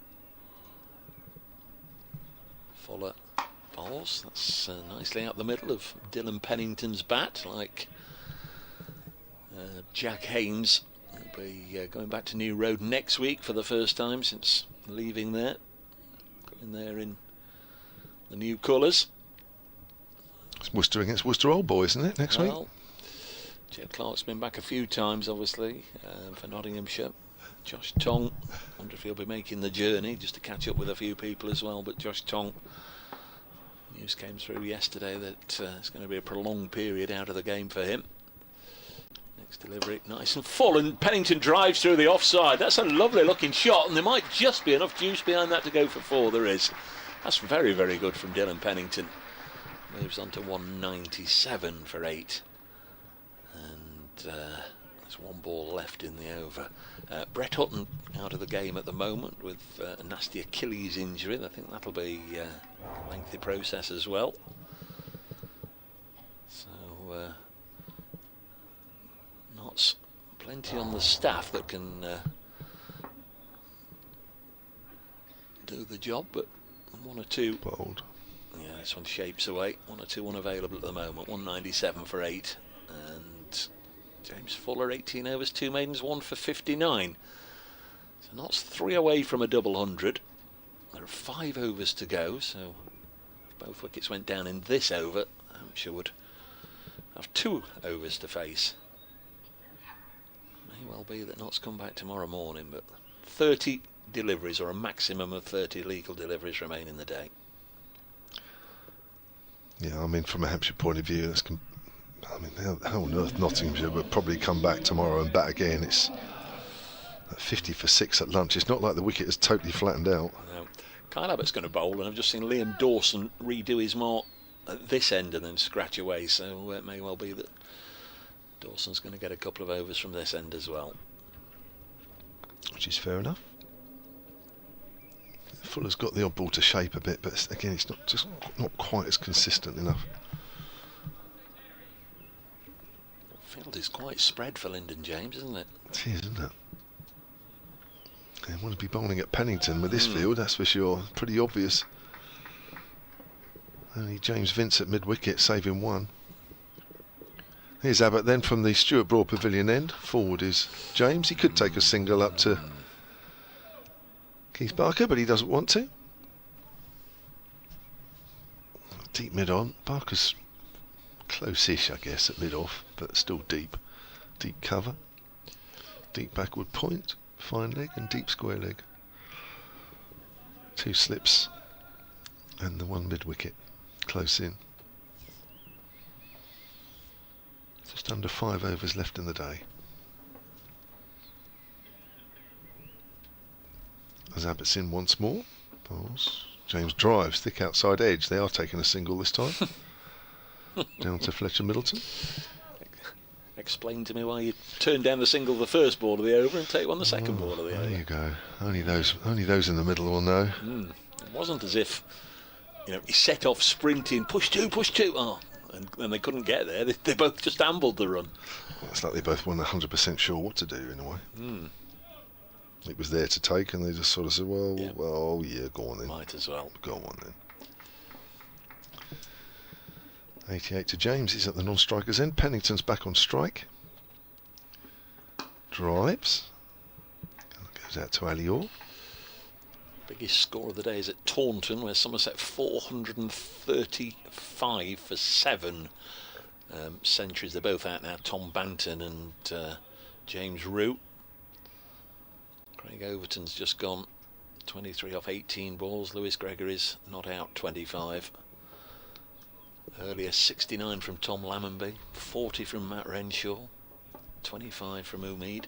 S1: Fuller bowls. That's nicely out the middle of Dylan Pennington's bat, like Jack Haynes. He'll be going back to New Road next week for the first time since leaving there. Going there in the new colours.
S2: It's Worcester against Worcester Old Boys, isn't it, next week?
S1: Jed Clark's been back a few times, obviously, for Nottinghamshire. Josh Tong, wonder if he'll be making the journey just to catch up with a few people as well. But Josh Tong, news came through yesterday that it's going to be a prolonged period out of the game for him. Next delivery, nice and full, and Pennington drives through the offside. That's a lovely looking shot, and there might just be enough juice behind that to go for 4. There is. That's very, very good from Dylan Pennington. Moves on to 197 for 8. And There's one ball left in the over. Brett Hutton out of the game at the moment with a nasty Achilles injury. I think that'll be a lengthy process as well. So not plenty on the staff that can do the job, but one or two.
S2: Bold.
S1: Yeah, this one shapes away. One or two unavailable at the moment. 197 for 8, and James Fuller 18 overs, 2 maidens, 1 for 59. So Notts 3 away from a double 100. There are 5 overs to go, so if both wickets went down in this over, Hampshire would have 2 overs to face. May well be that Notts come back tomorrow morning, but 30 deliveries, or a maximum of 30 legal deliveries, remain in the day.
S2: Yeah, I mean, from a Hampshire point of view, how on earth Nottinghamshire would probably come back tomorrow and bat again? It's 50 for 6 at lunch. It's not like the wicket is totally flattened out.
S1: No. Kyle Abbott's going to bowl, and I've just seen Liam Dawson redo his mark at this end and then scratch away, so it may well be that Dawson's going to get a couple of overs from this end as well.
S2: Which is fair enough. Fuller's got the odd ball to shape a bit, but again, it's not quite as consistent enough.
S1: The field is quite spread for Lyndon James, isn't it?
S2: It is, isn't it? I want to be bowling at Pennington with this field, that's for sure. Pretty obvious. Only James Vince at mid-wicket, saving 1. Here's Abbott then from the Stuart Broad Pavilion end. Forward is James. He could take a single up to Keith Barker, but he doesn't want to. Deep mid-on. Barker's close-ish, I guess, at mid-off, but still deep. Deep cover. Deep backward point. Fine leg and deep square leg. 2 slips and the 1 mid-wicket. Close in. Just under 5 overs left in the day. As Abbott's in once more. Bowls. James drives, thick outside edge. They are taking a single this time. Down to Fletcher Middleton.
S1: Explain to me why you turned down the single the first ball of the over and take one the second ball of the over.
S2: There you go. Only those in the middle will know.
S1: It wasn't as if, he set off sprinting, push two, and they couldn't get there. They both just ambled the run.
S2: Well, it's like they both weren't 100% sure what to do in a way. It was there to take, and they just sort of said, well, go on then.
S1: Might as well.
S2: Go on then. 88 to James. He's at the non-strikers end. Pennington's back on strike. Drives. Goes out to Ali Orr.
S1: Biggest score of the day is at Taunton, where Somerset 435 for 7 centuries. They're both out now. Tom Banton and James Root. Craig Overton's just gone 23 off 18 balls. Lewis Gregory's not out 25. Earlier 69 from Tom Lammonby, 40 from Matt Renshaw, 25 from Umeed.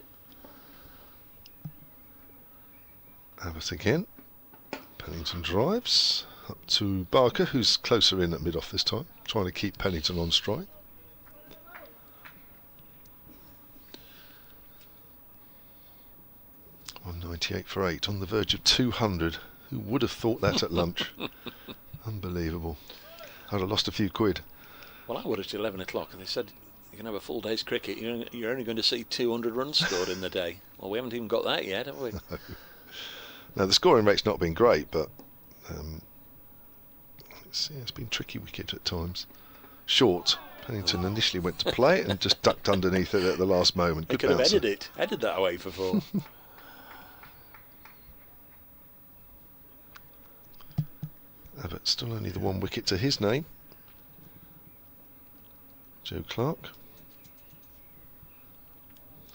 S2: Abbott again. Pennington drives up to Barker, who's closer in at mid-off this time, trying to keep Pennington on strike. $198 for 8, on the verge of 200. Who would have thought that at lunch? Unbelievable. I'd have lost a few quid.
S1: Well, I would at 11 o'clock, and they said you can have a full day's cricket. You're only going to see 200 runs scored in the day. Well, we haven't even got that yet, have we?
S2: No, the scoring rate's not been great, but it's been tricky wicket at times. Short. Pennington initially went to play it and just ducked underneath it at the last moment.
S1: They
S2: Good
S1: could have
S2: bouncer.
S1: headed that away for 4.
S2: Abbott still only the 1 wicket to his name. Joe Clark.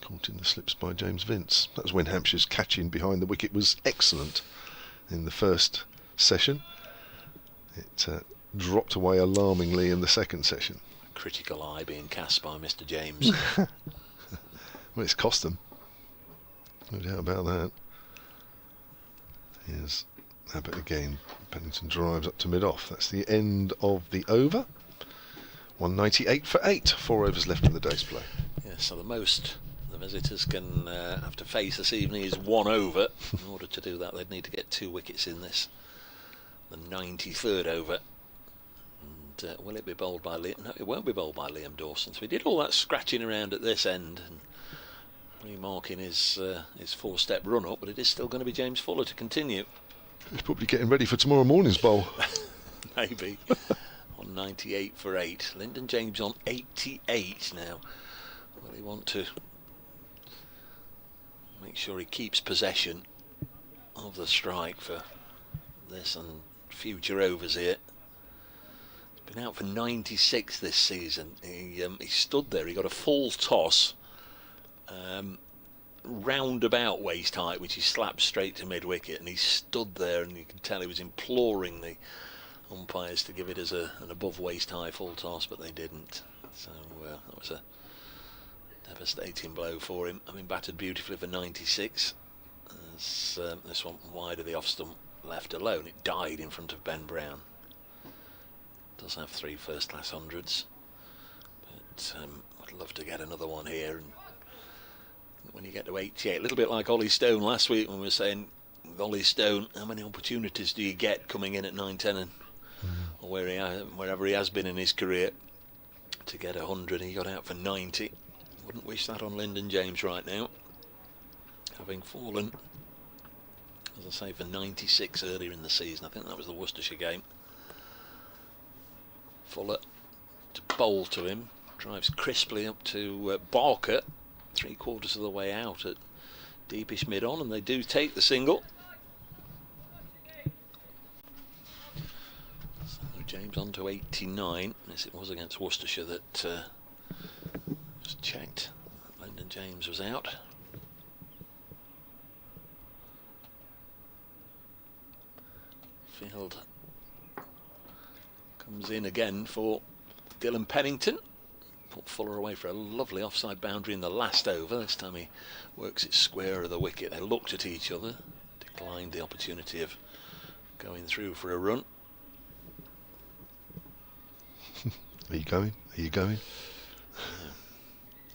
S2: Caught in the slips by James Vince. That was when Hampshire's catching behind the wicket was excellent in the first session. It dropped away alarmingly in the second session.
S1: A critical eye being cast by Mr. James.
S2: Well, it's cost them. No doubt about that. Here's Abbott again. Pennington drives up to mid-off. That's the end of the over. 198 for 8. 4 overs left in the day's play.
S1: Yeah, so the most the visitors can have to face this evening is 1 over. In order to do that, they'd need to get 2 wickets in this, the 93rd over. And will it be bowled by Liam? No, it won't be bowled by Liam Dawson. So he did all that scratching around at this end and remarking his 4-step run up, but it is still going to be James Fuller to continue.
S2: He's probably getting ready for tomorrow morning's bowl.
S1: Maybe. On 98 for 8. Lyndon James on 88 now. Will he want to make sure he keeps possession of the strike for this and future overs here? He's been out for 96 this season. He stood there, he got a full toss, roundabout waist height, which he slapped straight to mid-wicket, and he stood there and you can tell he was imploring the umpires to give it as an above waist high full toss, but they didn't. So that was a devastating blow for him. I mean, batted beautifully for 96. As this one wide of the off stump, left alone. It died in front of Ben Brown. Does have 3 first-class hundreds, but I'd love to get another one here. And when you get to 88, a little bit like Ollie Stone last week when we were saying with Ollie Stone, how many opportunities do you get coming in at 9, 10 and or wherever he has been in his career to get 100? He got out for 90. Wouldn't wish that on Lyndon James right now, having fallen, as I say, for 96 earlier in the season. I think that was the Worcestershire game. Fuller to bowl to him, drives crisply up to Barker, 3/4 of the way out at deepish mid-on, and they do take the single. So James on to 89, as it was against Worcestershire that was checked. Lyndon James was out. Field comes in again for Dylan Pennington. Put Fuller away for a lovely offside boundary in the last over. This time he works it square of the wicket. They looked at each other, declined the opportunity of going through for a run.
S2: Are you going? Are you going?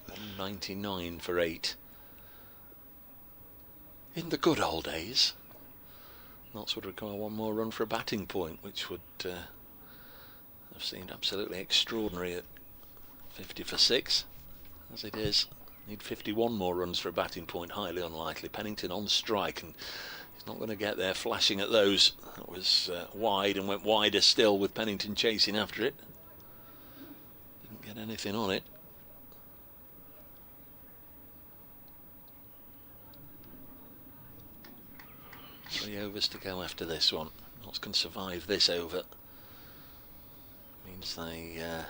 S1: 199 for 8. In the good old days, Notts would require 1 more run for a batting point, which would have seemed absolutely extraordinary at 50 for 6. As it is, need 51 more runs for a batting point, highly unlikely. Pennington on strike, and he's not going to get there flashing at those. That was wide and went wider still with Pennington chasing after it. Didn't get anything on it. Three overs to go after this one. Notts can survive this over. Means they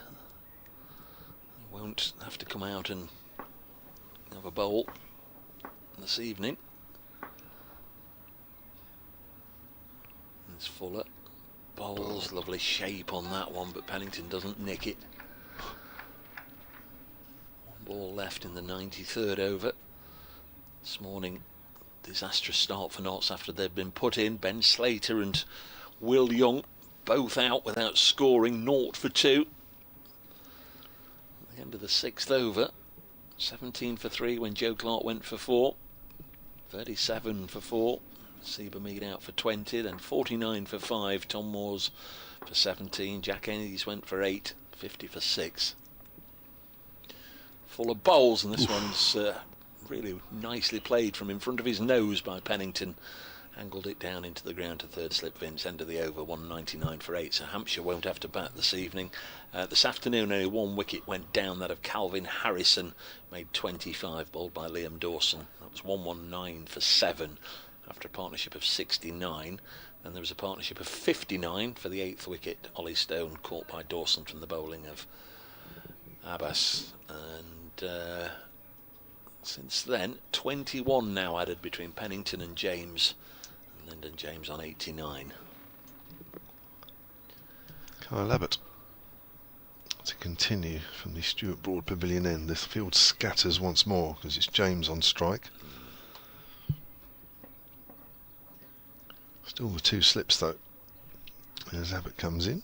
S1: won't have to come out and have a bowl this evening. There's Fuller. Bowls, lovely shape on that one, but Pennington doesn't nick it. 1 ball left in the 93rd over. This morning, disastrous start for Notts after they'd been put in. Ben Slater and Will Young both out without scoring, 0 for 2. At the end of the 6th over, 17 for 3 when Joe Clark went for 4, 37 for 4, Seba Mead out for 20, then 49 for 5, Tom Moores for 17, Jack Ennis went for 8, 50 for 6. Full of bowls, and this one's really nicely played from in front of his nose by Pennington. Angled it down into the ground to third slip Vince, end of the over, 199 for 8. So Hampshire won't have to bat this evening. This afternoon only 1 wicket went down, that of Calvin Harrison, made 25, bowled by Liam Dawson. That was 119 for 7 after a partnership of 69. Then there was a partnership of 59 for the 8th wicket. Ollie Stone caught by Dawson from the bowling of Abbas. And since then, 21 now added between Pennington and James. Lyndon James on 89.
S2: Kyle Abbott to continue from the Stuart Broad Pavilion end. This field scatters once more because it's James on strike. Still the 2 slips though. As Abbott comes in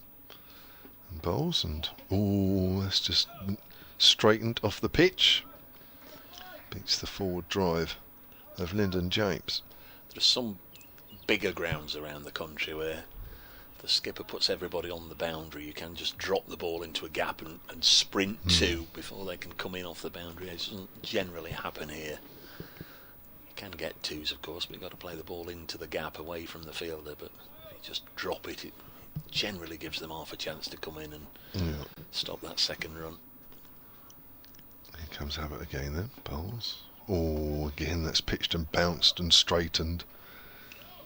S2: and bowls, and oh, that's just straightened off the pitch. Beats the forward drive of Lyndon James.
S1: There's some bigger grounds around the country where the skipper puts everybody on the boundary. You can just drop the ball into a gap and sprint two before they can come in off the boundary. It doesn't generally happen here. You can get twos, of course, but you've got to play the ball into the gap away from the fielder. But if you just drop it, it generally gives them half a chance to come in and stop that second run.
S2: Here comes Abbott again then, bowls. Oh, again, that's pitched and bounced and straightened.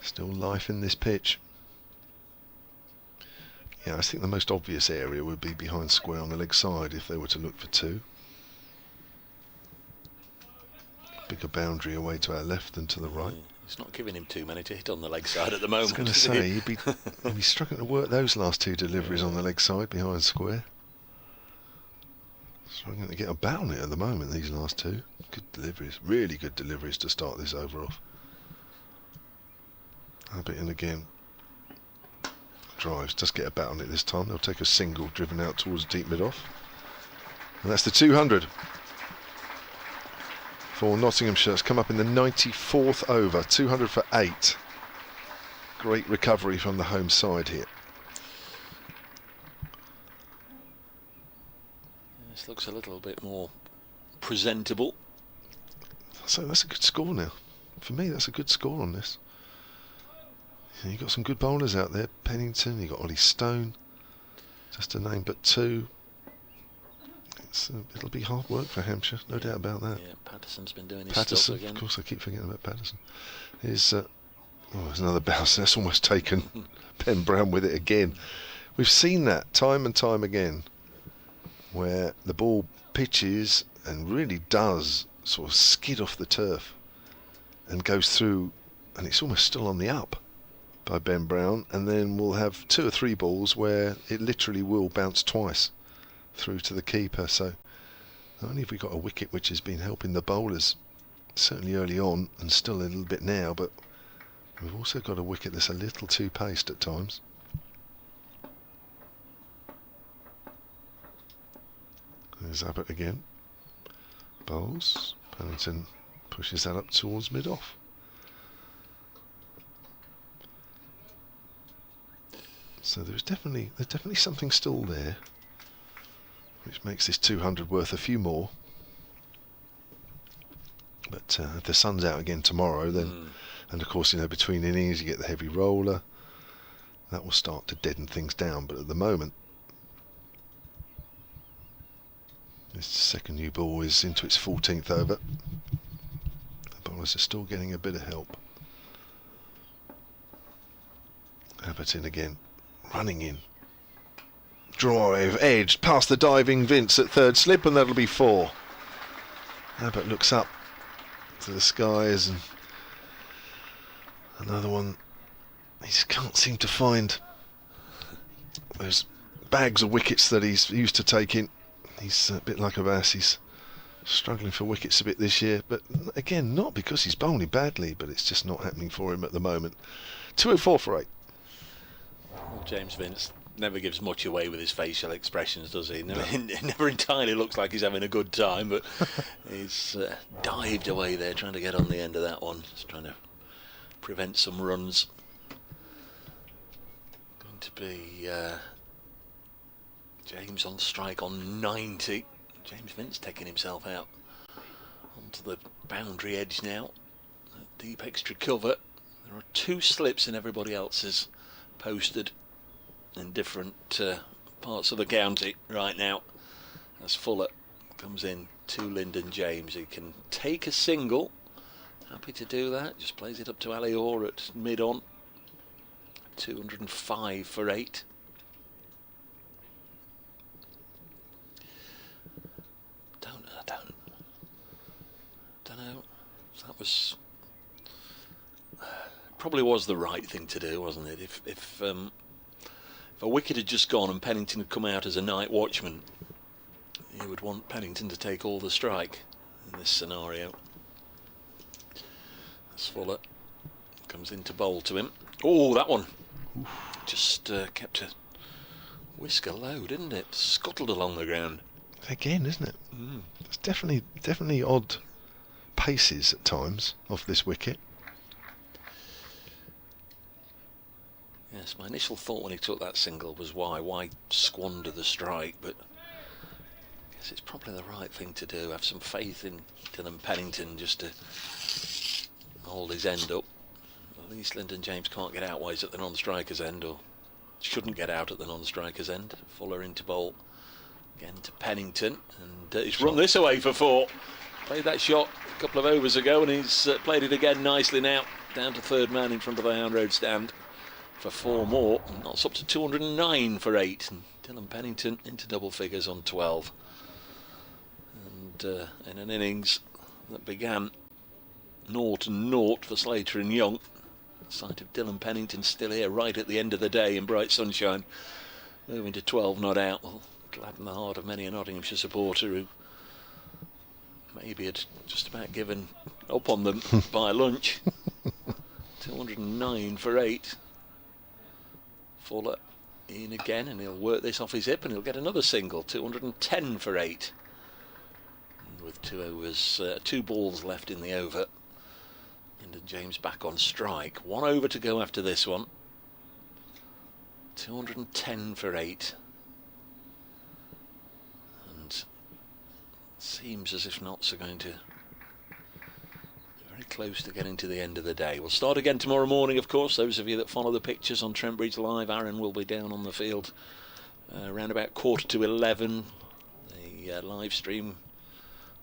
S2: Still life in this pitch. Yeah, I think the most obvious area would be behind square on the leg side if they were to look for two. Bigger boundary away to our left than to the right.
S1: He's not giving him too many to hit on the leg side at the moment.
S2: I was going to say, he'd be struggling to work those last two deliveries on the leg side behind square. Struggling to get a bat on it at the moment, these last two. Good deliveries, really good deliveries to start this over off. Abbott in again. Drives, just get a bat on it this time. They'll take a single driven out towards deep mid-off. And that's the 200 for Nottinghamshire. It's come up in the 94th over, 200 for 8. Great recovery from the home side here.
S1: This looks a little bit more presentable.
S2: So that's a good score now. For me, that's a good score on this. You've got some good bowlers out there. Pennington, you've got Ollie Stone, just to name but two. It'll be hard work for Hampshire, no doubt about that.
S1: Yeah, Patterson's been doing his stuff again.
S2: Of course, I keep forgetting about Patterson. There's another bounce. That's almost taken Ben Brown with it again. We've seen that time and time again, where the ball pitches and really does sort of skid off the turf and goes through, and it's almost still on the up by Ben Brown, and then we'll have 2 or 3 balls where it literally will bounce twice through to the keeper. So not only have we got a wicket which has been helping the bowlers certainly early on and still a little bit now, but we've also got a wicket that's a little too paced at times. There's Abbott again. Bowls. Pennington pushes that up towards mid-off. So there's definitely something still there, which makes this 200 worth a few more. But if the sun's out again tomorrow, then, and of course, between innings you get the heavy roller. That will start to deaden things down. But at the moment, this second new ball is into its 14th over. The bowlers are still getting a bit of help. Abbott in again. Running in. Drive, edged, past the diving Vince at third slip, and that'll be 4. Abbott looks up to the skies, and another one. He just can't seem to find those bags of wickets that he's used to taking. He's a bit like a bass. He's struggling for wickets a bit this year, but again, not because he's bowling badly, but it's just not happening for him at the moment. 204 for 8.
S1: Well, James Vince never gives much away with his facial expressions, does he? It never entirely looks like he's having a good time, but he's dived away there trying to get on the end of that one, just trying to prevent some runs. Going to be James on strike on 90. James Vince taking himself out onto the boundary edge now. Deep extra cover. There are 2 slips in everybody else's posted in different parts of the county right now. As Fuller comes in to Lyndon James, he can take a single. Happy to do that. Just plays it up to Ali Orr at mid-on. 205 for 8. Don't know. That was probably was the right thing to do, wasn't it? If a wicket had just gone and Pennington had come out as a night watchman, you would want Pennington to take all the strike in this scenario. As Fuller comes in to bowl to him. Oh, that one just kept a whisker low, didn't it? Scuttled along the ground.
S2: Again, isn't it? It's definitely odd paces at times off this wicket.
S1: Yes, my initial thought when he took that single was why squander the strike, but I guess it's probably the right thing to do. Have some faith in Dylan Pennington just to hold his end up. At least Lyndon James can't get out ways at the non-striker's end, or shouldn't get out at the non-striker's end. Fuller into bowl again to Pennington, and he's run this away for 4. Played that shot a couple of overs ago, and he's played it again nicely now, down to third man in front of the Hound Road stand for 4 more, and that's up to 209 for 8, and Dylan Pennington into double figures on 12. And in an innings that began 0-0 for Slater and Young, the sight of Dylan Pennington still here right at the end of the day in bright sunshine, moving to 12 not out, will gladden the heart of many a Nottinghamshire supporter who maybe had just about given up on them by lunch. 209 for 8. Fuller in again, and he'll work this off his hip, and he'll get another single. 210 for 8. And with 2 balls left in the over, Lyndon James back on strike. 1 over to go after this one. 210 for 8. And seems as if Notts are going to very close to getting to the end of the day. We'll start again tomorrow morning, of course. Those of you that follow the pictures on Trent Bridge Live, Aaron will be down on the field around about 11:15. The live stream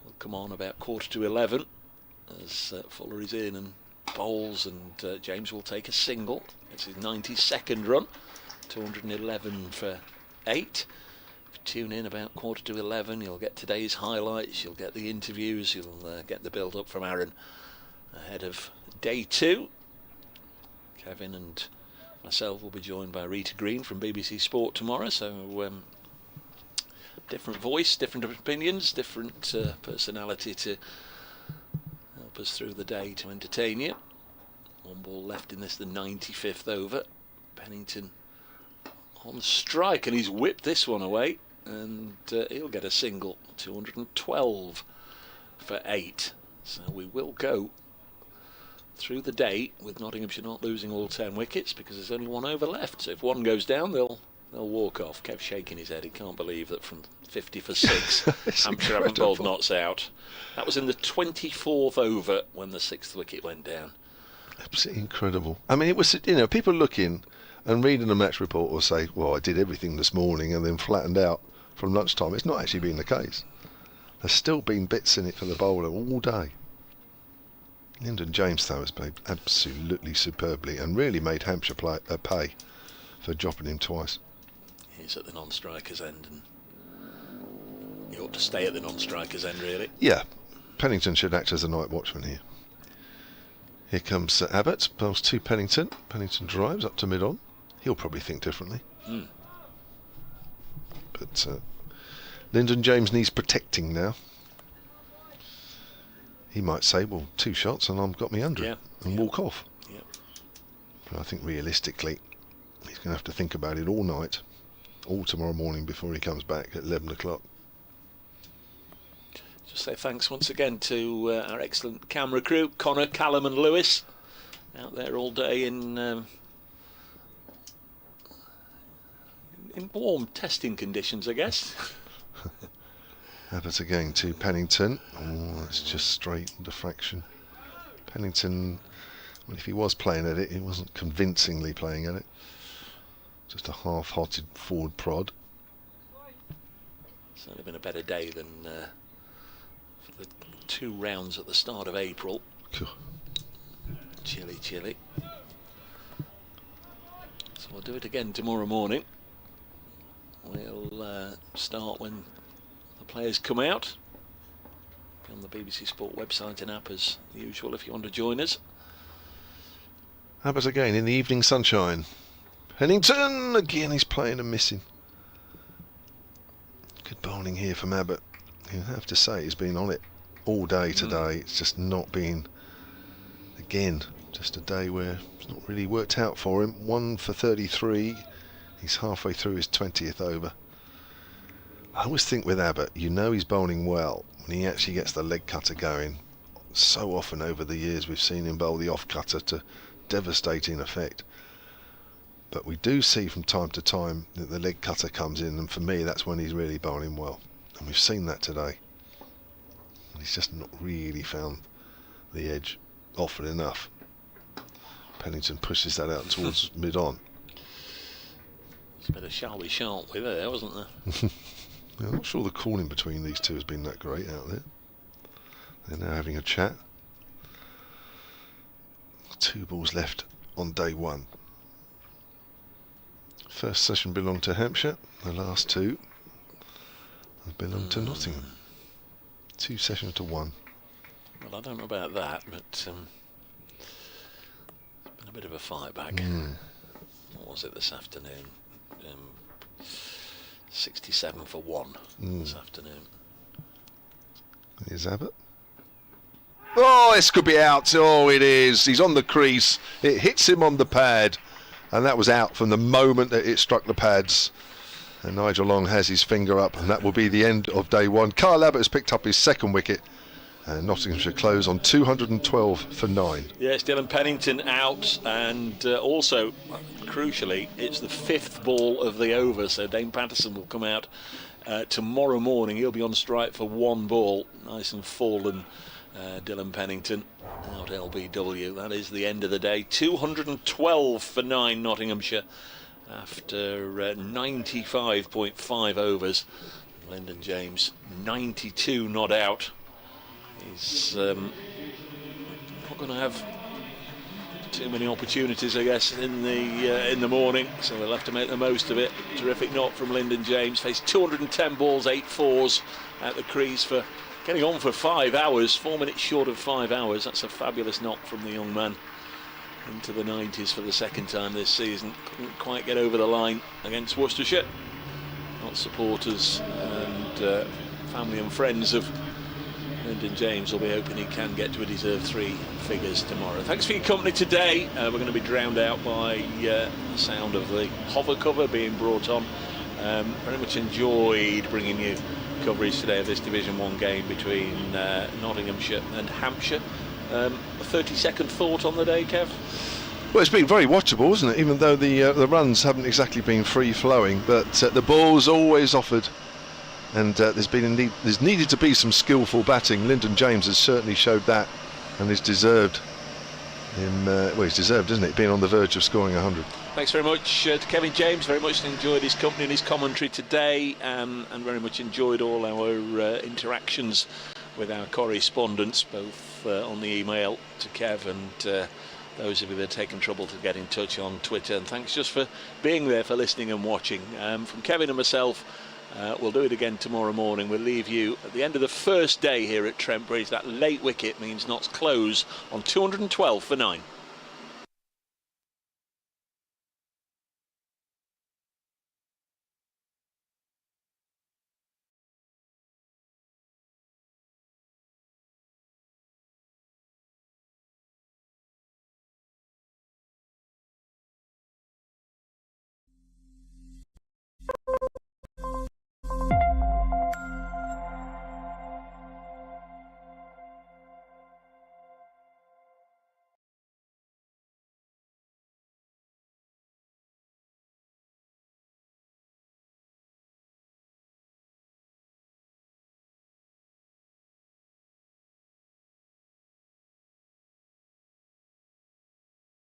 S1: will come on about 11:15 as Fuller is in and bowls, and James will take a single. It's his 92nd run. 211 for 8. If you tune in about 11:15, you'll get today's highlights, you'll get the interviews, you'll get the build-up from Aaron ahead of day 2. Kevin and myself will be joined by Rita Green from BBC Sport tomorrow, so different voice, different opinions, different personality to help us through the day to entertain you. 1 ball left in this, the 95th over. Pennington on strike, and he's whipped this one away, and he'll get a single. 212 for 8. So we will go through the day with Nottinghamshire not losing all 10 wickets, because there's only 1 over left. So if one goes down, they'll walk off. Kev's shaking his head. He can't believe that from 50 for 6, Hampshire haven't bowled Notts out. That was in the 24th over when the 6th wicket went down.
S2: Absolutely incredible. I mean, it was, people looking and reading the match report will say, well, I did everything this morning and then flattened out from lunchtime. It's not actually been the case. There's still been bits in it for the bowler all day. Lyndon James, though, has played absolutely superbly and really made Hampshire pay for dropping him twice.
S1: He's at the non-striker's end, and he ought to stay at the non-striker's end, really.
S2: Yeah, Pennington should act as a night watchman here. Here comes Abbott, bowls to Pennington. Pennington drives up to mid-on. He'll probably think differently. But Lyndon James needs protecting now. He might say, well, 2 shots and I've got me 100 and walk off. But I think realistically, he's going to have to think about it all night, all tomorrow morning before he comes back at 11 o'clock.
S1: Just say thanks once again to our excellent camera crew, Connor, Callum and Lewis, out there all day in warm testing conditions, I guess.
S2: Abbott again to Pennington. Oh, it's just straight diffraction. Pennington, well, if he was playing at it, he wasn't convincingly playing at it. Just a half-hearted forward prod.
S1: Certainly been a better day than for the 2 rounds at the start of April. Chilly. So we'll do it again tomorrow morning. We'll start when the players come out. Be on the BBC Sport website and app as usual if you want to join us.
S2: Abbott again in the evening sunshine. Pennington again, he's playing and missing. Good bowling here from Abbott. You have to say he's been on it all day today. It's just not been, again, just a day where it's not really worked out for him. 1 for 33. He's halfway through his 20th over. I always think with Abbott, he's bowling well when he actually gets the leg cutter going So often over the years we've seen him bowl the off-cutter to devastating effect. But we do see from time to time that the leg cutter comes in, and for me that's when he's really bowling well. And we've seen that today. He's just not really found the edge often enough. Pennington pushes that out towards mid-on.
S1: There's a bit of shall we shan't we there, wasn't there?
S2: I'm not sure the calling between these two has been that great out there. They're now having a chat. 2 balls left on day 1. First session belonged to Hampshire. The last 2 have belonged to Nottingham. 2 sessions to 1.
S1: Well, I don't know about that, but it's been a bit of a fight back. What was it this afternoon? 67 for 1 this afternoon.
S2: Here's Abbott. Oh, this could be out. Oh, it is. He's on the crease. It hits him on the pad, and that was out from the moment that it struck the pads. And Nigel Long has his finger up, and that will be the end of day 1. Kyle Abbott has picked up his 2nd wicket, and Nottinghamshire close on 212 for 9.
S1: Yes, Dylan Pennington out, and also, crucially, it's the 5th ball of the over, so Dane Patterson will come out tomorrow morning. He'll be on strike for 1 ball. Nice and fallen, Dylan Pennington out LBW. That is the end of the day. 212 for 9 Nottinghamshire after 95.5 overs. Lyndon James 92 not out. He's not going to have too many opportunities, I guess, in the morning, so we'll have to make the most of it. Terrific knock from Lyndon James. Faced 210 balls, 8 fours at the crease for getting on for 5 hours, 4 minutes short of 5 hours. That's a fabulous knock from the young man. Into the 90s for the 2nd time this season. Couldn't quite get over the line against Worcestershire. Not supporters and family and friends of Lyndon James will be hoping he can get to a deserved 3 figures tomorrow. Thanks for your company today. We're going to be drowned out by the sound of the hover cover being brought on. Very much enjoyed bringing you coverage today of this Division 1 game between Nottinghamshire and Hampshire. A 30-second thought on the day, Kev?
S2: Well, it's been very watchable, isn't it? Even though the runs haven't exactly been free-flowing, but the ball's always offered. And there's needed to be some skillful batting. Lyndon James has certainly showed that, and he's deserved he's deserved, isn't it, being on the verge of scoring 100.
S1: Thanks very much to Kevin James. Very much enjoyed his company and his commentary today, and very much enjoyed all our interactions with our correspondents, both on the email to Kev and those of you that have taken trouble to get in touch on Twitter. And thanks just for being there, for listening and watching. From Kevin and myself, we'll do it again tomorrow morning. We'll leave you at the end of the first day here at Trent Bridge. That late wicket means Notts close on 212 for 9.